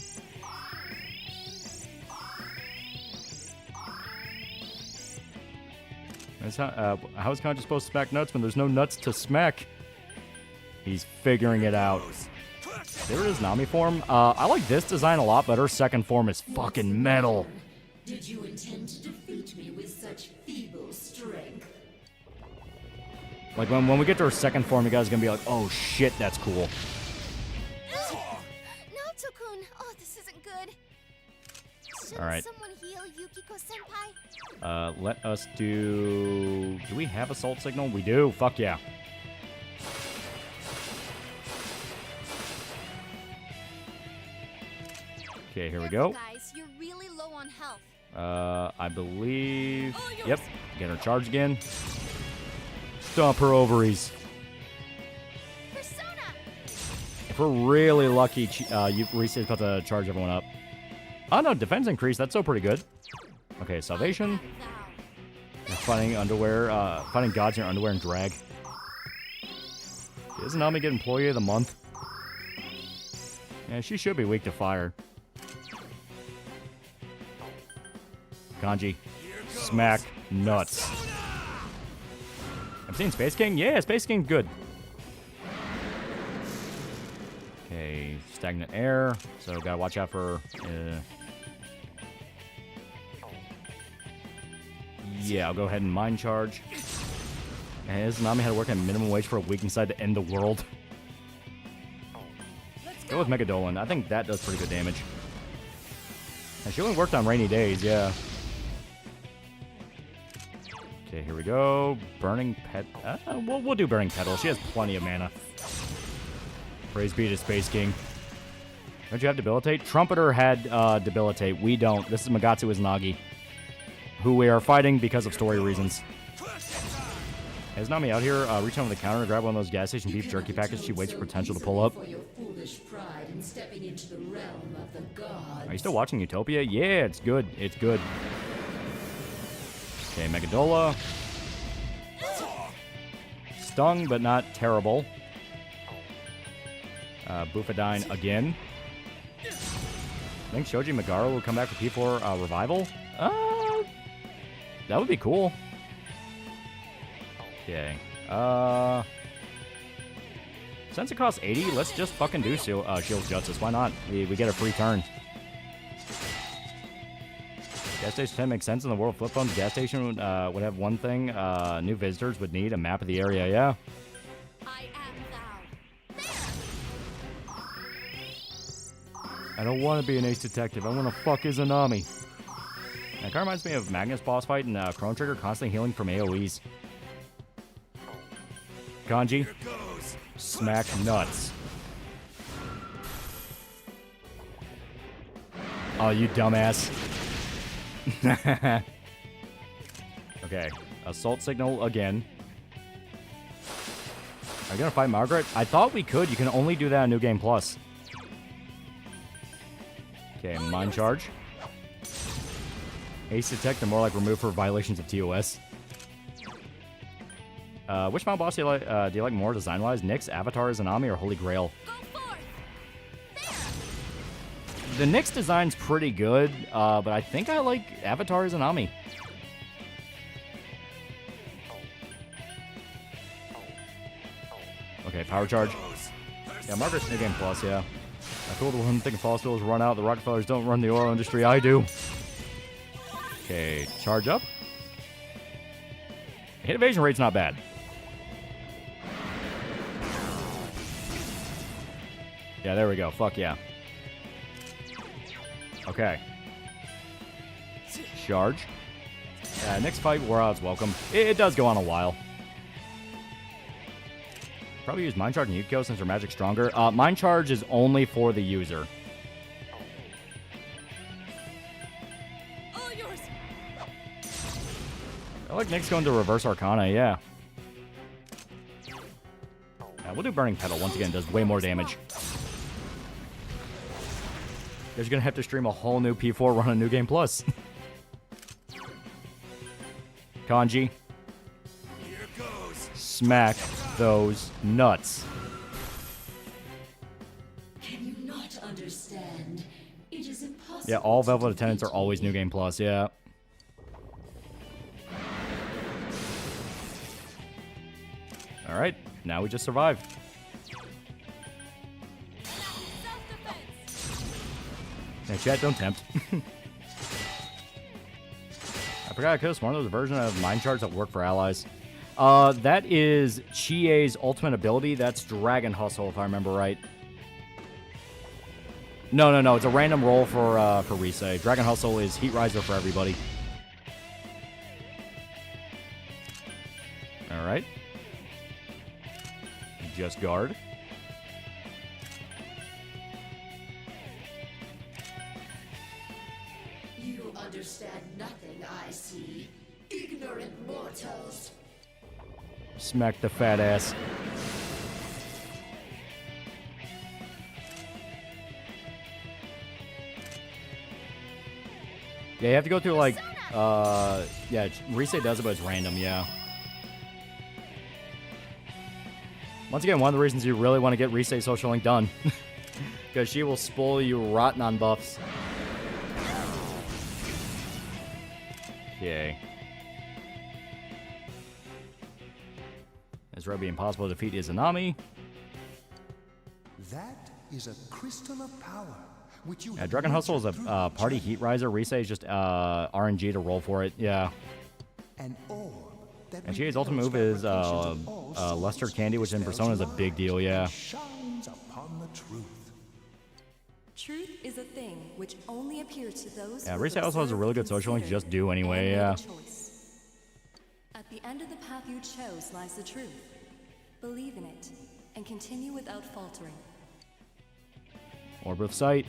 Speaker 7: How is Kanji supposed to smack nuts when there's no nuts to smack? He's figuring it out. There it is, Nami form. I like this design a lot, but her second form is fucking metal.
Speaker 12: Did you intend to defeat me with such feeble strength?
Speaker 7: Like, when we get to her second form, you guys are gonna be like, oh shit, that's cool.
Speaker 16: Naoto-kun! Oh, this isn't good. Shouldn't
Speaker 7: Alright.
Speaker 16: someone heal Yukiko-senpai?
Speaker 7: Let us do... Do we have Assault Signal? We do. Fuck yeah. Okay, here we go.
Speaker 16: Guys, you're really low on health.
Speaker 7: I believe... Yep. Get her charged again. Stomp her ovaries.
Speaker 16: Persona!
Speaker 7: If we're really lucky, Reese's about to charge everyone up. Oh no, defense increase. That's still pretty good. Okay, Salvation. Fighting underwear, fighting gods in your underwear and drag. Doesn't Nami get Employee of the Month? Yeah, she should be weak to fire. Kanji. Smack nuts. I've seen Space King? Yeah, Space King, good. Okay, stagnant air. So gotta watch out for... Yeah, I'll go ahead and Mind Charge. And Izanami had to work at minimum wage for a week inside to end the world. Go with Megadolan. I think that does pretty good damage. And she only worked on rainy days, yeah. Okay, here we go. Burning Pet... we'll do Burning Petal. She has plenty of mana. Praise be to Space King. Don't you have Debilitate? Trumpeter had Debilitate. We don't. This is Magatsu Izanagi, who we are fighting because of story reasons. Is Nami out here reaching over the counter to grab one of those gas station beef jerky packets she waits for potential to pull up?
Speaker 12: For your foolish pride in stepping into the realm of the gods.
Speaker 7: Are you still watching Utopia? Yeah, it's good. It's good. Okay, Megadola. Stung, but not terrible. Bufadine again. I think Shoji Megara will come back for P4 Revival. That would be cool. Okay. Since it costs 80, let's just fucking do Shield's Justice. Why not? We get a free turn. Gas station 10 makes sense in the world of flip phones. Gas station would have one thing. New visitors would need a map of the area, yeah. I don't want to be an ace detective. I want to fuck Izanami. That kind of reminds me of Magnus boss fight and Chrono Trigger constantly healing from AoEs. Kanji, smack nuts. Oh, you dumbass. Okay, assault signal again. Are you gonna fight Margaret? I thought we could. You can only do that on New Game Plus. Okay, Mind Charge. Ace Detect, more like remove for violations of TOS. Which Mount boss do you like more design-wise? Nyx, Avatar, Izanami, or Holy Grail? The Nyx design's pretty good, but I think I like Avatar Izanami. Okay, Power Charge. Yeah, Margaret's New Game Plus, yeah. I told the one thinking fossil fuels run out. The Rockefellers don't run the oil industry. I do. Okay, charge up. Hit evasion rate's not bad. Yeah, there we go. Fuck yeah. Okay. Charge. Next fight, Warhouse welcome. It does go on a while. Probably use Mind Charge and Yukio since her magic's stronger. Mind Charge is only for the user.
Speaker 9: All yours.
Speaker 7: I like Nyx going to Reverse Arcana, yeah. We'll do Burning Petal. Once again, does way more damage. You're gonna have to stream a whole new P4 run on New Game Plus. Kanji. Smack those nuts.
Speaker 12: Can you not understand? It is impossible.
Speaker 7: Yeah, all Velvet Attendants are always New Game Plus, yeah. Alright, now we just survive. Yeah, chat, don't tempt. I forgot I could have sworn there was a version of Mind Charge that worked for allies. That is Chie's ultimate ability. That's Dragon Hustle, if I remember right. No. It's a random roll for Risei. Dragon Hustle is Heat Riser for everybody. Alright. Just guard.
Speaker 12: You understand nothing, I see. Ignorant mortals.
Speaker 7: Smack the fat ass. Yeah, you have to go through like, yeah, Risei does it, but it's random, yeah. Once again, one of the reasons you really want to get Risei Social Link done. Because she will spoil you rotten on buffs. Okay. It's really impossible to defeat Izanami.
Speaker 10: That is a crystal of power, which you
Speaker 7: Dragon Hustle is a party heat riser. Risei is just RNG to roll for it. Yeah.
Speaker 10: An orb that
Speaker 7: and Chie's ultimate move is Luster Candy, which in Persona is a big deal. Yeah.
Speaker 10: Shines upon the truth.
Speaker 17: Truth is a thing which only appears to those.
Speaker 7: Yeah, Risei also has a really good social link to just do anyway. Yeah.
Speaker 17: At the end of the path you chose lies the truth. Believe in it, and continue without faltering.
Speaker 7: Orb of Sight.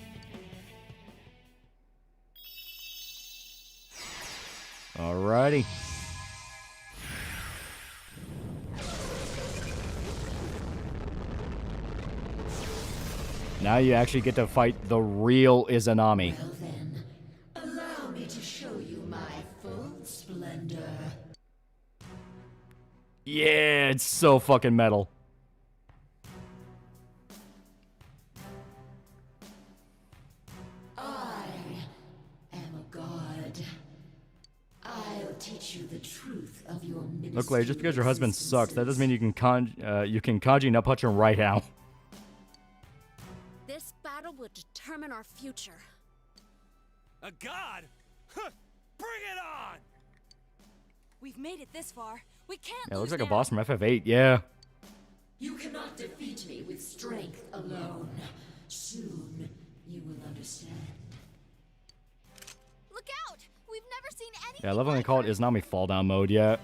Speaker 7: Alrighty. Now you actually get to fight the real Izanami.
Speaker 12: Well then, allow me to show you my full splendor.
Speaker 7: Yeah, it's so fucking metal.
Speaker 12: I am a god. I'll teach you the truth of your
Speaker 7: Look, Leia, just because your husband sucks, that doesn't mean you can kanji no punch him right now.
Speaker 9: This battle will determine our future.
Speaker 14: A god? Huh, bring it on!
Speaker 9: We've made it this far. We can't
Speaker 7: Yeah, it looks
Speaker 9: lose
Speaker 7: like a
Speaker 9: now.
Speaker 7: boss from FF8, yeah.
Speaker 12: You cannot defeat me with strength alone. Soon, you will understand.
Speaker 16: Look out! We've never seen anything.
Speaker 7: Yeah, I love when they call it Izanami fall down mode, yeah.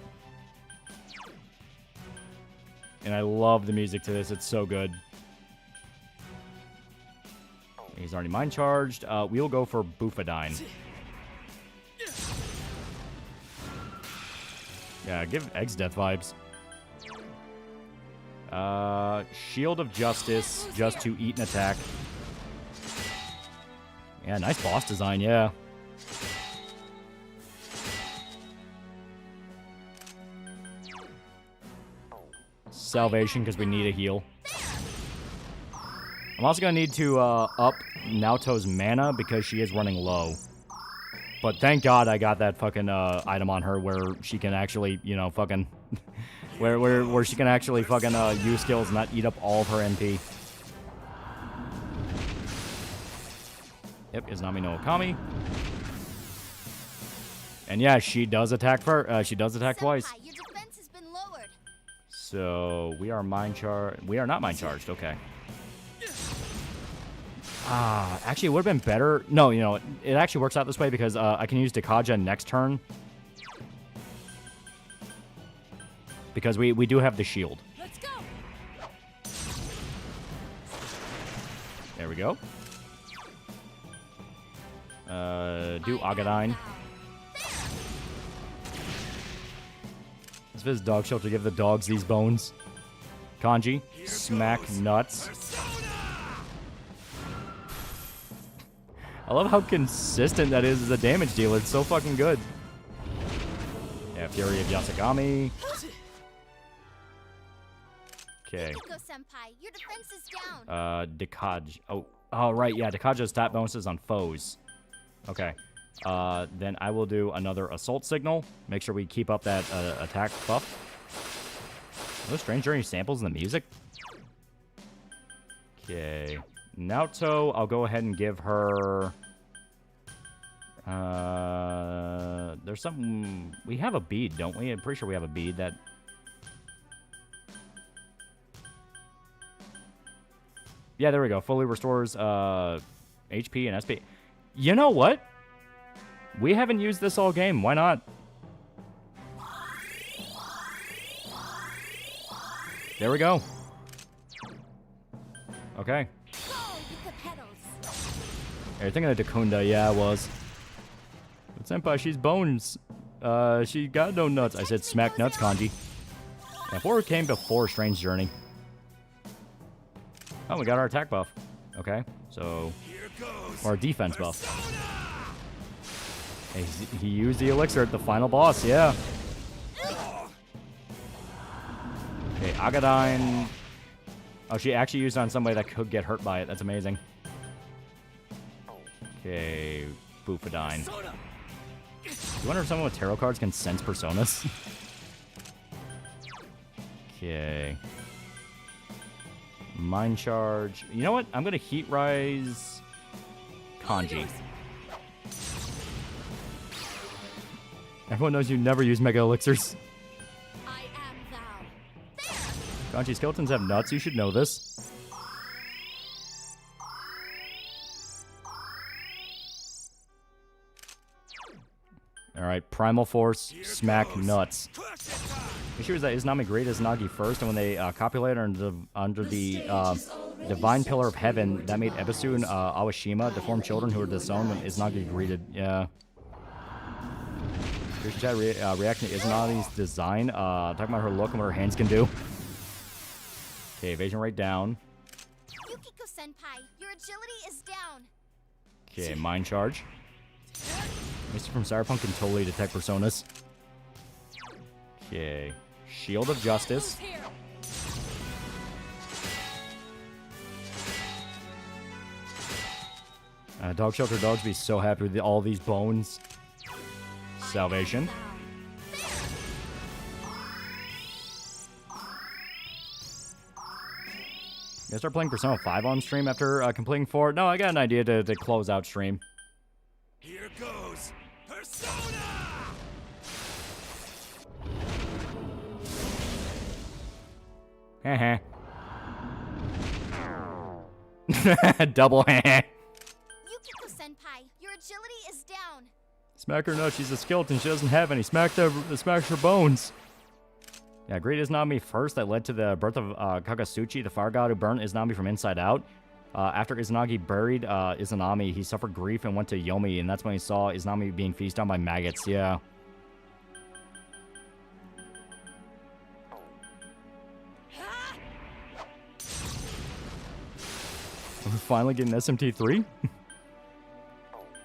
Speaker 7: And I love the music to this, it's so good. He's already mind charged. We'll go for Bufadine. Yeah, give Eggs death vibes. Shield of Justice, just to eat an attack. Yeah, nice boss design, yeah. Salvation, because we need a heal. I'm also going to need to up Naoto's mana, because she is running low. But thank God I got that fucking item on her where she can actually, you know, fucking... where she can actually fucking use skills and not eat up all of her MP. Yep, Izanami no Okami. And yeah, she does attack she does attack twice.
Speaker 16: Your defense has been lowered.
Speaker 7: So we are mind charged. We are not mind charged. Okay. Actually, it would have been better. No, you know, it actually works out this way because I can use Dekaja next turn. Because we do have the shield.
Speaker 9: Let's go.
Speaker 7: There we go. Do Agadine. Let's visit dog shelter. Give the dogs these bones. Kanji, smack nuts. I love how consistent that is as a damage dealer. It's so fucking good. Yeah, Fury of Yasagami. Okay.
Speaker 16: Senpai, your defense is down.
Speaker 7: Dekaj. Oh, right. Yeah, Dekaja's stat bonuses on foes. Okay. Then I will do another assault signal. Make sure we keep up that attack buff. Are those Strange Journey samples in the music? Okay. Naoto, I'll go ahead and give her... there's something... We have a bead, don't we? I'm pretty sure we have a bead that... Yeah, there we go. Fully restores HP and SP. You know what? We haven't used this all game. Why not? There we go. Okay. You're thinking of Dakunda. Yeah, I was. But Senpai, she's bones. She got no nuts. I said smack nuts, Kanji. Yeah, forward came before Strange Journey. Oh, we got our attack buff. Okay, so... Or defense buff. Hey, he used the elixir at the final boss, yeah. Okay, Agadine... Oh, she actually used it on somebody that could get hurt by it. That's amazing. Okay, Bufadine. You wonder if someone with tarot cards can sense personas? Okay. Mind Charge. You know what? I'm going to Heat Rise Kanji. Everyone knows you never use Mega Elixirs. Kanji skeletons have nuts. You should know this. Alright, Primal Force, smack nuts. Make sure that Izanami great Izanagi first, and when they copulated under the Divine Pillar of Heaven, that made Ebisu and Awashima deformed children who were disowned when Izanagi greeted. Yeah. Christian chat reacting to Izanagi's design. Talking about her look and what her hands can do. Okay, evasion rate down.
Speaker 16: Yukiko-senpai, your agility is down.
Speaker 7: Okay, Mind Charge. Mr. from Cyberpunk can totally detect personas. Okay. Shield of Justice. Dog Shelter Dogs be so happy with all these bones. Salvation. I start playing Persona 5 on stream after completing 4? No, I got an idea to close out stream.
Speaker 14: Here goes Persona!
Speaker 7: Heh Double heh.
Speaker 16: Yukiko-senpai, your agility is down.
Speaker 7: Smack her, no, she's a skeleton. She doesn't have any. Smack her bones. Yeah, great Izanami first. That led to the birth of Kagasuchi, the fire god who burned Izanami from inside out. After Izanagi buried Izanami, he suffered grief and went to Yomi, and that's when he saw Izanami being feasted on by maggots. Yeah. We're finally getting SMT3?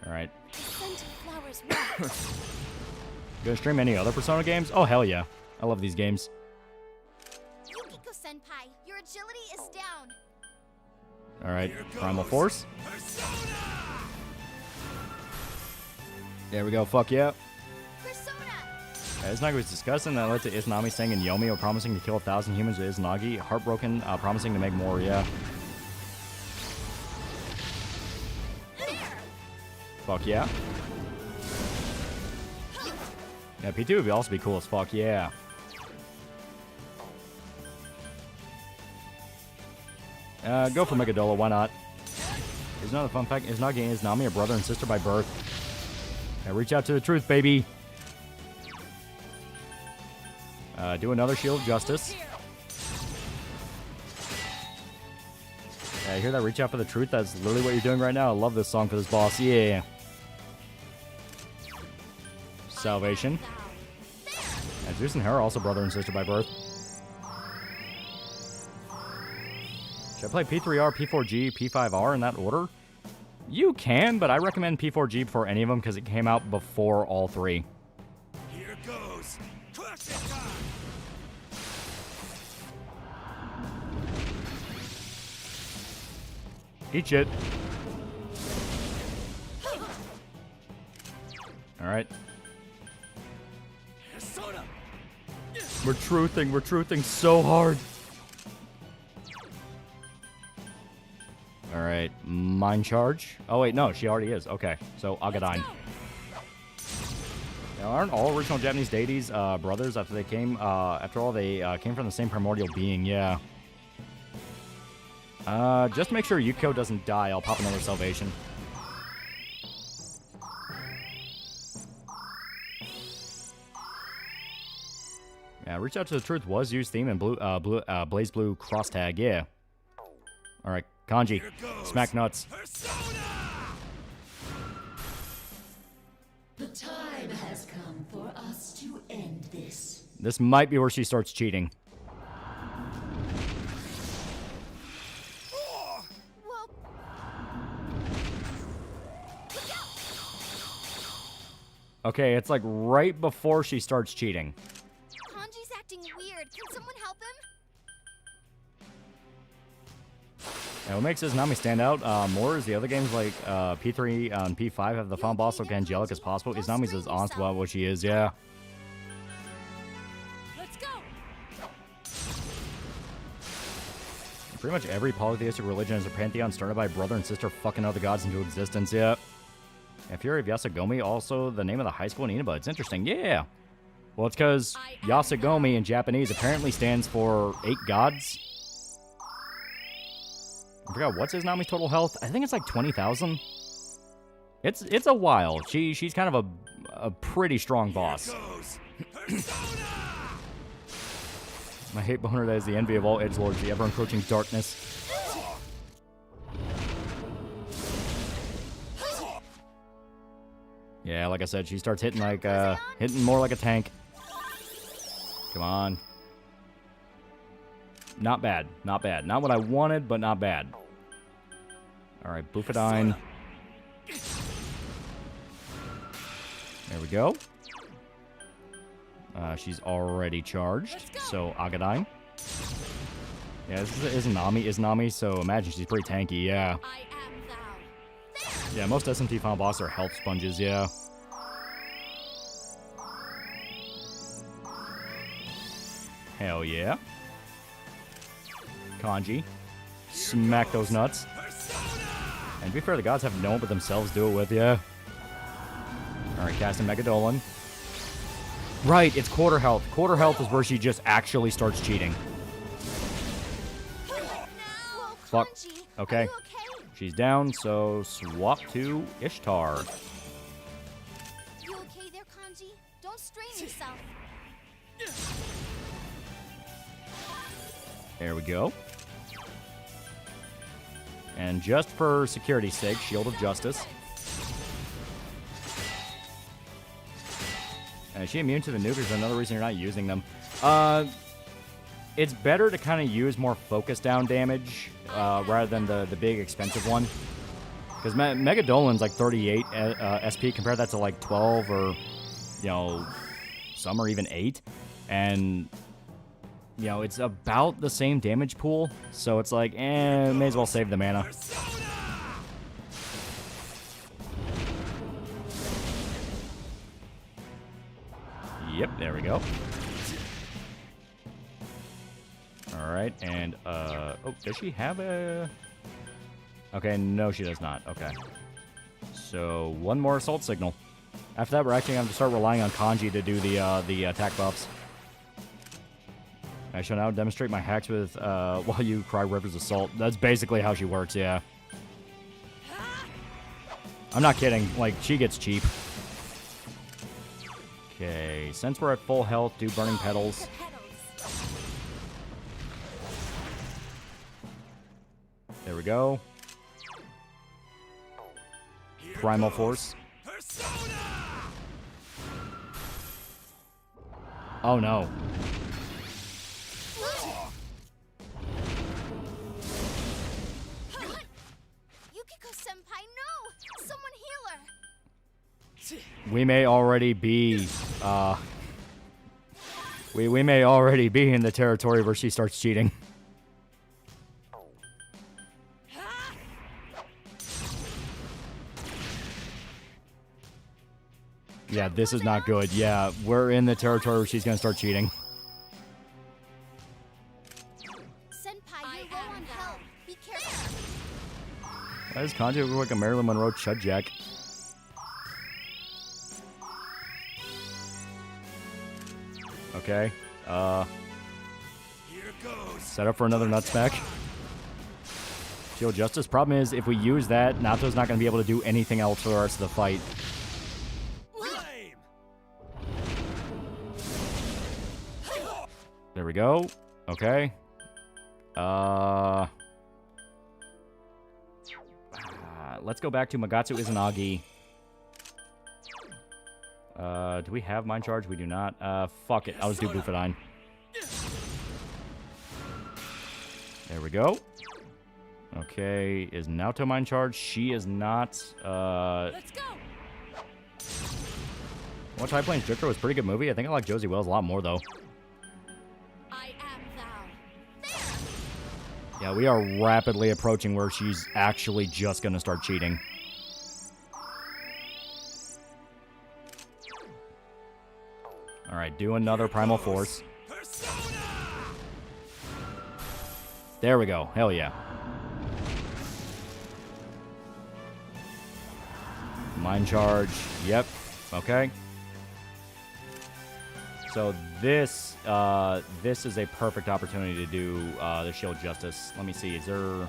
Speaker 7: Alright. Gonna stream any other Persona games? Oh, hell yeah. I love these games.
Speaker 16: Yukiko-senpai, your agility is down.
Speaker 7: Alright, Primal Force. There we go, fuck yeah. Izanagi was discussing that led to Izanami staying in Yomi, promising to kill 1,000 humans with Izanagi. Heartbroken, promising to make more, yeah. Fuck yeah. Yeah, P2 would also be cool as fuck, yeah. Go for Megadola, why not? Here's another fun fact. Izanagi and Izanami are brother and sister by birth. Now reach out to the truth, baby. Do another Shield of Justice. Yeah, you hear that? Reach out for the truth? That's literally what you're doing right now. I love this song for this boss. Yeah. Salvation. And Zeus and Hera are also brother and sister by birth. Should I play P3R, P4G, P5R in that order? You can, but I recommend P4G before any of them because it came out before all three.
Speaker 14: Here goes. Crush it.
Speaker 7: Eat shit. Alright. We're truthing so hard. Alright, Mind Charge. Oh wait, no, she already is. Okay, so Agadine. Now, aren't all original Japanese deities brothers after they came, after all, they came from the same primordial being, yeah. Just to make sure Yukiko doesn't die, I'll pop another Salvation. Yeah, Reach Out to the Truth was used theme in Blaze Blue Cross Tag, yeah. Alright, Kanji, smack nuts.
Speaker 12: The time has come for us to end this.
Speaker 7: This might be where she starts cheating. Okay, it's like right before she starts cheating.
Speaker 16: Kanji's acting weird. Can someone help him?
Speaker 7: And what makes Izanami stand out more is the other games like P3 and P5 have the fun boss look angelic as possible. Izanami's as honest about what she is, yeah.
Speaker 16: Let's go.
Speaker 7: Pretty much every polytheistic religion is a pantheon started by brother and sister fucking other gods into existence, yeah. And Fury of Yasogami, also the name of the high school in Inaba. It's interesting, yeah. Well, it's because Yasogami in Japanese apparently stands for 8 gods. I forgot, what's Izanami's total health? I think it's like 20,000. It's a while. She's kind of a pretty strong boss. My hate boner that is the envy of all edgelords, the ever-encroaching darkness. Yeah, like I said, she starts hitting like hitting more like a tank. Come on. Not bad, not bad. Not what I wanted, but not bad. All right, Bufadine. There we go. She's already charged, so Agadine. Yeah, this is Izanami, so imagine she's pretty tanky, yeah. Yeah, most SMT final bosses are health sponges, yeah. Hell yeah. Kanji. Smack those nuts. And to be fair, the gods have no one but themselves do it with, yeah. Alright, casting Megadolon. Right, it's quarter health. Quarter health is where she just actually starts cheating. Fuck. Okay. She's down, so swap to Ishtar.
Speaker 16: You okay there, Kanji? Don't strain yourself.
Speaker 7: There we go. And just for security's sake, Shield of Justice. Is she immune to the nuke? There's another reason you're not using them. It's better to kind of use more focus down damage rather than the big expensive one. Because Megadolon's like 38 SP. Compare that to like 12 or, you know, some are even 8. And, you know, it's about the same damage pool. So it's like, may as well save the mana. Yep, there we go. Alright, and, oh, does she have a... Okay, no, she does not. Okay. So, one more assault signal. After that, we're actually going to start relying on Kanji to do the attack buffs. I shall now demonstrate my hacks with, while you cry River's Assault. That's basically how she works, yeah. I'm not kidding. Like, she gets cheap. Okay, since we're at full health, do Burning Petals. There we go. Primal Force. Oh no.
Speaker 16: Yukiko-senpai, no! Someone heal her!
Speaker 7: We may already be, we may already be in the territory where she starts cheating. Yeah, this is not good. Yeah, we're in the territory where she's gonna start cheating.
Speaker 16: Senpai, you're low on health. Be careful.
Speaker 7: Why does Kanji look like a Marilyn Monroe chud jack? Okay. Set up for another Nutsmack. Shield Justice. Problem is, if we use that, Nato's not going to be able to do anything else for the rest of the fight. There we go. Okay. Let's go back to Magatsu Izanagi. Do we have Mind Charge? We do not. Fuck it. I'll just do Bufadine. There we go. Okay, is Naoto Mind Charge? She is not. Let's go. Watch High Plains Drifter was a pretty good movie. I think I like Josie Wells a lot more, though.
Speaker 16: I am thou.
Speaker 7: Yeah, we are rapidly approaching where she's actually just gonna start cheating. Alright, do another Primal Force. There we go. Hell yeah. Mind Charge. Yep. Okay. So this is a perfect opportunity to do the Shield Justice. Let me see. Is there...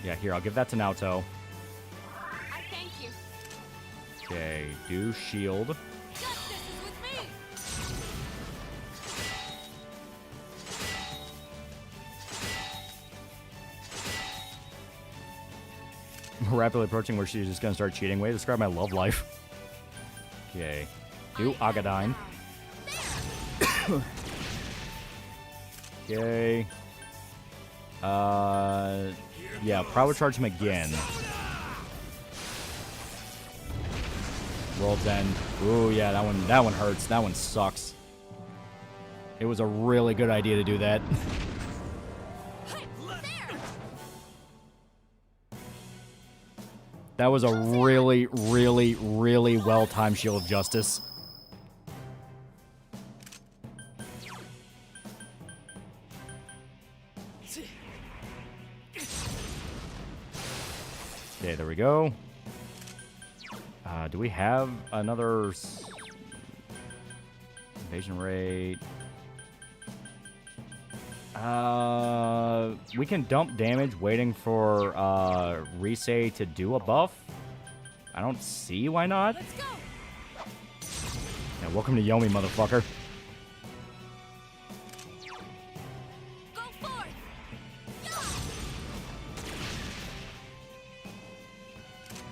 Speaker 7: Yeah, here. I'll give that to Naoto.
Speaker 16: I thank you.
Speaker 7: Okay. Do Shield. Rapidly approaching where she's just gonna start cheating. Way to describe my love life. Okay. Do Agadine. Okay. Yeah, probably charge him again. World's End. Ooh, yeah, that one hurts. That one sucks. It was a really good idea to do that. That was a really, really, really well-timed Shield of Justice. go. Do we have another invasion rate? We can dump damage waiting for Risei to do a buff. I don't see why not.
Speaker 9: Let's go.
Speaker 7: Yeah, welcome to Yomi, motherfucker.
Speaker 9: Go forth.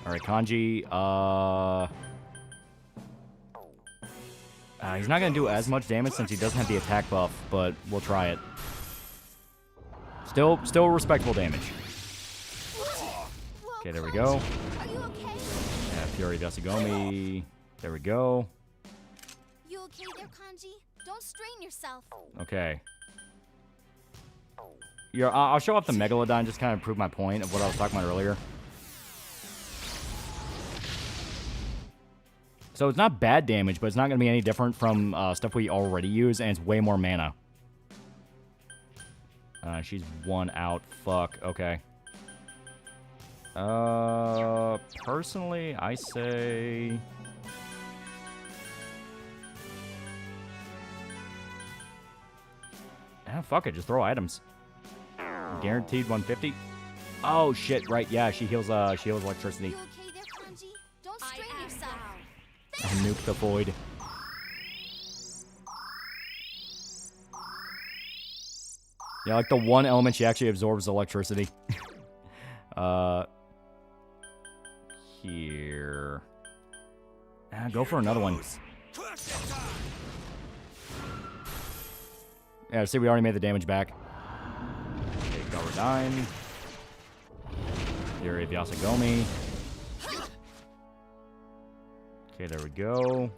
Speaker 7: Alright, Kanji, he's not gonna do as much damage since he doesn't have the attack buff, but we'll try it. Still respectable damage. Okay, there we go.
Speaker 16: Are you okay?
Speaker 7: Yeah, Fury Dasagomi. There we go.
Speaker 16: You okay there, Kanji? Don't strain yourself.
Speaker 7: Okay. I'll show off the Megalodon, just kind of prove my point of what I was talking about earlier. So it's not bad damage, but it's not going to be any different from stuff we already use, and it's way more mana. She's 1 out. Fuck. Okay. Personally, I say... fuck it. Just throw items. Guaranteed 150. Oh, shit. Right. Yeah, she heals electricity.
Speaker 16: You okay there, Kanji? Don't strain yourself.
Speaker 7: And nuke the void. Yeah, like the one element she actually absorbs electricity. Here. Go for another one. Yeah, see, we already made the damage back. Okay, cover 9. Fury of Yasagomi. Okay, there we go.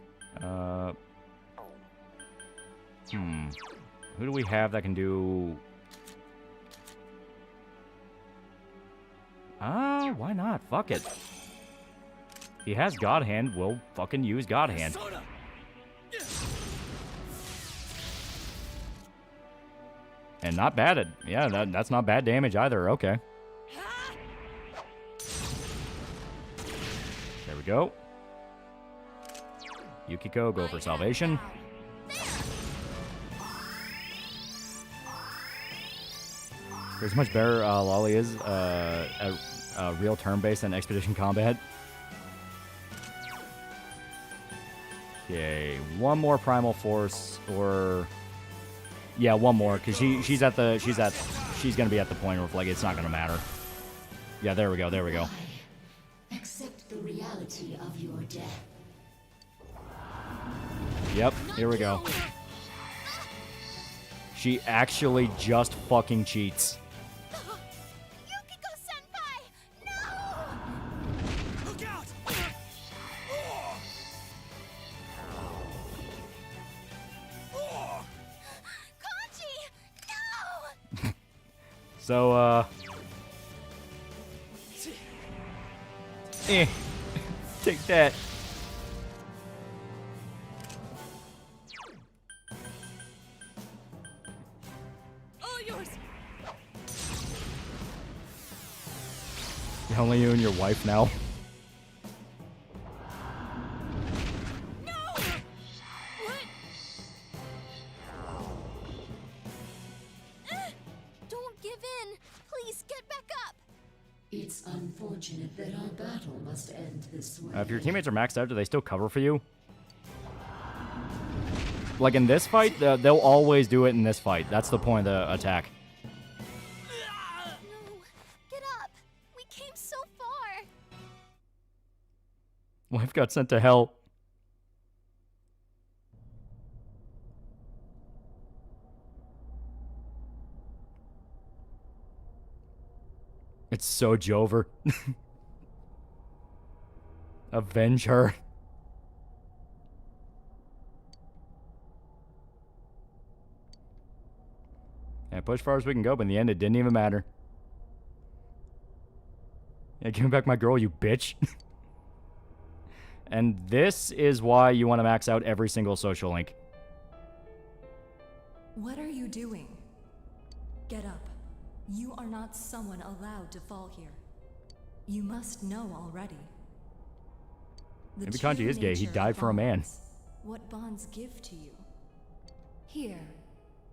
Speaker 7: Who do we have that can do... why not? Fuck it. He has God Hand, we'll fucking use God Hand. And not bad. Yeah, that's not bad damage either. Okay. There we go. Yukiko, go for salvation. There's much better Loli is a real turn-based than Expedition Combat. Okay, one more Primal Force, or yeah, one more, because she's gonna be at the point where like it's not gonna matter. Yeah, there we go.
Speaker 12: Accept the reality of your death.
Speaker 7: Yep, here we go. She actually just fucking cheats.
Speaker 16: Yukiko-senpai! No!
Speaker 14: Look out!
Speaker 16: Kanji! No!
Speaker 7: So, take that.
Speaker 9: All yours.
Speaker 7: Only you and your wife now.
Speaker 9: No! What?
Speaker 16: Don't give in. Please get back up.
Speaker 12: It's unfortunate that our battle must end this way.
Speaker 7: If your teammates are maxed out, do they still cover for you? Like in this fight, they'll always do it in this fight. That's the point of the attack.
Speaker 16: No. Get up. We came so far.
Speaker 7: Wife got sent to hell. It's so Jover. Avenge her. Yeah, push far as we can go, but in the end, it didn't even matter. Yeah, give me back my girl, you bitch. And this is why you want to max out every single social link.
Speaker 17: What are you doing? Get up. You are not someone allowed to fall here. You must know already. The
Speaker 7: Maybe Kanji
Speaker 17: true
Speaker 7: is gay. He
Speaker 17: nature
Speaker 7: died
Speaker 17: of
Speaker 7: for a man.
Speaker 17: bonds. What bonds give to you. Here,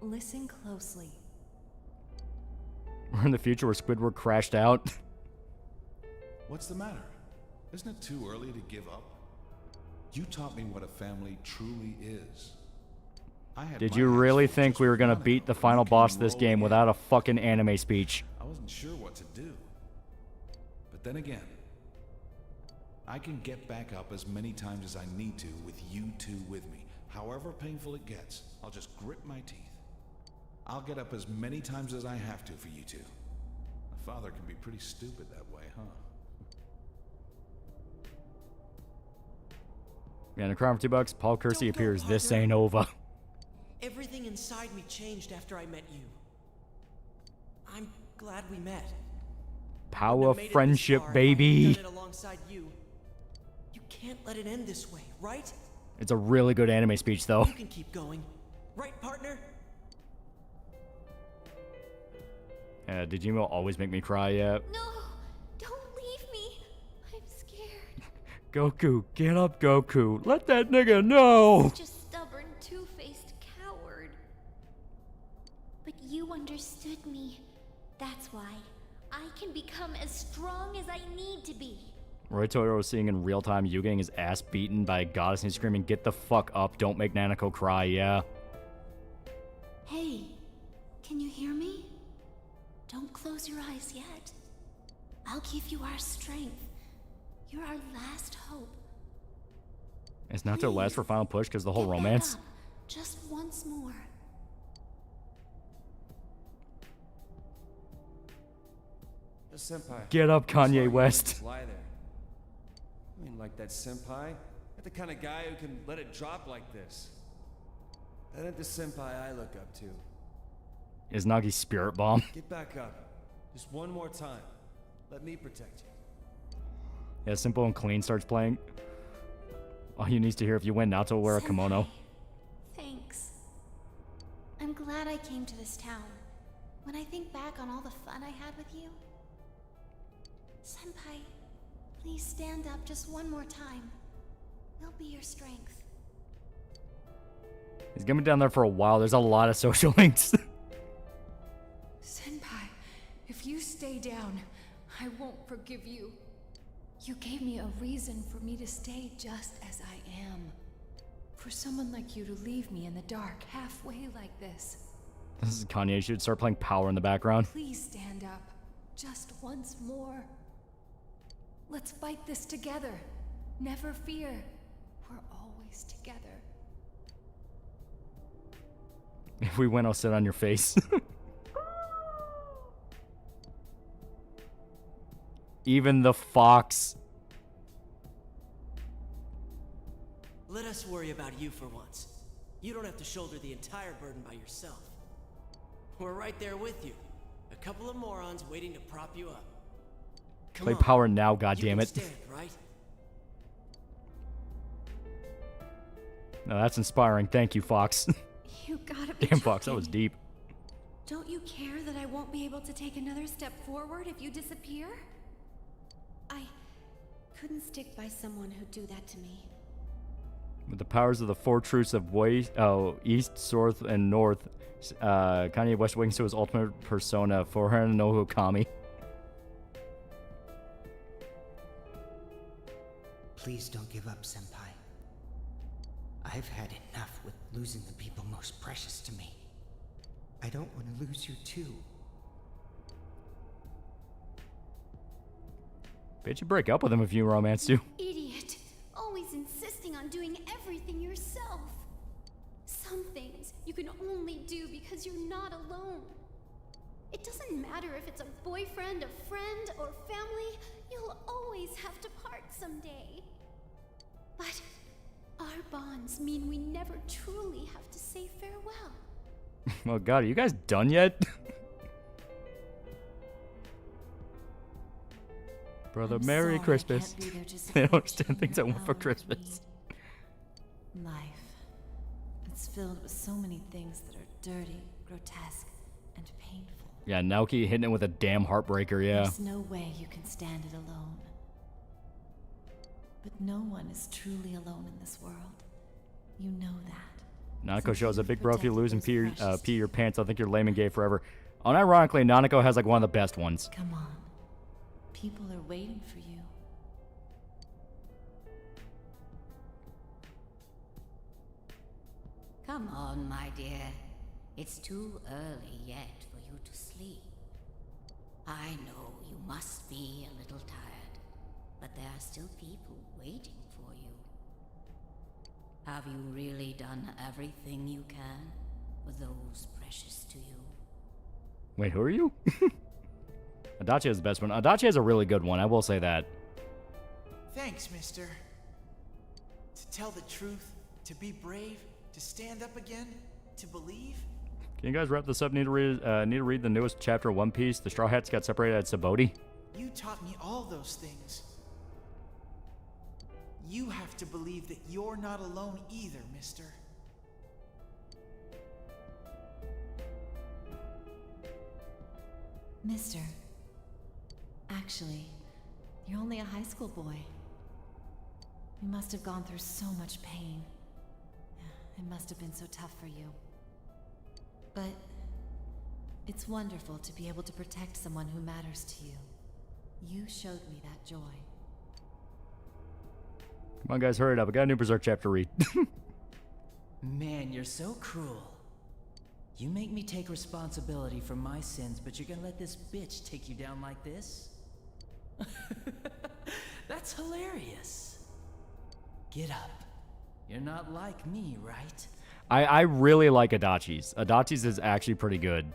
Speaker 17: listen closely.
Speaker 7: We're in the future where Squidward crashed out.
Speaker 8: What's the matter? Isn't it too early to give up? You taught me what a family truly is.
Speaker 7: Did you really think we were gonna beat the final boss of this game without a fucking anime speech?
Speaker 8: I wasn't sure what to do. But then again, I can get back up as many times as I need to with you two with me. However painful it gets, I'll just grit my teeth. I'll get up as many times as I have to for you two. A father can be pretty stupid that way, huh?
Speaker 7: Yeah, in a crown for $2, Paul Kersey appears. This ain't over.
Speaker 13: Everything inside me changed after I met you. I'm glad we met.
Speaker 7: Power friendship, baby.
Speaker 13: Done it alongside you. You can't let it end this way, right?
Speaker 7: It's a really good anime speech, though.
Speaker 13: You can keep going, right, partner?
Speaker 7: Did Jimo always make me cry yet?
Speaker 16: No, don't leave me. I'm scared.
Speaker 7: Goku, get up, Goku. Let that nigga know.
Speaker 16: Such a stubborn, two-faced coward. But you understood me. That's why I can become as strong as I need to be.
Speaker 7: Roy Totoro was seeing in real time you getting his ass beaten by a goddess and screaming, "Get the fuck up, don't make Nanako cry," yeah.
Speaker 16: Hey, can you hear me? Don't close your eyes yet. I'll give you our strength. You're our last hope.
Speaker 7: It's not their last for final push because the whole
Speaker 16: Get back
Speaker 7: romance.
Speaker 16: up, just once more.
Speaker 14: Senpai.
Speaker 7: Get up,
Speaker 14: I'm sorry
Speaker 7: Kanye
Speaker 14: you
Speaker 7: West.
Speaker 14: let it lie there. I mean, like that senpai? Not the kind of guy who can let it drop like this. That ain't the senpai I look up to.
Speaker 7: Is Nagi's spirit bomb.
Speaker 14: Get back up. Just one more time. Let me protect you.
Speaker 7: Yeah, Simple and Clean starts playing. All you need to hear if you win, Naruto will wear a kimono.
Speaker 16: Thanks. I'm glad I came to this town. When I think back on all the fun I had with you... Senpai, please stand up just one more time. We'll be your strength.
Speaker 7: He's gonna be down there for a while. There's a lot of social links.
Speaker 17: Senpai, if you stay down, I won't forgive you. You gave me a reason for me to stay just as I am. For someone like you to leave me in the dark halfway like this.
Speaker 7: This is Kanye. Should start playing Power in the background.
Speaker 17: Please stand up. Just once more. Let's fight this together. Never fear. We're always together.
Speaker 7: If we win, I'll sit on your face. Even the fox.
Speaker 13: Let us worry about you for once. You don't have to shoulder the entire burden by yourself. We're right there with you. A couple of morons waiting to prop you up. Come
Speaker 7: Play
Speaker 13: on.
Speaker 7: Power now,
Speaker 13: You
Speaker 7: goddammit.
Speaker 13: can stand, right?
Speaker 7: No, that's inspiring. Thank you, Fox.
Speaker 16: You gotta be
Speaker 7: Damn, Fox, that
Speaker 16: joking.
Speaker 7: was deep.
Speaker 16: Don't you care that I won't be able to take another step forward if you disappear? I couldn't stick by someone who'd do that to me.
Speaker 7: With the powers of the four truths of East, South, and North, Kanye West wings to his ultimate persona for her no Hokami.
Speaker 18: Please don't give up, Senpai. I've had enough with losing the people most precious to me. I don't want to lose you too.
Speaker 7: Bitch, you break up with him if you romance too.
Speaker 16: Idiot! Always insisting on doing everything yourself. Some things you can only do because you're not alone. It doesn't matter if it's a boyfriend, a friend, or family, you'll always have to part someday. But our bonds mean we never truly have to say farewell.
Speaker 7: Oh god, are you guys done yet? Brother,
Speaker 11: I'm
Speaker 7: Merry
Speaker 11: sorry I
Speaker 7: Christmas.
Speaker 11: can't be there to
Speaker 7: They don't
Speaker 11: support
Speaker 7: understand
Speaker 11: you
Speaker 7: things I
Speaker 11: in
Speaker 7: want for
Speaker 11: your hour of
Speaker 7: Christmas.
Speaker 11: need. Life. It's filled with so many things that are dirty, grotesque, and painful.
Speaker 7: Yeah, Naoki hitting it with a damn heartbreaker, yeah.
Speaker 19: There's no way you can stand it alone. But no one is truly alone in this world. You know that.
Speaker 7: Nanako shows up, big bro, if you lose and pee your pants, I'll think you're lame and gay forever. Unironically, Nanako has like one of the best ones.
Speaker 19: Come on. People are waiting for you.
Speaker 20: Come on, my dear. It's too early yet for you to sleep. I know you must be a little tired, but there are still people waiting for you. Have you really done everything you can for those precious to you?
Speaker 7: Wait, who are you? Adachi has the best one. Adachi has a really good one, I will say that.
Speaker 15: Thanks, mister. To tell the truth, to be brave, to stand up again, to believe.
Speaker 7: Can you guys wrap this up? Need to read the newest chapter of One Piece. The Straw Hats got separated at Sabaody.
Speaker 15: You taught me all those things. You have to believe that you're not alone either, mister.
Speaker 19: Mister, actually, you're only a high school boy. You must have gone through so much pain. It must have been so tough for you. But it's wonderful to be able to protect someone who matters to you. You showed me that joy.
Speaker 7: Come on, guys, hurry it up. I got a new Berserk chapter to read.
Speaker 13: Man, you're so cruel. You make me take responsibility for my sins, but you're gonna let this bitch take you down like this? That's hilarious. Get up. You're not like me, right?
Speaker 7: I really like Adachi's. Adachi's is actually pretty good.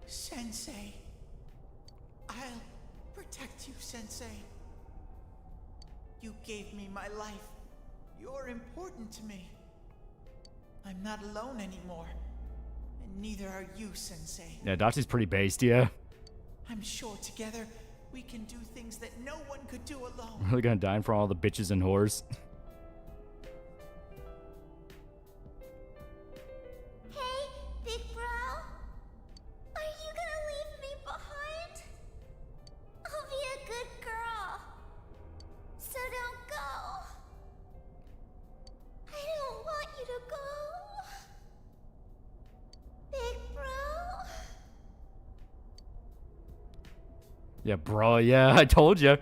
Speaker 15: Sensei. I'll protect you, Sensei. You gave me my life. You're important to me. I'm not alone anymore. And neither are you, Sensei.
Speaker 7: Yeah, Adachi's pretty based, yeah.
Speaker 15: I'm sure together we can do things that no one could do alone.
Speaker 7: Really gonna die in front of all the bitches and whores.
Speaker 6: Hey, big bro. Are you gonna leave me behind? I'll be a good girl. So don't go. I don't want you to go. Big bro.
Speaker 7: Yeah, bro, yeah, I told you.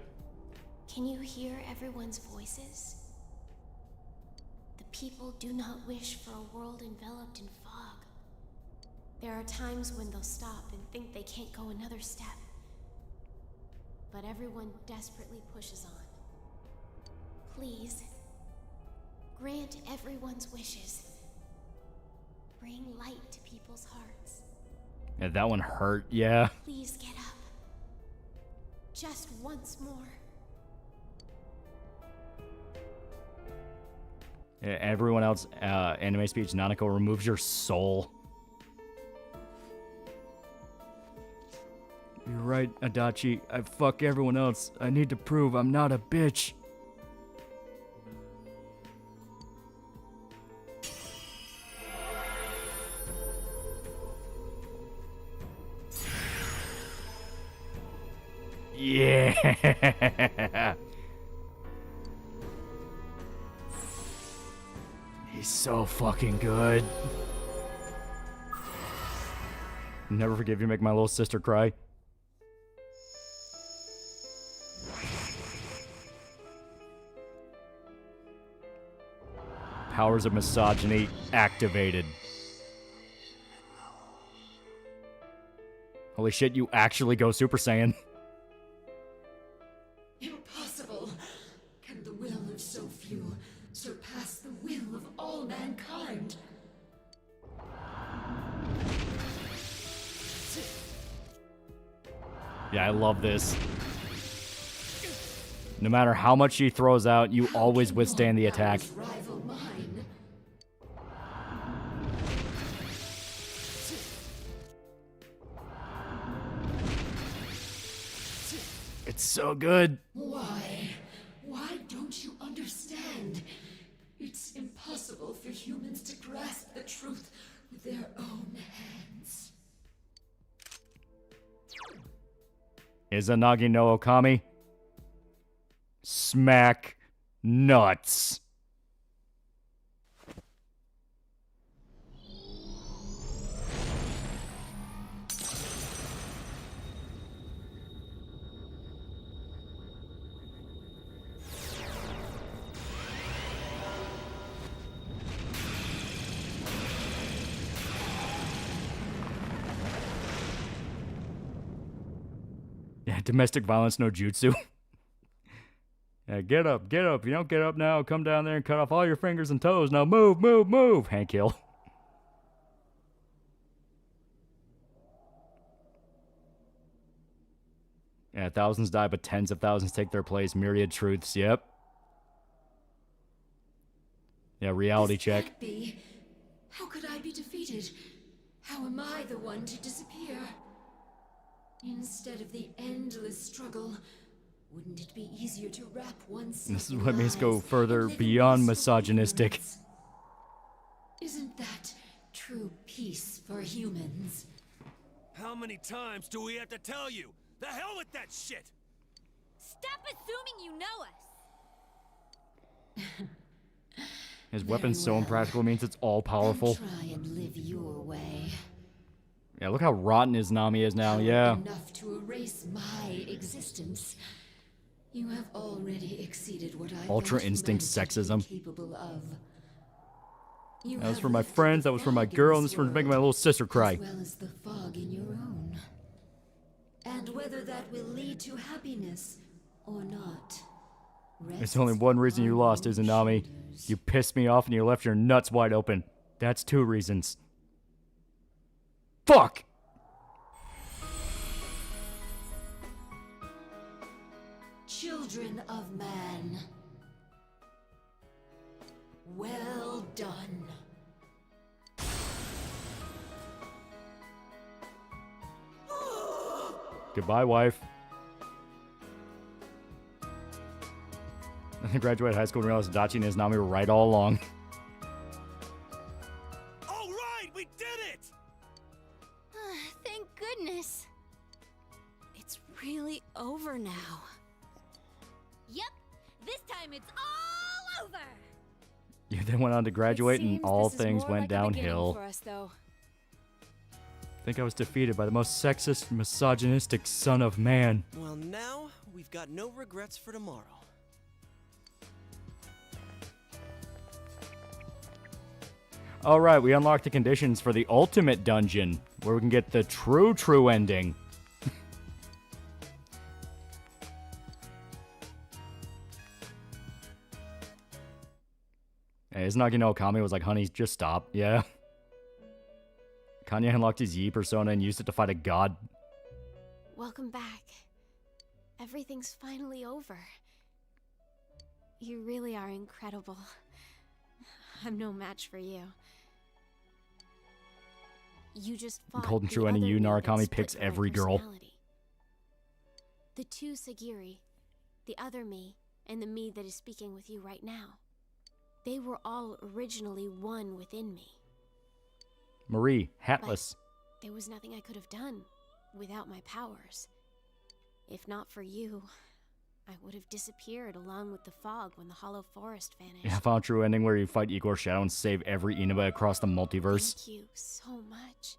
Speaker 2: Can you hear everyone's voices? The people do not wish for a world enveloped in fog. There are times when they'll stop and think they can't go another step. But everyone desperately pushes on. Please, grant everyone's wishes. Bring light to people's hearts.
Speaker 7: Yeah, that one hurt, yeah.
Speaker 2: Please get up. Just once more.
Speaker 7: Yeah, everyone else, anime speech, Nanako removes your soul. You're right, Adachi. I fuck everyone else. I need to prove I'm not a bitch. Yeah. He's so fucking good. Never forgive you, make my little sister cry. Powers of misogyny activated. Holy shit, you actually go Super Saiyan.
Speaker 12: Impossible. Can the will of so few surpass the will of all mankind?
Speaker 7: Yeah, I love this. No matter how much she throws out, you always withstand the attack.
Speaker 12: Rival mine.
Speaker 7: It's so good.
Speaker 12: Why? Why don't you understand? It's impossible for humans to grasp the truth with their
Speaker 7: Izanagi no Okami. Smack nuts. Yeah, domestic violence no jutsu. Yeah, get up, get up. If you don't get up now, come down there and cut off all your fingers and toes. Now move, move, move. Hank Hill. Yeah, thousands die, but tens of thousands take their place. Myriad truths, yep. Yeah, reality check.
Speaker 12: Can't be. How could I be defeated? How am I the one to disappear? Instead of the endless struggle, wouldn't it be easier to wrap oneself
Speaker 7: This is what makes go further beyond misogynistic.
Speaker 12: Isn't that true peace for humans?
Speaker 21: How many times do we have to tell you? The hell with that shit!
Speaker 9: Stop assuming you know us!
Speaker 7: His weapon's so impractical, means it's all powerful.
Speaker 12: Try and live your way.
Speaker 7: Yeah, look how rotten his Nami is now, yeah.
Speaker 12: Enough to erase my existence. You have already exceeded what I
Speaker 7: Ultra
Speaker 12: thought
Speaker 7: instinct
Speaker 12: humanity
Speaker 7: sexism.
Speaker 12: capable of.
Speaker 7: That was for my friends, that was for my girl, and this was for making my little sister cry.
Speaker 12: As well as the fog in your own. And whether that will lead to happiness or not.
Speaker 7: There's only one reason you lost, Izanami. You pissed me off and you left your nuts wide open. That's 2 reasons. Fuck!
Speaker 12: Children of man. Well done.
Speaker 7: Goodbye, wife. I graduated high school and realized Dachi and Izanami were right all along.
Speaker 21: All right, we did it!
Speaker 2: Thank goodness. It's really over now.
Speaker 9: Yep, this time it's all over!
Speaker 7: You then went on to graduate and all
Speaker 9: This is
Speaker 7: things
Speaker 9: more
Speaker 7: went
Speaker 9: like a beginning
Speaker 7: downhill.
Speaker 9: for us, though.
Speaker 7: I think I was defeated by the most sexist, misogynistic son of man.
Speaker 13: Well, now we've got no regrets for tomorrow.
Speaker 7: Alright, we unlocked the conditions for the ultimate dungeon, where we can get the true ending. Hey, Izanagi no Okami was like, honey, just stop. Yeah. Kanye unlocked his Yi persona and used it to fight a god.
Speaker 2: Welcome back. Everything's finally over. You really are incredible. I'm no match for you. You just fought
Speaker 7: Cold and
Speaker 2: the
Speaker 7: true ending,
Speaker 2: other
Speaker 7: you
Speaker 2: me that
Speaker 7: Narukami
Speaker 2: split
Speaker 7: picks
Speaker 2: from my
Speaker 7: every girl.
Speaker 2: personality. The 2 Sagiri, the other me, and the me that is speaking with you right now. They were all originally one within me.
Speaker 7: Marie, hatless.
Speaker 2: But there was nothing I could have done without my powers. If not for you, I would have disappeared along with the fog when the hollow forest vanished.
Speaker 7: Yeah, I found a true ending where you fight Igor Shadow and save every Inaba across the multiverse.
Speaker 2: Thank you so much.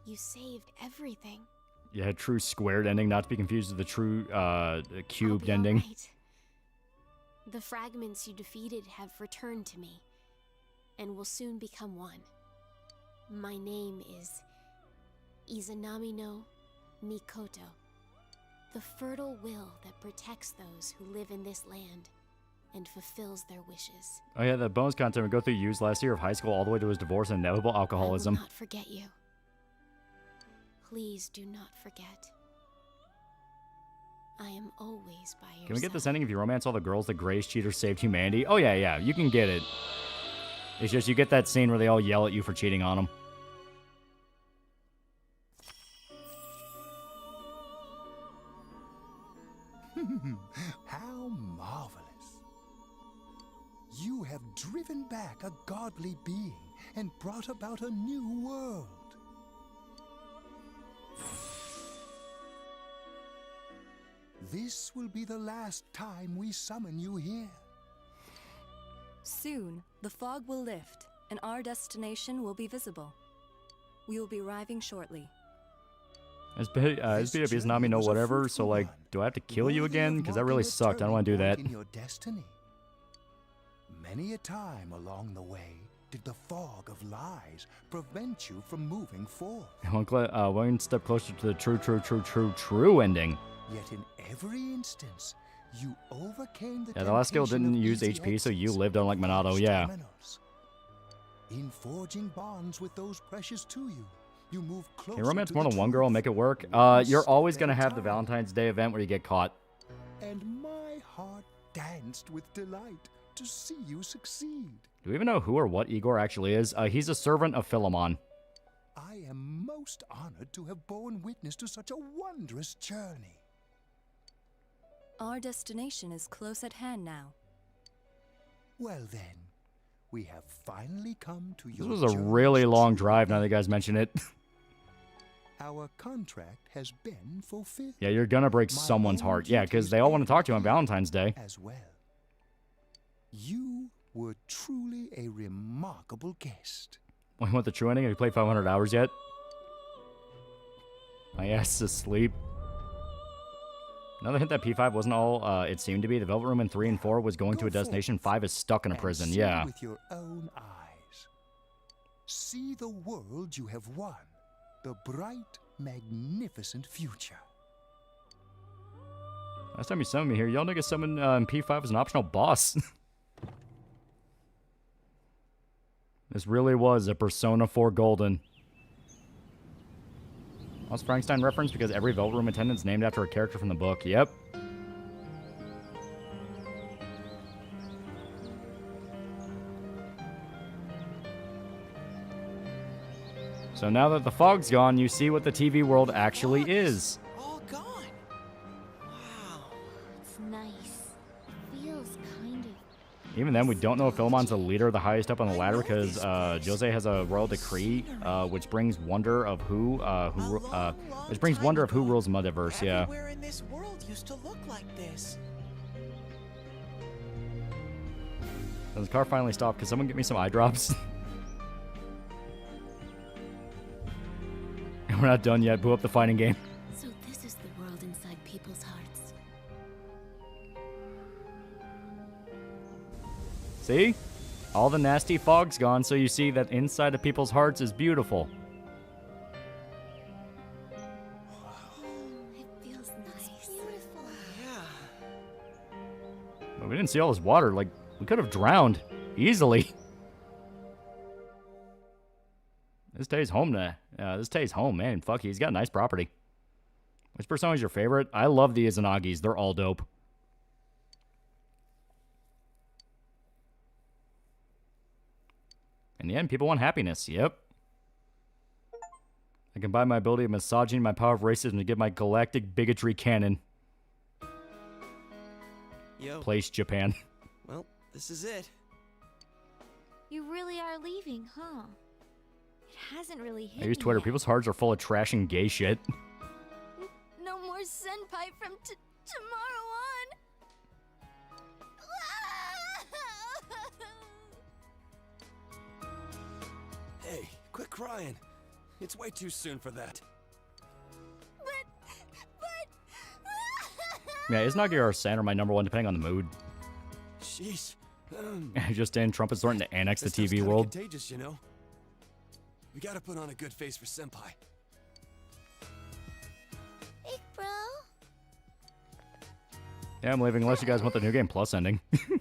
Speaker 2: You saved everything.
Speaker 7: Yeah, true squared ending, not to be confused with the true cubed
Speaker 2: I'll be
Speaker 7: ending.
Speaker 2: all right. The fragments you defeated have returned to me, and will soon become one. My name is Izanami no Mikoto, the fertile will that protects those who live in this land and fulfills their wishes.
Speaker 7: Oh yeah, the bonus content would go through Yu's last year of high school all the way to his divorce and inevitable alcoholism.
Speaker 2: I will not forget you. Please do not forget. I am always by your side.
Speaker 7: Can we get this ending if you romance all the girls that Gray's cheaters saved humanity? Oh yeah, you can get it. It's just you get that scene where they all yell at you for cheating on them.
Speaker 10: How marvelous. You have driven back a godly being and brought about a new world. this will be the last time we summon you here.
Speaker 3: Soon, the fog will lift, and our destination will be visible. We will be arriving shortly.
Speaker 7: Is Izanami no whatever, so like, do I have to kill you again? Because that really sucked. I don't want to do that.
Speaker 10: In your destiny. Many a time along the way did the fog of lies prevent you from moving forward.
Speaker 7: One step closer to the true ending.
Speaker 10: Yet in every instance, you overcame the
Speaker 7: the last skill didn't use HP, so you lived unlike Minato, yeah.
Speaker 10: In forging bonds with those precious to you, you move closer.
Speaker 7: Can you romance more than one girl and make it work? You're always gonna have the Valentine's Day event where you get caught.
Speaker 10: And my heart danced with delight to see you succeed.
Speaker 7: Do we even know who or what Igor actually is? He's a servant of Philemon.
Speaker 10: I am most honored to have borne witness to such a wondrous journey.
Speaker 3: Our destination is close at hand now.
Speaker 10: Well then, we have finally come to your
Speaker 7: This was a really long drive now that you guys mention it.
Speaker 10: Our contract has been fulfilled.
Speaker 7: Yeah, you're gonna break someone's heart. Yeah, because they all want to talk to you on Valentine's Day.
Speaker 10: As well. You were truly a remarkable guest.
Speaker 7: You want the true ending? Have you played 500 hours yet? My ass is asleep. Another hint that P5 wasn't all it seemed to be. The Velvet Room in 3 and 4 was going to a destination. 5 is stuck in a prison. Yeah.
Speaker 10: With your own eyes. See the world you have won. The bright, magnificent future.
Speaker 7: Last time you summoned me here, y'all niggas summoned in P5 as an optional boss. This really was a Persona 4 Golden. Was Frankenstein reference because every Velvet Room attendant is named after a character from the book. Yep. So now that the fog's gone, you see what the TV world actually is.
Speaker 6: All gone. Wow. It's nice. It feels kind of...
Speaker 7: Even then, we don't know if Philemon's the leader, the highest up on the ladder, because Jose has a royal decree, which brings wonder of who rules the Multiverse. Yeah.
Speaker 6: Everywhere in this world used to look like this.
Speaker 7: Does the car finally stop? Can someone get me some eye drops? And we're not done yet. Boo up the fighting game.
Speaker 2: So this is the world inside people's hearts.
Speaker 7: See? All the nasty fog's gone, so you see that inside of people's hearts is beautiful.
Speaker 2: It feels nice. Beautiful.
Speaker 6: Yeah.
Speaker 7: But we didn't see all this water. Like, we could have drowned easily. This stays home to. This stays home, man. Fuck, he's got a nice property. Which persona is your favorite? I love the Izanagis. They're all dope. In the end, people want happiness. Yep. I combine my ability of misogyny and my power of racism to give my galactic bigotry canon.
Speaker 13: Yo.
Speaker 7: Place Japan.
Speaker 13: Well, this is it.
Speaker 6: You really are leaving, huh? It hasn't really hit
Speaker 7: I use
Speaker 6: me
Speaker 7: Twitter.
Speaker 6: yet.
Speaker 7: People's hearts are full of trash and gay shit.
Speaker 6: No more senpai from tomorrow on.
Speaker 21: Hey, quit crying. It's way too soon for that.
Speaker 7: Yeah, Izanagi or San are my number one, depending on the mood.
Speaker 21: Sheesh.
Speaker 7: Just in, Trump is starting to annex the
Speaker 21: This stuff's
Speaker 7: TV
Speaker 21: kinda
Speaker 7: world.
Speaker 21: Contagious, you know. We gotta put on a good face for senpai.
Speaker 6: Big bro.
Speaker 7: Yeah, I'm leaving unless you guys want the New Game Plus ending.
Speaker 6: I don't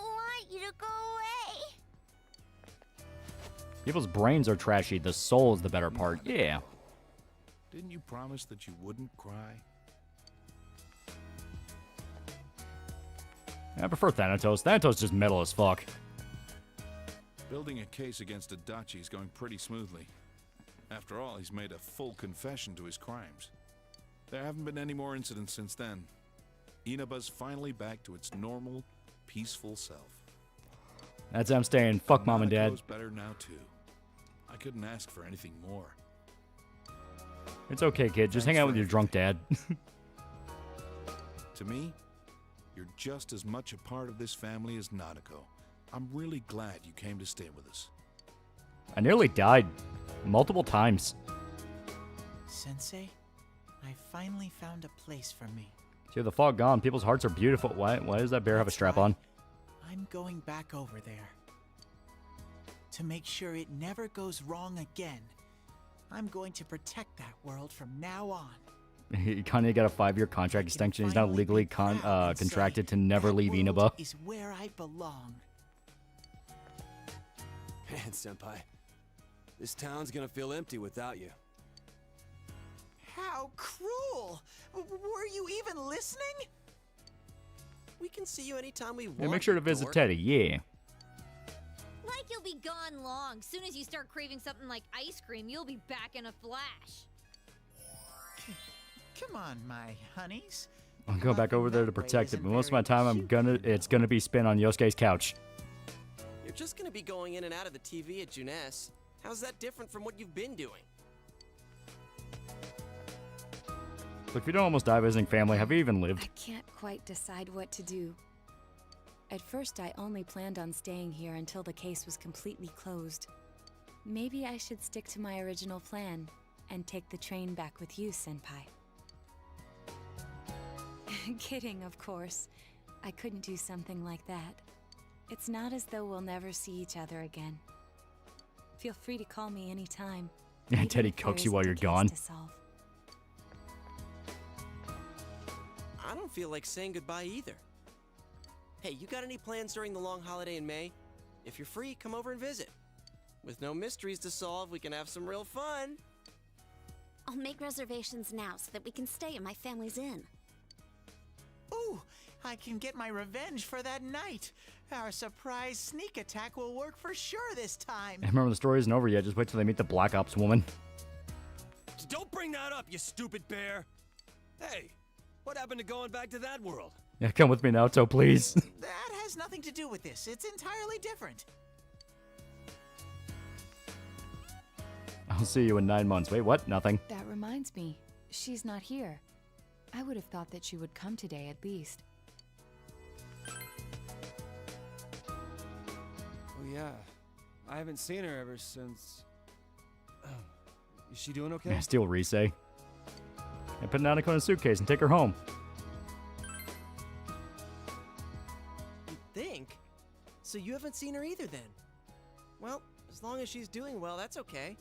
Speaker 6: want you to go away.
Speaker 7: People's brains are trashy. The soul is the better part. Yeah.
Speaker 8: Didn't you promise that you wouldn't cry?
Speaker 7: I prefer Thanatos. Thanatos is just metal as fuck.
Speaker 8: Building a case against Adachi is going pretty smoothly. After all, he's made a full confession to his crimes. There haven't been any more incidents since then. Inaba's finally back to its normal, peaceful self.
Speaker 7: That's how I'm staying. Fuck mom and dad.
Speaker 8: Nanako's better now too. I couldn't ask for anything more.
Speaker 7: It's okay, kid. Just hang out with your drunk dad.
Speaker 8: To me, you're just as much a part of this family as Nanako. I'm really glad you came to stay with us.
Speaker 7: I nearly died multiple times.
Speaker 15: Sensei, I finally found a place for me.
Speaker 7: See, the fog gone. People's hearts are beautiful. Why does that bear have a strap on?
Speaker 15: I'm going back over there. To make sure it never goes wrong again. I'm going to protect that world from now on.
Speaker 7: He kind of got a 5-year contract extension. He's now legally contracted to never leave Inaba.
Speaker 15: Is where I belong.
Speaker 21: Man, Senpai, this town's gonna feel empty without you.
Speaker 15: How cruel! Were you even listening?
Speaker 13: We can see you anytime we want.
Speaker 7: Yeah, make sure to visit
Speaker 13: dork.
Speaker 7: Teddy. Yeah.
Speaker 4: Like you'll be gone long. Soon as you start craving something like ice cream, you'll be back in a flash.
Speaker 15: Come on, my honeys.
Speaker 7: I'm going back over there to protect it, but most of my time it's gonna be spent on Yosuke's couch.
Speaker 13: You're just gonna be going in and out of the TV at Junes. How's that different from what you've been doing?
Speaker 7: Look, if you don't almost die visiting family, have you even lived?
Speaker 9: I can't quite decide what to do. At first, I only planned on staying here until the case was completely closed. Maybe I should stick to my original plan and take the train back with you, Senpai. Kidding, of course. I couldn't do something like that. It's not as though we'll never see each other again. Feel free to call me anytime.
Speaker 7: Yeah, Teddy cooks you while you're gone.
Speaker 13: I don't feel like saying goodbye either. Hey, you got any plans during the long holiday in May? If you're free, come over and visit. With no mysteries to solve, we can have some real fun.
Speaker 2: I'll make reservations now so that we can stay in my family's inn.
Speaker 15: Ooh, I can get my revenge for that night. Our surprise sneak attack will work for sure this time.
Speaker 7: I remember the story isn't over yet. Just wait till they meet the Black Ops woman.
Speaker 21: Don't bring that up, you stupid bear! Hey, what happened to going back to that world?
Speaker 7: Yeah, come with me, Naoto, please.
Speaker 15: That has nothing to do with this. It's entirely different.
Speaker 7: I'll see you in 9 months. Wait, what? Nothing.
Speaker 9: That reminds me, she's not here. I would have thought that she would come today at least.
Speaker 14: Oh yeah, I haven't seen her ever since. Is she doing okay?
Speaker 7: Yeah, steal Risei. And put Nanako in a suitcase and take her home.
Speaker 13: You think? So you haven't seen her either then? Well, as long as she's doing well, that's okay.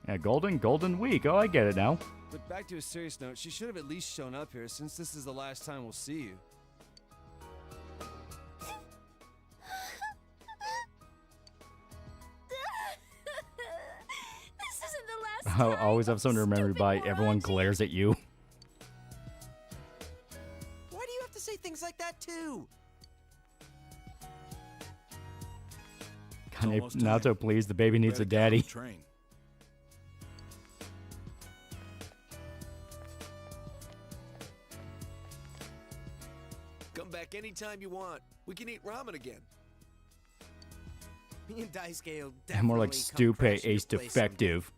Speaker 7: Yeah, golden week. Oh, I get it now.
Speaker 14: But back to a serious note, she should have at least shown up here since this is the last time we'll see you.
Speaker 2: This isn't the last
Speaker 7: I'll always have someone to remember by. Everyone glares at you.
Speaker 13: Why do you have to say things like that too?
Speaker 7: Naoto, please. The baby needs a daddy.
Speaker 21: Come back anytime you want. We can eat ramen again.
Speaker 13: Me and Daisuke will
Speaker 7: And more like
Speaker 13: definitely come
Speaker 7: Stupe
Speaker 13: crash your
Speaker 7: Ace
Speaker 13: place
Speaker 7: Defective.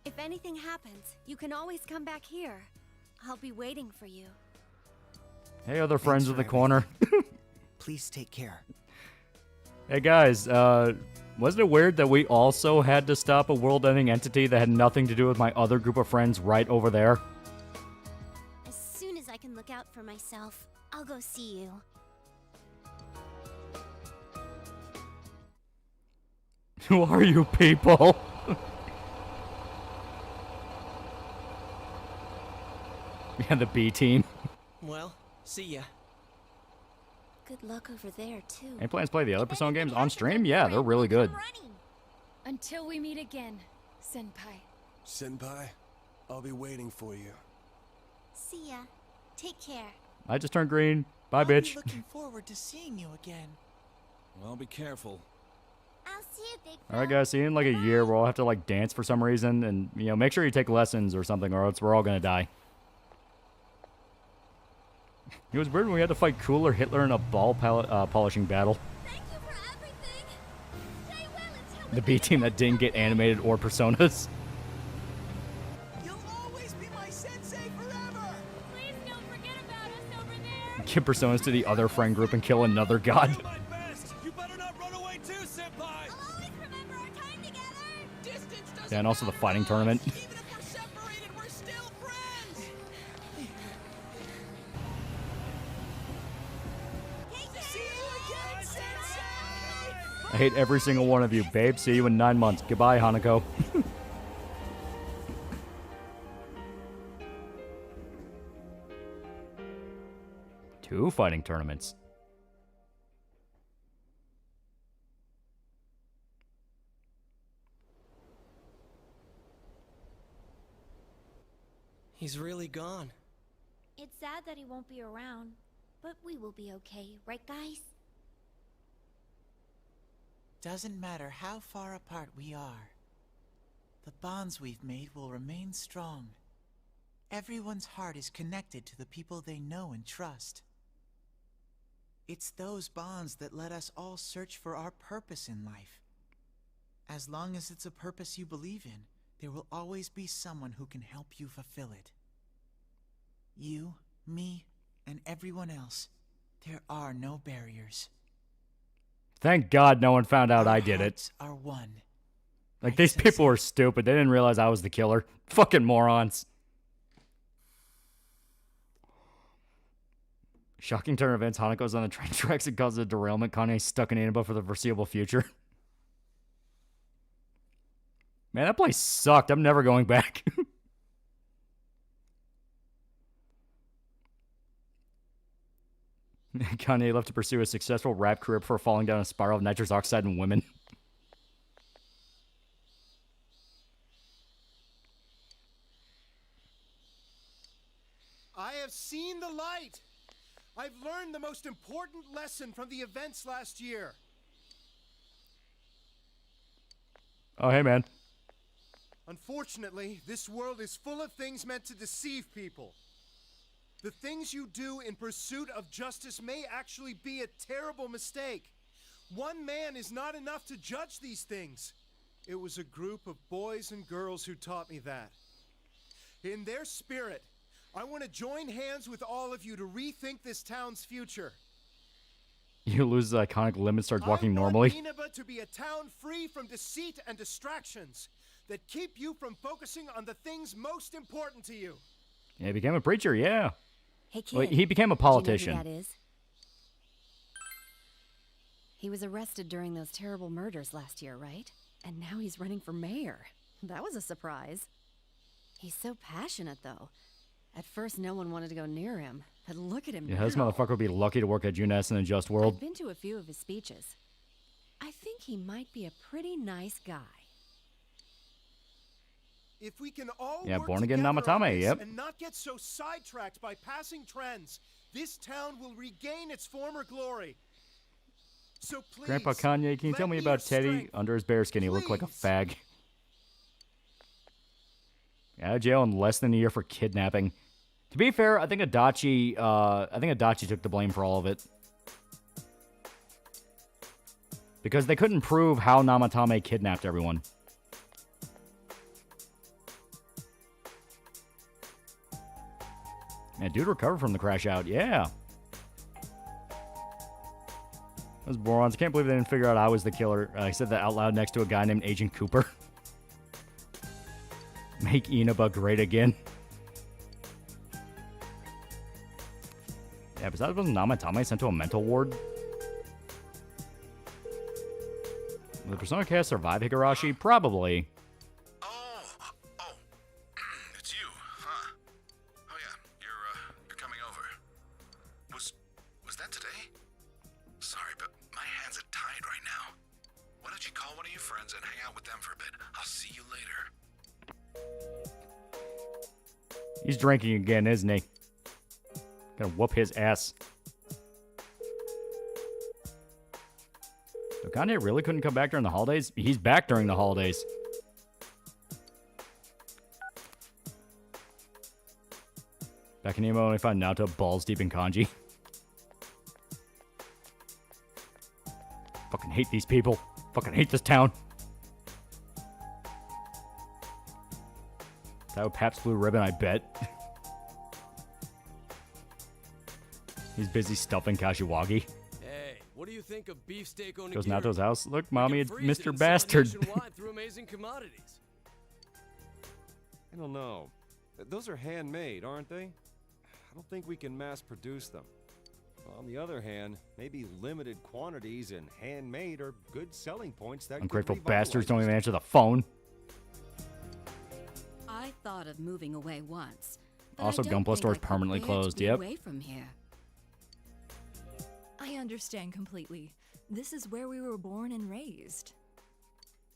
Speaker 2: If anything happens, you can always come back here. I'll be waiting for you.
Speaker 7: Hey, other friends in the corner.
Speaker 18: Please take care.
Speaker 7: Hey guys, wasn't it weird that we also had to stop a world-ending entity that had nothing to do with my other group of friends right over there?
Speaker 2: As soon as I can look out for myself, I'll go see you.
Speaker 7: Who are you people? Yeah, the B team.
Speaker 13: Well, see ya.
Speaker 2: Good luck over there, too.
Speaker 7: Any plans to play the other Persona games on stream? Yeah, they're really good.
Speaker 9: Until we meet again, Senpai.
Speaker 21: Senpai, I'll be waiting for you.
Speaker 2: See ya. Take care.
Speaker 7: I just turned green. Bye,
Speaker 15: I'll be
Speaker 7: bitch.
Speaker 15: looking forward to seeing you again.
Speaker 8: Well, be careful.
Speaker 2: I'll see you, big
Speaker 7: Alright guys, see you in like a year where I'll have to like dance for some reason, and you know, make sure you take lessons or something or else we're all gonna die. It was weird when we had to fight Cooler Hitler in a ball polishing battle. The B team that didn't get animated or personas.
Speaker 15: You'll always be my sensei forever.
Speaker 2: Please don't forget
Speaker 7: Give personas to the other friend group and kill another god. Yeah, and also the fighting tournament. I hate every single one of you. Babe, see you in 9 months. Goodbye, Hanako. Two fighting tournaments.
Speaker 13: He's really gone.
Speaker 6: It's sad that he won't be around, but we will be okay, right guys?
Speaker 15: Doesn't matter how far apart we are. The bonds we've made will remain strong. Everyone's heart is connected to the people they know and trust. It's those bonds that let us all search for our purpose in life. As long as it's a purpose you believe in, there will always be someone who can help you fulfill it. You, me, and everyone else. There are no barriers.
Speaker 7: Thank God no one found out I did it.
Speaker 15: Are one.
Speaker 7: Like, these people were stupid. They didn't realize I was the killer. Fucking morons. Shocking turn of events. Hanako's on the train tracks and causes a derailment. Kanye's stuck in Inaba for the foreseeable future. Man, that place sucked. I'm never going back. Kanye left to pursue a successful rap career before falling down a spiral of nitrous oxide and women.
Speaker 5: I have seen the light. I've learned the most important lesson from the events last year.
Speaker 7: Oh, hey, man.
Speaker 5: Unfortunately, this world is full of things meant to deceive people. The things you do in pursuit of justice may actually be a terrible mistake. One man is not enough to judge these things. It was a group of boys and girls who taught me that. In their spirit, I want to join hands with all of you to rethink this town's future.
Speaker 7: You lose the iconic limb and starts walking normally.
Speaker 5: I want Inaba to be a town free from deceit and distractions that keep you from focusing on the things most important to you.
Speaker 7: Yeah, he became a preacher, yeah.
Speaker 19: Hey, kid.
Speaker 7: Well, he became a politician.
Speaker 19: Do you know who that is? He was arrested during those terrible murders last year, right? And now he's running for mayor. That was a surprise. He's so passionate, though. At first, no one wanted to go near him. But look at him
Speaker 7: Yeah,
Speaker 19: now.
Speaker 7: this motherfucker would be lucky to work at UNS in a just world.
Speaker 19: I've been to a few of his speeches. I think he might be a pretty nice guy.
Speaker 5: If we can all
Speaker 7: Yeah,
Speaker 5: work
Speaker 7: born again
Speaker 5: together on
Speaker 7: Namatame,
Speaker 5: this
Speaker 7: yep.
Speaker 5: and not get so sidetracked by passing trends, this town will regain its former glory. So please,
Speaker 7: Grandpa Kanye, can you tell me about Teddy? Under his bearskin, he looked like a fag. Out of jail in less than a year for kidnapping. To be fair, I think Adachi took the blame for all of it. Because they couldn't prove how Namatame kidnapped everyone. Man, dude recovered from the crash out. Yeah. Those morons. I can't believe they didn't figure out I was the killer. I said that out loud next to a guy named Agent Cooper. Make Inaba great again. Yeah, besides, wasn't Namatame sent to a mental ward? Will the Persona cast survive Higurashi? Probably.
Speaker 8: It's you, huh? Oh yeah, you're coming over. Was that today? Sorry, but my hands are tied right now. Why don't you call one of your friends and hang out with them for a bit? I'll see you later.
Speaker 7: He's drinking again, isn't he? Gonna whoop his ass. So Kanye really couldn't come back during the holidays? He's back during the holidays. Back in Nemo, when I find Naruto balls deep in kanji. Fucking hate these people. Fucking hate this town. That would Pabst Blue Ribbon, I bet. He's busy stuffing Kashiwagi.
Speaker 21: Hey, what do you think of beefsteak onigiri?
Speaker 7: Goes Nato's house. Look, mommy, it's
Speaker 21: Freeze it
Speaker 7: Mr.
Speaker 21: and sell it
Speaker 7: Bastard.
Speaker 21: nationwide through amazing commodities.
Speaker 14: I don't know. Those are handmade, aren't they? I don't think we can mass produce them. On the other hand, maybe limited quantities and handmade are good selling points that
Speaker 7: Ungrateful
Speaker 14: could
Speaker 7: bastards don't
Speaker 14: revitalize
Speaker 7: even answer the phone.
Speaker 1: I thought of moving away once. But
Speaker 7: Also,
Speaker 1: I don't
Speaker 7: Gunpla
Speaker 1: think
Speaker 7: store's
Speaker 1: I could
Speaker 7: permanently
Speaker 1: bear to
Speaker 7: closed,
Speaker 1: be
Speaker 7: yep.
Speaker 1: Away from here.
Speaker 3: I understand completely. This is where we were born and raised.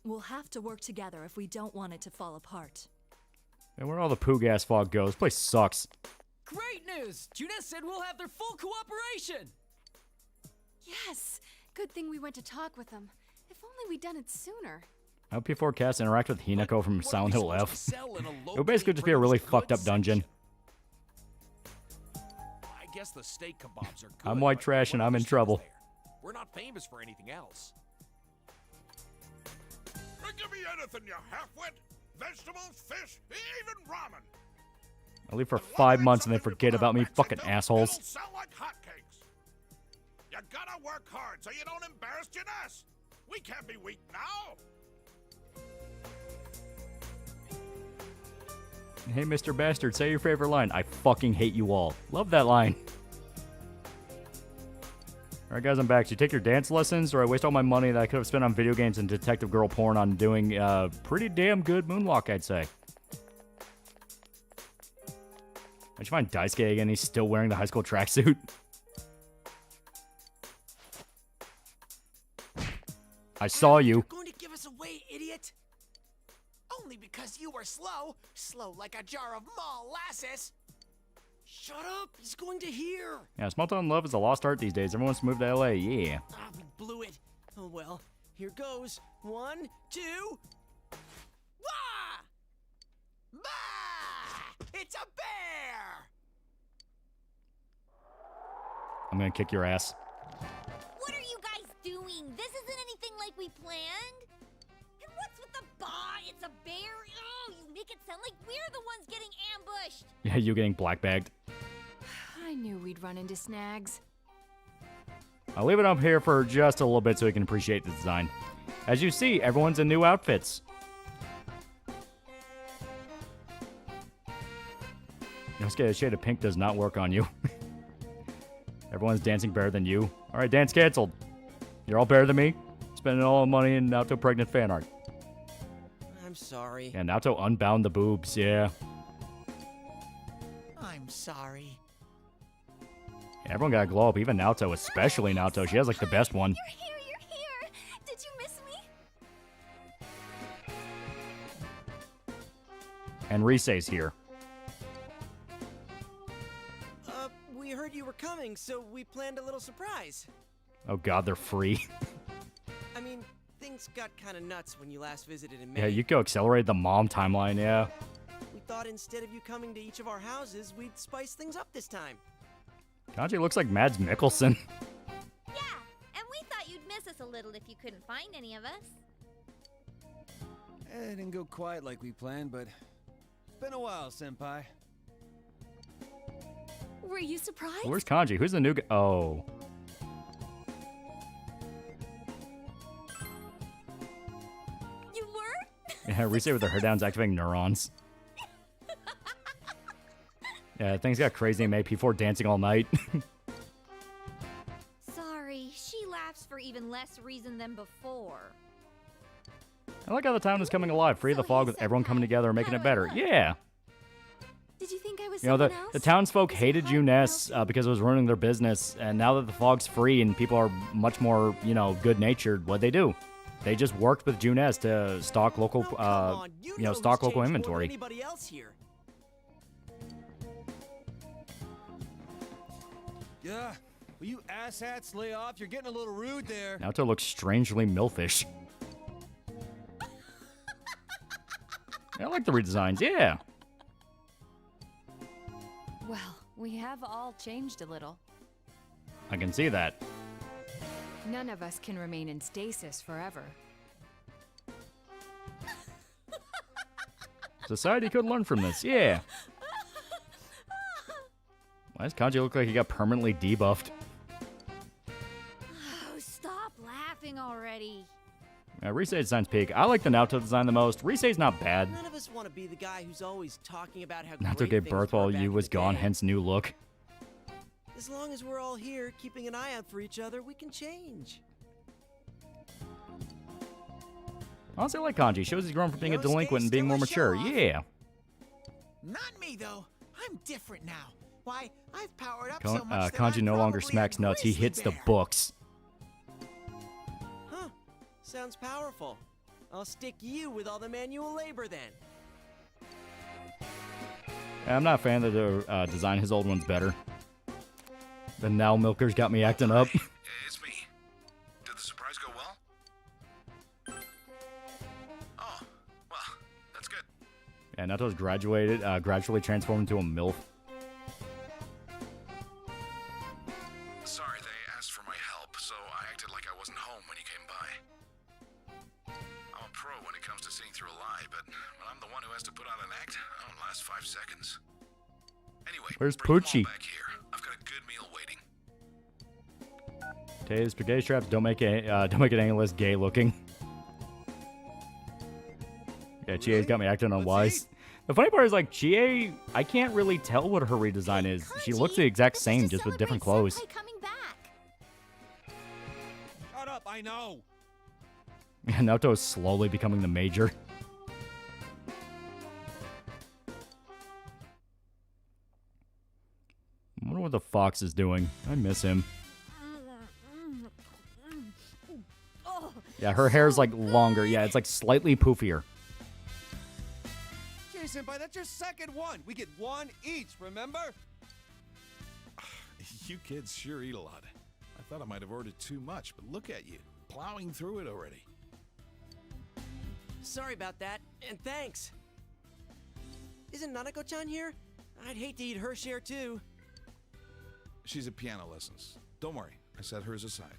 Speaker 3: We'll have to work together if we don't want it to fall apart.
Speaker 7: And where all the poo gas fog goes, this place sucks.
Speaker 22: Great news! Junes said we'll have their full cooperation!
Speaker 2: Yes! Good thing we went to talk with them. If only we'd done it sooner.
Speaker 7: How P4 cast interact with Hinako from Silent Hill F. It would basically just be a really fucked up dungeon.
Speaker 23: I guess the steak kebabs are good.
Speaker 7: I'm white trash and I'm in trouble.
Speaker 23: We're not famous for anything else.
Speaker 10: Give me anything, you half-wit. Vegetables, fish, even ramen.
Speaker 7: I leave for 5 months and they forget about me, fucking assholes.
Speaker 10: Sell like hotcakes. You gotta work hard so you don't embarrass Junes. We can't be weak now.
Speaker 7: Hey, Mr. Bastard, say your favorite line. I fucking hate you all. Love that line. Alright, guys, I'm back. Should you take your dance lessons, or I waste all my money that I could have spent on video games and detective girl porn on doing pretty damn good moonwalk, I'd say. I should find Daisuke again. He's still wearing the high school tracksuit. I saw you.
Speaker 15: You're going to give us away, idiot? Only because you were slow. Slow like a jar of molasses.
Speaker 21: Shut up! He's going to hear!
Speaker 7: Yeah, small town love is a lost art these days. Everyone wants to move to LA, yeah.
Speaker 13: Ah, we blew it. Oh well. Here goes. 1, 2.
Speaker 15: Wah! Bah! It's a bear!
Speaker 7: I'm gonna kick your ass.
Speaker 4: What are you guys doing? This isn't anything like we planned. And what's with the bah? It's a bear? Oh, you make it sound like we're the ones getting ambushed.
Speaker 7: Yeah, you getting black-bagged.
Speaker 17: I knew we'd run into snags.
Speaker 7: I'll leave it up here for just a little bit so you can appreciate the design. As you see, everyone's in new outfits. Yosuke, a shade of pink does not work on you. Everyone's dancing better than you. Alright, dance canceled. You're all better than me. Spending all the money in Naoto pregnant fan art.
Speaker 13: I'm sorry.
Speaker 7: Yeah, Naoto unbound the boobs, yeah.
Speaker 15: I'm sorry.
Speaker 7: Yeah, everyone gotta glow up, even Naoto, especially Naoto. She has like the best one.
Speaker 16: You're here! Did you miss me?
Speaker 7: And Risei's here.
Speaker 13: We heard you were coming, so we planned a little surprise.
Speaker 7: Oh god, they're free.
Speaker 13: I mean, things got kind of nuts when you last visited in May.
Speaker 7: Yeah, Yuko accelerated the mom timeline, yeah.
Speaker 13: We thought instead of you coming to each of our houses, we'd spice things up this time.
Speaker 7: Kanji looks like Mads Mikkelsen.
Speaker 4: Yeah, and we thought you'd miss us a little if you couldn't find any of us.
Speaker 14: It didn't go quite like we planned, but it's been a while, Senpai.
Speaker 17: Were you surprised?
Speaker 7: Where's Kanji? Who's the new guy? Oh.
Speaker 17: You were?
Speaker 7: Yeah, Risei with her downs activating neurons. Yeah, things got crazy and made P4 dancing all night.
Speaker 4: Sorry, she laughs for even less reason than before.
Speaker 7: I like how the town is coming alive, free of the fog with everyone coming together and making it better. Yeah.
Speaker 17: Did you think I was
Speaker 7: You know,
Speaker 17: someone
Speaker 7: the
Speaker 17: else?
Speaker 7: townsfolk hated Junes because it was ruining their business, and now that the fog's free and people are much more, you know, good-natured, what'd they do? They just worked with Junes to stock local, stock local inventory.
Speaker 13: Anybody else here?
Speaker 14: Yeah, will you asshats lay off? You're getting a little rude there.
Speaker 7: Naoto looks strangely milfish. I like the redesigns, yeah.
Speaker 17: Well, we have all changed a little.
Speaker 7: I can see that.
Speaker 17: None of us can remain in stasis forever.
Speaker 7: Society could learn from this, yeah. Why does Kanji look like he got permanently debuffed?
Speaker 4: Oh, stop laughing already.
Speaker 7: Risei's design's peak. I like the Naoto design the most. Risei's not bad.
Speaker 13: None of us want to be the guy who's always talking about how
Speaker 7: Naoto
Speaker 13: great
Speaker 7: gave
Speaker 13: things
Speaker 7: birth
Speaker 13: were
Speaker 7: while
Speaker 13: back
Speaker 7: Yu
Speaker 13: in
Speaker 7: was
Speaker 13: the
Speaker 7: gone,
Speaker 13: day.
Speaker 7: hence new look.
Speaker 13: As long as we're all here, keeping an eye out for each other, we can change.
Speaker 7: Honestly, I like Kanji. Shows he's grown from being a
Speaker 15: No
Speaker 7: delinquent and being more
Speaker 15: escape, still
Speaker 7: mature.
Speaker 15: a show-off.
Speaker 7: Yeah.
Speaker 15: Not me, though. I'm different now. Why, I've powered up so much that
Speaker 7: Kanji
Speaker 15: I'm
Speaker 7: no longer
Speaker 15: probably a
Speaker 7: smacks nuts. He
Speaker 15: grizzly
Speaker 7: hits the
Speaker 15: bear.
Speaker 7: books.
Speaker 13: Huh. Sounds powerful. I'll stick you with all the manual labor then.
Speaker 7: I'm not a fan of the design. His old one's better. The now milkers got me acting up.
Speaker 8: It's me. Did the surprise go well? Oh, well, that's good.
Speaker 7: Yeah, Naoto's gradually transformed into a MILF.
Speaker 8: Sorry, they asked for my help, so I acted like I wasn't home when you came by. I'm a pro when it comes to seeing through a lie, but when I'm the one who has to put on an act, I don't last 5 seconds. Anyway,
Speaker 7: Where's
Speaker 8: bring them all
Speaker 7: Poochie?
Speaker 8: back here. I've got a good meal waiting.
Speaker 7: Today's spaghetti straps don't make it any less gay looking. Yeah, Chie's got me acting unwise. The funny part is, like, Chie, I can't really tell what her redesign is. She looks the exact same, just with different clothes.
Speaker 4: Coming back.
Speaker 21: Shut up, I know.
Speaker 7: Yeah, Naoto is slowly becoming the major. I wonder what the fox is doing. I miss him.
Speaker 4: Oh,
Speaker 7: Yeah, her hair's like longer. Yeah, it's like slightly poofier.
Speaker 21: Senpai, that's your second one. We get one each, remember?
Speaker 8: You kids sure eat a lot. I thought I might have ordered too much, but look at you, plowing through it already.
Speaker 13: Sorry about that, and thanks. Isn't Nanako-chan here? I'd hate to eat her share too.
Speaker 8: She's at piano lessons. Don't worry, I set hers aside.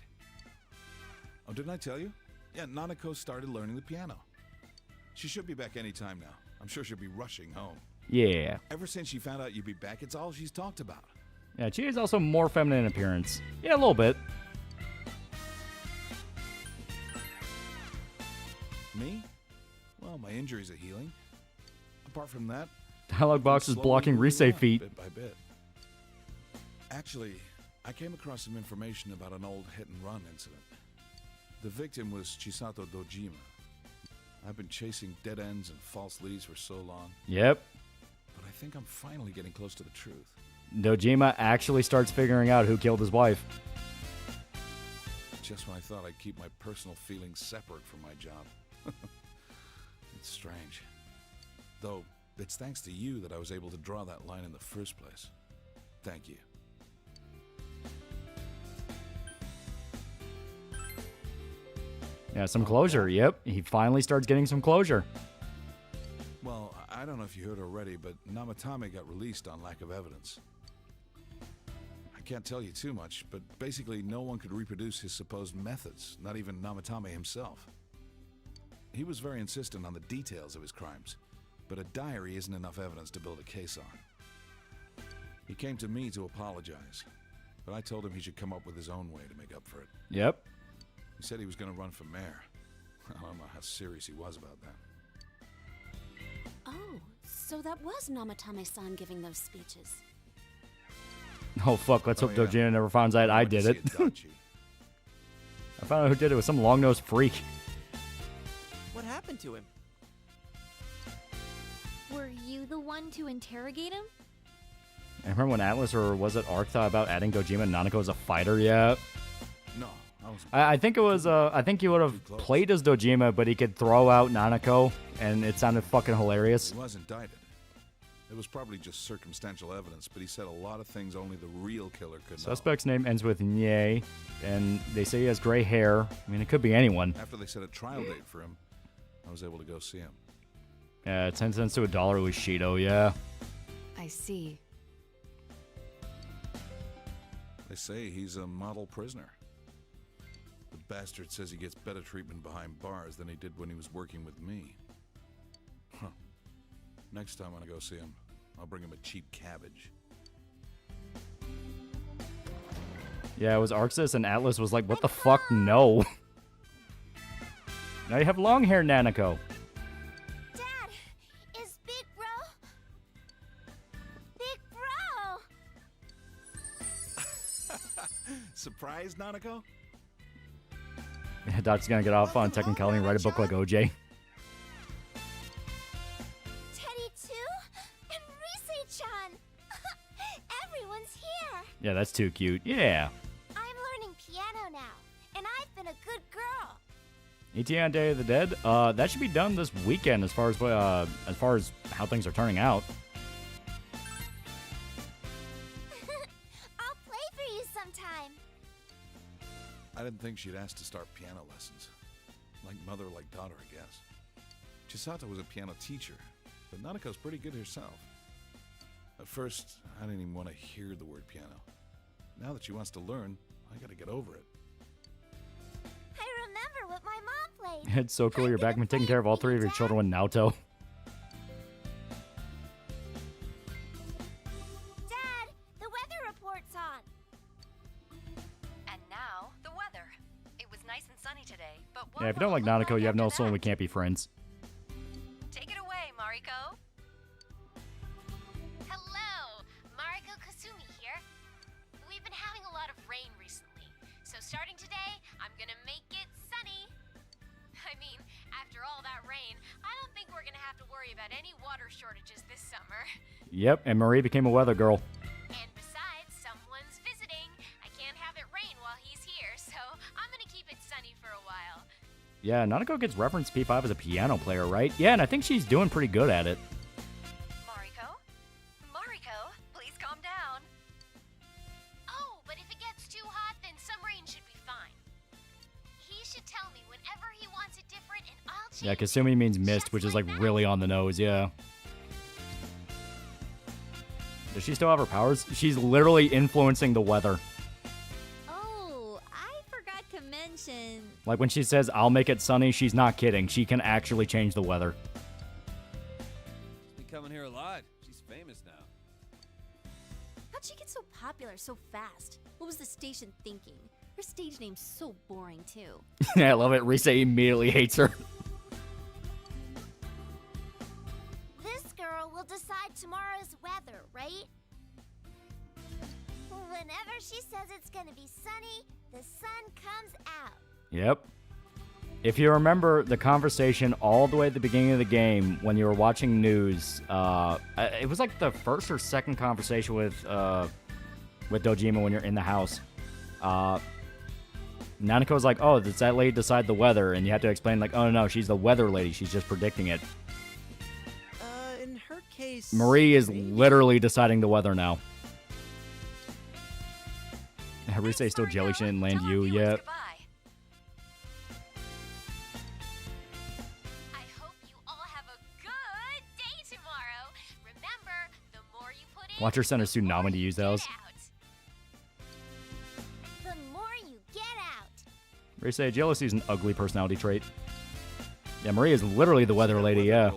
Speaker 8: Oh, didn't I tell you? Yeah, Nanako started learning the piano. She should be back any time now. I'm sure she'll be rushing home.
Speaker 7: Yeah.
Speaker 8: Ever since she found out you'd be back, it's all she's talked about.
Speaker 7: Yeah, Chie is also more feminine in appearance. Yeah, a little bit.
Speaker 8: Me? Well, my injuries are healing. Apart from that,
Speaker 7: Dialogue box is
Speaker 8: slowly
Speaker 7: blocking
Speaker 8: moving
Speaker 7: Risei
Speaker 8: on,
Speaker 7: feet.
Speaker 8: bit by bit. Actually, I came across some information about an old hit-and-run incident. The victim was Chisato Dojima. I've been chasing dead ends and false leads for so long.
Speaker 7: Yep.
Speaker 8: But I think I'm finally getting close to the truth.
Speaker 7: Dojima actually starts figuring out who killed his wife.
Speaker 8: Just when I thought I'd keep my personal feelings separate from my job. It's strange. Though, it's thanks to you that I was able to draw that line in the first place. Thank you.
Speaker 7: Yeah, some closure. Yep, he finally starts getting some closure.
Speaker 8: Well, I don't know if you heard already, but Namatame got released on lack of evidence. I can't tell you too much, but basically no one could reproduce his supposed methods, not even Namatame himself. He was very insistent on the details of his crimes, but a diary isn't enough evidence to build a case on. He came to me to apologize, but I told him he should come up with his own way to make up for it.
Speaker 7: Yep.
Speaker 8: He said he was going to run for mayor. I don't know how serious he was about that.
Speaker 2: Oh, so that was Namatame-san giving those speeches.
Speaker 7: Oh, fuck. Let's hope
Speaker 8: yeah.
Speaker 7: Dojima never finds out I did it. I found out who did it. It was some long-nosed freak.
Speaker 13: What happened to him?
Speaker 4: Were you the one to interrogate him?
Speaker 7: I remember when Atlas, or was it Arc, thought about adding Dojima and Nanako as a fighter. Yeah.
Speaker 8: No, I was...
Speaker 7: I think it was, I think he would have played as Dojima, but he could throw out Nanako, and it sounded fucking hilarious.
Speaker 8: He was indicted. It was probably just circumstantial evidence, but he said a lot of things only the real killer could know.
Speaker 7: Suspect's name ends with Nye, and they say he has gray hair. I mean, it could be anyone.
Speaker 8: After they set a trial date for him, I was able to go see him.
Speaker 7: Yeah, 10 cents to $1 with Shido, yeah.
Speaker 9: I see.
Speaker 8: They say he's a model prisoner. The bastard says he gets better treatment behind bars than he did when he was working with me. Huh. Next time when I go see him, I'll bring him a cheap cabbage.
Speaker 7: Yeah, it was Arxis, and Atlas was like, what the fuck? No. Now you have long hair, Nanako.
Speaker 6: Dad, is Big Bro? Big Bro!
Speaker 8: Surprise, Nanako?
Speaker 7: Doc's gonna get off on technicality and write a book like OJ.
Speaker 6: Teddy too? And Rise-chan! Everyone's here!
Speaker 7: Yeah, that's too cute. Yeah.
Speaker 6: I'm learning piano now, and I've been a good girl.
Speaker 7: ETA on Day of the Dead. That should be done this weekend as far as how things are turning out.
Speaker 6: I'll play for you sometime.
Speaker 8: I didn't think she'd ask to start piano lessons. Like mother, like daughter, I guess. Chisato was a piano teacher, but Nanako's pretty good herself. At first, I didn't even want to hear the word piano. Now that she wants to learn, I gotta get over it.
Speaker 6: I remember what my mom played.
Speaker 7: It's so cool you're back and taking care of all three of your children with Naoto.
Speaker 6: Dad, the weather report's on.
Speaker 3: And now, the weather. It was nice and sunny today, but
Speaker 7: Yeah, if you don't like Nanako, you have no soul and we can't be friends.
Speaker 3: Take it away, Mariko.
Speaker 2: Hello, Mariko Kasumi here. We've been having a lot of rain recently, so starting today, I'm gonna make it sunny. I mean, after all that rain, I don't think we're gonna have to worry about any water shortages this summer.
Speaker 7: Yep, and Marie became a weather girl.
Speaker 2: And besides, someone's visiting. I can't have it rain while he's here, so I'm gonna keep it sunny for a while.
Speaker 7: Yeah, Nanako gets referenced P5 as a piano player, right? Yeah, and I think she's doing pretty good at it.
Speaker 3: Mariko? Mariko, please calm down.
Speaker 2: Oh, but if it gets too hot, then some rain should be fine. He should tell me whenever he wants it different, and I'll change.
Speaker 7: Yeah, Kasumi means mist, which is like really on the nose, yeah. Does she still have her powers? She's literally influencing the weather.
Speaker 4: Oh, I forgot to mention.
Speaker 7: Like when she says, I'll make it sunny, she's not kidding. She can actually change the weather.
Speaker 14: She's been coming here a lot. She's famous now.
Speaker 11: How'd she get so popular so fast? What was the station thinking? Her stage name's so boring, too.
Speaker 7: I love it. Rise immediately hates her.
Speaker 6: This girl will decide tomorrow's weather, right? Whenever she says it's gonna be sunny, the sun comes out.
Speaker 7: Yep. If you remember the conversation all the way at the beginning of the game when you were watching news, it was like the first or second conversation with Dojima when you're in the house. Nanako was like, oh, does that lady decide the weather? And you had to explain, like, oh, no, she's the weather lady. She's just predicting it.
Speaker 13: In her case...
Speaker 7: Marie is literally deciding the weather now. Rise is still jelly she didn't land you yet.
Speaker 2: I hope you all have a good day tomorrow. Remember, the more you put in,
Speaker 7: Watch her send a tsunami to use those.
Speaker 6: The more you get out.
Speaker 7: Rise, jealousy is an ugly personality trait. Yeah, Marie is literally the weather lady, yeah.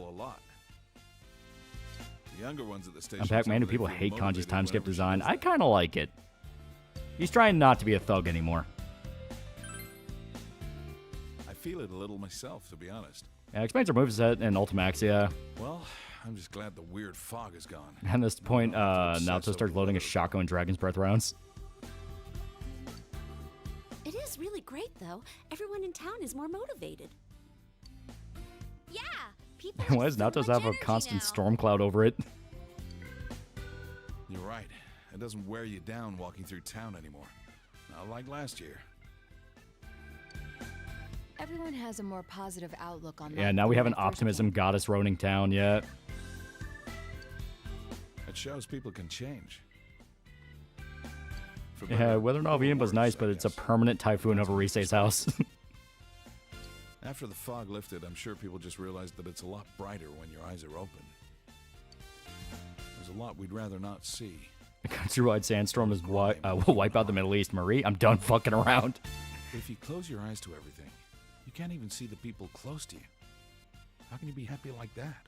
Speaker 8: The younger ones at the station.
Speaker 7: On Pac-Man, do people hate Kanji's time skip design? I kind of like it. He's trying not to be a thug anymore.
Speaker 8: I feel it a little myself, to be honest.
Speaker 7: Yeah, explains her moveset in Ultimax, yeah.
Speaker 8: Well, I'm just glad the weird fog is gone.
Speaker 7: And at this point, Naoto starts loading a shotgun and Dragon's Breath rounds.
Speaker 11: It is really great, though. Everyone in town is more motivated.
Speaker 4: Yeah, people.
Speaker 7: Why does Naoto's have a constant storm cloud over it?
Speaker 8: You're right. It doesn't wear you down walking through town anymore. Not like last year.
Speaker 9: Everyone has a more positive outlook on
Speaker 7: Yeah,
Speaker 9: life
Speaker 7: now we
Speaker 9: than
Speaker 7: have an
Speaker 9: when I first
Speaker 7: optimism goddess roaming town, yeah.
Speaker 8: It shows people can change. For
Speaker 7: Yeah,
Speaker 8: better
Speaker 7: Weather
Speaker 8: or
Speaker 7: Nalvian was
Speaker 8: worse,
Speaker 7: nice,
Speaker 8: I
Speaker 7: but it's a
Speaker 8: guess.
Speaker 7: permanent typhoon over Rise's house.
Speaker 8: After the fog lifted, I'm sure people just realized that it's a lot brighter when your eyes are open. There's a lot we'd rather not see.
Speaker 7: A countrywide sandstorm is will wipe out the Middle East. Marie, I'm done fucking around.
Speaker 8: But if you close your eyes to everything, you can't even see the people close to you. How can you be happy like that?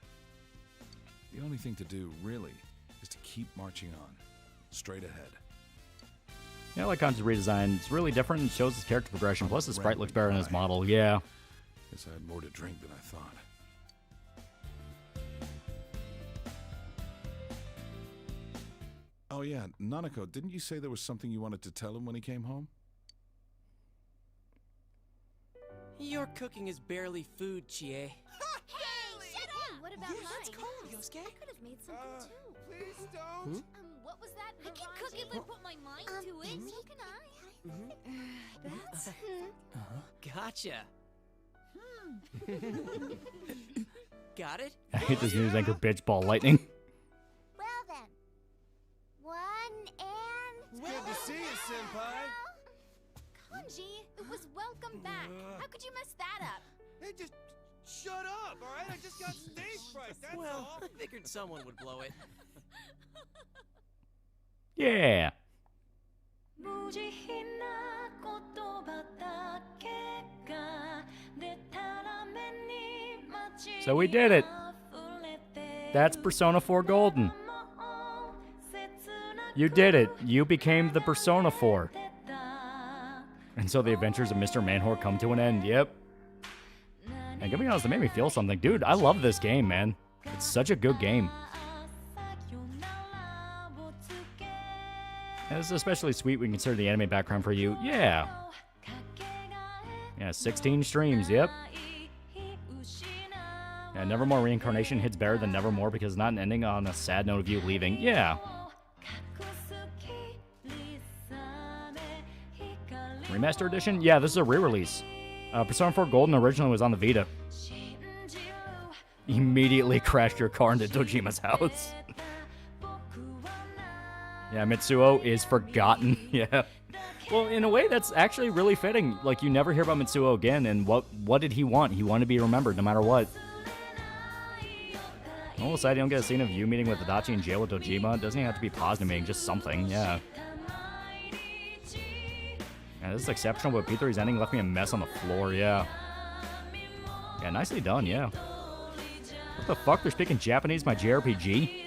Speaker 8: The only thing to do, really, is to keep marching on, straight ahead.
Speaker 7: Yeah, I like Kanji's redesign. It's really different and shows his character progression. Plus, the sprite looks better in his model. Yeah.
Speaker 8: Guess I had more to drink than I thought. Oh yeah, Nanako, didn't you say there was something you wanted to tell him when he came home?
Speaker 13: Your cooking is barely food, Chie.
Speaker 2: What about mine?
Speaker 13: Yosuke?
Speaker 2: I could have made something too.
Speaker 4: Please don't.
Speaker 13: Hmm?
Speaker 4: What was that? I can cook if I put my mind to it. So can I.
Speaker 2: That's...
Speaker 13: Gotcha. Got it?
Speaker 7: I hate this news anchor bitch ball lightning.
Speaker 6: Well then. 1 and...
Speaker 21: Good to see you, Senpai.
Speaker 4: Kanji, it was welcome back. How could you mess that up?
Speaker 21: Hey, just shut up, all right? I just got stage fright, that's
Speaker 13: Well,
Speaker 21: all.
Speaker 13: I figured someone would blow it.
Speaker 7: Yeah. So we did it. That's Persona 4 Golden. You did it. You became the Persona 4. And so the adventures of Mr. Manhor come to an end. Yep. And to be honest, it made me feel something. Dude, I love this game, man. It's such a good game. And it's especially sweet when you consider the anime background for you. Yeah. Yeah, 16 streams, yep. Yeah, Nevermore Reincarnation hits better than Nevermore because it's not an ending on a sad note of you leaving. Yeah. Remaster Edition? Yeah, this is a re-release. Persona 4 Golden originally was on the Vita. Immediately crashed your car into Dojima's house. Yeah, Mitsuo is forgotten. Yeah. Well, in a way, that's actually really fitting. Like, you never hear about Mitsuo again, and what did he want? He wanted to be remembered no matter what. Well, sad you don't get a scene of you meeting with Adachi in jail with Dojima. It doesn't even have to be positive meeting, just something, yeah. Yeah, this is exceptional, but P3's ending left me a mess on the floor, yeah. Yeah, nicely done, yeah. What the fuck? They're speaking Japanese, my JRPG?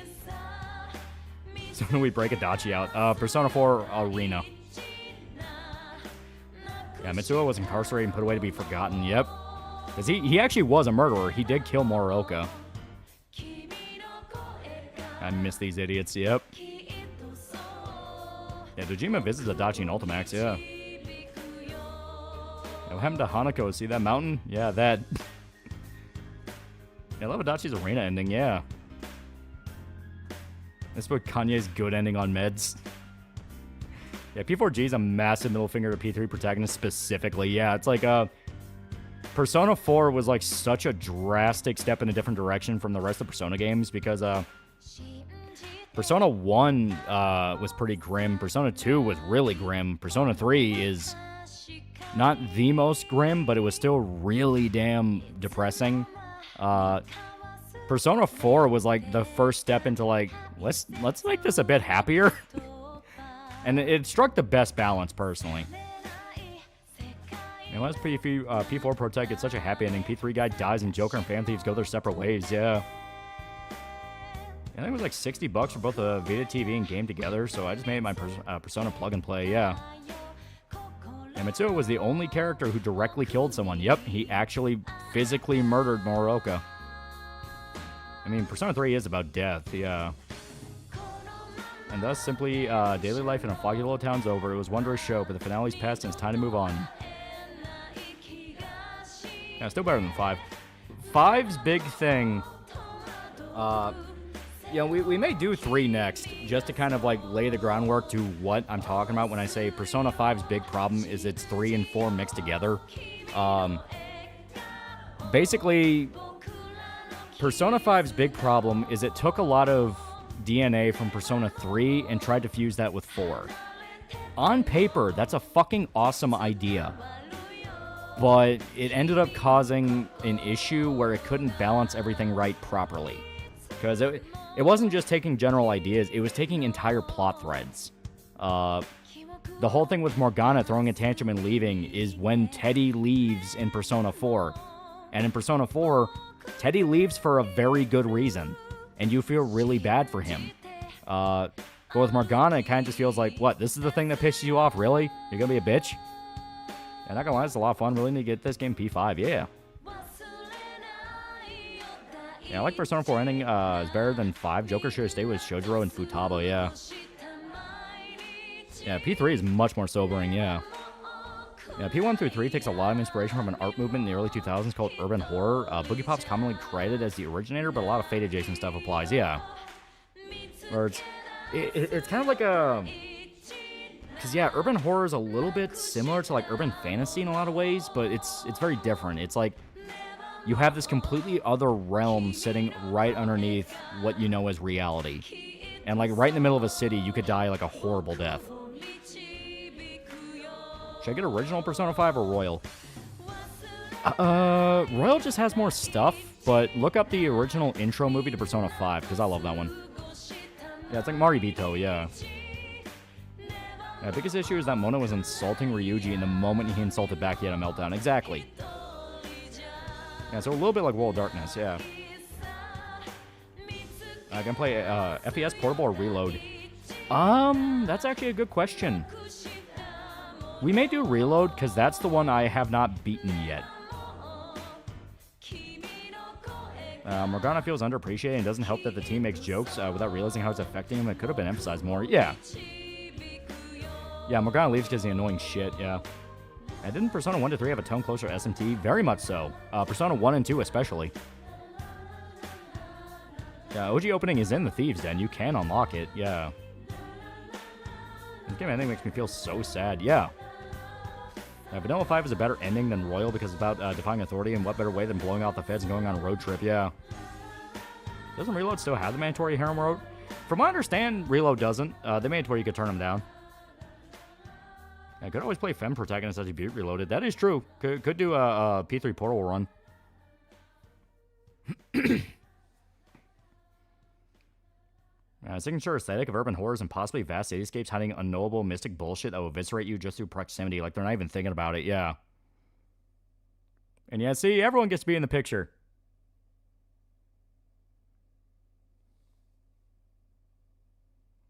Speaker 7: So when do we break Adachi out? Persona 4 Arena. Yeah, Mitsuo was incarcerated and put away to be forgotten, yep. Because he actually was a murderer. He did kill Morioka. I miss these idiots, yep. Yeah, Dojima visits Adachi in Ultimax, yeah. What happened to Hanako? See that mountain? Yeah, that. Yeah, I love Adachi's arena ending, yeah. Let's put Kanye's good ending on meds. Yeah, P4G is a massive middle finger to P3 protagonist specifically. Yeah, it's like Persona 4 was like such a drastic step in a different direction from the rest of Persona games because Persona 1 was pretty grim. Persona 2 was really grim. Persona 3 is not the most grim, but it was still really damn depressing. Persona 4 was like the first step into like, let's make this a bit happier. And it struck the best balance, personally. And once P4 Protect gets such a happy ending, P3 guy dies and Joker and Fan Thieves go their separate ways, yeah. I think it was like $60 for both the Vita TV and game together, so I just made my Persona plug and play, yeah. And Mitsuo was the only character who directly killed someone. Yep, he actually physically murdered Morioka. I mean, Persona 3 is about death, yeah. And thus, simply, daily life in a foggy little town's over. It was a wondrous show, but the finale's passed and it's time to move on. Yeah, still better than 5. 5's big thing, you know, we may do 3 next, just to kind of, like, lay the groundwork to what I'm talking about when I say Persona 5's big problem is it's 3 and 4 mixed together. Basically, Persona 5's big problem is it took a lot of DNA from Persona 3 and tried to fuse that with 4. On paper, that's a fucking awesome idea. But it ended up causing an issue where it couldn't balance everything right properly. Because it wasn't just taking general ideas, it was taking entire plot threads. The whole thing with Morgana throwing a tantrum and leaving is when Teddy leaves in Persona 4. And in Persona 4, Teddy leaves for a very good reason. And you feel really bad for him. But with Morgana, it kind of just feels like, what, this is the thing that pisses you off? Really? You're going to be a bitch? Yeah, not gonna lie, it's a lot of fun. Really need to get this game P5. Yeah. Yeah, I like Persona 4 ending is better than 5. Joker should have stayed with Shojiro and Futaba, yeah. Yeah, P3 is much more sobering, yeah. Yeah, P1 through 3 takes a lot of inspiration from an art movement in the early 2000s called urban horror. Boogie Pop's commonly credited as the originator, but a lot of Fate adjacent stuff applies, yeah. Or it's kind of like a... Because, yeah, urban horror is a little bit similar to, like, urban fantasy in a lot of ways, but it's very different. It's like you have this completely other realm sitting right underneath what you know as reality. And, like, right in the middle of a city, you could die, like, a horrible death. Should I get original Persona 5 or Royal? Royal just has more stuff, but look up the original intro movie to Persona 5, because I love that one. Yeah, it's like Maribito, yeah. The biggest issue is that Mona was insulting Ryuji, and the moment he insulted back, he had a meltdown. Exactly. Yeah, so a little bit like World of Darkness, yeah. I can play FPS portable or reload. That's actually a good question. We may do reload, because that's the one I have not beaten yet. Morgana feels underappreciated and doesn't help that the team makes jokes without realizing how it's affecting him. It could have been emphasized more. Yeah. Yeah, Morgana leaves because the annoying shit, yeah. And didn't Persona 1 to 3 have a tone closer to SMT? Very much so. Persona 1 and 2 especially. Yeah, OG opening is in the Thieves' Den. You can unlock it, yeah. This game ending makes me feel so sad, yeah. Vanilla 5 is a better ending than Royal because it's about defying authority, and what better way than blowing out the feds and going on a road trip, yeah. Doesn't Reload still have the mandatory harem mode? From what I understand, Reload doesn't. The mandatory, you could turn them down. I could always play Femme Protagonist as you beat Reloaded. That is true. Could do a P3 Portal run. Signature aesthetic of urban horrors and possibly vast cityscapes hiding unknowable mystic bullshit that will eviscerate you just through proximity. Like, they're not even thinking about it, yeah. And yeah, see, everyone gets to be in the picture.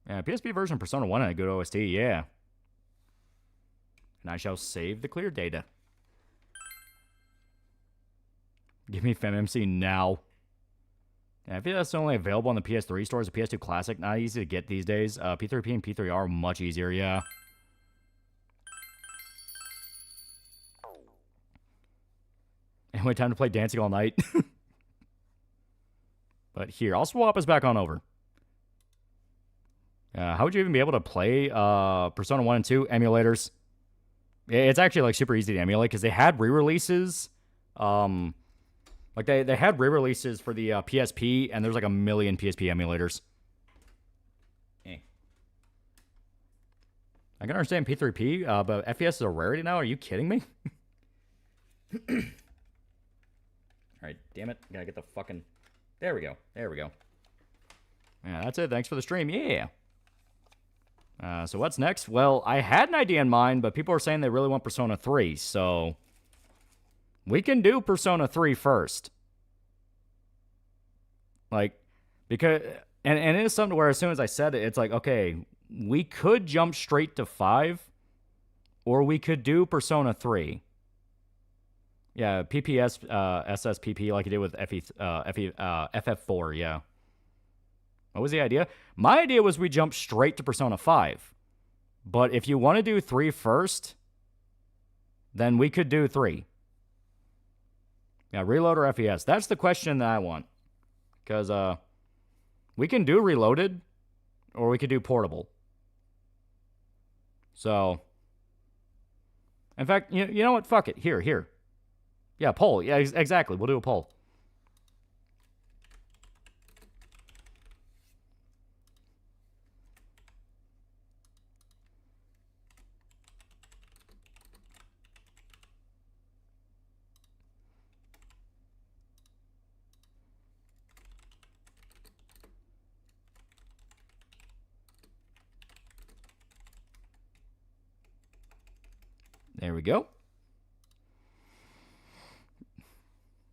Speaker 7: Yeah, PSP version of Persona 1 and a good OST, yeah. And I shall save the clear data. Give me FemMC now. Yeah, I feel that's only available on the PS3 stores. The PS2 Classic, not easy to get these days. P3P and P3R are much easier, yeah. Anyway, time to play Dancing All Night. But here, I'll swap us back on over. How would you even be able to play Persona 1 and 2 emulators? It's actually, like, super easy to emulate because they had re-releases. Like, they had re-releases for the PSP, and there's, like, a million PSP emulators. I can understand P3P, but FPS is a rarity now? Are you kidding me? Alright, damn it. Gotta get the fucking... There we go. There we go. Yeah, that's it. Thanks for the stream. Yeah. So what's next? Well, I had an idea in mind, but people are saying they really want Persona 3, so... We can do Persona 3 first. Like, because... And it is something where as soon as I said it, it's like, okay, we could jump straight to 5, or we could do Persona 3. Yeah, PPS, SSPP, like you did with FF4, yeah. What was the idea? My idea was we jump straight to Persona 5. But if you want to do 3 first, then we could do 3. Yeah, Reload or FES? That's the question that I want. Because we can do Reloaded, or we could do Portable. So, in fact, you know what? Fuck it. Here. Yeah, poll. Yeah, exactly. We'll do a poll. There we go.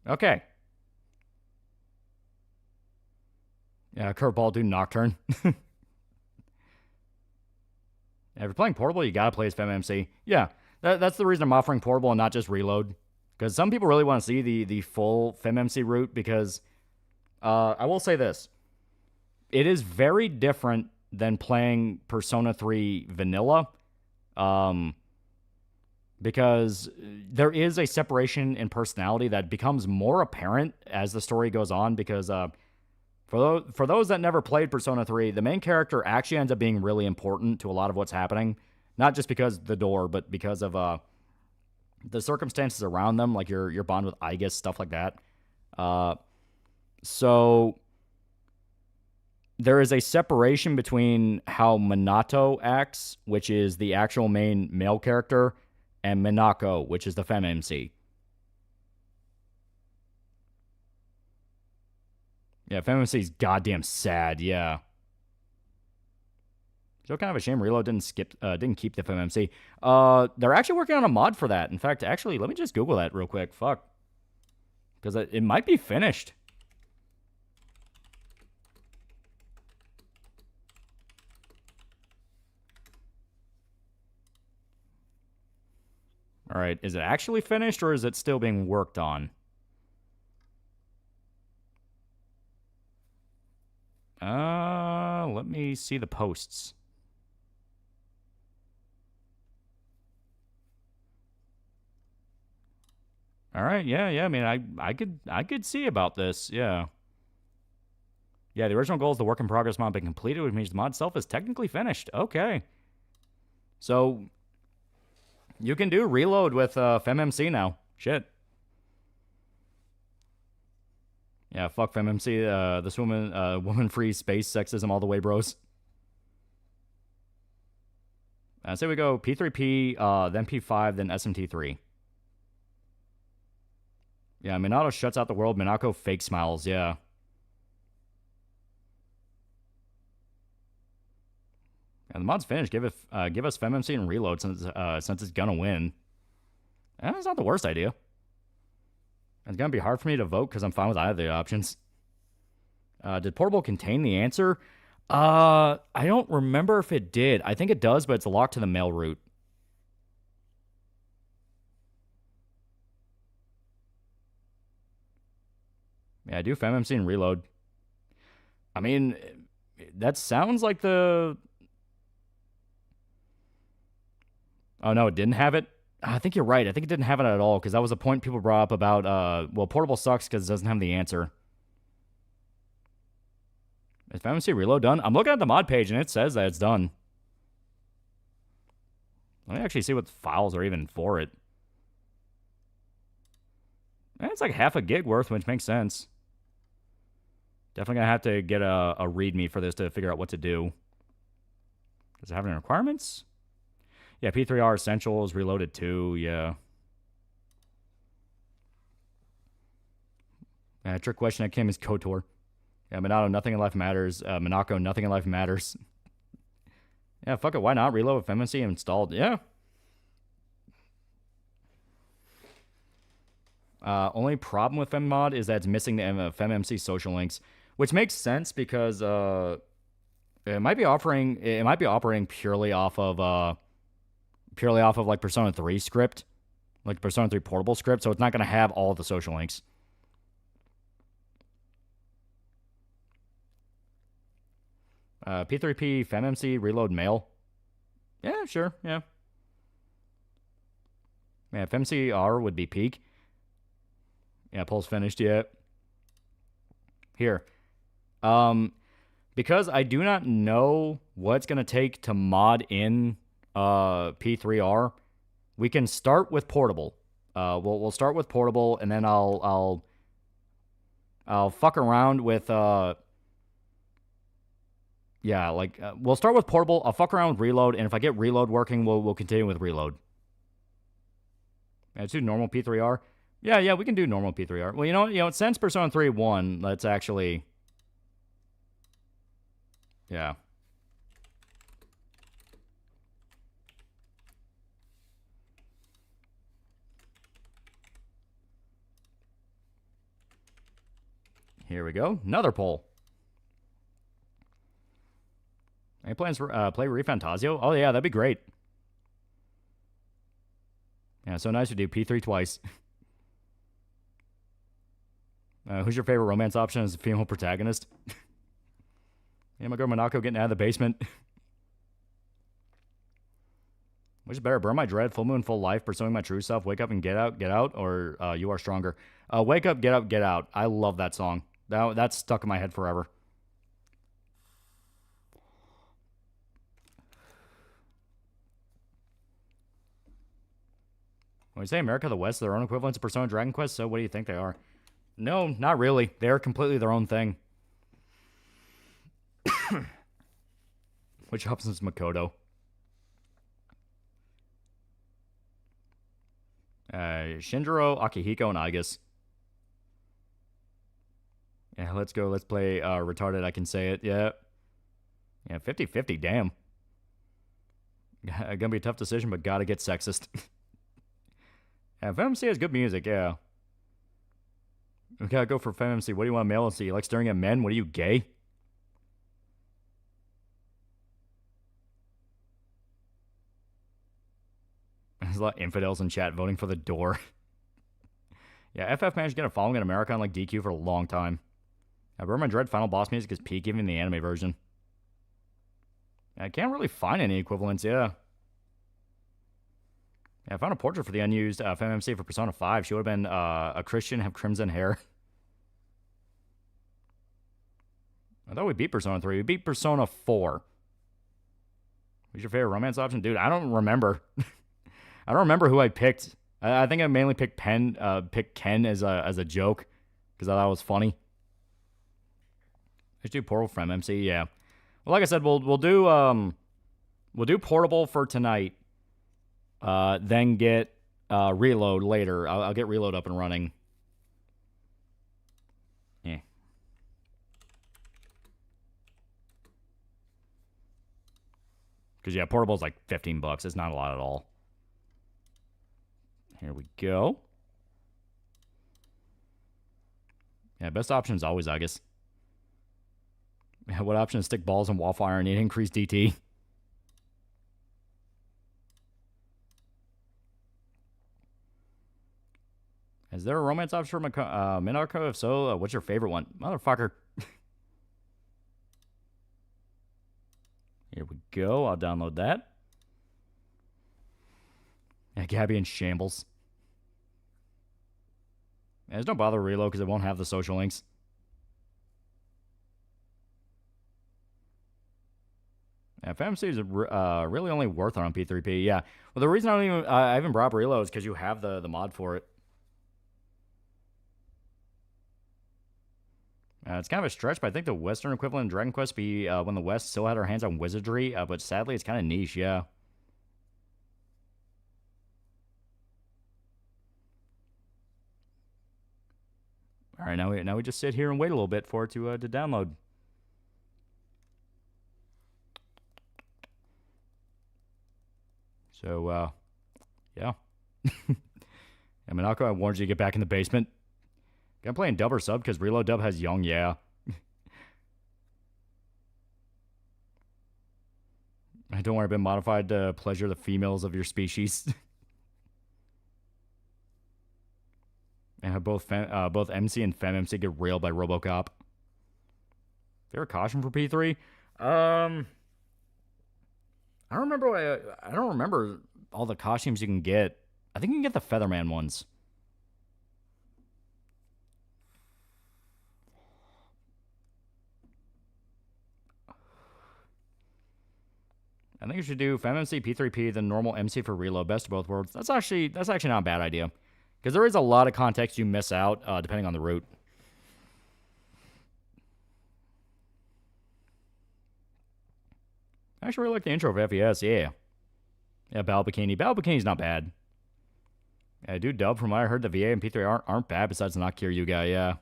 Speaker 7: Okay. Yeah, curveball, do Nocturne. If you're playing Portable, you gotta play as FemMC. Yeah, that's the reason I'm offering Portable and not just Reload. Because some people really want to see the full FemMC route, because I will say this. It is very different than playing Persona 3 Vanilla. Because there is a separation in personality that becomes more apparent as the story goes on, because for those that never played Persona 3, the main character actually ends up being really important to a lot of what's happening. Not just because of the door, but because of the circumstances around them, like your bond with Aigis, stuff like that. So there is a separation between how Minato acts, which is the actual main male character, and Minako, which is the FemMC. Yeah, FemMC is goddamn sad, yeah. So kind of a shame Reload didn't keep the FemMC. They're actually working on a mod for that. In fact, actually, let me just Google that real quick. Fuck. Because it might be finished. All right, is it actually finished, or is it still being worked on? Let me see the posts. All right, yeah. I mean, I could see about this, yeah. Yeah, the original goal is the work in progress mod being completed, which means the mod itself is technically finished. Okay. So you can do Reload with FemMC now. Shit. Yeah, fuck FemMC. This woman-free space sexism all the way, bros. Say we go P3P, then P5, then SMT3. Yeah, Minato shuts out the world. Minako fake smiles, yeah. And the mod's finished. Give us FemMC and Reload since it's gonna win. And that's not the worst idea. It's gonna be hard for me to vote because I'm fine with either of the options. Did Portable contain the answer? I don't remember if it did. I think it does, but it's locked to the mail route. Yeah, I do FemMC and Reload. I mean, that sounds like the... Oh, no, it didn't have it? I think you're right. I think it didn't have it at all, because that was a point people brought up about, well, Portable sucks because it doesn't have the answer. Is FemMC Reload done? I'm looking at the mod page, and it says that it's done. Let me actually see what files are even for it. It's like half a gig worth, which makes sense. Definitely gonna have to get a README for this to figure out what to do. Does it have any requirements? Yeah, P3R Essential is reloaded too, yeah. Trick question that came is KOTOR. Yeah, Minato, nothing in life matters. Minako, nothing in life matters. Yeah, fuck it, why not? Reload with FemMC installed, yeah. Only problem with FemMod is that it's missing the FemMC social links, which makes sense because it might be operating purely off of like Persona 3 script, like Persona 3 portable script, so it's not going to have all of the social links. P3P FemMC reload mail. Yeah, sure, yeah. Yeah, FemCR would be peak. Yeah, poll's finished yet. Here. Because I do not know what it's going to take to mod in P3R, we can start with portable. We'll start with portable, and then I'll fuck around with we'll start with portable. I'll fuck around with reload, and if I get reload working, we'll continue with reload. Let's do normal P3R. Yeah, we can do normal P3R. Well, you know, since Persona 3 won, let's actually... Yeah. Here we go. Another poll. Any plans for play ReFantazio? Oh yeah, that'd be great. Yeah, so nice to do P3 twice. Who's your favorite romance option as a female protagonist? Yeah, my girl Monaco getting out of the basement. Which is better, burn my dread, full moon, full life, pursuing my true self, wake up and get out, or you are stronger? Wake up, get out. I love that song. That's stuck in my head forever. When we say America the West, their own equivalents of Persona Dragon Quest, so what do you think they are? No, not really. They are completely their own thing. Which helps us Makoto. Shinjiro, Akihiko, and Igus. Yeah, let's go. Let's play Retarded, I Can Say It. Yeah. Yeah, 50-50, damn. Gonna be a tough decision, but gotta get sexist. Yeah, FemMC has good music, yeah. We gotta go for FemMC. What do you want, male? You like staring at men? What are you, gay? There's a lot of infidels in chat voting for the door. Yeah, FF managed to get a following in America on like DQ for a long time. Burn My Dread final boss music is peak even in the anime version. I can't really find any equivalents, yeah. Yeah, I found a portrait for the unused FemMC for Persona 5. She would have been a Christian, have crimson hair. I thought we beat Persona 3. We beat Persona 4. Who's your favorite romance option? Dude, I don't remember. I don't remember who I picked. I think I mainly picked Ken as a joke because I thought it was funny. Let's do Portal from MC, yeah. Well, like I said, we'll do Portable for tonight. Then get Reload later. I'll get Reload up and running. Yeah. Because, yeah, Portable's like $15. It's not a lot at all. Here we go. Yeah, best option is always, I guess. What option is stick balls and wallfire and increase DT? Is there a romance option for Minarco? If so, what's your favorite one? Motherfucker. Here we go. I'll download that. Yeah, Gabby in shambles. Yeah, just don't bother to reload because it won't have the social links. Yeah, FMC is really only worth it on P3P. Yeah. Well, the reason I haven't brought up reload is because you have the mod for it. It's kind of a stretch, but I think the Western equivalent of Dragon Quest be when the West still had our hands on wizardry, but sadly it's kind of niche, yeah. All right, now we just sit here and wait a little bit for it to download. So, yeah. And Minako, I warned you to get back in the basement. I'm playing dub or sub because Reload dub has young, yeah. Don't worry, I've been modified to pleasure the females of your species. And both MC and FemMC get railed by RoboCop. Favorite caution for P3? I don't remember all the costumes you can get. I think you can get the Featherman ones. I think you should do FemMC, P3P, then normal MC for reload, best of both worlds. That's actually not a bad idea. Because there is a lot of context you miss out, depending on the route. I actually really like the intro of FES, yeah. Yeah, Bal Bikini. Bal Bikini's not bad. Yeah, dude, dub, from what I heard, the VA and P3 aren't bad besides the Not Kiryu guy, yeah.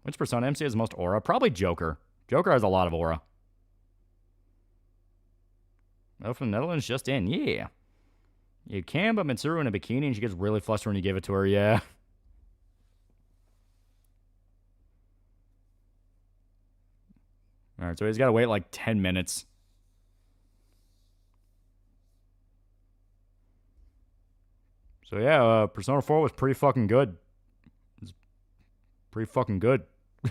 Speaker 7: Which Persona MC has the most aura? Probably Joker. Joker has a lot of aura. Oh, from the Netherlands, just in, yeah. You can, but Mitsuru in a bikini, and she gets really flustered when you give it to her, yeah. Alright, so he's got to wait like 10 minutes So yeah, Persona 4 was pretty fucking good. It's pretty fucking good. I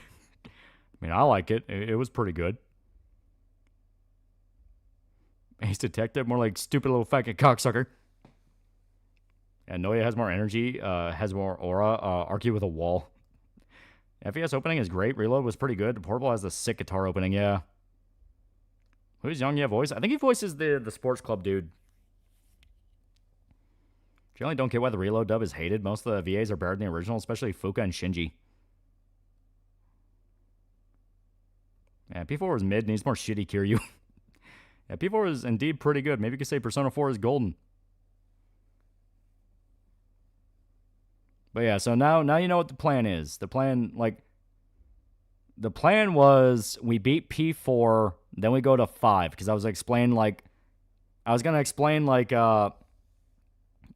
Speaker 7: mean, I like it. It was pretty good. Ace Detective, more like stupid little fucking cocksucker. And Noya has more energy, has more aura, argue with a wall. FES opening is great. Reload was pretty good. Portable has the sick guitar opening, yeah. Who's Young Yeah voice? I think he voices the sports club dude. Generally don't get why the Reload dub is hated. Most of the VAs are better than the original, especially Fuka and Shinji. Yeah, P4 was mid, needs more shitty Kiryu. Yeah, P4 is indeed pretty good. Maybe you could say Persona 4 is golden. But yeah, so now you know what the plan is. The plan was we beat P4, then we go to 5, because I was going to explain,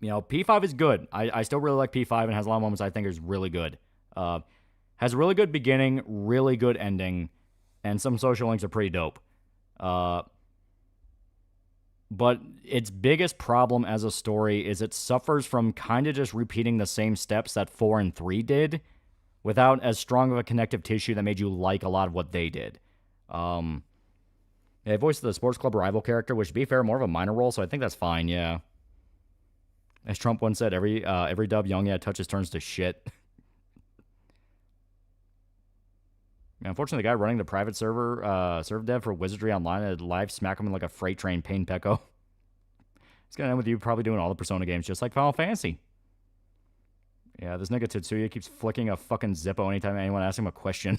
Speaker 7: P5 is good. I still really like P5 and has a lot of moments I think is really good. Has a really good beginning, really good ending, and some social links are pretty dope. But its biggest problem as a story is it suffers from kind of just repeating the same steps that 4 and 3 did without as strong of a connective tissue that made you like a lot of what they did. They voiced the sports club rival character, which, to be fair, more of a minor role, so I think that's fine, yeah. As Trump once said, every dub Young Yeah touches turns to shit. Unfortunately, the guy running the private server dev for Wizardry Online had live smack him like a freight train, Pain Pecco. It's going to end with you probably doing all the Persona games, just like Final Fantasy. Yeah, this nigga Tetsuya keeps flicking a fucking Zippo anytime anyone asks him a question.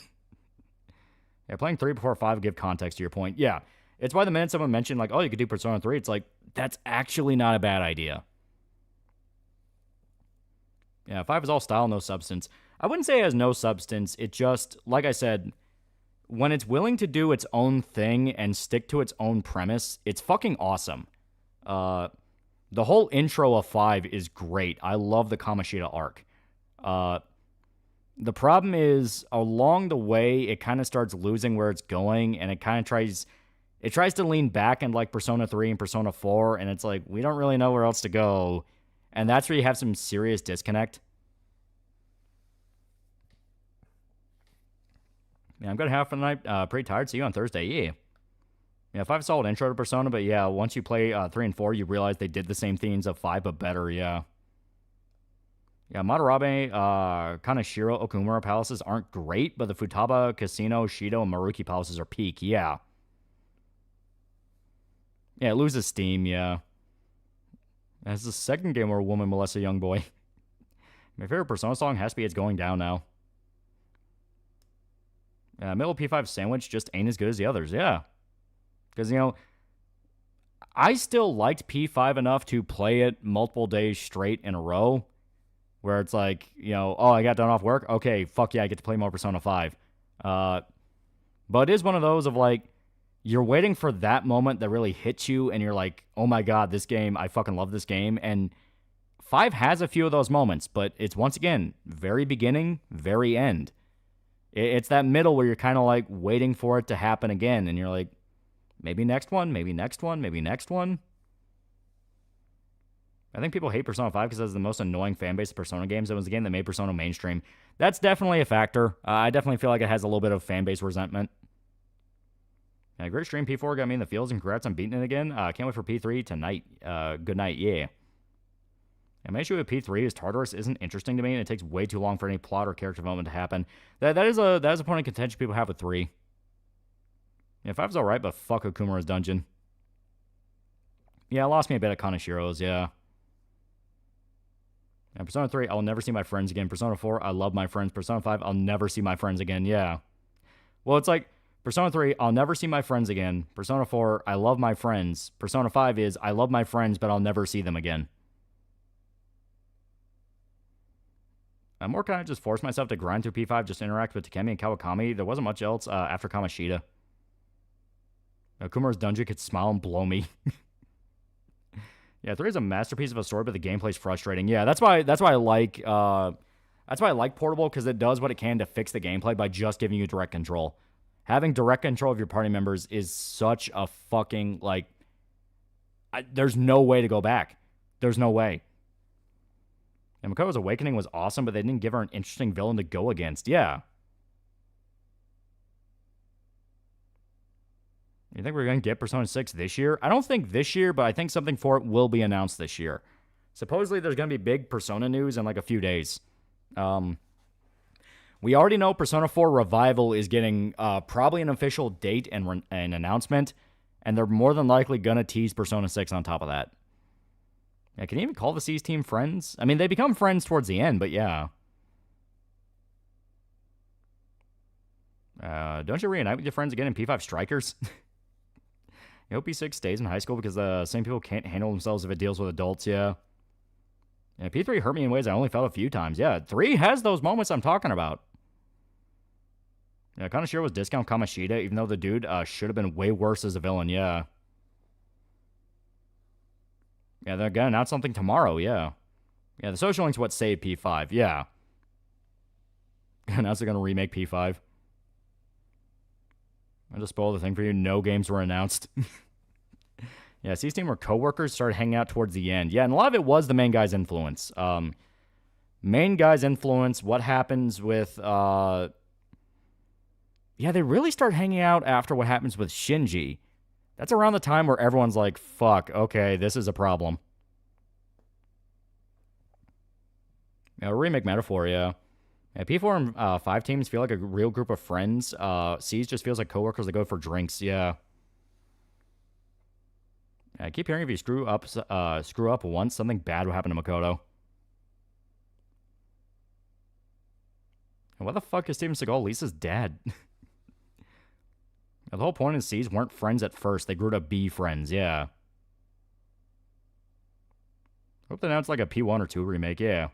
Speaker 7: Yeah, playing 3 before 5 give context to your point. Yeah, it's why the minute someone mentioned, like, oh, you could do Persona 3, it's like, that's actually not a bad idea. Yeah, 5 is all style, no substance. I wouldn't say it has no substance. It just, like I said, when it's willing to do its own thing and stick to its own premise, it's fucking awesome. The whole intro of 5 is great. I love the Kamoshida arc. The problem is, along the way, it kind of starts losing where it's going, and it kind of tries to lean back in like Persona 3 and Persona 4, and it's like, we don't really know where else to go. And that's where you have some serious disconnect. Yeah, I'm going to have for the night. Pretty tired. See you on Thursday. Yeah. Yeah, 5 is a solid intro to Persona, but yeah, once you play 3 and 4, you realize they did the same themes of 5, but better, yeah. Yeah, Madarabe, Kaneshiro, Okumura palaces aren't great, but the Futaba, Casino, Shido, and Maruki palaces are peak, yeah. Yeah, it loses steam, yeah. It's the second game where a woman molests a young boy. My favorite Persona song has to be It's Going Down Now. Middle P5 sandwich just ain't as good as the others, yeah. Because, I still liked P5 enough to play it multiple days straight in a row. Where it's like, oh, I got done off work? Okay, fuck yeah, I get to play more Persona 5. But it is one of those of like, you're waiting for that moment that really hits you, and you're like, oh my god, this game, I fucking love this game. And 5 has a few of those moments, but it's, once again, very beginning, very end. It's that middle where you're kind of like waiting for it to happen again, and you're like, maybe next one, maybe next one, maybe next one. I think people hate Persona 5 because it has the most annoying fan base of Persona games. It was the game that made Persona mainstream. That's definitely a factor. I definitely feel like it has a little bit of fan base resentment. Yeah, great stream. P4 got me in the fields, and congrats on beating it again. Can't wait for P3 tonight. Good night, yeah. My issue with P3 is Tartarus isn't interesting to me, and it takes way too long for any plot or character development to happen. That is a point of contention people have with 3. Yeah, 5's alright, but fuck Okumura's dungeon. Yeah, it lost me a bit at Kaneshiro's, yeah. And Persona 3, I'll never see my friends again. Persona 4, I love my friends. Persona 5, I'll never see my friends again, yeah. Well, it's like, Persona 3, I'll never see my friends again. Persona 4, I love my friends. Persona 5 is, I love my friends, but I'll never see them again. I'm more kind of just forced myself to grind through P5, just interact with Takemi and Kawakami. There wasn't much else after Kamoshida. Kumara's dungeon could smile and blow me. Yeah, 3 is a masterpiece of a story, but the gameplay's frustrating. Yeah, that's why I like Portable, because it does what it can to fix the gameplay by just giving you direct control. Having direct control of your party members is such a fucking, like, there's no way to go back. There's no way. And Makoto's Awakening was awesome, but they didn't give her an interesting villain to go against. Yeah. You think we're going to get Persona 6 this year? I don't think this year, but I think something for it will be announced this year. Supposedly, there's going to be big Persona news in like a few days. We already know Persona 4 Revival is getting probably an official date and an announcement, and they're more than likely going to tease Persona 6 on top of that. Yeah, can you even call the C's team friends? I mean, they become friends towards the end, but yeah. Don't you reunite with your friends again in P5 Strikers? You hope P6 stays in high school because the same people can't handle themselves if it deals with adults, yeah. Yeah, P3 hurt me in ways I only felt a few times. Yeah, 3 has those moments I'm talking about. Yeah, Kaneshiro was discount Kamoshida, even though the dude should have been way worse as a villain, yeah. Yeah, they're gonna announce something tomorrow, yeah. Yeah, the social link's what saved P5, yeah. Now they're gonna remake P5. I'll just spoil the thing for you. No games were announced. Yeah, C's team were co-workers, started hanging out towards the end. Yeah, and a lot of it was the main guy's influence. Main guy's influence, what happens with... Yeah, they really start hanging out after what happens with Shinji. That's around the time where everyone's like, fuck, okay, this is a problem. Yeah, remake Metaphor, yeah. Yeah, P4 and 5 teams feel like a real group of friends. C's just feels like coworkers that go for drinks, yeah. I keep hearing if you screw up once, something bad will happen to Makoto. And what the fuck is Steven Seagal Lisa's dad? The whole point is C's weren't friends at first. They grew to be friends, yeah. Hope they announced like a P1 or 2 remake, yeah.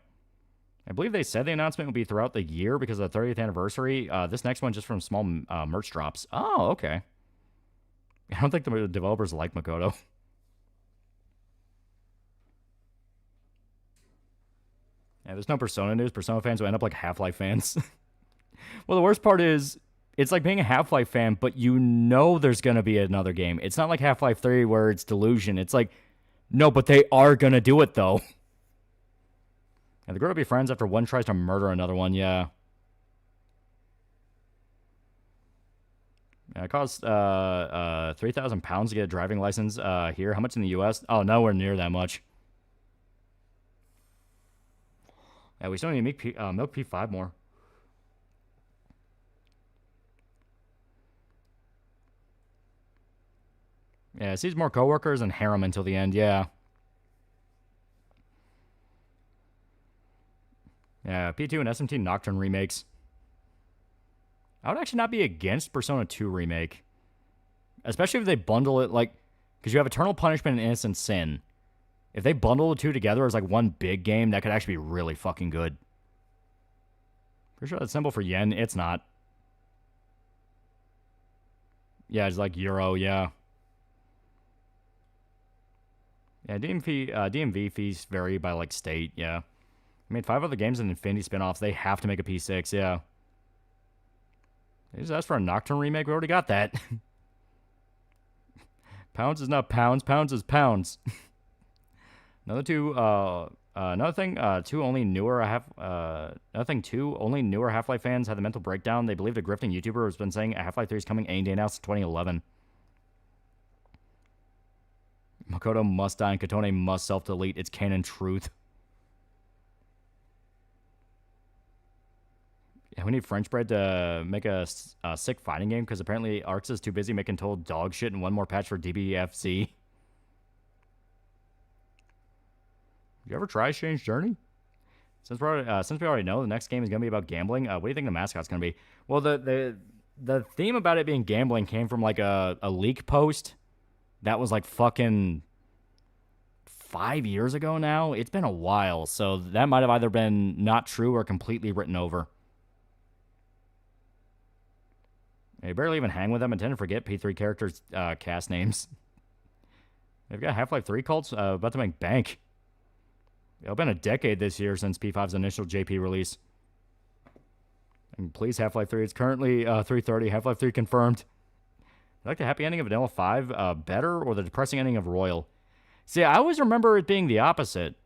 Speaker 7: I believe they said the announcement would be throughout the year because of the 30th anniversary. This next one just from small merch drops. Oh, okay. I don't think the developers like Makoto. Yeah, there's no Persona news. Persona fans will end up like Half-Life fans. Well, the worst part is, it's like being a Half-Life fan, but you know there's going to be another game. It's not like Half-Life 3 where it's delusion. It's like, no, but they are going to do it, though. And they grow to be friends after one tries to murder another one, yeah. Yeah, it costs 3,000 pounds to get a driving license here. How much in the U.S.? Oh, nowhere near that much. Yeah, we still need to milk P5 more. Yeah, it sees more coworkers and harem until the end, yeah. Yeah, P2 and SMT Nocturne remakes. I would actually not be against Persona 2 remake. Especially if they bundle it, like... Because you have Eternal Punishment and Innocent Sin. If they bundle the two together as, like, one big game, that could actually be really fucking good. Pretty sure that's symbol for yen. It's not. Yeah, it's like euro, yeah. Yeah, DMV fees vary by, like, state, yeah. I mean, 5 other games and Infinity spin-offs, they have to make a P6, yeah. They just asked for a Nocturne remake, we already got that. Pounds is not pounds, pounds is pounds. Another thing, only newer Half-Life fans had the mental breakdown. They believed a grifting YouTuber has been saying Half-Life 3 is coming any day now since 2011. Makoto must die and Katone must self-delete. It's canon truth. Yeah, we need French bread to make a sick fighting game because apparently Arx is too busy making total dog shit and one more patch for DBFC. You ever try Strange Journey? Since we already know the next game is going to be about gambling, what do you think the mascot's going to be? Well, the theme about it being gambling came from like a leak post that was like fucking 5 years ago now. It's been a while, so that might have either been not true or completely written over. You barely even hang with them and tend to forget P3 characters' cast names. They've got Half-Life 3 cults about to make bank. It's been a decade this year since P5's initial JP release. And please, Half-Life 3. It's currently 3:30. Half-Life 3 confirmed. You like the happy ending of Vanilla 5 better or the depressing ending of Royal? See, I always remember it being the opposite.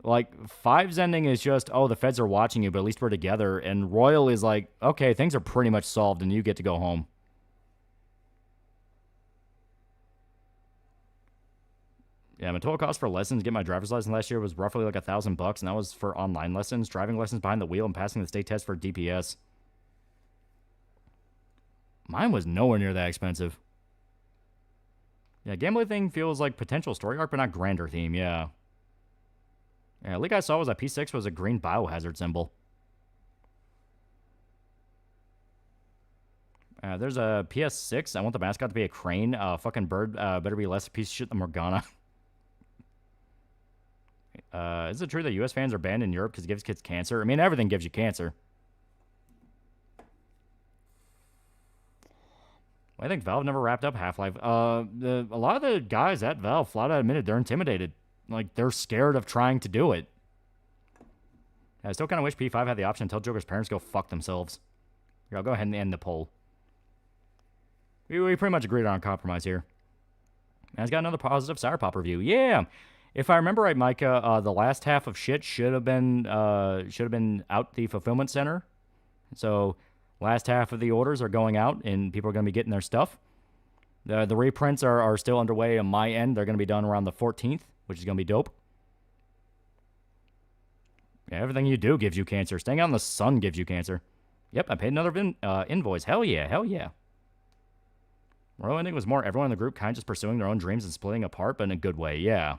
Speaker 7: Like, 5's ending is just, oh, the feds are watching you, but at least we're together. And Royal is like, okay, things are pretty much solved, and you get to go home. Yeah, my total cost for lessons to get my driver's license last year was roughly like $1,000, and that was for online lessons, driving lessons behind the wheel, and passing the state test for DPS. Mine was nowhere near that expensive. Yeah, gambling thing feels like potential story arc, but not grander theme, yeah. Yeah, the leak I saw was that P6 was a green biohazard symbol. There's a PS6. I want the mascot to be a crane. Fucking bird better be less a piece of shit than Morgana. Is it true that US fans are banned in Europe because it gives kids cancer? I mean, everything gives you cancer. I think Valve never wrapped up Half-Life. A lot of the guys at Valve flat out admitted they're intimidated. Like, they're scared of trying to do it. I still kind of wish P5 had the option to tell Joker's parents to go fuck themselves. Here, I'll go ahead and end the poll. We pretty much agreed on a compromise here. And it's got another positive Sour Pop review. Yeah! If I remember right, Micah, the last half of shit should have been out the fulfillment center. So, last half of the orders are going out, and people are going to be getting their stuff. The reprints are still underway on my end. They're going to be done around the 14th, which is going to be dope. Yeah, everything you do gives you cancer. Staying out in the sun gives you cancer. Yep, I paid another invoice. Hell yeah, hell yeah. Royal ending was more everyone in the group kind of just pursuing their own dreams and splitting apart, but in a good way, yeah.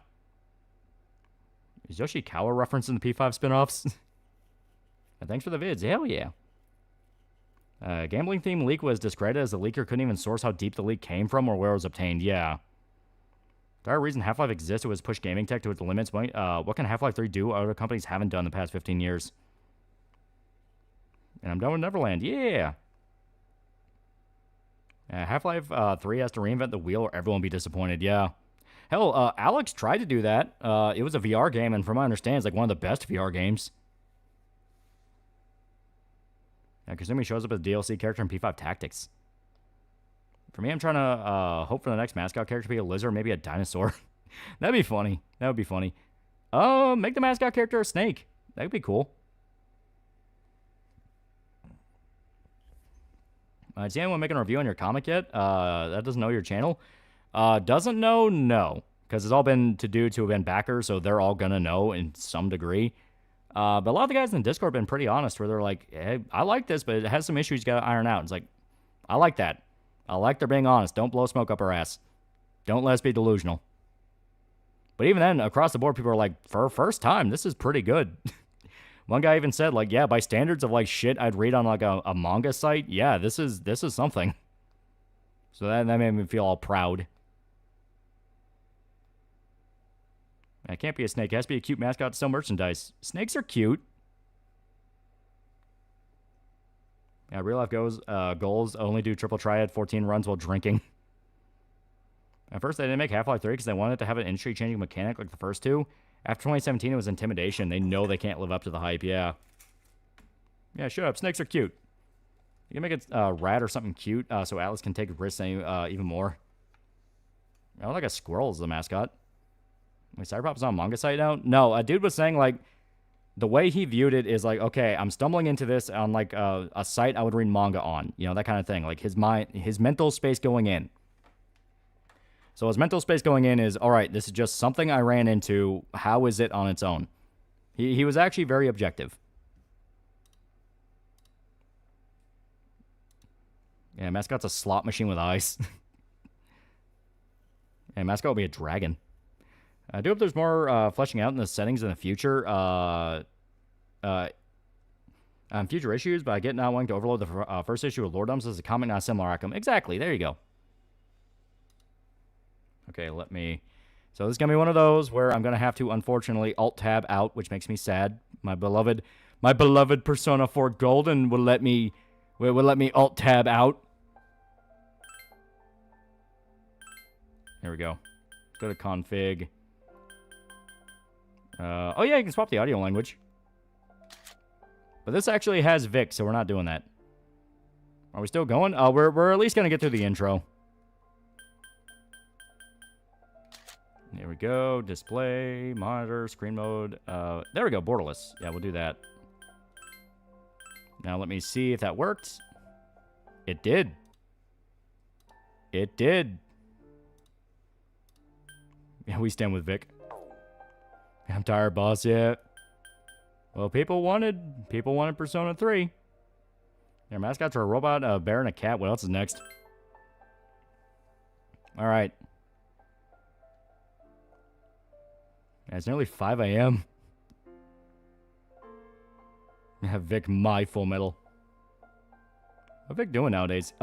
Speaker 7: Is Yoshikawa referenced in the P5 spinoffs? Thanks for the vids. Hell yeah. Gambling theme leak was discredited as the leaker couldn't even source how deep the leak came from or where it was obtained. Yeah. The entire reason Half-Life existed was push gaming tech to its limits. What can Half-Life 3 do other companies haven't done in the past 15 years? And I'm done with Neverland. Yeah. Half-Life 3 has to reinvent the wheel or everyone will be disappointed. Yeah. Hell, Alex tried to do that. It was a VR game, and from my understanding, it's like one of the best VR games. Kasumi shows up as a DLC character in P5 Tactics. For me, I'm trying to hope for the next mascot character to be a lizard, maybe a dinosaur. That'd be funny. That would be funny. Make the mascot character a snake. That would be cool. Is anyone making a review on your comic yet? That doesn't know your channel. Doesn't know? No. Because it's all been to have been backers, so they're all going to know in some degree. But a lot of the guys in the Discord have been pretty honest, where they're like, hey, I like this, but it has some issues you got to iron out. It's like, I like that. I like they're being honest. Don't blow smoke up our ass. Don't let us be delusional. But even then, across the board, people are like, for a first time, this is pretty good. One guy even said, like, yeah, by standards of, like, shit I'd read on, like, a manga site, yeah, this is something. So that made me feel all proud. It can't be a snake. It has to be a cute mascot to sell merchandise. Snakes are cute. Yeah, real life goals only do triple triad, 14 runs while drinking. At first, they didn't make Half-Life 3 because they wanted to have an industry-changing mechanic like the first two. After 2017, it was intimidation. They know they can't live up to the hype, yeah. Yeah, shut up. Snakes are cute. You can make it rat or something cute so Atlas can take risks even more. I don't like a squirrel as the mascot. Wait, Cyberpop's on a manga site now? No, a dude was saying, like, the way he viewed it is like, okay, I'm stumbling into this on, like, a site I would read manga on. You know, that kind of thing. Like, his mental space going in. So his mental space going in is, all right, this is just something I ran into. How is it on its own? He was actually very objective. Yeah, mascot's a slot machine with eyes. And mascot will be a dragon. I do hope there's more fleshing out in the settings in the future. Future issues, but I get not wanting to overload the first issue of Lordoms as a comic, not a similar outcome. Exactly, there you go. Okay, let me... So this is going to be one of those where I'm going to have to, unfortunately, Alt-Tab out, which makes me sad. My beloved Persona 4 Golden will let me Alt-Tab out. There we go. Let's go to config. Oh yeah, you can swap the audio language. But this actually has Vic, so we're not doing that. Are we still going? We're at least going to get through the intro. There we go. Display, monitor, screen mode. There we go. Borderless. Yeah, we'll do that. Now let me see if that worked. It did. It did. Yeah, we stand with Vic. I'm tired, boss. Yeah. Well, people wanted Persona 3. Their mascots are a robot, a bear, and a cat. What else is next? All right. Yeah, it's nearly 5 a.m. Have Vic my Full Metal. What's Vic doing nowadays?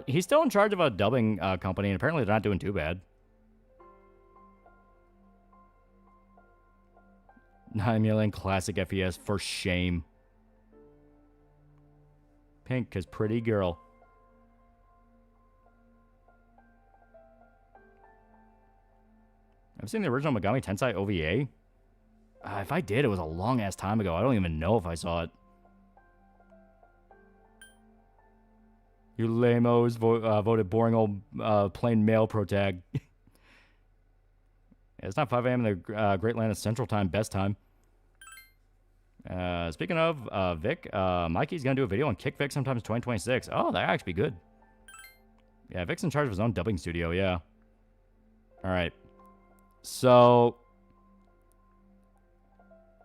Speaker 7: He's still in charge of a dubbing company, and apparently they're not doing too bad. 9 million classic FES, for shame. Pink, cause pretty girl. I've seen the original Megami Tensei OVA. If I did, it was a long-ass time ago. I don't even know if I saw it. You lamos voted boring old plain male protag. It's not 5 a.m. in the Great Land of Central Time, best time. Speaking of Vic, Mikey's going to do a video on Kick Vic sometime in 2026. Oh, that'd actually be good. Yeah, Vic's in charge of his own dubbing studio, yeah. All right. So,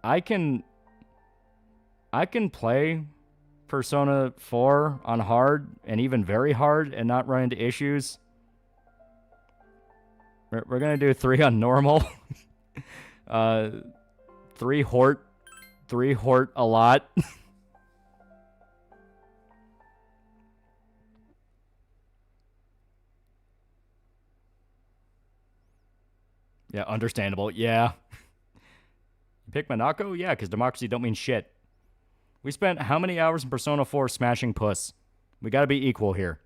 Speaker 7: I can play Persona 4 on hard and even very hard and not run into issues. We're going to do 3 on normal. 3 Hort. 3 Hort a lot. Yeah, understandable. Yeah. You pick Monaco? Yeah, because democracy don't mean shit. We spent how many hours in Persona 4 smashing puss? We gotta be equal here.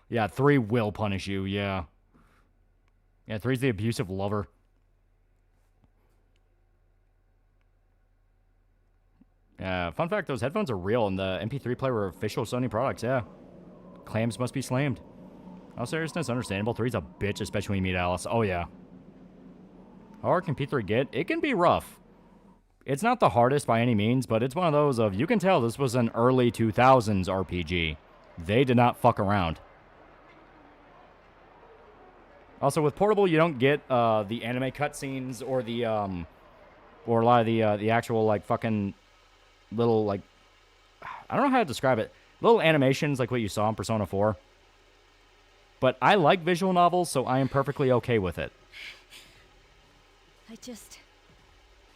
Speaker 7: Yeah, 3 will punish you, yeah. Yeah, 3's the abusive lover. Fun fact, those headphones are real, and the MP3 player were official Sony products, yeah. Clams must be slammed. All seriousness, understandable. 3's a bitch, especially when you meet Alice. Oh, yeah. How hard can P3 get? It can be rough. It's not the hardest by any means, but it's one of those of, you can tell this was an early 2000s RPG. They did not fuck around. Also, with Portable, you don't get the anime cutscenes or the, or a lot of the actual, like, fucking little, like, I don't know how to describe it. Little animations like what you saw in Persona 4. But I like visual novels, so I am perfectly okay with it.
Speaker 1: I just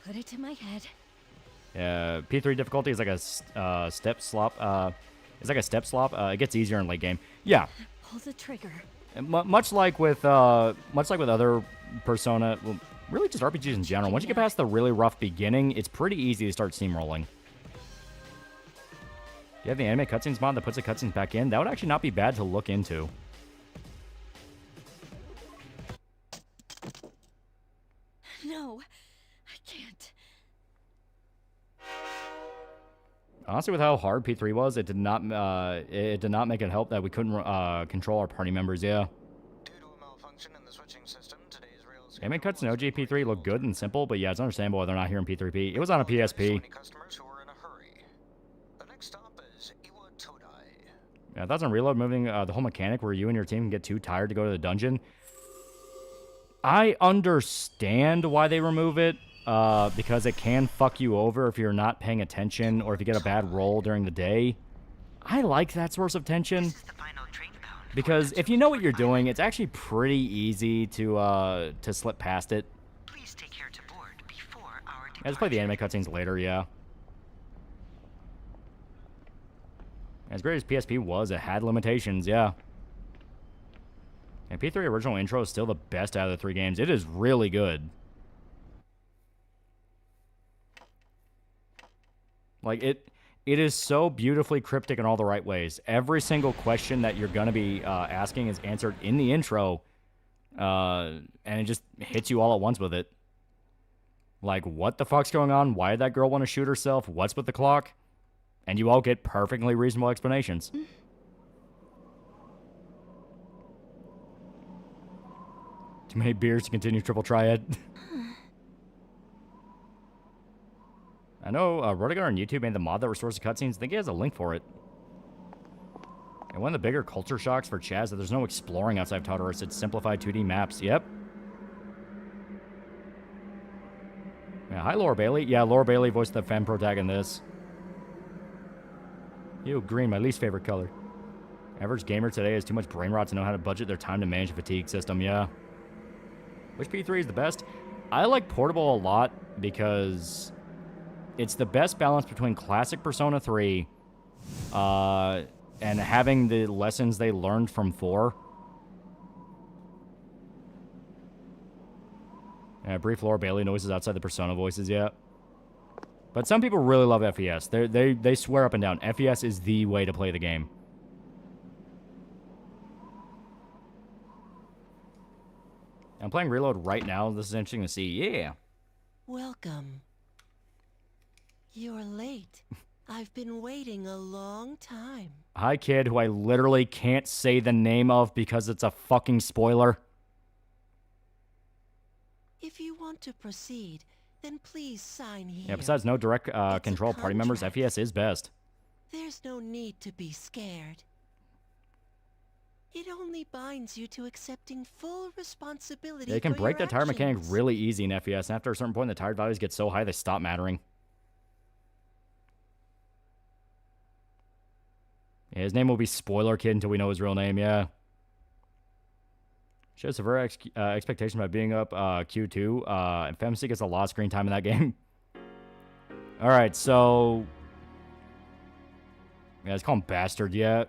Speaker 1: put it to my head.
Speaker 7: P3 difficulty is like a step slop. It's like a step slop. It gets easier in late game. Yeah.
Speaker 1: Pull the trigger.
Speaker 7: Much like with other Persona, well, really just RPGs in general. Once you get past the really rough beginning, it's pretty easy to start steamrolling. You have the anime cutscenes mod that puts the cutscenes back in. That would actually not be bad to look into.
Speaker 1: No, I can't.
Speaker 7: Honestly, with how hard P3 was, it did not make it help that we couldn't control our party members. Yeah. Anime cuts in OG P3 look good and simple, but yeah, it's understandable why they're not here in P3P. It was on a PSP. Yeah, thoughts on Reload moving the whole mechanic where you and your team can get too tired to go to the dungeon. I understand why they remove it, because it can fuck you over if you're not paying attention or if you get a bad roll during the day. I like that source of tension, because if you know what you're doing, it's actually pretty easy to slip past it. Please take care to board before our departure. Let's play the anime cutscenes later, yeah. As great as PSP was, it had limitations, yeah. And P3 original intro is still the best out of the 3 games. It is really good. Like, it is so beautifully cryptic in all the right ways. Every single question that you're going to be asking is answered in the intro. And it just hits you all at once with it. Like, what the fuck's going on? Why did that girl want to shoot herself? What's with the clock? And you all get perfectly reasonable explanations. Too many beers to continue triple triad. I know Rotigar on YouTube made the mod that restores the cutscenes. I think he has a link for it. And one of the bigger culture shocks for Chaz is that there's no exploring outside of Tartarus. It's simplified 2D maps. Yep. Yeah, hi, Laura Bailey. Yeah, Laura Bailey voiced the femme protagonist. Ew, green, my least favorite color. Average gamer today has too much brain rot to know how to budget their time to manage a fatigue system, yeah. Which P3 is the best? I like Portable a lot because it's the best balance between classic Persona 3 and having the lessons they learned from 4. Yeah, brief Laura Bailey noises outside the Persona voices, yeah. But some people really love FES. They swear up and down. FES is the way to play the game. I'm playing Reload right now. This is interesting to see. Yeah.
Speaker 12: Welcome. You're late. I've been waiting a long time.
Speaker 7: Hi, kid, who I literally can't say the name of because it's a fucking spoiler.
Speaker 12: If you want to proceed, then please sign here.
Speaker 7: Yeah, besides no direct control party members, FES is best.
Speaker 12: There's no need to be scared. It only binds you to accepting full responsibility.
Speaker 7: They can
Speaker 12: for
Speaker 7: break
Speaker 12: your
Speaker 7: the tire mechanic
Speaker 12: actions.
Speaker 7: really easy in FES, and after a certain point, the tire values get so high they stop mattering. Yeah, his name will be Spoiler Kid until we know his real name, yeah. Shows severe expectation by being up Q2. And Femc gets a lot of screen time in that game. Alright, so... Yeah, let's call him Bastard, yeah.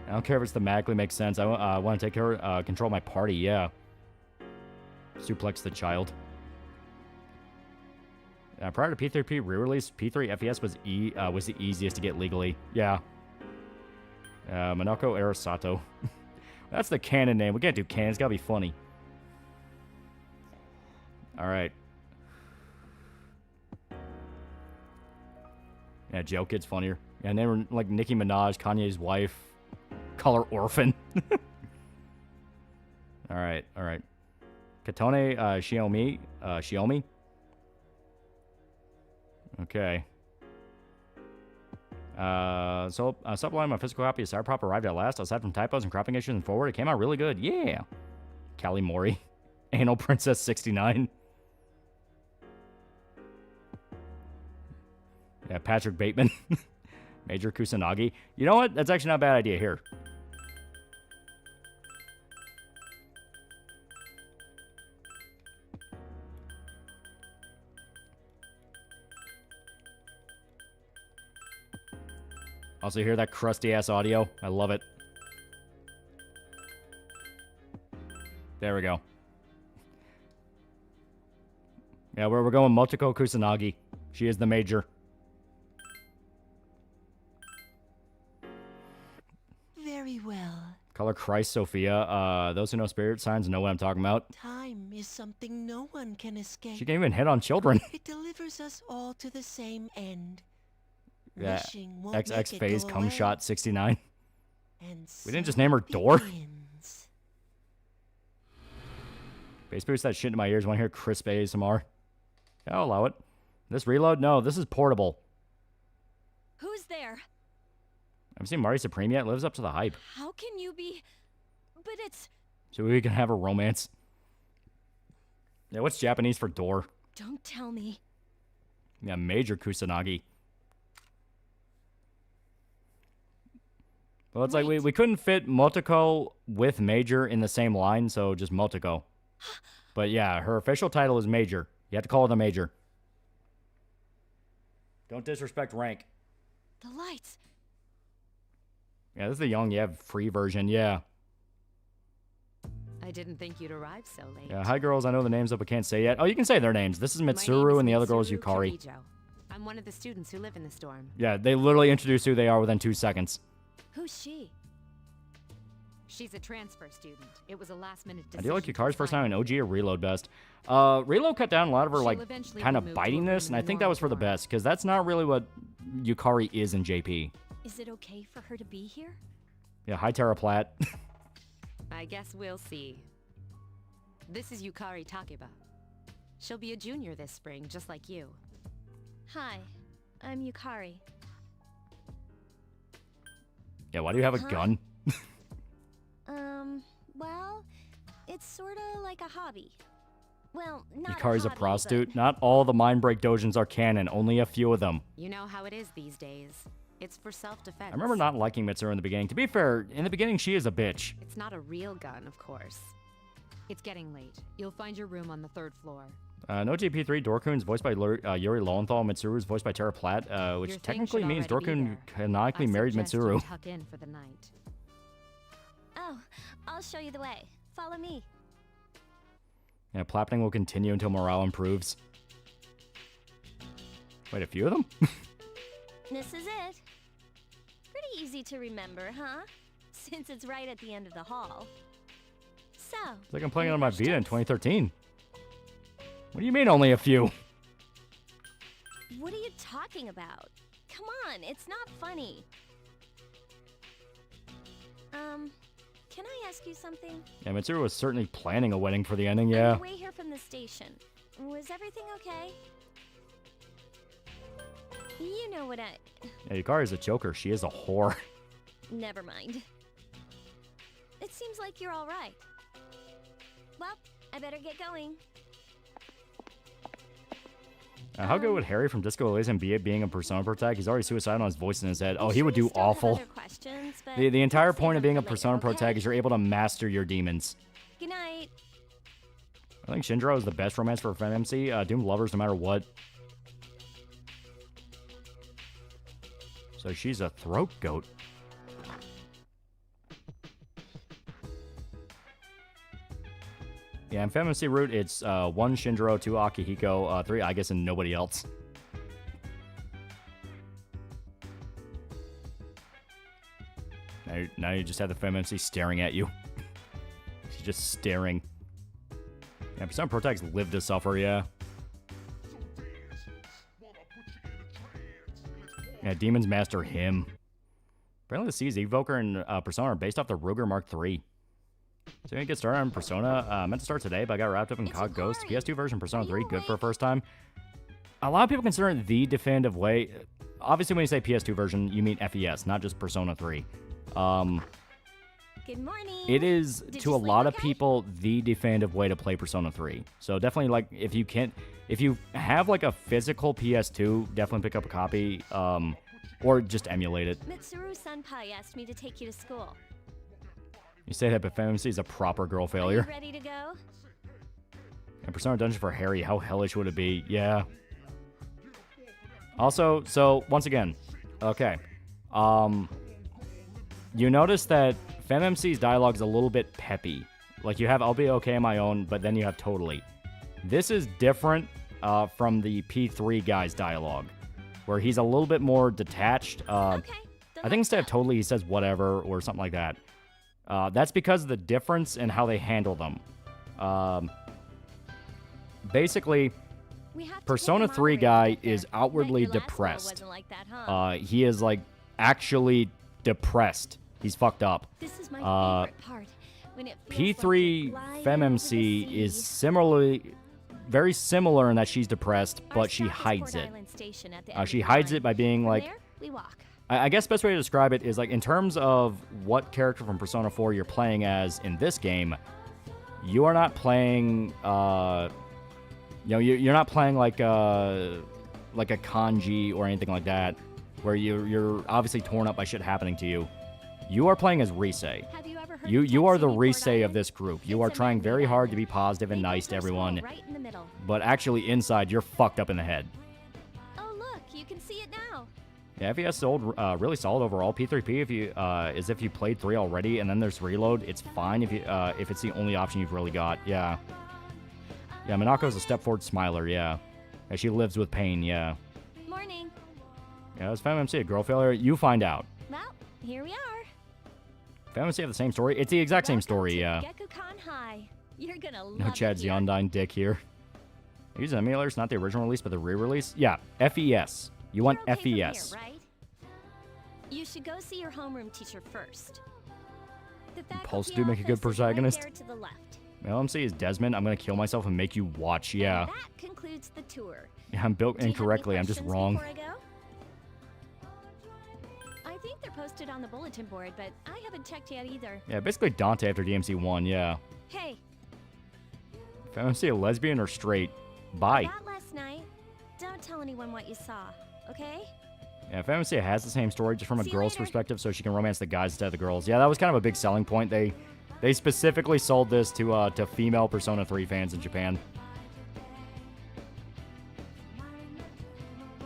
Speaker 7: I don't care if it's thematically makes sense. I want to take control of my party, yeah. Suplex the child. Prior to P3P re-release, P3 FES was the easiest to get legally. Yeah. Monoko Arasato. That's the canon name. We can't do canon. It's gotta be funny. Alright. Yeah, Joe Kid's funnier. Yeah, and they were like Nicki Minaj, Kanye's wife. Color Orphan. Alright, alright. Katone Shiomi. Okay. Sublime, my physical copy of Cyberpop arrived at last. Aside from typos and cropping issues and forward, it came out really good. Yeah. Callie Mori. Anal Princess 69. Yeah, Patrick Bateman. Major Kusanagi. You know what? That's actually not a bad idea here. Also, hear that crusty-ass audio? I love it. There we go. Yeah, we're going Motoko Kusanagi. She is the major.
Speaker 12: Very well.
Speaker 7: Color Christ Sophia. Those who know spirit signs know what I'm talking about.
Speaker 12: Time is something no one can escape.
Speaker 7: She can't even hit on children.
Speaker 12: It delivers us all to the same end.
Speaker 7: Yeah,
Speaker 12: Wishing won't
Speaker 7: XX
Speaker 12: make it
Speaker 7: Phase
Speaker 12: go
Speaker 7: Cum
Speaker 12: away.
Speaker 7: Shot 69.
Speaker 12: And
Speaker 7: We didn't just name her Door.
Speaker 12: begins.
Speaker 7: Bass boost that shit into my ears. Want to hear crisp ASMR? Yeah, I'll allow it. This reload? No, this is portable.
Speaker 1: Who's there?
Speaker 7: I haven't seen Marty Supreme yet. It lives up to the hype.
Speaker 1: How can you be... But it's...
Speaker 7: So we can have a romance. Yeah, what's Japanese for door?
Speaker 1: Don't tell me.
Speaker 7: Yeah, Major Kusanagi. Well, it's like we couldn't fit Motoko with Major in the same line, so just Motoko. But yeah, her official title is Major. You have to call her the Major. Don't disrespect rank.
Speaker 1: The lights.
Speaker 7: Yeah, this is the Young Yev free version, yeah.
Speaker 18: I didn't think you'd arrive so late.
Speaker 7: Yeah, hi girls, I know the names up but can't say yet. Oh, you can say their names. This is Mitsuru and the other girl is Yukari.
Speaker 18: Kirijo. I'm one of the students who live in the storm.
Speaker 7: Yeah, they literally introduce who they are within 2 seconds.
Speaker 1: Who's she?
Speaker 18: She's a transfer student. It was a last-minute
Speaker 7: I
Speaker 18: decision.
Speaker 7: do like Yukari's first time in OG or Reload best. Reload cut down a lot of her,
Speaker 18: She'll
Speaker 7: like,
Speaker 18: eventually
Speaker 7: kind
Speaker 18: be
Speaker 7: of
Speaker 18: moved to
Speaker 7: bitingness,
Speaker 18: a
Speaker 7: and I think that was for the best, because that's not really what Yukari is in JP.
Speaker 1: Is it okay for her to be here?
Speaker 7: Yeah, hi Terra Platt.
Speaker 18: I guess we'll see. This is Yukari Takeba. She'll be a junior this spring, just like you.
Speaker 1: Hi, I'm Yukari.
Speaker 7: Yeah, why do you have a gun?
Speaker 1: Well, it's sorta like a hobby. Well, not
Speaker 7: Yukari's
Speaker 1: a
Speaker 7: a
Speaker 1: hobby,
Speaker 7: prostitute. Not all the Mindbreak dojins are canon, only a few of them.
Speaker 18: You know how it is these days. It's for self-defense.
Speaker 7: I remember not liking Mitsuru in the beginning. To be fair, in the beginning, she is a bitch.
Speaker 18: It's not a real gun, of course. It's getting late. You'll find your room on the 3rd floor.
Speaker 7: No GP3, Dorkun's voiced by Yuri Lowenthal, Mitsuru's voiced by Tara Platt, which
Speaker 18: Your thing
Speaker 7: technically
Speaker 18: should
Speaker 7: means
Speaker 18: already be
Speaker 7: Dorkun
Speaker 18: there.
Speaker 7: canonically
Speaker 18: I
Speaker 7: married
Speaker 18: suggest you
Speaker 7: Mitsuru.
Speaker 18: tuck in for the night.
Speaker 1: Oh, I'll show you the way. Follow me.
Speaker 7: Yeah, Plapning will continue until morale improves. Wait, a few of them?
Speaker 1: This is it. Pretty easy to remember, huh? Since it's right at the end of the hall. So,
Speaker 7: It's like I'm playing it on my Vita in 2013. What do you mean, only a few?
Speaker 1: what are you talking about? Come on, it's not funny. Can I ask you something?
Speaker 7: Yeah, Mitsuru was certainly planning a wedding for the ending,
Speaker 1: On
Speaker 7: yeah.
Speaker 1: the way here from the station, was everything okay? You know what I...
Speaker 7: Yeah, Yukari's a joker. She is a whore.
Speaker 1: Never mind. It seems like you're all right. Well, I better get going.
Speaker 7: How good would Harry from Disco Elysium be at being a Persona Protag? He's already suicidal on his voice in his head. Oh, he would do awful. The entire point of being a Persona Protag is you're able to master your demons.
Speaker 1: Good night.
Speaker 7: I think Shinjiro is the best romance for a fan MC. Doomed lovers no matter what. So she's a throat goat. Yeah, in Fantasy Route, it's 1 Shinjiro, 2 Akihiko, 3 I guess, and nobody else. Now you just have the FemMC staring at you. She's just staring. Yeah, Persona Protags live to suffer, yeah. Yeah, Demons master him. Apparently the C's Evoker and Persona are based off the Ruger Mark III. So we get started on Persona. Meant to start today, but I got wrapped up in COD Ghost. PS2 version Persona 3, good for a first time. A lot of people consider it the definitive way. Obviously, when you say PS2 version, you mean FES, not just Persona 3.
Speaker 1: Good morning.
Speaker 7: It is,
Speaker 1: Did
Speaker 7: to
Speaker 1: you
Speaker 7: a
Speaker 1: sleep
Speaker 7: lot of
Speaker 1: okay?
Speaker 7: people, the definitive way to play Persona 3. So definitely, like, if you have, like, a physical PS2, definitely pick up a copy, or just emulate it.
Speaker 1: Mitsuru Senpai asked me to take you to school.
Speaker 7: You say that, but FMC is a proper girl
Speaker 1: Are you
Speaker 7: failure.
Speaker 1: ready to go?
Speaker 7: And Persona Dungeon for Harry, how hellish would it be? Yeah. Also, so, once again, okay. You notice that FemMC's dialogue is a little bit peppy. Like, you have I'll be okay on my own, but then you have totally. This is different from the P3 guy's dialogue, where he's a little bit more detached. I think instead of totally, he says whatever or something like that. That's because of the difference in how they handle them. Basically, Persona 3 guy is outwardly depressed. He is, like, actually depressed. He's fucked up.
Speaker 1: This is my favorite part. When it feels
Speaker 7: P3
Speaker 1: like you're
Speaker 7: FemMC is very similar in that she's depressed, but she hides it. She hides it by being like,
Speaker 1: there, we walk.
Speaker 7: I guess the best way to describe it is, like, in terms of what character from Persona 4 you're playing as in this game, you are not playing, you're not playing like a kanji or anything like that, where you're obviously torn up by shit happening to you. You are playing as Risei. You are the Risei of this group. You are trying very hard to be positive and nice to everyone, but actually inside you're fucked up in the head.
Speaker 1: Oh look, you can see it now.
Speaker 7: Yeah, FES sold really solid overall. P3P if you is if you played 3 already and then there's reload, it's fine if it's the only option you've really got. Yeah. Yeah, Minako's a step forward smiler, yeah. And she lives with pain, yeah.
Speaker 1: Morning.
Speaker 7: Yeah, is FemMC a girl failure? You find out.
Speaker 1: Well, here we are.
Speaker 7: FemMC have the same story? It's the exact same story, yeah.
Speaker 1: Gekukan High. You're gonna love
Speaker 7: No Chad's
Speaker 1: it here.
Speaker 7: Yondine dick here. Use emulators, not the original release, but the re-release? Yeah, FES. You want
Speaker 1: You're okay from
Speaker 7: FES.
Speaker 1: here, right? You should go see your homeroom teacher first. The faculty
Speaker 7: Pulse do make a good
Speaker 1: office is
Speaker 7: protagonist.
Speaker 1: Right there to the left.
Speaker 7: Male MC is Desmond. I'm gonna kill myself and make you watch. Yeah.
Speaker 1: And that concludes the tour.
Speaker 7: Yeah, I'm built
Speaker 1: Do you have any
Speaker 7: incorrectly. I'm just
Speaker 1: questions
Speaker 7: wrong.
Speaker 1: before I go? I think they're posted on the bulletin board, but I haven't checked yet either.
Speaker 7: Yeah, basically Dante after DMC 1. Yeah.
Speaker 1: Hey,
Speaker 7: FMMC a lesbian or straight? Bye.
Speaker 1: about last night, don't tell anyone what you saw, okay?
Speaker 7: Yeah, FMMC has the same story just from a
Speaker 1: See you
Speaker 7: girl's
Speaker 1: later.
Speaker 7: perspective, so she can romance the guys instead of the girls. Yeah, that was kind of a big selling point. They specifically sold this to female Persona 3 fans in Japan.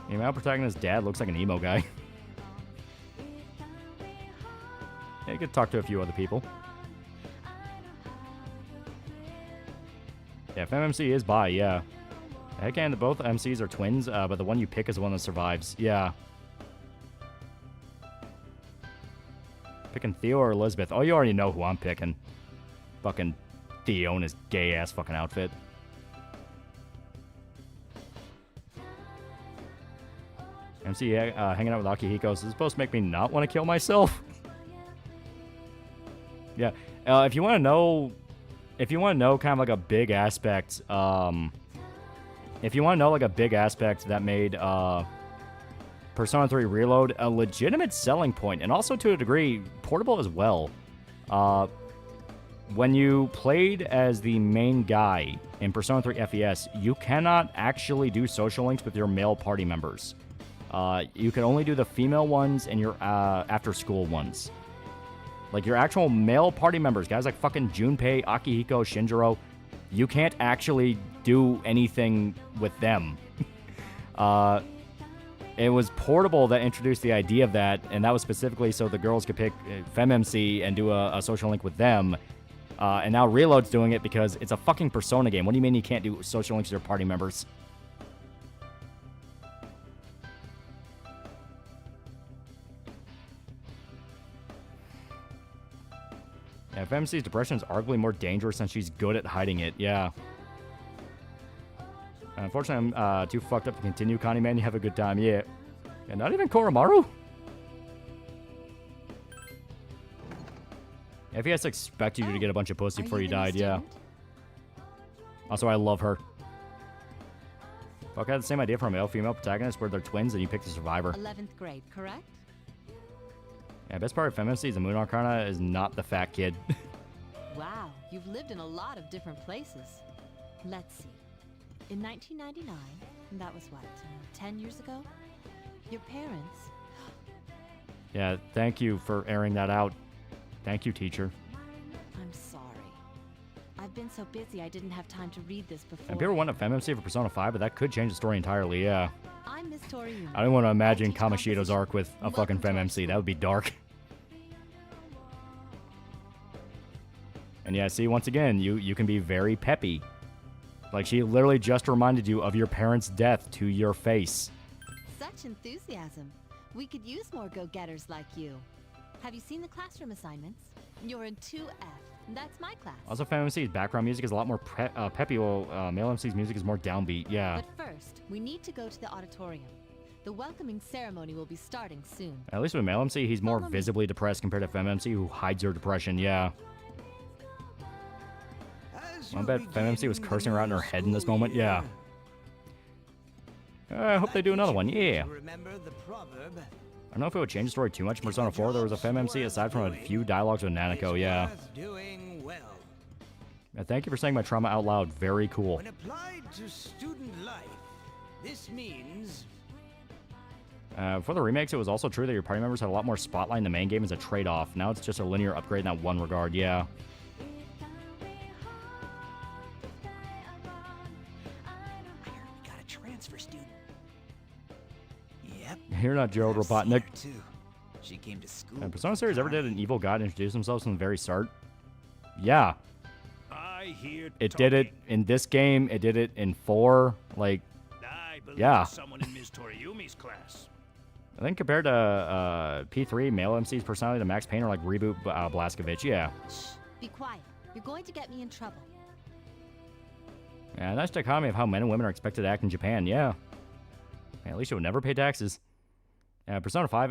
Speaker 7: The male protagonist's dad looks like an emo guy. Yeah, you could talk to a few other people. Yeah, FMMC is bi, yeah. Heck, and both MCs are twins, but the one you pick is the one that survives. Yeah. Picking Theo or Elizabeth? Oh, you already know who I'm picking. Fucking Theo in his gay-ass fucking outfit. MC hanging out with Akihiko. This is supposed to make me not want to kill myself. Yeah. If you want to know kind of like a big aspect, if you want to know like a big aspect that made Persona 3 Reload a legitimate selling point, and also to a degree portable as well. When you played as the main guy in Persona 3 FES, you cannot actually do social links with your male party members. You can only do the female ones and your after-school ones. Like your actual male party members, guys like fucking Junpei, Akihiko, Shinjiro, you can't actually do anything with them. It was Portable that introduced the idea of that, and that was specifically so the girls could pick FemMC and do a social link with them. And now Reload's doing it because it's a fucking Persona game. What do you mean you can't do social links with your party members? Yeah, FMC's depression is arguably more dangerous since she's good at hiding it. Yeah. Unfortunately, I'm too fucked up to continue. Connie, man, you have a good time. Yeah. And not even Koromaru? FES expected you to get a bunch of pussy before you died. Yeah. Also, I love her. Fuck, I had the same idea for a male-female protagonist where they're twins and you pick the survivor.
Speaker 18: 11th grade, correct?
Speaker 7: Yeah, best part of FMC is the Moon Arcana is not the fat kid.
Speaker 18: Wow, you've lived in a lot of different places. Let's see. In 1999, that was what, 10 years ago? Your parents...
Speaker 7: Yeah, thank you for airing that out. Thank you, teacher.
Speaker 18: I'm sorry. I've been so busy I didn't have time to read this before.
Speaker 7: I've ever wanted a FMC for Persona 5, but that could change the story entirely, yeah.
Speaker 18: I'm Miss Tori.
Speaker 7: I don't want to imagine Kamoshido's arc with a fucking FemMC. That would be dark. And yeah, see, once again, you can be very peppy. Like, she literally just reminded you of your parents' death to your face.
Speaker 18: Such enthusiasm. We could use more go-getters like you. Have you seen the classroom assignments? You're in 2F. That's my class.
Speaker 7: Also, FemMC's background music is a lot more peppy, while male MC's music is more downbeat, yeah.
Speaker 18: But first, we need to go to the auditorium. The welcoming ceremony will be starting soon.
Speaker 7: At least with male MC, he's more visibly depressed compared to FemMC, who hides her depression, yeah. I bet FemMC was cursing around in her head in this moment, yeah. I hope they do another one, yeah. I don't know if it would change the story too much in Persona 4. There was a FemMC aside from a few dialogues with Nanako, yeah. Thank you for saying my trauma out loud. Very cool.
Speaker 5: When applied to student life, this means...
Speaker 7: For the remakes, it was also true that your party members had a lot more spotlight in the main game as a trade-off. Now it's just a linear upgrade in that one regard, yeah.
Speaker 5: Got a transfer student. Yep.
Speaker 7: You're not Gerald Robotnik.
Speaker 5: She came to school.
Speaker 7: Persona series ever did an evil god introduce themselves from the very start? Yeah.
Speaker 5: I hear
Speaker 7: it did it in this game. It did it in 4. Like, yeah.
Speaker 5: Someone in Ms. Toriumi's class.
Speaker 7: I think compared to P3, male MC's personality to Max Payne or like Reboot Blazkowicz, yeah.
Speaker 18: Shh, be quiet. You're going to get me in trouble.
Speaker 7: Yeah, nice dichotomy of how men and women are expected to act in Japan, yeah. At least you would never pay taxes. Persona 5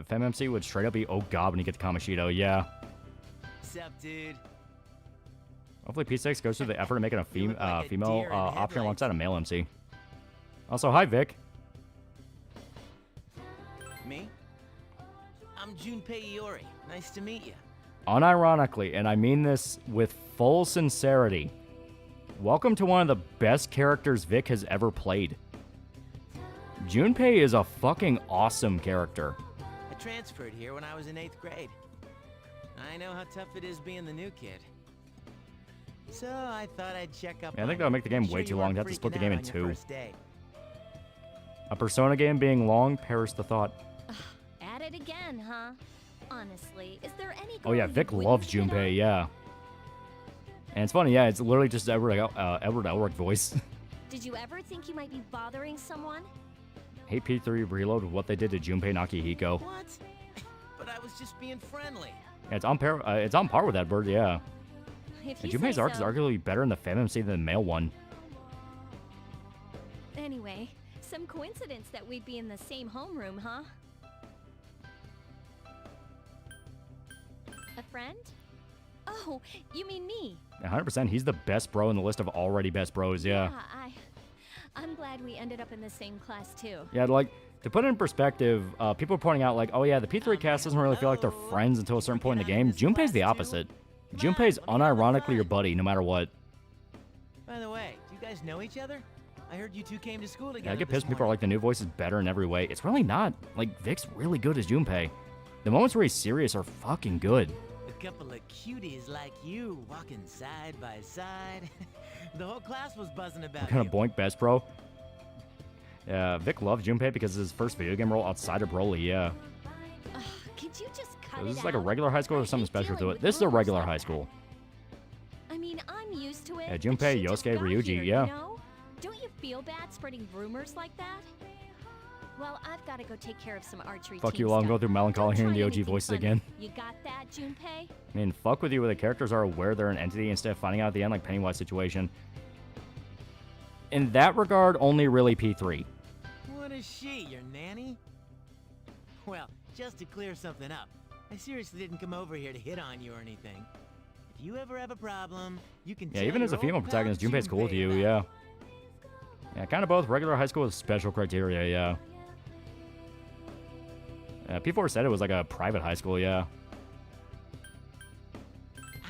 Speaker 7: FemMC would straight up be oh god when you get to Kamoshido, yeah.
Speaker 19: What's up, dude?
Speaker 7: Hopefully P6 goes through the effort of making a female
Speaker 19: deer in
Speaker 7: option
Speaker 19: headlights.
Speaker 7: alongside a male MC. Also, hi, Vic.
Speaker 19: Me? I'm Junpei Iori. Nice to meet you.
Speaker 7: Unironically, and I mean this with full sincerity, welcome to one of the best characters Vic has ever played. Junpei is a fucking awesome character.
Speaker 19: I transferred here when I was in 8th grade. I know how tough it is being the new kid. So I thought I'd check up
Speaker 7: Yeah, I think
Speaker 19: on
Speaker 7: that'll
Speaker 19: you.
Speaker 7: make the game
Speaker 19: Sure
Speaker 7: way
Speaker 19: you
Speaker 7: too long
Speaker 19: weren't
Speaker 7: to have to split the
Speaker 19: freaking
Speaker 7: game
Speaker 19: out
Speaker 7: in
Speaker 19: on your
Speaker 7: two.
Speaker 19: first day.
Speaker 7: A Persona game being long, perish the thought.
Speaker 1: At it again, huh? Honestly, is there any
Speaker 7: Oh yeah,
Speaker 1: girl
Speaker 7: Vic
Speaker 1: you
Speaker 7: loves
Speaker 1: wouldn't hit
Speaker 7: Junpei, yeah. And it's funny, yeah, it's literally just Edward Elric voice.
Speaker 1: on? Did you ever think you might be bothering someone?
Speaker 7: Hate P3 Reload with what they did to Junpei Nakihiko.
Speaker 19: What? But I was just being friendly.
Speaker 7: Yeah, it's on par with Edward, yeah.
Speaker 1: If
Speaker 7: And
Speaker 1: you
Speaker 7: Junpei's
Speaker 1: say
Speaker 7: arc is
Speaker 1: so.
Speaker 7: arguably better in the FemMC than the male one.
Speaker 1: Anyway, some coincidence that we'd be in the same homeroom, huh? A friend? Oh, you mean me?
Speaker 7: 100%, he's the best bro in the list of already best bros, yeah.
Speaker 1: I'm glad we ended up in the same class too.
Speaker 7: Yeah, like, to put it in perspective, people are pointing out, like, oh yeah, the P3 cast doesn't really feel like they're friends until a certain point in the game. Junpei's the opposite. Junpei's unironically your buddy, no matter what.
Speaker 19: By the way, do you guys know each other? I heard you two came to school together.
Speaker 7: Yeah, I get
Speaker 19: this
Speaker 7: pissed when people are
Speaker 19: morning.
Speaker 7: like, the new voice is better in every way. It's really not. Like, Vic's really good as Junpei. The moments where he's serious are fucking good.
Speaker 19: A couple of cuties like you walking side by side. The whole class was buzzing about
Speaker 7: What kind
Speaker 19: you.
Speaker 7: of boink best bro? Yeah, Vic loves Junpei because it's his first video game role outside of Broly, yeah.
Speaker 1: Could you just cut
Speaker 7: So
Speaker 1: it
Speaker 7: this is like a
Speaker 1: out?
Speaker 7: regular high school or something special to it? This is a regular high school.
Speaker 1: I mean, I'm used to it.
Speaker 7: Yeah,
Speaker 1: but
Speaker 7: Junpei,
Speaker 1: she just
Speaker 7: Yosuke,
Speaker 1: got
Speaker 7: Ryuji,
Speaker 1: here,
Speaker 7: yeah.
Speaker 1: You know? Don't you feel bad spreading rumors like that? Well, I've got to go take care of some archery.
Speaker 7: Fuck
Speaker 1: team
Speaker 7: you all, I'm
Speaker 1: stuff.
Speaker 7: going through melancholy
Speaker 1: Don't
Speaker 7: hearing
Speaker 1: try
Speaker 7: the OG
Speaker 1: anything
Speaker 7: voices
Speaker 1: funny.
Speaker 7: again.
Speaker 1: You got that, Junpei?
Speaker 7: I mean, fuck with you where the characters are aware they're an entity instead of finding out at the end like Pennywise situation. In that regard, only really P3.
Speaker 19: What is she, your nanny? Well, just to clear something up, I seriously didn't come over here to hit on you or anything. If you ever have a problem, you can
Speaker 7: Yeah,
Speaker 19: tell
Speaker 7: even as a
Speaker 19: your
Speaker 7: female
Speaker 19: old pal
Speaker 7: protagonist, Junpei's cool with you, yeah. Yeah, kind of both regular high school with special criteria, yeah. Yeah, people said it was like a private high school, yeah.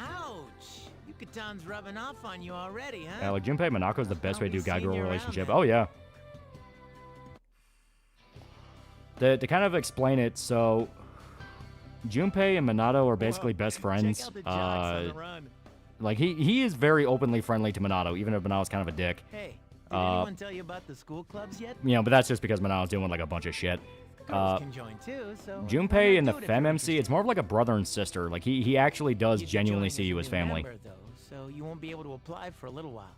Speaker 19: Ouch! Yukatan's rubbing off on you already, huh?
Speaker 7: Yeah, like Junpei Monaco's the best way to do
Speaker 19: seen
Speaker 7: guy-girl
Speaker 19: you around
Speaker 7: relationship.
Speaker 19: then.
Speaker 7: Oh, yeah. To kind of explain it, so Junpei and Minato are basically best friends.
Speaker 19: Check out the jocks on the run.
Speaker 7: Like he is very openly friendly to Minato, even if Minato's kind of a dick.
Speaker 19: Hey, did anyone tell you about the school clubs yet?
Speaker 7: You know, but that's just because Minato's doing like a bunch of shit.
Speaker 19: Girls can join too, so
Speaker 7: Junpei and the FemMC, it's more of like a brother and sister. Like he actually does genuinely see you as family.
Speaker 19: Member, though, so you won't be able to apply for a little while.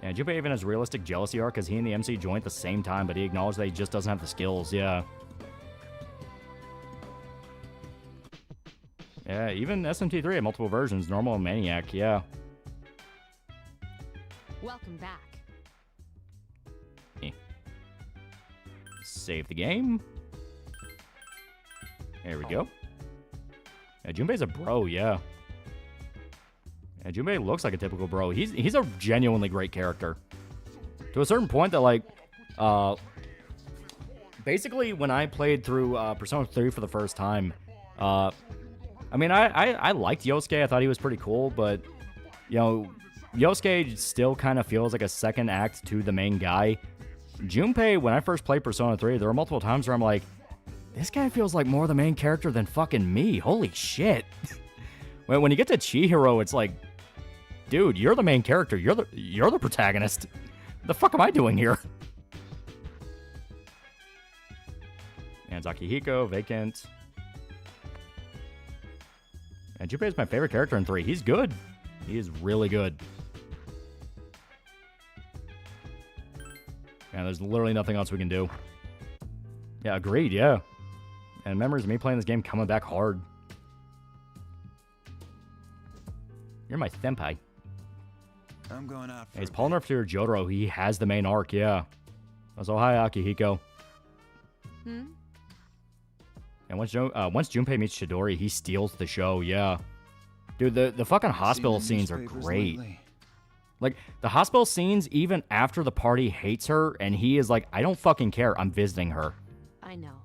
Speaker 7: Yeah, Junpei even has realistic jealousy arc because he and the MC joined at the same time, but he acknowledged that he just doesn't have the skills. Yeah. Yeah, even SMT3 had multiple versions, normal and maniac. Yeah.
Speaker 18: Welcome back.
Speaker 7: Save the game. There we go. Yeah, Junpei's a bro, yeah. Yeah, Junpei looks like a typical bro. He's a genuinely great character. To a certain point that, like, basically when I played through Persona 3 for the first time, I mean, I liked Yosuke. I thought he was pretty cool, but, you know, Yosuke still kind of feels like a second act to the main guy. Junpei, when I first played Persona 3, there were multiple times where I'm like, this guy feels like more the main character than fucking me. Holy shit. When you get to Chihiro, it's like, dude, you're the main character. You're the protagonist. What the fuck am I doing here? And Zakihiko, Vacant. And Junpei is my favorite character in 3. He's good. He is really good. Yeah, there's literally nothing else we can do. Yeah, agreed, yeah. And memories of me playing this game coming back hard. You're my senpai.
Speaker 10: I'm going out
Speaker 7: Hey, he's pulling up to your Jotaro. He has the main arc, yeah. Also, hi, Akihiko. And once Junpei meets Chidori, he steals the show, yeah. Dude, the fucking hospital scenes are great. Like, the hospital scenes, even after the party hates her, and he is like, I don't fucking care, I'm visiting her.
Speaker 18: I know.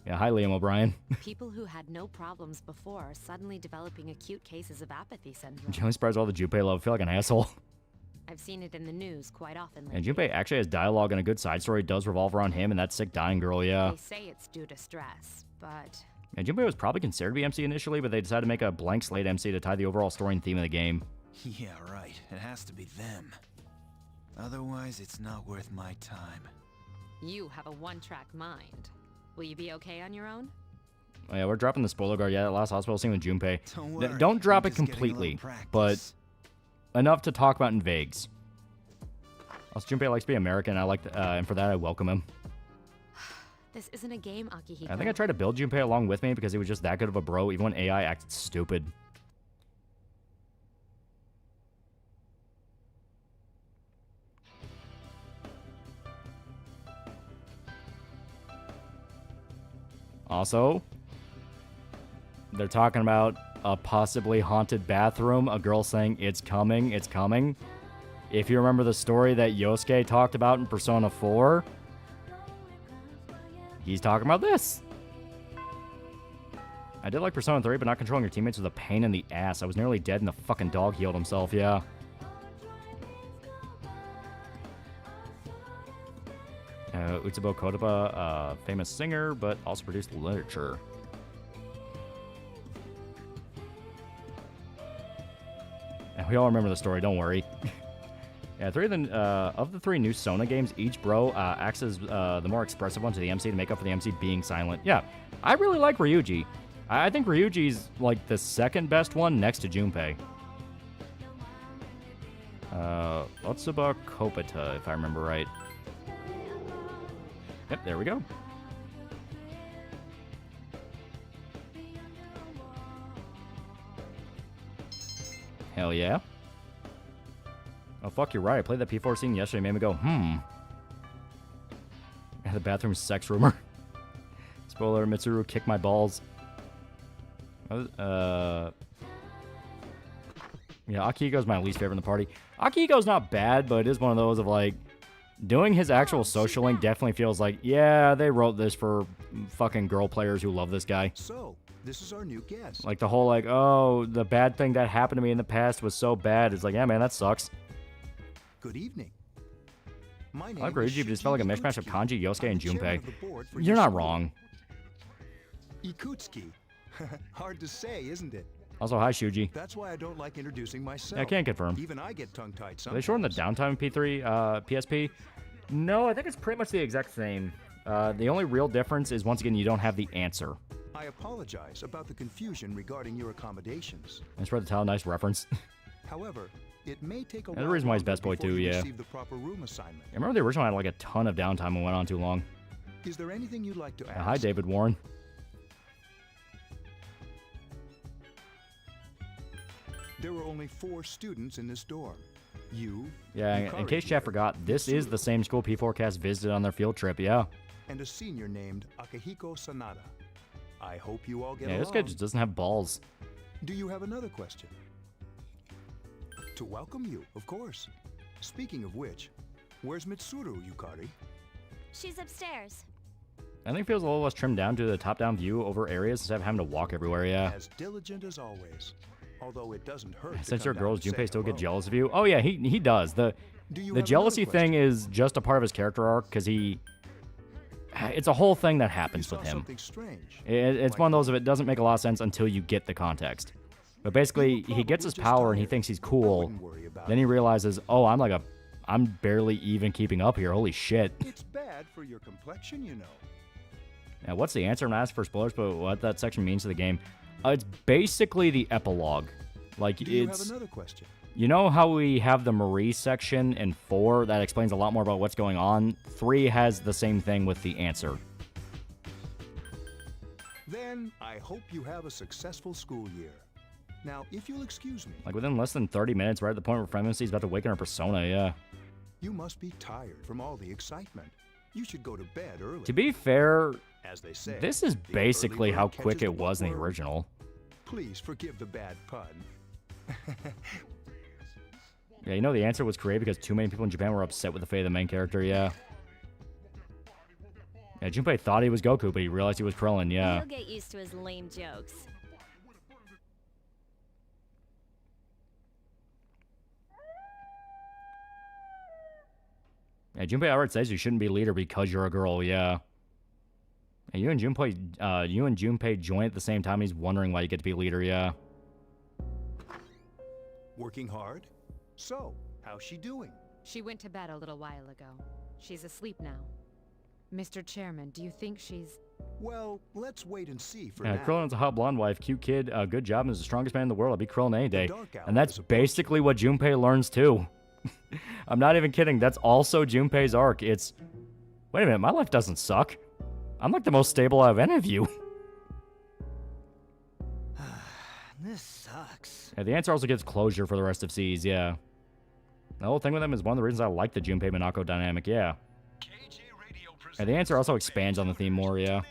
Speaker 7: Yeah, hi, Liam O'Brien.
Speaker 18: People who had no problems before are suddenly developing acute cases of apathy syndrome.
Speaker 7: Joey spreads all the Junpei love. I feel like an asshole.
Speaker 18: I've seen it in the news quite often lately.
Speaker 7: And Junpei actually has dialogue, and a good side story does revolve around him and that sick dying girl, yeah.
Speaker 18: They say it's due to stress, but...
Speaker 7: And Junpei was probably considered to be MC initially, but they decided to make a blank slate MC to tie the overall story and theme of the game.
Speaker 20: Yeah, right. It has to be them. Otherwise, it's not worth my time.
Speaker 18: You have a one-track mind. Will you be okay on your own?
Speaker 7: Oh, yeah, we're dropping the spoiler guard. Yeah, that last hospital scene with Junpei.
Speaker 20: Don't worry,
Speaker 7: Don't drop
Speaker 20: I'm
Speaker 7: it
Speaker 20: just getting a little
Speaker 7: completely,
Speaker 20: practice.
Speaker 7: but enough to talk about in vagues. Also, Junpei likes to be American, and for that, I welcome him.
Speaker 18: This isn't a game, Akihiko.
Speaker 7: I think I tried to build Junpei along with me because he was just that good of a bro, even when AI acted stupid. Also, they're talking about a possibly haunted bathroom, a girl saying, it's coming, it's coming. If you remember the story that Yosuke talked about in Persona 4, he's talking about this. I did like Persona 3, but not controlling your teammates was a pain in the ass. I was nearly dead and the fucking dog healed himself, yeah. Utsubo Kodaba, famous singer, but also produced literature. And we all remember the story, don't worry. Yeah, of the three new Sona games, each bro acts as the more expressive one to the MC to make up for the MC being silent. Yeah, I really like Ryuji. I think Ryuji's like the second best one next to Junpei. Otsuba Kopata, if I remember right. Yep, there we go. Hell yeah. Oh, fuck, you're right. I played that P4 scene yesterday. Made me go, Yeah, the bathroom sex rumor. Spoiler, Mitsuru kicked my balls. Yeah, Akihiko's my least favorite in the party. Akihiko's not bad, but it is one of those of like, doing his actual social link definitely feels like, yeah, they wrote this for fucking girl players who love this guy.
Speaker 10: So, this is our new guest.
Speaker 7: Like the whole like, oh, the bad thing that happened to me in the past was so bad. It's like, yeah, man, that sucks.
Speaker 10: Good evening. My name
Speaker 7: I agree,
Speaker 10: is
Speaker 7: but it just felt like a mishmash of Kanji, Yosuke, and
Speaker 10: chairman
Speaker 7: Junpei.
Speaker 10: of the board for
Speaker 7: You're
Speaker 10: your
Speaker 7: not
Speaker 10: school.
Speaker 7: wrong.
Speaker 10: Ikutsuki. Hard to say, isn't it?
Speaker 7: Also, hi, Shuji.
Speaker 10: That's why I don't like introducing myself.
Speaker 7: Yeah, I can't confirm.
Speaker 10: Even I get tongue-tied
Speaker 7: Are
Speaker 10: sometimes.
Speaker 7: they shorten the downtime in P3, PSP? No, I think it's pretty much the exact same. The only real difference is, once again, you don't have the answer.
Speaker 10: I apologize about the confusion regarding your accommodations.
Speaker 7: That's for the tile, nice reference.
Speaker 10: However, it may take a
Speaker 7: That's
Speaker 10: while
Speaker 7: the reason why he's
Speaker 10: longer
Speaker 7: best boy
Speaker 10: before
Speaker 7: too,
Speaker 10: you
Speaker 7: yeah.
Speaker 10: receive the proper room assignment.
Speaker 7: I remember the original had like a ton of downtime and went on too long.
Speaker 10: Is there anything you'd like to ask?
Speaker 7: Hi, David Warren.
Speaker 10: There were only 4 students in this dorm. You,
Speaker 7: Yeah, in
Speaker 10: Yukari
Speaker 7: case chat forgot, this is the same school P4cast visited on their field trip, yeah.
Speaker 10: and a senior named Akihiko Sanada. I hope you all get
Speaker 7: Yeah,
Speaker 10: along.
Speaker 7: this guy just doesn't have balls.
Speaker 10: Do you have another question? To welcome you, of course. Speaking of which, where's Mitsuru, Yukari?
Speaker 1: She's upstairs.
Speaker 7: I think it feels a little less trimmed down to the top-down view over areas instead of having to walk everywhere, yeah.
Speaker 10: As diligent as always. Although it doesn't hurt.
Speaker 7: Since
Speaker 10: to
Speaker 7: you're
Speaker 10: come
Speaker 7: girls,
Speaker 10: down to say
Speaker 7: Junpei still get
Speaker 10: hello.
Speaker 7: jealous of you. Oh yeah, he does.
Speaker 10: Do
Speaker 7: The
Speaker 10: you have
Speaker 7: jealousy
Speaker 10: another
Speaker 7: thing is just a part of his character arc because it's a whole thing that happens with him.
Speaker 10: Something strange.
Speaker 7: It's one of those of it doesn't make a lot of sense until you get the context. But basically, he gets his power and he thinks he's cool. Then he realizes, oh, I'm barely even keeping up here. Holy shit.
Speaker 10: It's bad for your complexion, you know.
Speaker 7: Now, what's the answer? I'm not asking for spoilers, but what that section means to the game. It's basically the epilogue. Like,
Speaker 10: Do you
Speaker 7: it's...
Speaker 10: have another question?
Speaker 7: You know how we have the Marie section in 4 that explains a lot more about what's going on? 3 has the same thing with the answer.
Speaker 10: Then I hope you have a successful school year. Now, if you'll excuse me,
Speaker 7: Like, within less than 30 minutes, right at the point where Fremency's about to awaken her persona, yeah.
Speaker 10: you must be tired from all the excitement. You should go to bed early.
Speaker 7: To be fair,
Speaker 10: As they say,
Speaker 7: This is
Speaker 10: the
Speaker 7: basically
Speaker 10: early
Speaker 7: how
Speaker 10: bird
Speaker 7: quick
Speaker 10: catches
Speaker 7: it was in the
Speaker 10: bookworm.
Speaker 7: original.
Speaker 10: Please forgive the bad pun.
Speaker 7: Yeah, you know the answer was created because too many people in Japan were upset with the fate of the main character, yeah. Yeah, Junpei thought he was Goku, but he realized he was Krillin, yeah.
Speaker 1: You'll get used to his lame jokes.
Speaker 7: Yeah, Junpei outright says you shouldn't be leader because you're a girl, yeah. And you and Junpei join at the same time, he's wondering why you get to be leader, yeah.
Speaker 10: Working hard? So, how's she doing?
Speaker 9: She went to bed a little while ago. She's asleep now. Mr. Chairman, do you think she's...
Speaker 10: Well, let's wait and see for
Speaker 7: Yeah,
Speaker 10: now.
Speaker 7: Krillin's a hot blonde wife, cute kid, good job, and is the strongest man in the world. I'll be Krillin any day.
Speaker 10: Dark Hour
Speaker 7: And that's basically what Junpei learns too. I'm not even kidding. That's also Junpei's arc. It's, wait a minute, my life doesn't suck. I'm like the most stable out of any of you.
Speaker 5: This sucks.
Speaker 7: Yeah, the answer also gives closure for the rest of C's, yeah. The whole thing with them is one of the reasons I like the Junpei Minako dynamic, yeah. And the answer also expands on the theme more, yeah.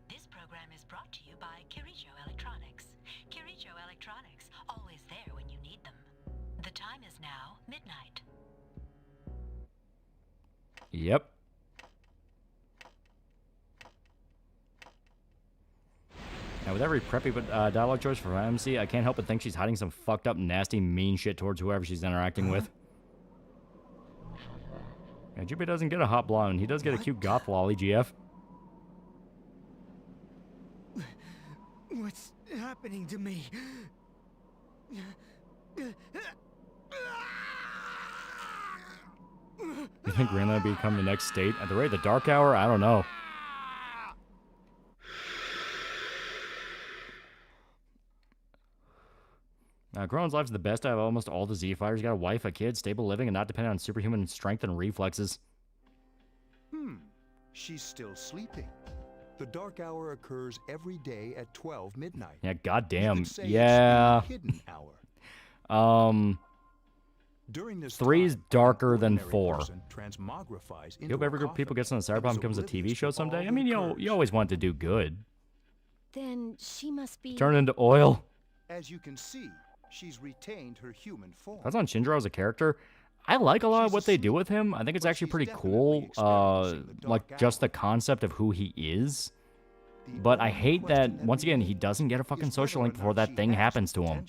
Speaker 16: This program is brought to you by Kirijo Electronics. Kirijo Electronics, always there when you need them. The time is now midnight.
Speaker 7: Yep. Now, with every preppy dialogue choice for MC, I can't help but think she's hiding some fucked up, nasty, mean shit towards whoever she's interacting with. Yeah, Junpei doesn't get a hot blonde. He does get a cute goth lolly, GF.
Speaker 5: What's happening to me?
Speaker 7: You think Greenland will become the next state? At the rate of the Dark Hour? I don't know. Krillin's life is the best out of almost all the Z-Fighters. Got a wife, a kid, stable living, and not dependent on superhuman strength and reflexes.
Speaker 10: She's still sleeping. The dark hour occurs every day at 12 midnight.
Speaker 7: Yeah, goddamn.
Speaker 10: You could say
Speaker 7: Yeah.
Speaker 10: it's the hidden hour. During this
Speaker 7: 3's
Speaker 10: time,
Speaker 7: darker than
Speaker 10: ordinary
Speaker 7: 4.
Speaker 10: person transmogrifies
Speaker 7: You
Speaker 10: into
Speaker 7: hope
Speaker 10: a
Speaker 7: every group of people gets on the
Speaker 10: coffin
Speaker 7: Cyberpunk
Speaker 10: and is
Speaker 7: becomes a
Speaker 10: oblivious
Speaker 7: TV show
Speaker 10: to
Speaker 7: someday.
Speaker 10: all
Speaker 7: I mean,
Speaker 10: that
Speaker 7: you always want to do good.
Speaker 1: Then she must be...
Speaker 7: Turn into oil.
Speaker 10: As you can see, she's retained her human form.
Speaker 7: That's on Shinjiro as a character. I like a lot of what they do with him. I think it's actually pretty cool. Like, just the concept of who he is. But I hate that, once again, he doesn't get a fucking social link before that thing happens to him.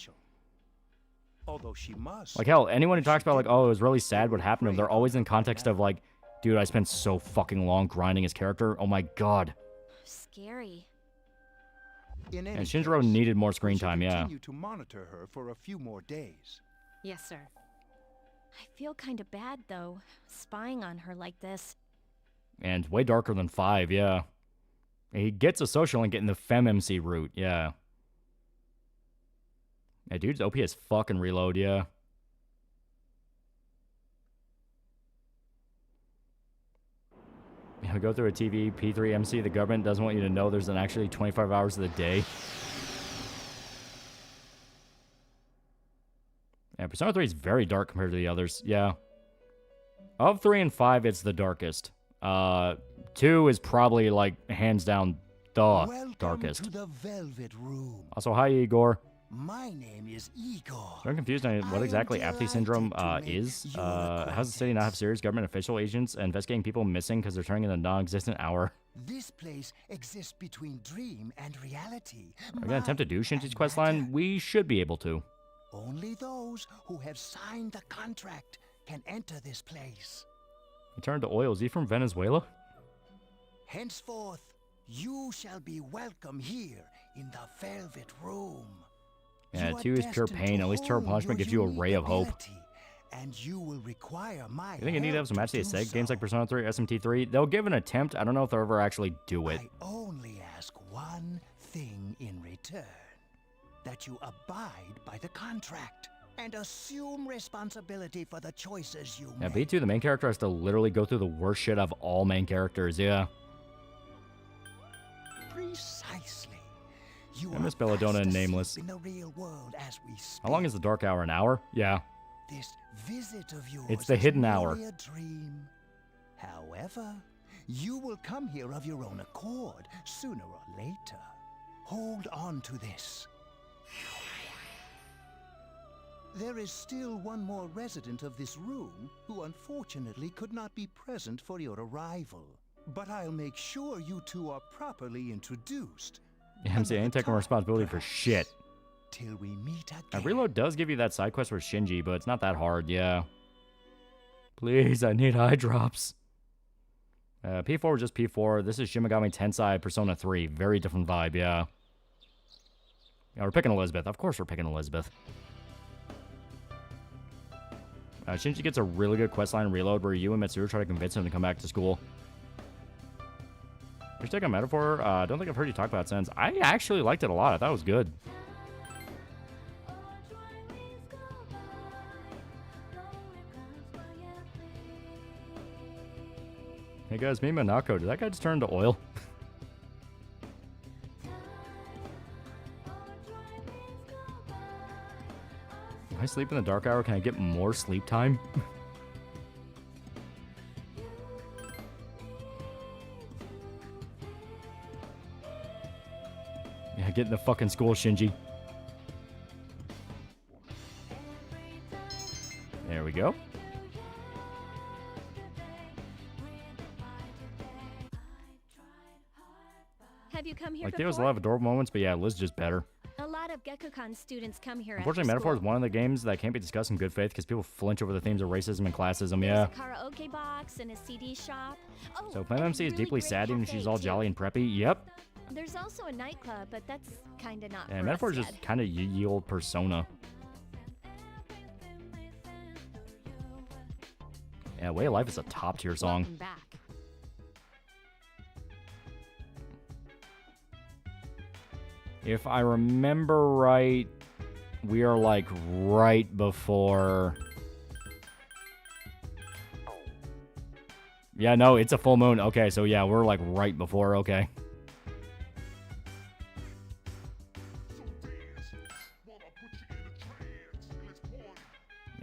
Speaker 10: Although she must.
Speaker 7: Like, hell, anyone who talks about, like, oh, it was really sad what happened to him, they're always in context of, like, dude, I spent so fucking long grinding his character. Oh my god.
Speaker 1: Scary.
Speaker 10: In
Speaker 7: And
Speaker 10: any
Speaker 7: Shinjiro
Speaker 10: case,
Speaker 7: needed more
Speaker 10: we
Speaker 7: screen
Speaker 10: should
Speaker 7: time, yeah.
Speaker 10: continue to monitor her for a few more days.
Speaker 9: Yes, sir.
Speaker 1: I feel kind of bad, though, spying on her like this.
Speaker 7: And way darker than 5, yeah. He gets a social link in the FemMC route, yeah. Yeah, dude's OP as fucking reload, yeah. You go through a TV, P3 MC, the government doesn't want you to know there's an actually 25 hours of the day. Yeah, Persona 3 is very dark compared to the others, yeah. Of 3 and 5, it's the darkest. 2 is probably, like, hands down the darkest.
Speaker 10: To the Velvet Room.
Speaker 7: Also, hi, Igor.
Speaker 10: My name is Igor.
Speaker 7: I'm confused on what exactly apathy syndrome is. How does the city not have serious government official agents investigating people missing because they're turning in a non-existent hour?
Speaker 10: This place exists between dream and reality.
Speaker 7: Are we gonna attempt to do Shinji's questline? We should be able to.
Speaker 10: Only those who have signed the contract can enter this place.
Speaker 7: He turned to oil. Is he from Venezuela?
Speaker 10: Henceforth, you shall be welcome here in the Velvet Room.
Speaker 7: Yeah, 2 is pure pain. At least Terrible Punishment gives you a ray of hope.
Speaker 10: And you will require my
Speaker 7: You think I need to have some
Speaker 10: help
Speaker 7: match
Speaker 10: to do
Speaker 7: Sega games
Speaker 10: so.
Speaker 7: like Persona 3, SMT3? They'll give an attempt. I don't know if they'll ever actually do it.
Speaker 10: I only ask one thing in return. That you abide by the contract and assume responsibility for the choices you
Speaker 7: Yeah,
Speaker 10: make.
Speaker 7: B2, the main character, has to literally go through the worst shit of all main characters, yeah.
Speaker 10: Precisely. You
Speaker 7: I
Speaker 10: are
Speaker 7: miss Belladonna and
Speaker 10: fast
Speaker 7: Nameless.
Speaker 10: asleep in the real world as we speak.
Speaker 7: How long is the dark hour? An hour? Yeah.
Speaker 10: This visit of yours
Speaker 7: It's the
Speaker 10: is
Speaker 7: hidden hour.
Speaker 10: merely a dream. However, you will come here of your own accord, sooner or later. Hold on to this. There is still one more resident of this room who unfortunately could not be present for your arrival. But I'll make sure you two are properly introduced.
Speaker 7: Yeah, MC, I ain't taking responsibility for shit.
Speaker 10: Till we meet again.
Speaker 7: Reload does give you that side quest with Shinji, but it's not that hard, yeah. Please, I need eye drops. P4 was just P4. This is Shin Megami Tensei Persona 3. Very different vibe, yeah. Yeah, we're picking Elizabeth. Of course we're picking Elizabeth. Shinji gets a really good questline Reload where you and Mitsuru try to convince him to come back to school. You're taking a metaphor. I don't think I've heard you talk about it since. I actually liked it a lot. I thought it was good. Hey guys, me and Monako. Did that guy just turn into oil? If I sleep in the dark hour, can I get more sleep time? Yeah, get in the fucking school, Shinji. There we go.
Speaker 1: Have you come here
Speaker 7: Like,
Speaker 1: before?
Speaker 7: there was a lot of adorable moments, but yeah, Liz just better.
Speaker 1: A lot of Gekkokan students come here
Speaker 7: Unfortunately,
Speaker 1: after
Speaker 7: Metaphor is
Speaker 1: school.
Speaker 7: one of the games that can't be discussed in good faith because people flinch over the themes of racism and classism, yeah.
Speaker 1: There's a karaoke box and a CD shop. Oh,
Speaker 7: So Flame MC is deeply sad even if she's all jolly and preppy. Yep.
Speaker 1: there's also a nightclub, but that's kind of not
Speaker 7: Yeah,
Speaker 1: for
Speaker 7: Metaphor
Speaker 1: us
Speaker 7: is just
Speaker 1: yet.
Speaker 7: kind of ye old Persona. Yeah, Way of Life is a top tier song.
Speaker 9: Welcome back.
Speaker 7: If I remember right, we are like right before. Yeah, no, it's a full moon. Okay, so yeah, we're like right before. Okay.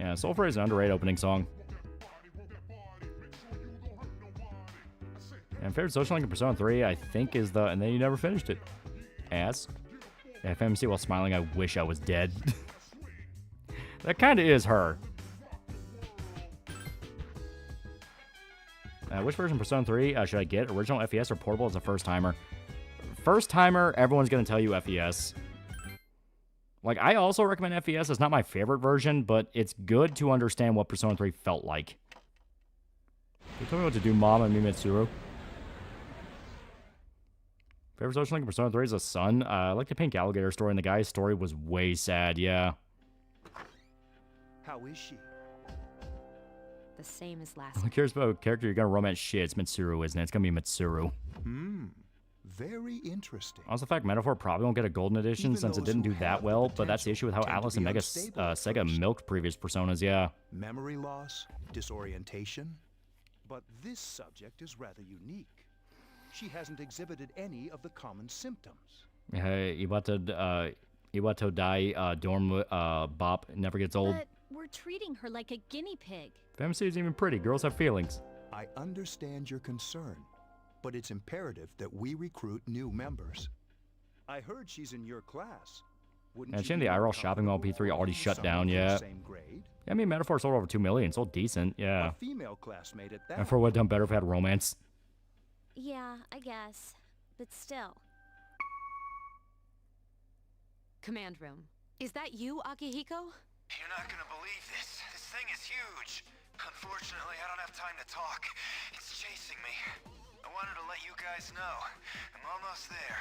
Speaker 7: Yeah, Soulfray is an underrated opening song. And favorite social link in Persona 3, I think, is the. And then you never finished it. Ass. Yeah, FMC while smiling, I wish I was dead. That kind of is her. Which version of Persona 3 should I get? Original FES or portable as a first timer? First timer, everyone's going to tell you FES. Like, I also recommend FES. It's not my favorite version, but it's good to understand what Persona 3 felt like. You tell me what to do, Mom and me, Mitsuru. Favorite social link in Persona 3 is a son. I like the pink alligator story, and the guy's story was way sad, yeah.
Speaker 10: How is she?
Speaker 9: The same as last
Speaker 7: Who cares about a character you're going to romance? Shit, it's Mitsuru, isn't it? It's going to be Mitsuru.
Speaker 10: Very interesting.
Speaker 7: Also, the fact Metaphor probably won't get a golden edition since it didn't do that well, but that's the issue with how Atlas and Sega milked previous Personas, yeah.
Speaker 10: Memory loss, disorientation. But this subject is rather unique. She hasn't exhibited any of the common symptoms.
Speaker 7: Iwato Dai, Dorm Bop never gets old.
Speaker 1: But we're treating her like a guinea pig.
Speaker 7: FMC is even pretty. Girls have feelings.
Speaker 10: I understand your concern, but it's imperative that we recruit new members. I heard she's in your class. Wouldn't
Speaker 7: And
Speaker 10: you
Speaker 7: in the
Speaker 10: be
Speaker 7: IRL shopping mall P3 already shut down, yeah.
Speaker 10: same grade?
Speaker 7: Yeah, I mean, Metaphor sold over 2 million. Sold decent, yeah.
Speaker 10: A female classmate at that.
Speaker 7: And for what done better if it had romance.
Speaker 1: Yeah, I guess. But still.
Speaker 9: Command room. Is that you, Akihiko?
Speaker 20: You're not gonna believe this. This thing is huge. Unfortunately, I don't have time to talk. It's chasing me. I wanted to let you guys know. I'm almost there.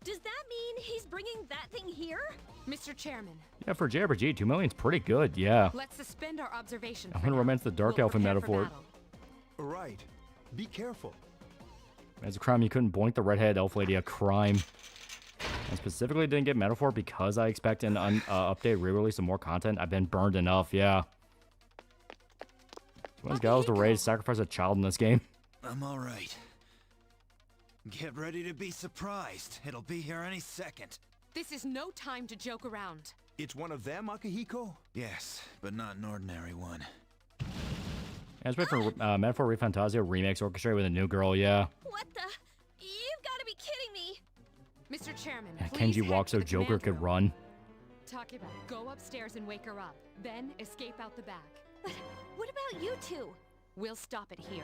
Speaker 1: Does that mean he's bringing that thing here?
Speaker 9: Mr. Chairman.
Speaker 7: Yeah, for JRPG, 2 million's pretty good, yeah.
Speaker 9: Let's suspend our observation.
Speaker 7: I'm gonna romance the Dark Elf in Metaphor.
Speaker 10: Right. Be careful.
Speaker 7: As a crime, you couldn't boink the redhead elf lady. A crime. I specifically didn't get Metaphor because I expect an update re-release of more content. I've been burned enough, yeah. Someone's got to raise, sacrifice a child in this game.
Speaker 20: I'm alright. Get ready to be surprised. It'll be here any second.
Speaker 9: This is no time to joke around.
Speaker 10: It's one of them, Akihiko?
Speaker 20: Yes, but not an ordinary one.
Speaker 7: Yeah, it's made for Metaphor Refantasio remix orchestrated with a new girl, yeah.
Speaker 1: What the? You've got to be kidding me.
Speaker 17: Mr. Chairman,
Speaker 7: Yeah,
Speaker 17: please
Speaker 7: Kenji
Speaker 17: head
Speaker 7: walks
Speaker 17: to
Speaker 7: so
Speaker 17: the
Speaker 7: Joker
Speaker 17: command
Speaker 7: could
Speaker 17: room.
Speaker 7: run.
Speaker 17: Takeba, go upstairs and wake her up. Then escape out the back.
Speaker 1: But what about you two?
Speaker 17: We'll stop it here.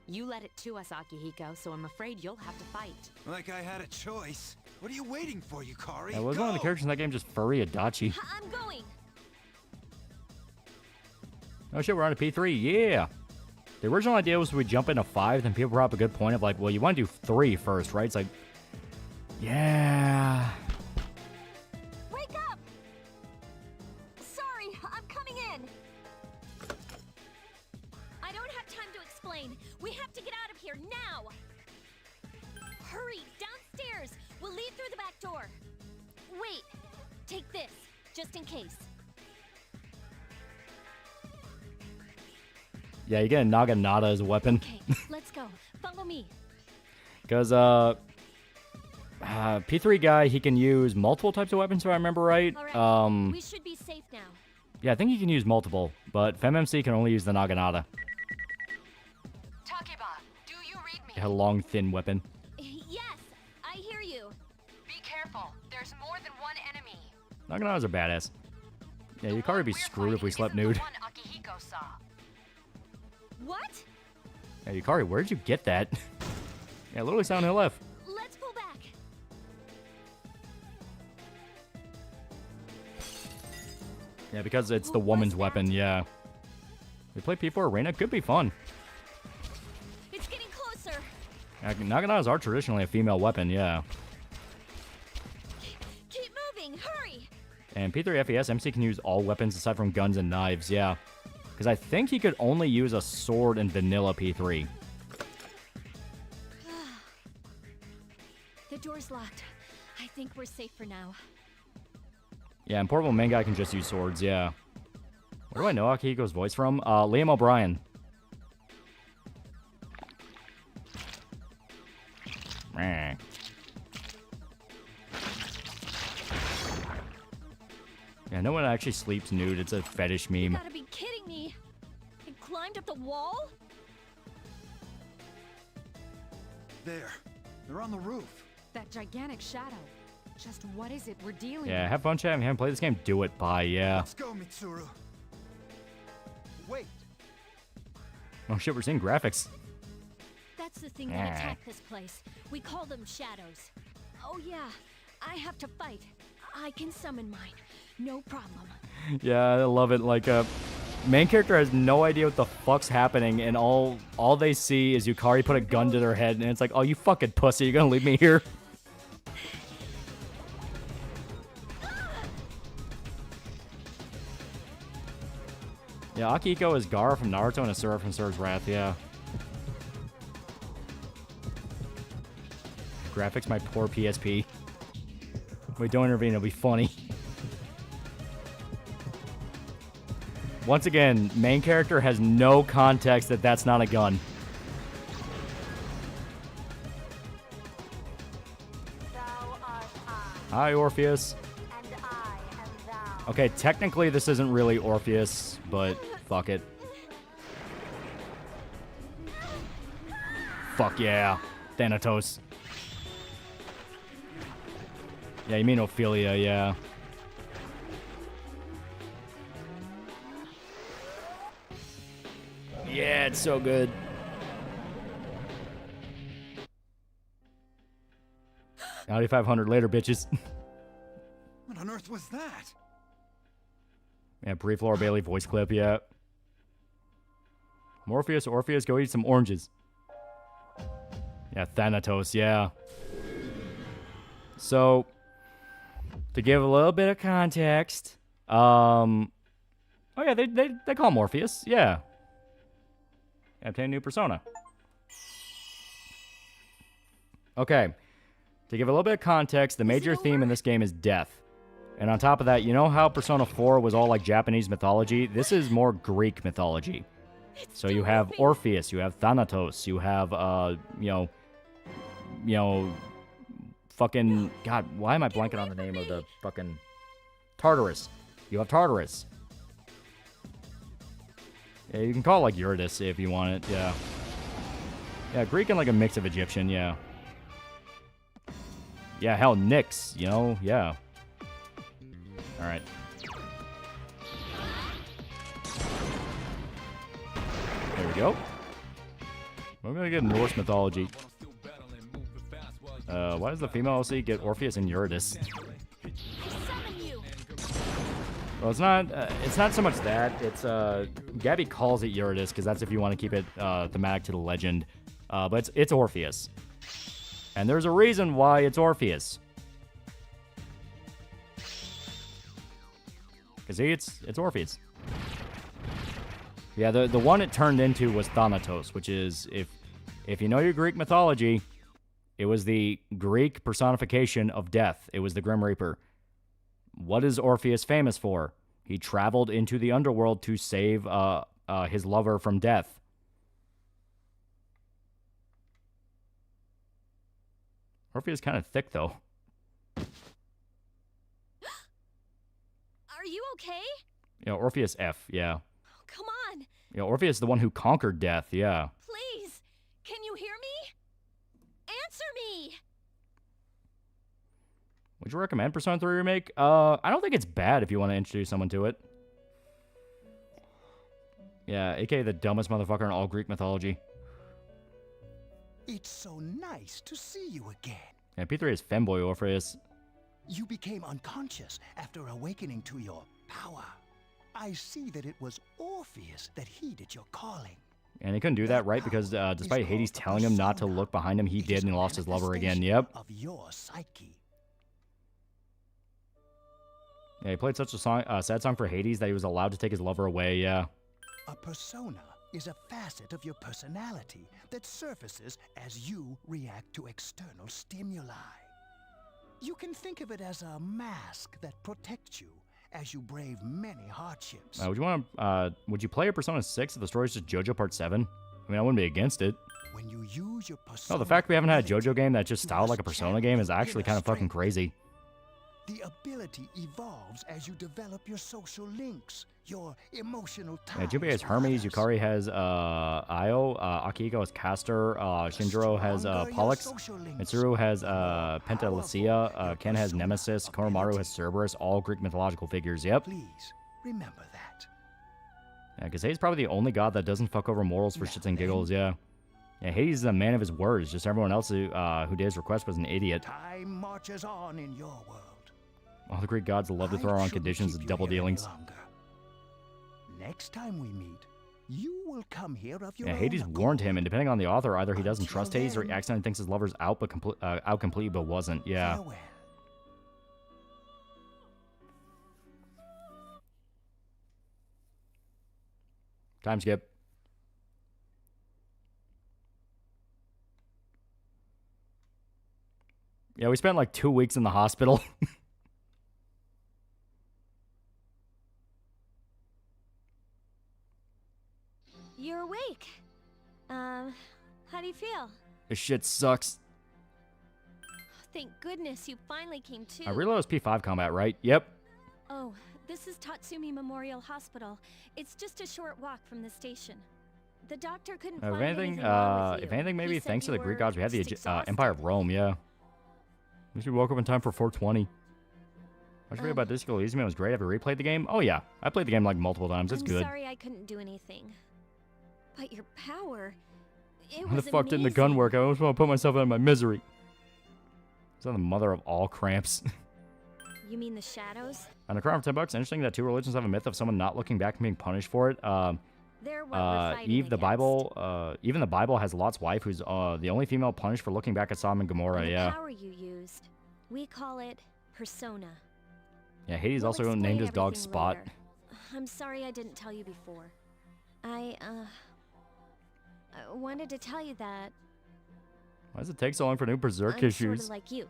Speaker 17: You led it to us, Akihiko, so I'm afraid you'll have to fight.
Speaker 20: Like I had a choice. What are you waiting for, Yukari?
Speaker 7: Yeah, was one of the characters in that game just furry Adachi?
Speaker 1: I'm going.
Speaker 7: Oh shit, we're on to P3, yeah. The original idea was we jump into 5, then people brought up a good point of like, well, you want to do 3 first, right? It's like, yeah.
Speaker 1: Wake up! Sorry, I'm coming in. I don't have time to explain. We have to get out of here now. Hurry, downstairs. We'll leave through the back door. Wait, take this, just in case.
Speaker 7: Yeah, you get a Naginata as a weapon.
Speaker 1: Okay, let's go. Follow me.
Speaker 7: Because, P3 guy, he can use multiple types of weapons, if I remember right.
Speaker 1: All right, we should be safe now.
Speaker 7: Yeah, I think he can use multiple, but FemMC can only use the Naginata.
Speaker 17: Takeba, do you read me?
Speaker 7: A long, thin weapon.
Speaker 1: Yes, I hear you.
Speaker 17: Be careful. There's more than one enemy.
Speaker 7: Naginata's a badass. Yeah, Yukari would be screwed if we slept nude.
Speaker 17: One Akihiko saw.
Speaker 1: What?
Speaker 7: Yeah, Yukari, where'd you get that? Yeah, literally sound hill left.
Speaker 1: Let's pull back.
Speaker 7: Yeah, because it's the woman's weapon, yeah. We play P4 Arena, could be fun.
Speaker 1: It's getting closer.
Speaker 7: Naginatas are traditionally a female weapon, yeah.
Speaker 1: Keep moving, hurry.
Speaker 7: And P3 FES, MC can use all weapons aside from guns and knives, yeah. Because I think he could only use a sword in vanilla P3.
Speaker 1: The door's locked. I think we're safe for now.
Speaker 7: Yeah, and portable main guy can just use swords, yeah. Where do I know Akihiko's voice from? Liam O'Brien. Meh. Yeah, no one actually sleeps nude. It's a fetish meme.
Speaker 1: You gotta be kidding me. It climbed up the wall?
Speaker 20: There. They're on the roof.
Speaker 17: That gigantic shadow. Just what is it we're dealing
Speaker 7: Yeah,
Speaker 17: with?
Speaker 7: have fun, chat. If you haven't played this game, do it. Bye, yeah.
Speaker 20: Let's go, Mitsuru. Wait.
Speaker 7: Oh shit, we're seeing graphics.
Speaker 1: That's the thing that attacked this place. We call them shadows. Oh yeah, I have to fight. I can summon mine. No problem.
Speaker 7: Yeah, I love it. Like, main character has no idea what the fuck's happening, and all they see is Yukari put a gun to their head, and it's like, oh, you fucking pussy, you're gonna leave me here? Yeah, Akihiko is Gaara from Naruto and Asura from Asura's Wrath, yeah. Graphics, my poor PSP. Wait, don't intervene, it'll be funny. Once again, main character has no context that that's not a gun. Hi, Orpheus. Okay, technically this isn't really Orpheus, but fuck it. Fuck yeah. Thanatos. Yeah, you mean Ophelia, yeah. Yeah, it's so good. Audi 500 later, bitches.
Speaker 20: What on earth was that?
Speaker 7: Yeah, brief Laura Bailey voice clip, yeah. Morpheus, Orpheus, go eat some oranges. Yeah, Thanatos, yeah. So, to give a little bit of context, oh yeah, they call him Morpheus, yeah. Obtain a new persona. Okay, to give a little bit of context, the major theme in this game is death. And on top of that, you know how Persona 4 was all like Japanese mythology? This is more Greek mythology. So you have Orpheus, you have Thanatos, you have, you know, fucking, God, why am I blanking on the name of the fucking Tartarus? You have Tartarus. Yeah, you can call it like Eurydice if you want it, yeah. Yeah, Greek and like a mix of Egyptian, yeah. Yeah, hell, Nyx, you know, yeah. Alright. There we go. We're gonna get Norse mythology. Why does the female OC get Orpheus and Eurydice? Well, it's not so much that. It's, Gabby calls it Eurydice, because that's if you want to keep it, thematic to the legend. But it's Orpheus. And there's a reason why it's Orpheus. Because see, it's Orpheus. Yeah, the one it turned into was Thanatos, which is, if you know your Greek mythology, it was the Greek personification of death. It was the Grim Reaper. What is Orpheus famous for? He traveled into the underworld to save his lover from death. Orpheus kind of thick, though.
Speaker 1: Are you okay?
Speaker 7: You know, Orpheus F, yeah.
Speaker 1: Oh, come on.
Speaker 7: You know, Orpheus is the one who conquered death, yeah.
Speaker 1: Please, can you hear me? Answer me.
Speaker 7: Would you recommend Persona 3 Remake? I don't think it's bad if you want to introduce someone to it. Yeah, aka the dumbest motherfucker in all Greek mythology.
Speaker 10: It's so nice to see you again.
Speaker 7: Yeah, P3 is femboy Orpheus.
Speaker 10: You became unconscious after awakening to your power. I see that it was Orpheus that heeded your calling.
Speaker 7: And he couldn't do that, right? Because despite Hades telling him not to look behind him, he did and he lost his lover again. Yep.
Speaker 10: Of your psyche.
Speaker 7: Yeah, he played such a sad song for Hades that he was allowed to take his lover away, yeah.
Speaker 10: A persona is a facet of your personality that surfaces as you react to external stimuli. You can think of it as a mask that protects you as you brave many hardships.
Speaker 7: Would you play a Persona 6 if the story's just JoJo Part 7? I mean, I wouldn't be against it.
Speaker 10: When you use your persona,
Speaker 7: No, the fact we haven't had a JoJo game that's just styled like a Persona game is actually kind of fucking crazy.
Speaker 10: The ability evolves as you develop your social links, your emotional ties.
Speaker 7: Yeah, Junpei has Hermes, Yukari has Io, Akihiko has Castor, Shinjiro has Pollux, Mitsuru has Pentalecia, Ken has Nemesis, Koromaru has Cerberus, all Greek mythological figures, yep.
Speaker 10: Please, remember that.
Speaker 7: Yeah, because Hades is probably the only god that doesn't fuck over morals for shits and giggles, yeah. Yeah, Hades is a man of his words, just everyone else who did his request was an idiot.
Speaker 10: Time marches on in your world.
Speaker 7: All the Greek gods love to throw around conditions of double dealings.
Speaker 10: Next time we meet, you will come here of your
Speaker 7: Yeah,
Speaker 10: own
Speaker 7: Hades
Speaker 10: accord.
Speaker 7: warned him, and depending on the author, either he doesn't trust Hades or he accidentally thinks his lover's out completely, but wasn't. Yeah.
Speaker 10: Farewell.
Speaker 7: Time skip. Yeah, we spent like 2 weeks in the hospital.
Speaker 1: You're awake. How do you feel?
Speaker 7: This shit sucks.
Speaker 1: Thank goodness you finally came to.
Speaker 7: Reload is P5 combat, right? Yep.
Speaker 1: Oh, this is Tatsumi Memorial Hospital. It's just a short walk from the station. The doctor couldn't find anything wrong with you.
Speaker 7: If anything, maybe
Speaker 1: He said
Speaker 7: thanks to
Speaker 1: you
Speaker 7: the Greek
Speaker 1: were
Speaker 7: gods, we had the
Speaker 1: just exhausted.
Speaker 7: Empire of Rome, yeah. At least we woke up in time for 420. What'd you read about Disco Elysium? It was great. Have you replayed the game? Oh, yeah. I played the game like multiple times. It's
Speaker 1: I'm
Speaker 7: good.
Speaker 1: sorry I couldn't do anything. But your power, it
Speaker 7: Why
Speaker 1: was
Speaker 7: the fuck didn't the gun work? I almost want to put myself out of my misery. Is that the mother of all cramps?
Speaker 1: You mean the shadows?
Speaker 7: On a crown for $10, interesting that two religions have a myth of someone not looking back and being punished for it.
Speaker 1: They're what we're fighting
Speaker 7: Eve, the
Speaker 1: against.
Speaker 7: Bible, even the Bible has Lot's wife, who's the only female punished for looking back at Sodom and Gomorrah.
Speaker 1: And the
Speaker 7: Yeah.
Speaker 1: power you used, we call it persona.
Speaker 7: Yeah. Hades
Speaker 1: We'll
Speaker 7: also
Speaker 1: explain
Speaker 7: named his dog
Speaker 1: everything
Speaker 7: Spot.
Speaker 1: later. I'm sorry I didn't tell you before. I wanted to tell you that
Speaker 7: Why does it take so long for new Berserk
Speaker 1: I'm
Speaker 7: issues?
Speaker 1: sorta like you.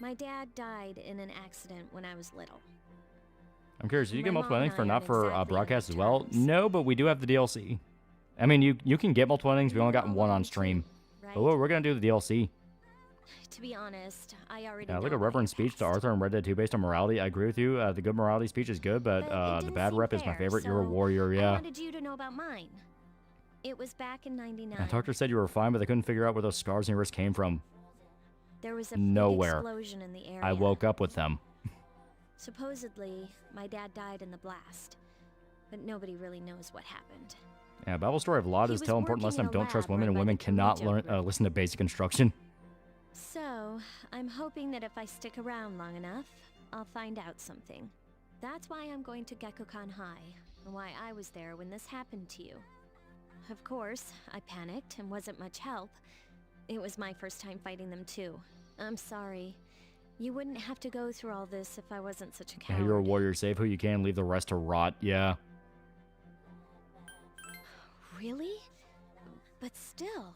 Speaker 1: My dad died in an accident when I was little.
Speaker 7: I'm curious, did you get
Speaker 1: My
Speaker 7: multiple
Speaker 1: mom
Speaker 7: endings
Speaker 1: and
Speaker 7: for
Speaker 1: I
Speaker 7: not
Speaker 1: aren't
Speaker 7: for
Speaker 1: exactly on
Speaker 7: broadcast
Speaker 1: good
Speaker 7: as well?
Speaker 1: terms.
Speaker 7: No, but we do have the DLC. I mean, you can get multiple endings. We only got one on stream.
Speaker 1: right?
Speaker 7: But we're gonna do the DLC.
Speaker 1: To be honest, I already
Speaker 7: Yeah,
Speaker 1: know
Speaker 7: like a
Speaker 1: about
Speaker 7: reverend
Speaker 1: your
Speaker 7: speech to Arthur in Red Dead 2 based on morality. I agree with you. The good morality speech is good, but
Speaker 1: it
Speaker 7: the
Speaker 1: didn't
Speaker 7: bad
Speaker 1: seem
Speaker 7: rep is my
Speaker 1: fair,
Speaker 7: favorite. You're a
Speaker 1: so
Speaker 7: warrior,
Speaker 1: I
Speaker 7: yeah.
Speaker 1: wanted you to know about mine. It was back in '99.
Speaker 7: The doctor said you were fine, but they couldn't figure out where those scars on your wrist came from.
Speaker 1: There was a
Speaker 7: Nowhere.
Speaker 1: big explosion in the area.
Speaker 7: I woke up with them.
Speaker 1: Supposedly, my dad died in the blast, but nobody really knows what happened.
Speaker 7: Yeah, Bible story of Lot
Speaker 1: He
Speaker 7: is
Speaker 1: was
Speaker 7: tell important
Speaker 1: working
Speaker 7: lesson
Speaker 1: in
Speaker 7: of
Speaker 1: a
Speaker 7: don't trust
Speaker 1: lab
Speaker 7: women, and
Speaker 1: run by
Speaker 7: women
Speaker 1: the
Speaker 7: cannot
Speaker 1: Kamijo
Speaker 7: learn
Speaker 1: group.
Speaker 7: listen to basic instruction.
Speaker 1: So, I'm hoping that if I stick around long enough, I'll find out something. That's why I'm going to Gekkokan High, and why I was there when this happened to you. Of course, I panicked and wasn't much help. It was my first time fighting them too. I'm sorry. You wouldn't have to go through all this if I wasn't such a
Speaker 7: Yeah,
Speaker 1: coward.
Speaker 7: you're a warrior. Save who you can, leave the rest to rot. Yeah.
Speaker 1: Really? But still,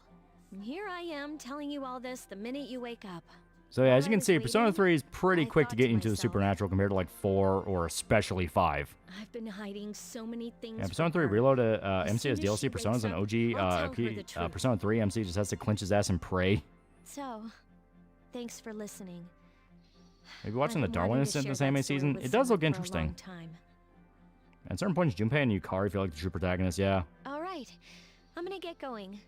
Speaker 1: here I am telling you all this the minute you wake up.
Speaker 7: So yeah, as you can see, Persona 3 is pretty quick to get into the supernatural compared to like 4 or especially 5.
Speaker 1: I've been hiding so many things.
Speaker 7: Yeah, Persona
Speaker 1: from
Speaker 7: 3
Speaker 1: her.
Speaker 7: Reload
Speaker 1: As
Speaker 7: MC has
Speaker 1: soon as she
Speaker 7: DLC. Persona's an
Speaker 1: wakes
Speaker 7: OG.
Speaker 1: up, I'll tell her the truth.
Speaker 7: Persona 3 MC just has to clench his ass and pray.
Speaker 1: So, thanks for listening.
Speaker 7: Maybe watching the
Speaker 1: I've been
Speaker 7: Darwin
Speaker 1: wanting to
Speaker 7: Incident this
Speaker 1: share that
Speaker 7: anime
Speaker 1: story
Speaker 7: season,
Speaker 1: with
Speaker 7: it does look
Speaker 1: someone for a
Speaker 7: interesting.
Speaker 1: long time.
Speaker 7: At certain points, Junpei and Yukari feel like the true protagonists, yeah.
Speaker 1: All right, I'm gonna get going.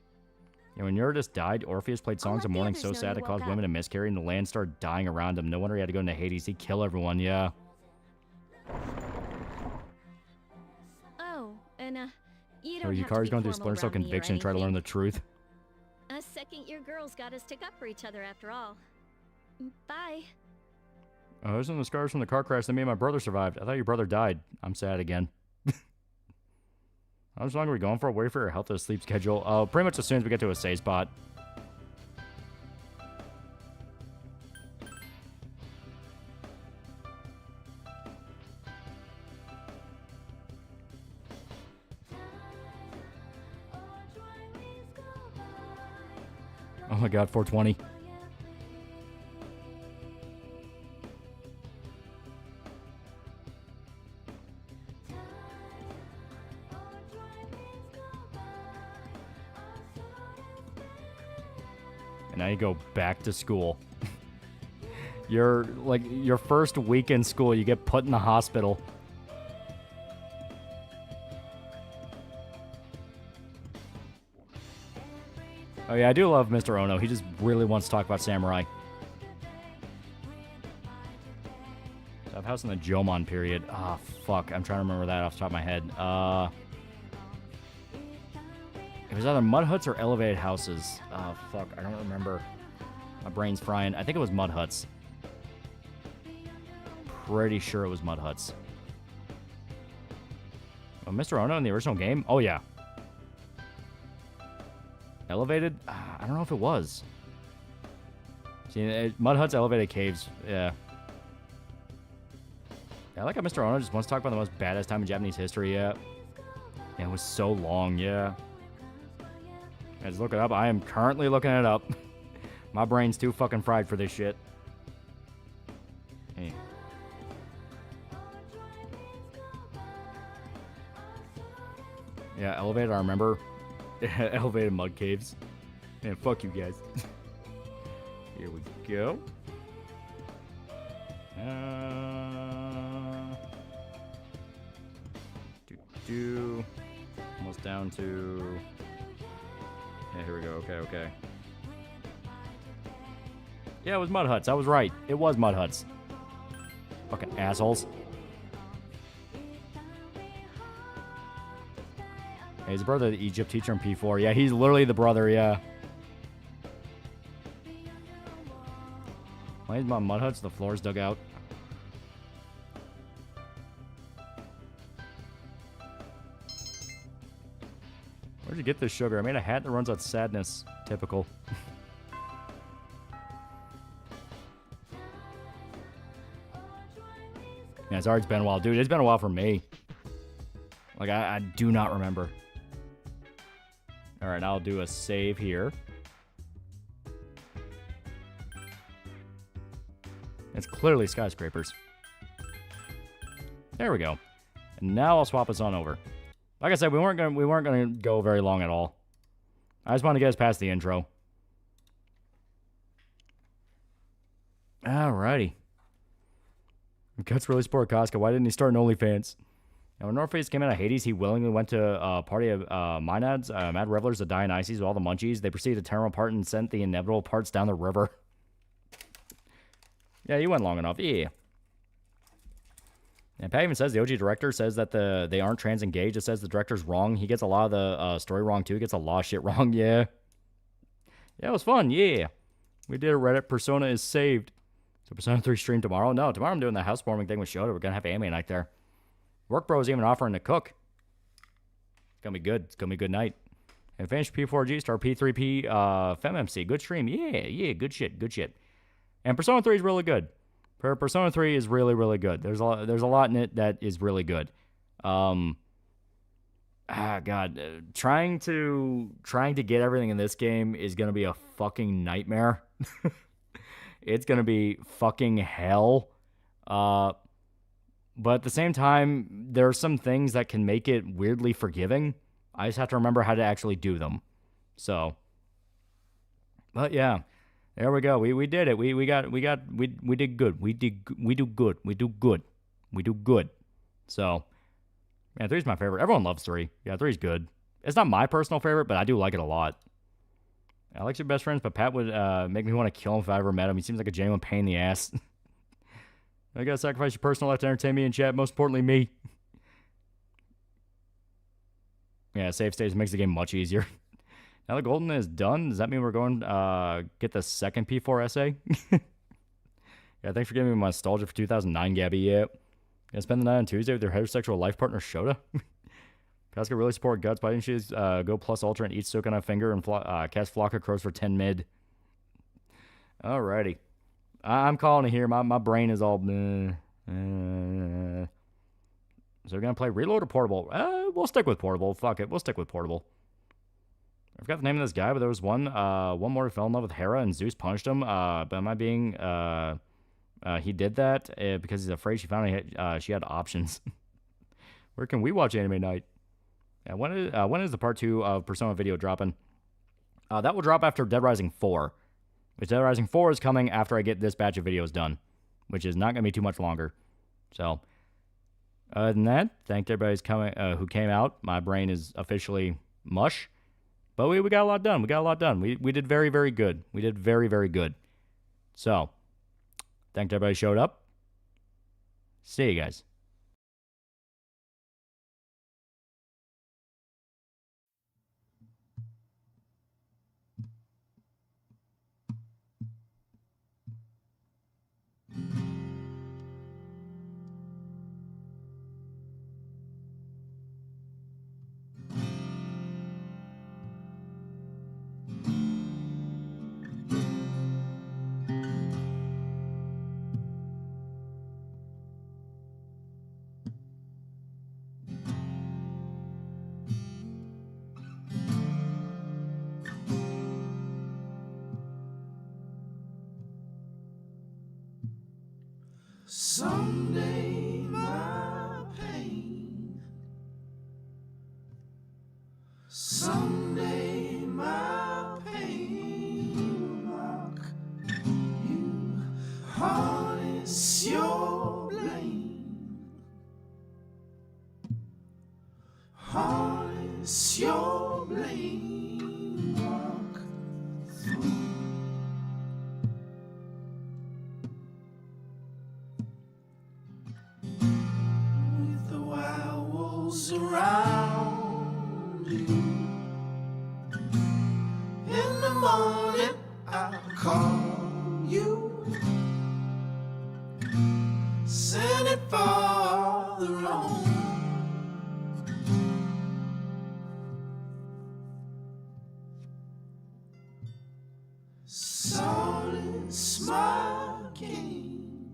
Speaker 7: Yeah, when Eurydice died, Orpheus played songs of mourning so
Speaker 1: others know
Speaker 7: sad
Speaker 1: you
Speaker 7: it caused
Speaker 1: woke
Speaker 7: women to miscarry and the land started dying around him. No wonder he had to go into Hades. He'd kill everyone, yeah.
Speaker 1: Oh, and you
Speaker 7: So
Speaker 1: don't have to
Speaker 7: Yukari's
Speaker 1: be
Speaker 7: going through
Speaker 1: formal
Speaker 7: Splinter Cell
Speaker 1: around me or
Speaker 7: conviction to try to learn the truth.
Speaker 1: Us second-year girls gotta stick up for each other after all. Bye.
Speaker 7: Oh, those are the scars from the car crash that me and my brother survived. I thought your brother died. I'm sad again. How much longer are we going for? Wait for your health and sleep schedule. Pretty much as soon as we get to a save spot. Oh my god, 420. And now you go back to school. You're like your first week in school, you get put in the hospital. Oh yeah, I do love Mr. Ono. He just really wants to talk about samurai. I've house in the Jomon period. Ah, fuck. I'm trying to remember that off the top of my head. It was either mud huts or elevated houses. Oh, fuck. I don't remember. My brain's frying. I think it was mud huts. Pretty sure it was mud huts. Oh, Mr. Ono in the original game? Oh, yeah. Elevated? I don't know if it was. See, mud huts, elevated caves. Yeah. I like how Mr. Ono just wants to talk about the most badass time in Japanese history. Yeah. Yeah, it was so long. Yeah. Guys, look it up. I am currently looking it up. My brain's too fucking fried for this shit. Hey. Yeah, elevated, I remember. Elevated mud caves. And fuck you guys. Here we go. Almost down to... Yeah, here we go. Okay. Yeah, it was mud huts. I was right. It was mud huts. Fucking assholes. Hey, he's the brother of the Egypt teacher in P4. Yeah, he's literally the brother, yeah. Why is my mud huts? The floor's dug out. Where'd you get this sugar? I made a hat that runs on sadness. Typical. Yeah, sorry, it's been a while. Dude, it's been a while for me. Like, I do not remember. Alright, I'll do a save here. It's clearly skyscrapers. There we go. And now I'll swap us on over. Like I said, we weren't gonna go very long at all. I just want to get us past the intro. Alrighty. Guts really support Casca. Why didn't he start an OnlyFans? Now, when Norface came out of Hades, he willingly went to a party of Maenads, mad revelers of Dionysus with all the munchies. They proceeded to tear him apart and sent the inevitable parts down the river. Yeah, you went long enough. Yeah. And Pat even says, the OG director says that they aren't trans engaged. It says the director's wrong. He gets a lot of the story wrong, too. He gets a lot of shit wrong, yeah. Yeah, it was fun, yeah. We did a Reddit. Persona is saved. So Persona 3 stream tomorrow? No, tomorrow I'm doing the housewarming thing with Shota. We're going to have anime night there. Work Bro is even offering to cook. It's going to be good. It's going to be a good night. And finish P4G, start P3P, FemMC. Good stream. Yeah, good shit. And Persona 3 is really good. Persona 3 is really, really good. There's a lot in it that is really good. God. Trying to get everything in this game is going to be a fucking nightmare. It's going to be fucking hell. But at the same time, there are some things that can make it weirdly forgiving. I just have to remember how to actually do them. So, but yeah, there we go. We did it. We did good. We do good. So, man, 3's my favorite. Everyone loves 3. Yeah, 3's good. It's not my personal favorite, but I do like it a lot. Alex, your best friends, but Pat would make me want to kill him if I ever met him. He seems like a genuine pain in the ass. I gotta sacrifice your personal life to entertain me and chat. Most importantly, me. Yeah, save states makes the game much easier. Now the golden is done. Does that mean we're going get the second P4 essay? Yeah, thanks for giving me my nostalgia for 2009, Gabby. Yeah. Gonna spend the night on Tuesday with your heterosexual life partner, Shota? Casca really support Guts. Why didn't she just go plus ultra and eat Soak on a finger and cast Flock of Crows for 10 mid? Alrighty. I'm calling it here. My brain is all... So we're going to play Reload or Portable? We'll stick with Portable. Fuck it. We'll stick with Portable. I forgot the name of this guy, but there was one more who fell in love with Hera and Zeus punished him. But am I being... he did that because he's afraid she found she had options. Where can we watch anime night? Yeah, when is the part 2 of Persona video dropping? That will drop after Dead Rising 4. Which Dead Rising 4 is coming after I get this batch of videos done. Which is not going to be too much longer. So, other than that, thank everybody who came out. My brain is officially mush. But we got a lot done. We did very, very good. We did very, very good. So, thank everybody who showed up. See you guys.
Speaker 15: Someday my pain, someday my pain will mock you, harness your blame, harness your blame, walk through. Around you. In the morning I'll call you, send it farther on. Silence my game,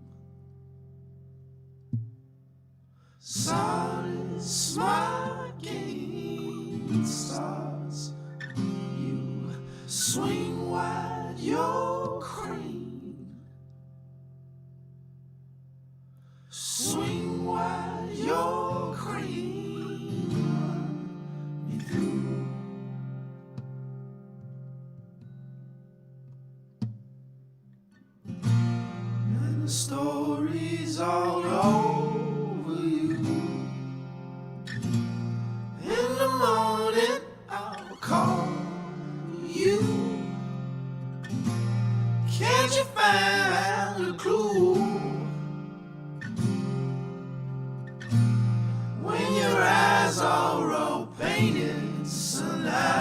Speaker 15: silence my game starts. You swing wide your crane, swing wide your crane, run me through. stories all over you. In the morning, I'll call you. Can't you find a clue? When your eyes are all painted, sunlight